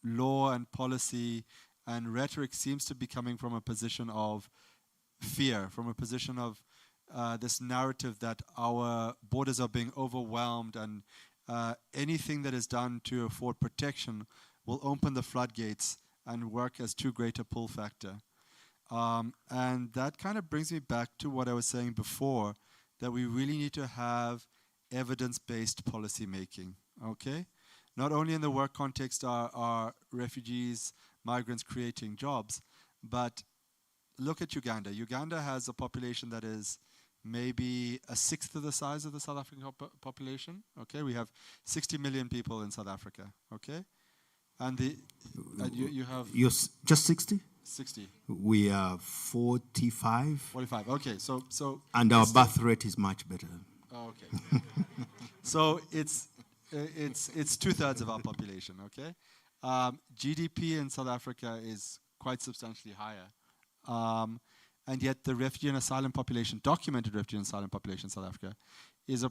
law and policy and rhetoric seems to be coming from a position of fear, from a position of this narrative that our borders are being overwhelmed and anything that is done to afford protection will open the floodgates and work as too great a pull factor. And that kind of brings me back to what I was saying before, that we really need to have evidence-based policy making, okay? Not only in the work context are refugees, migrants creating jobs, but look at Uganda. Uganda has a population that is maybe a sixth of the size of the South African population. Okay, we have 60 million people in South Africa. Okay, and you have just 60. 60. We are 45. 45. Okay, so and our birth rate is much better. Oh, okay. So it's 2/3 of our population. Okay, GDP in South Africa is quite substantially higher. And yet the refugee and asylum population, documented refugee and asylum population in South Africa, is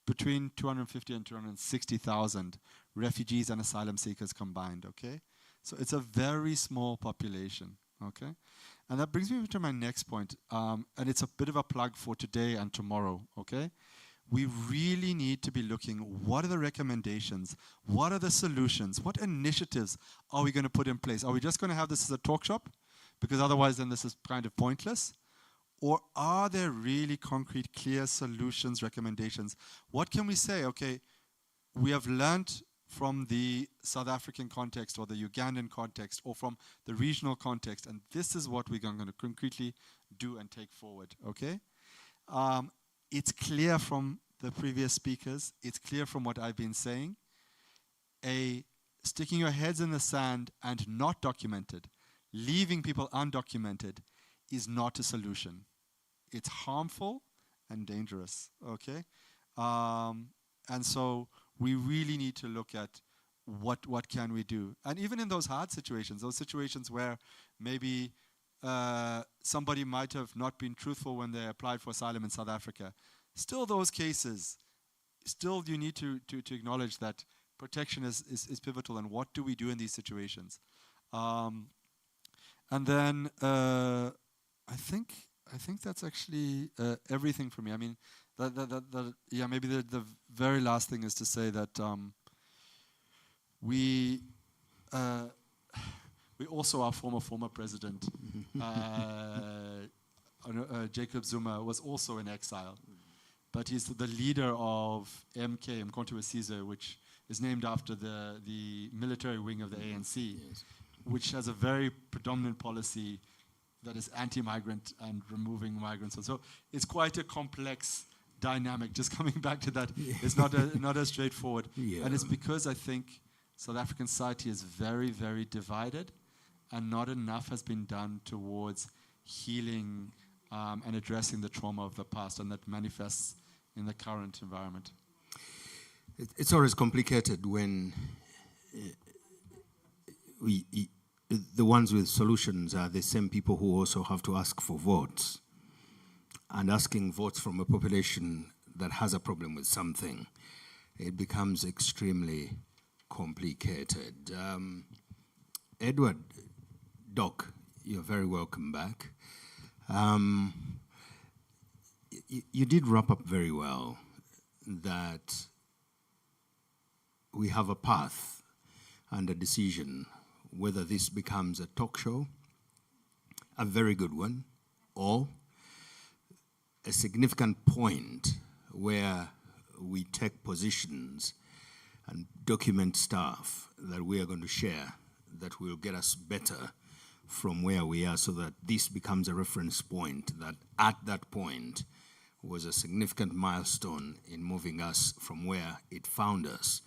between 250 and 260,000 refugees and asylum seekers combined, okay? So it's a very small population, okay? And that brings me to my next point, and it's a bit of a plug for today and tomorrow, okay? We really need to be looking, what are the recommendations? What are the solutions? What initiatives are we going to put in place? Are we just going to have this as a talk shop? Because otherwise then this is kind of pointless. Or are there really concrete, clear solutions, recommendations? What can we say? Okay, we have learned from the South African context or the Ugandan context or from the regional context, and this is what we're going to concretely do and take forward, okay? It's clear from the previous speakers, it's clear from what I've been saying, sticking your heads in the sand and not documented, leaving people undocumented is not a solution. It's harmful and dangerous, okay? And so we really need to look at what can we do. And even in those hard situations, those situations where maybe somebody might have not been truthful when they applied for asylum in South Africa, still those cases, still you need to acknowledge that protection is pivotal, and what do we do in these situations? And then I think that's actually everything for me. I mean, maybe the very last thing is to say that we also, our former president, Jacob Zuma, was also in exile, but he's the leader of MK, Mkhonto weSizwe, which is named after the military wing of the ANC. Yes. Which has a very predominant policy that is anti-migrant and removing migrants. So it's quite a complex dynamic. Just coming back to that, it's not as straightforward. Yeah. And it's because I think South African society is very, very divided, and not enough has been done towards healing and addressing the trauma of the past, and that manifests in the current environment? It's always complicated when the ones with solutions are the same people who also have to ask for votes. And asking votes from a population that has a problem with something, it becomes extremely complicated. Edward, Doc, you're very welcome back. You did wrap up very well that we have a path and a decision, whether this becomes a talk show, a very good one, or a significant point where we take positions and document stuff that we are going to share that will get us better from where we are, so that this becomes a reference point that at that point was a significant milestone in moving us from where it found us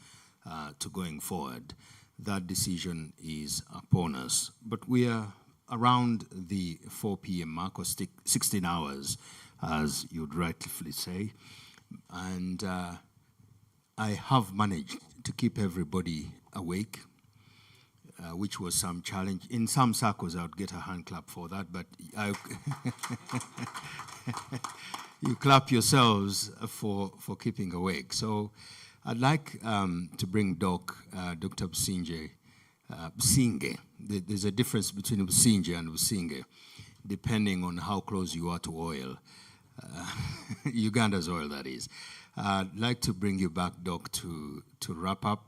to going forward. That decision is upon us. But we are around the 4 p.m. mark, or 16 hours, as you'd rightfully say. And I have managed to keep everybody awake, which was some challenge. In some circles, I would get a hand clap for that, but you clap yourselves for keeping awake. So I'd like to bring Dr. Businge. There's a difference between Businge and Businge, depending on how close you are to oil. Uganda's oil, that is. I'd like to bring you back, Doc, to wrap up.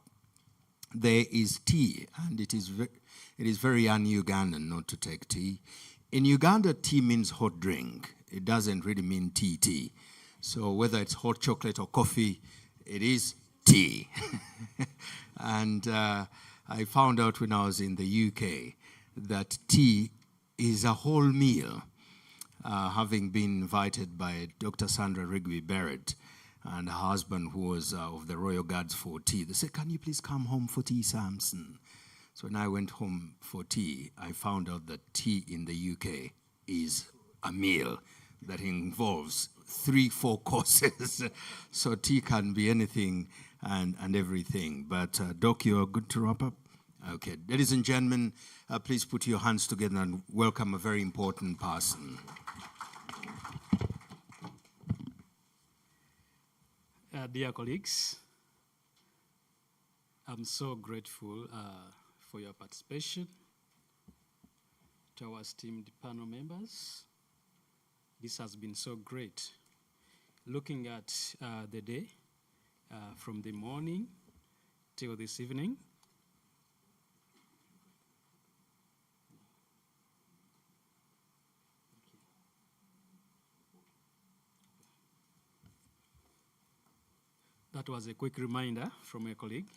There is tea, and it is very un-Ugandan not to take tea. In Uganda, tea means hot drink. It doesn't really mean tea. So whether it's hot chocolate or coffee, it is tea. And I found out when I was in the UK that tea is a whole meal. Having been invited by Dr. Sandra Rigby Barrett and her husband, who was of the Royal Guards, for tea. They said, "Can you please come home for tea, Samson?" So when I went home for tea, I found out that tea in the UK is a meal that involves 3-4 courses. So tea can be anything and everything. But Doc, you're good to wrap up? Okay. Ladies and gentlemen, please put your hands together and welcome a very important person. Dear colleagues, I'm so grateful for your participation. To our esteemed panel members, this has been so great. Looking at the day, from the morning till this evening, that was a quick reminder from a colleague.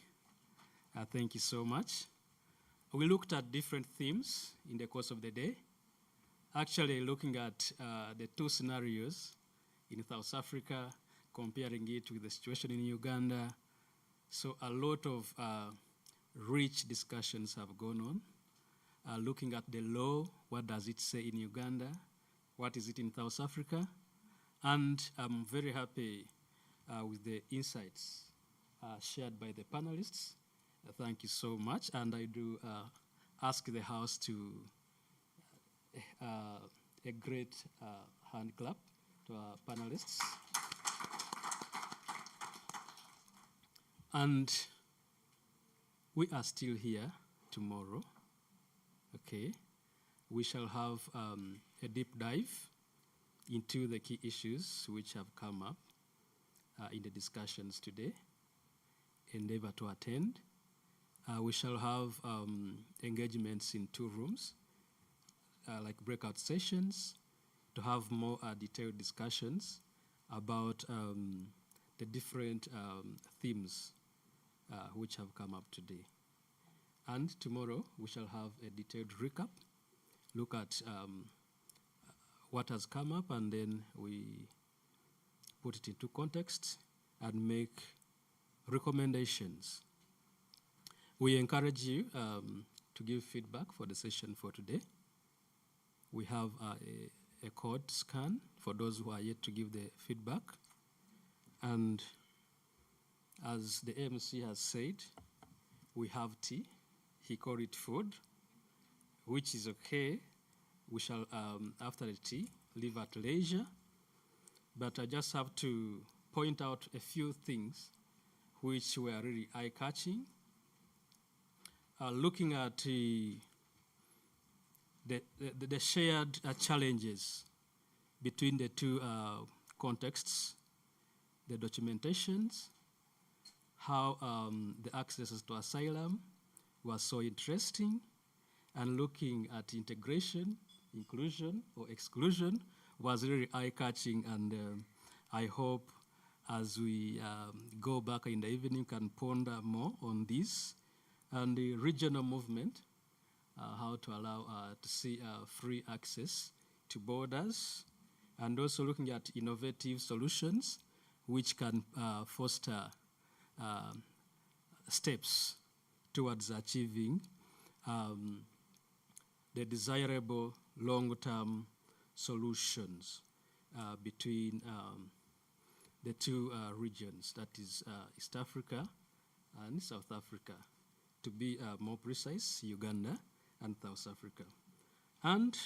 Thank you so much. We looked at different themes in the course of the day, actually looking at the two scenarios in South Africa, comparing it with the situation in Uganda. So a lot of rich discussions have gone on, looking at the law, what does it say in Uganda, what is it in South Africa, and I'm very happy with the insights shared by the panelists. Thank you so much, and I do ask the House to a great hand clap to our panelists. And we are still here tomorrow, okay? We shall have a deep dive into the key issues which have come up in the discussions today. Endeavor to attend. We shall have engagements in 2 rooms, like breakout sessions, to have more detailed discussions about the different themes which have come up today. And tomorrow, we shall have a detailed recap, look at what has come up, and then we put it into context and make recommendations. We encourage you to give feedback for the session for today. We have a code scan for those who are yet to give the feedback. And as the MC has said, we have tea. He called it food, which is okay. We shall, after the tea, leave at leisure. But I just have to point out a few things which were really eye-catching. Looking at the shared challenges between the two contexts, the documentations, how the access to asylum was so interesting, and looking at integration, inclusion, or exclusion was really eye-catching, and I hope as we go back in the evening can ponder more on this, and the regional movement, how to allow to see free access to borders, and also looking at innovative solutions which can foster steps towards achieving the desirable long-term solutions between the two regions, that is East Africa and South Africa. To be more precise, Uganda and South Africa. And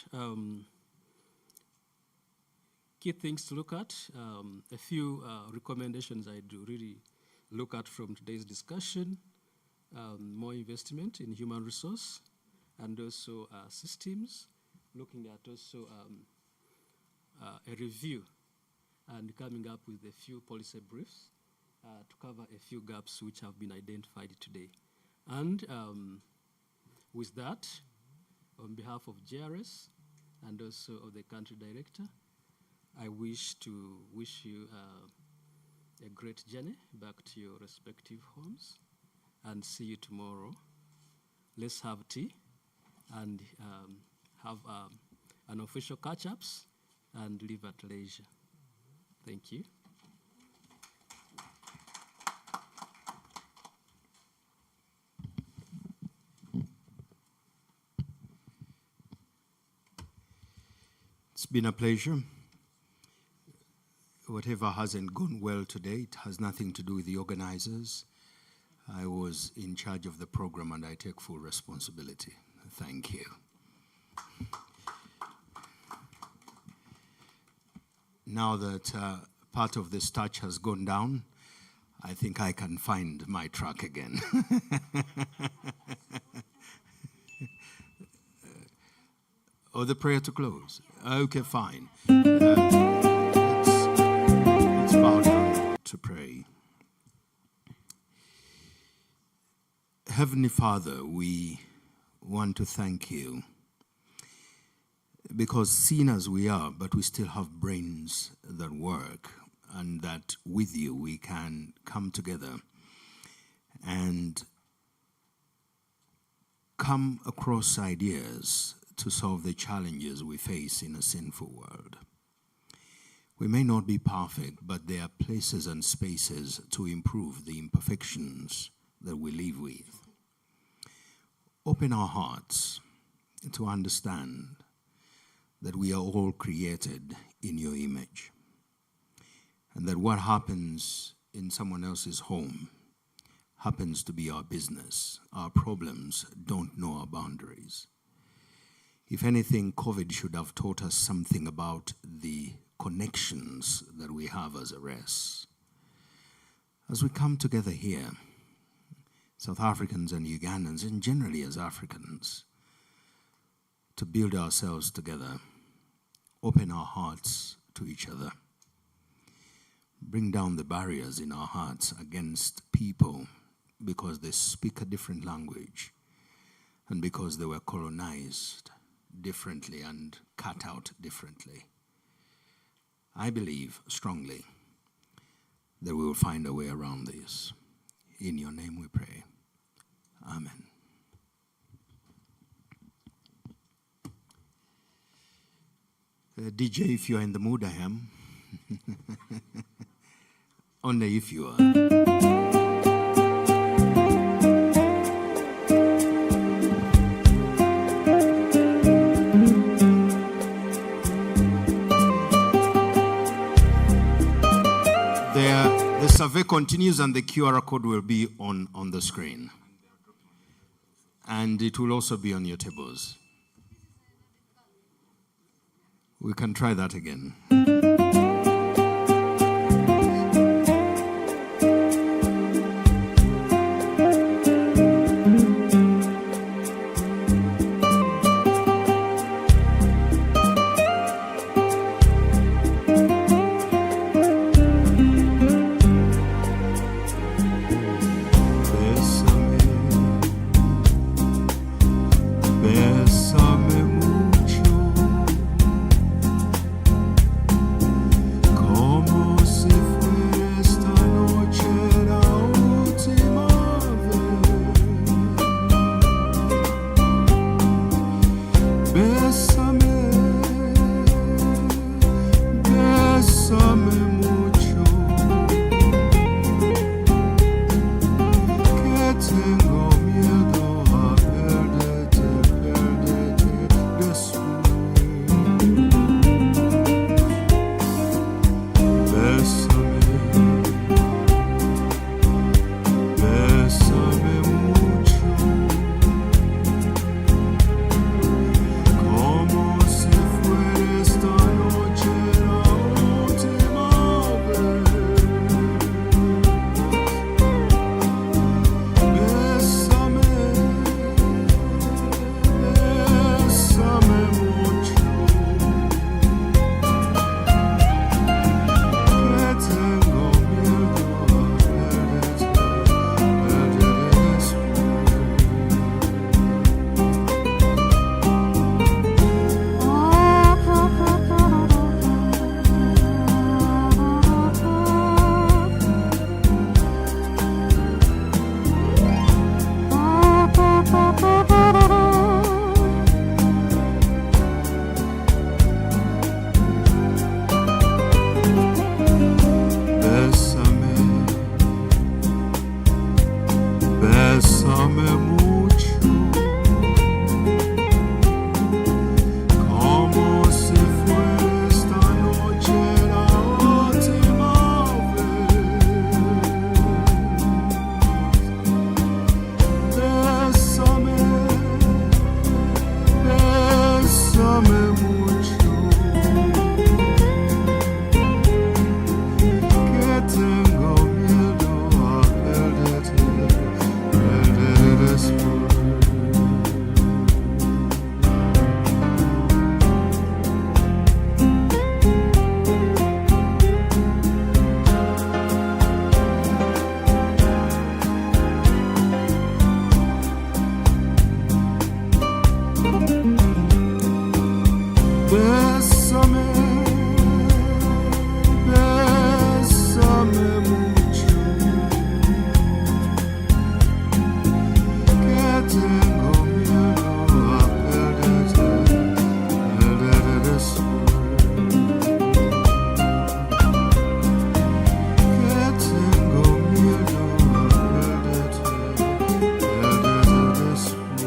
key things to look at, a few recommendations I do really look at from today's discussion, more investment in human resource and also systems, looking at also a review and coming up with a few policy briefs to cover a few gaps which have been identified today. And with that, on behalf of JRS and also of the country director, I wish to wish you a great journey back to your respective homes, and see you tomorrow. Let's have tea and have an official catch-ups and leave at leisure. Thank you. It's been a pleasure. Whatever hasn't gone well today, it has nothing to do with the organizers. I was in charge of the program and I take full responsibility. Thank you. Now that part of the starch has gone down, I think I can find my track again. Or the prayer to close. Okay, fine. Let's bow down to pray. Heavenly Father, we want to thank you because seen as we are, but we still have brains that work, and that with you we can come together and come across ideas to solve the challenges we face in a sinful world. We may not be perfect, but there are places and spaces to improve the imperfections that we live with. Open our hearts to understand that we are all created in your image, and that what happens in someone else's home happens to be our business. Our problems don't know our boundaries. If anything, COVID should have taught us something about the connections that we have as a race. As we come together here, South Africans and Ugandans, and generally as Africans, to build ourselves together, open our hearts to each other, bring down the barriers in our hearts against people because they speak a different language and because they were colonized differently and cut out differently. I believe strongly that we will find a way around this. In your name we pray. Amen. DJ, if you are in the mood, I am. Only if you are. survey continues and the QR code will be on the screen. And it will also be on your tables. We can try that again. Bésame mucho, como si fuera esta noche la última vez. Bésame, bésame mucho, que tengo miedo a perderte. Bésame mucho, como si fuera esta noche la última vez. Bésame, bésame mucho, que tengo miedo a perderte. Bésame, bésame mucho, como si fuera esta noche la última vez. Bésame, bésame mucho, que tengo miedo a perderte, perder después. Bésame, bésame mucho, que tengo miedo a perderte, perder después. Que tengo miedo a perderte, perder después.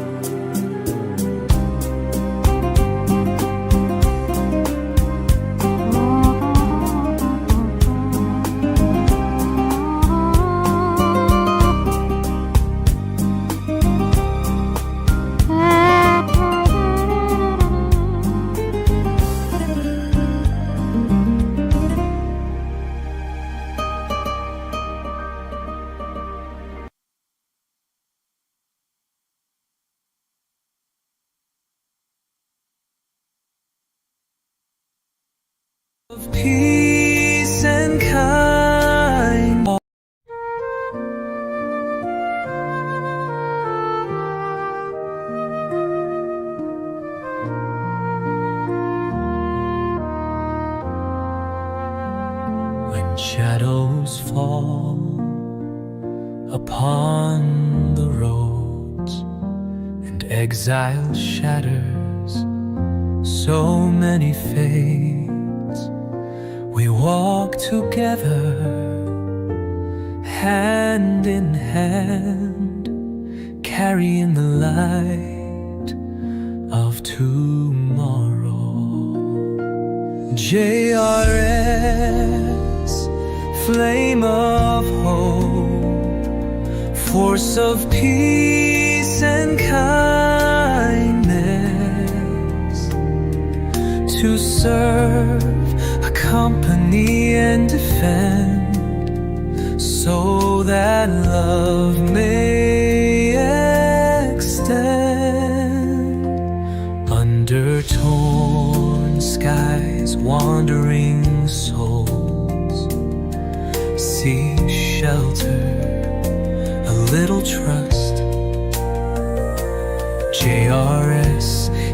Of peace and kind. When shadows fall upon the roads and exile shatters so many fates, we walk together, hand in hand, carrying the light of tomorrow. JRS, flame of force of peace and kindness, to serve, accompany, and defend, so that love may extend. Under torn skies, wandering souls seek shelter, a little trust. JRS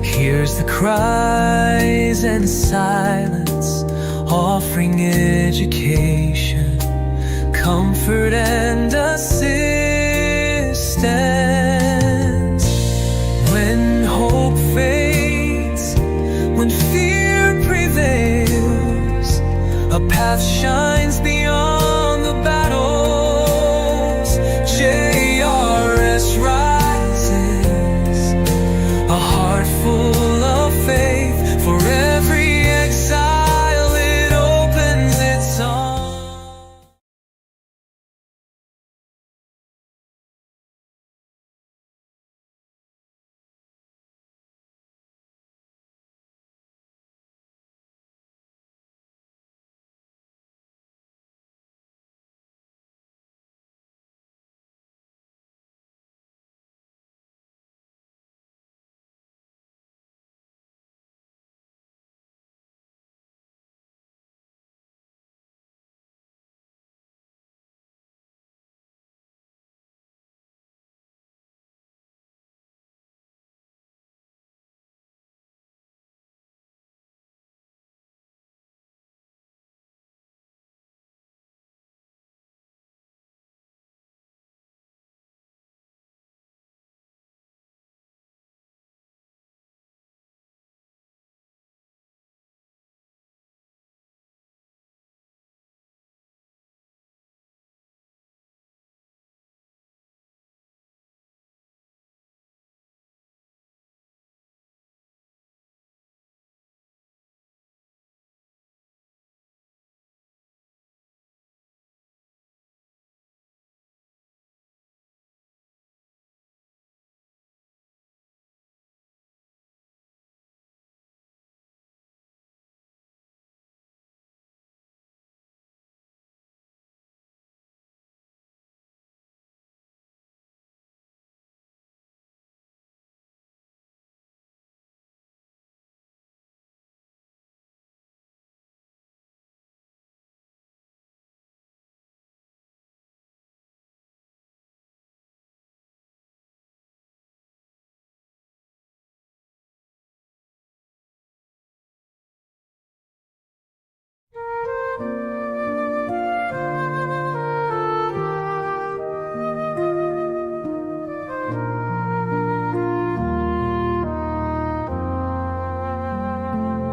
hears the cries and silence, offering education, comfort, and assistance. When hope fades, when fear prevails, a path shines beyond the battles. JRS rises, a heart full of faith. For every exile, it opens its arms.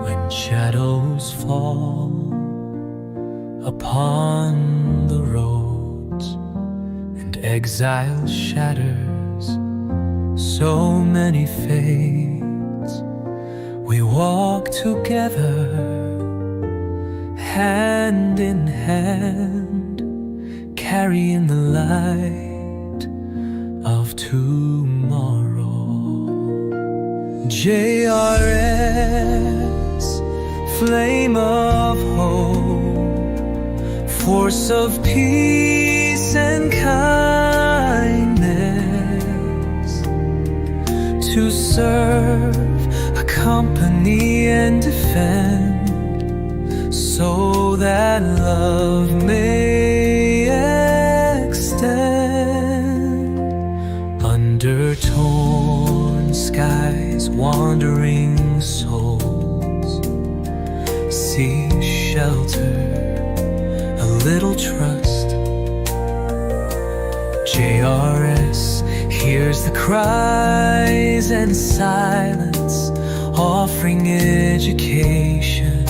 When shadows fall upon the roads and exile shatters so many fates, we walk together, hand in hand, carrying the light of tomorrow. JRS, flame of hope, force of peace and kindness, to serve, accompany, and defend, so that love may extend. Under torn skies, wandering souls seek shelter, a little trust. JRS hears the cries and silence, offering education,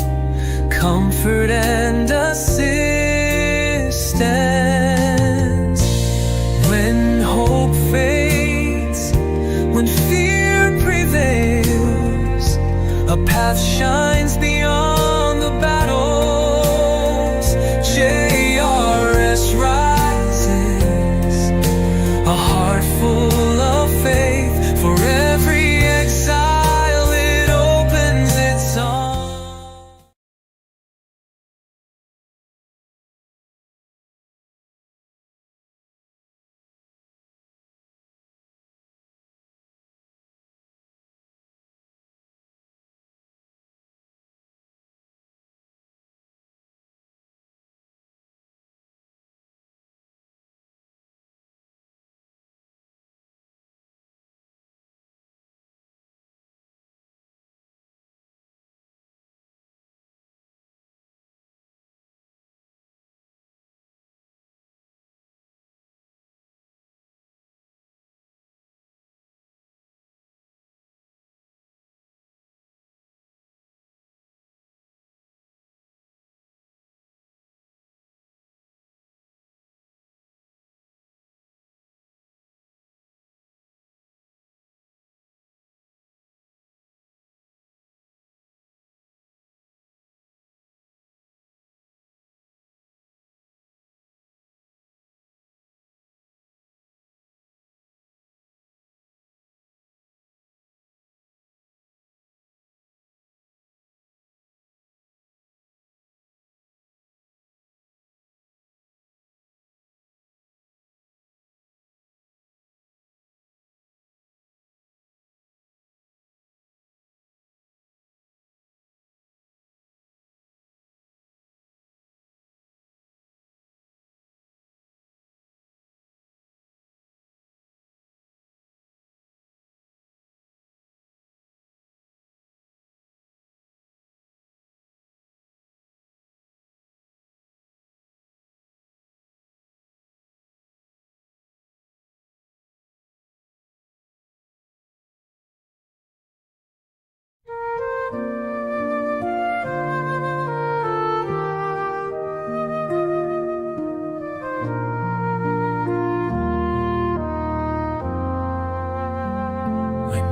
comfort, and assistance. When hope fades, when fear prevails, a path shines beyond the battles. JRS rises, a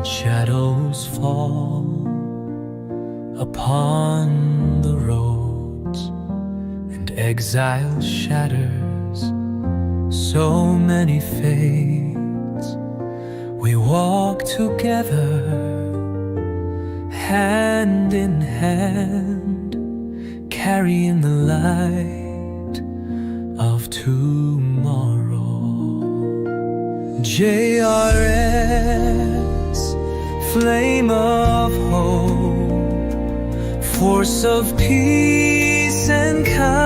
Shadows fall upon the roads, and exile shatters so many fates. We walk together, hand in hand, carrying the light of tomorrow. JRS, flame of hope, force of peace and kindness,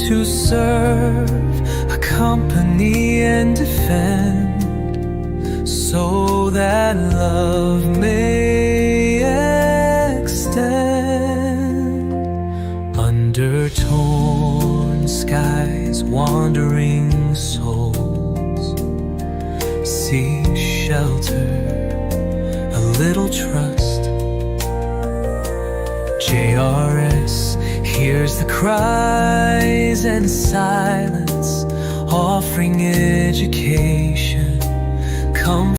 to serve, accompany and defend, so that love may extend. Under torn skies, wandering souls seek shelter, a little trust. JRS hears the cries and silence, offering education. Come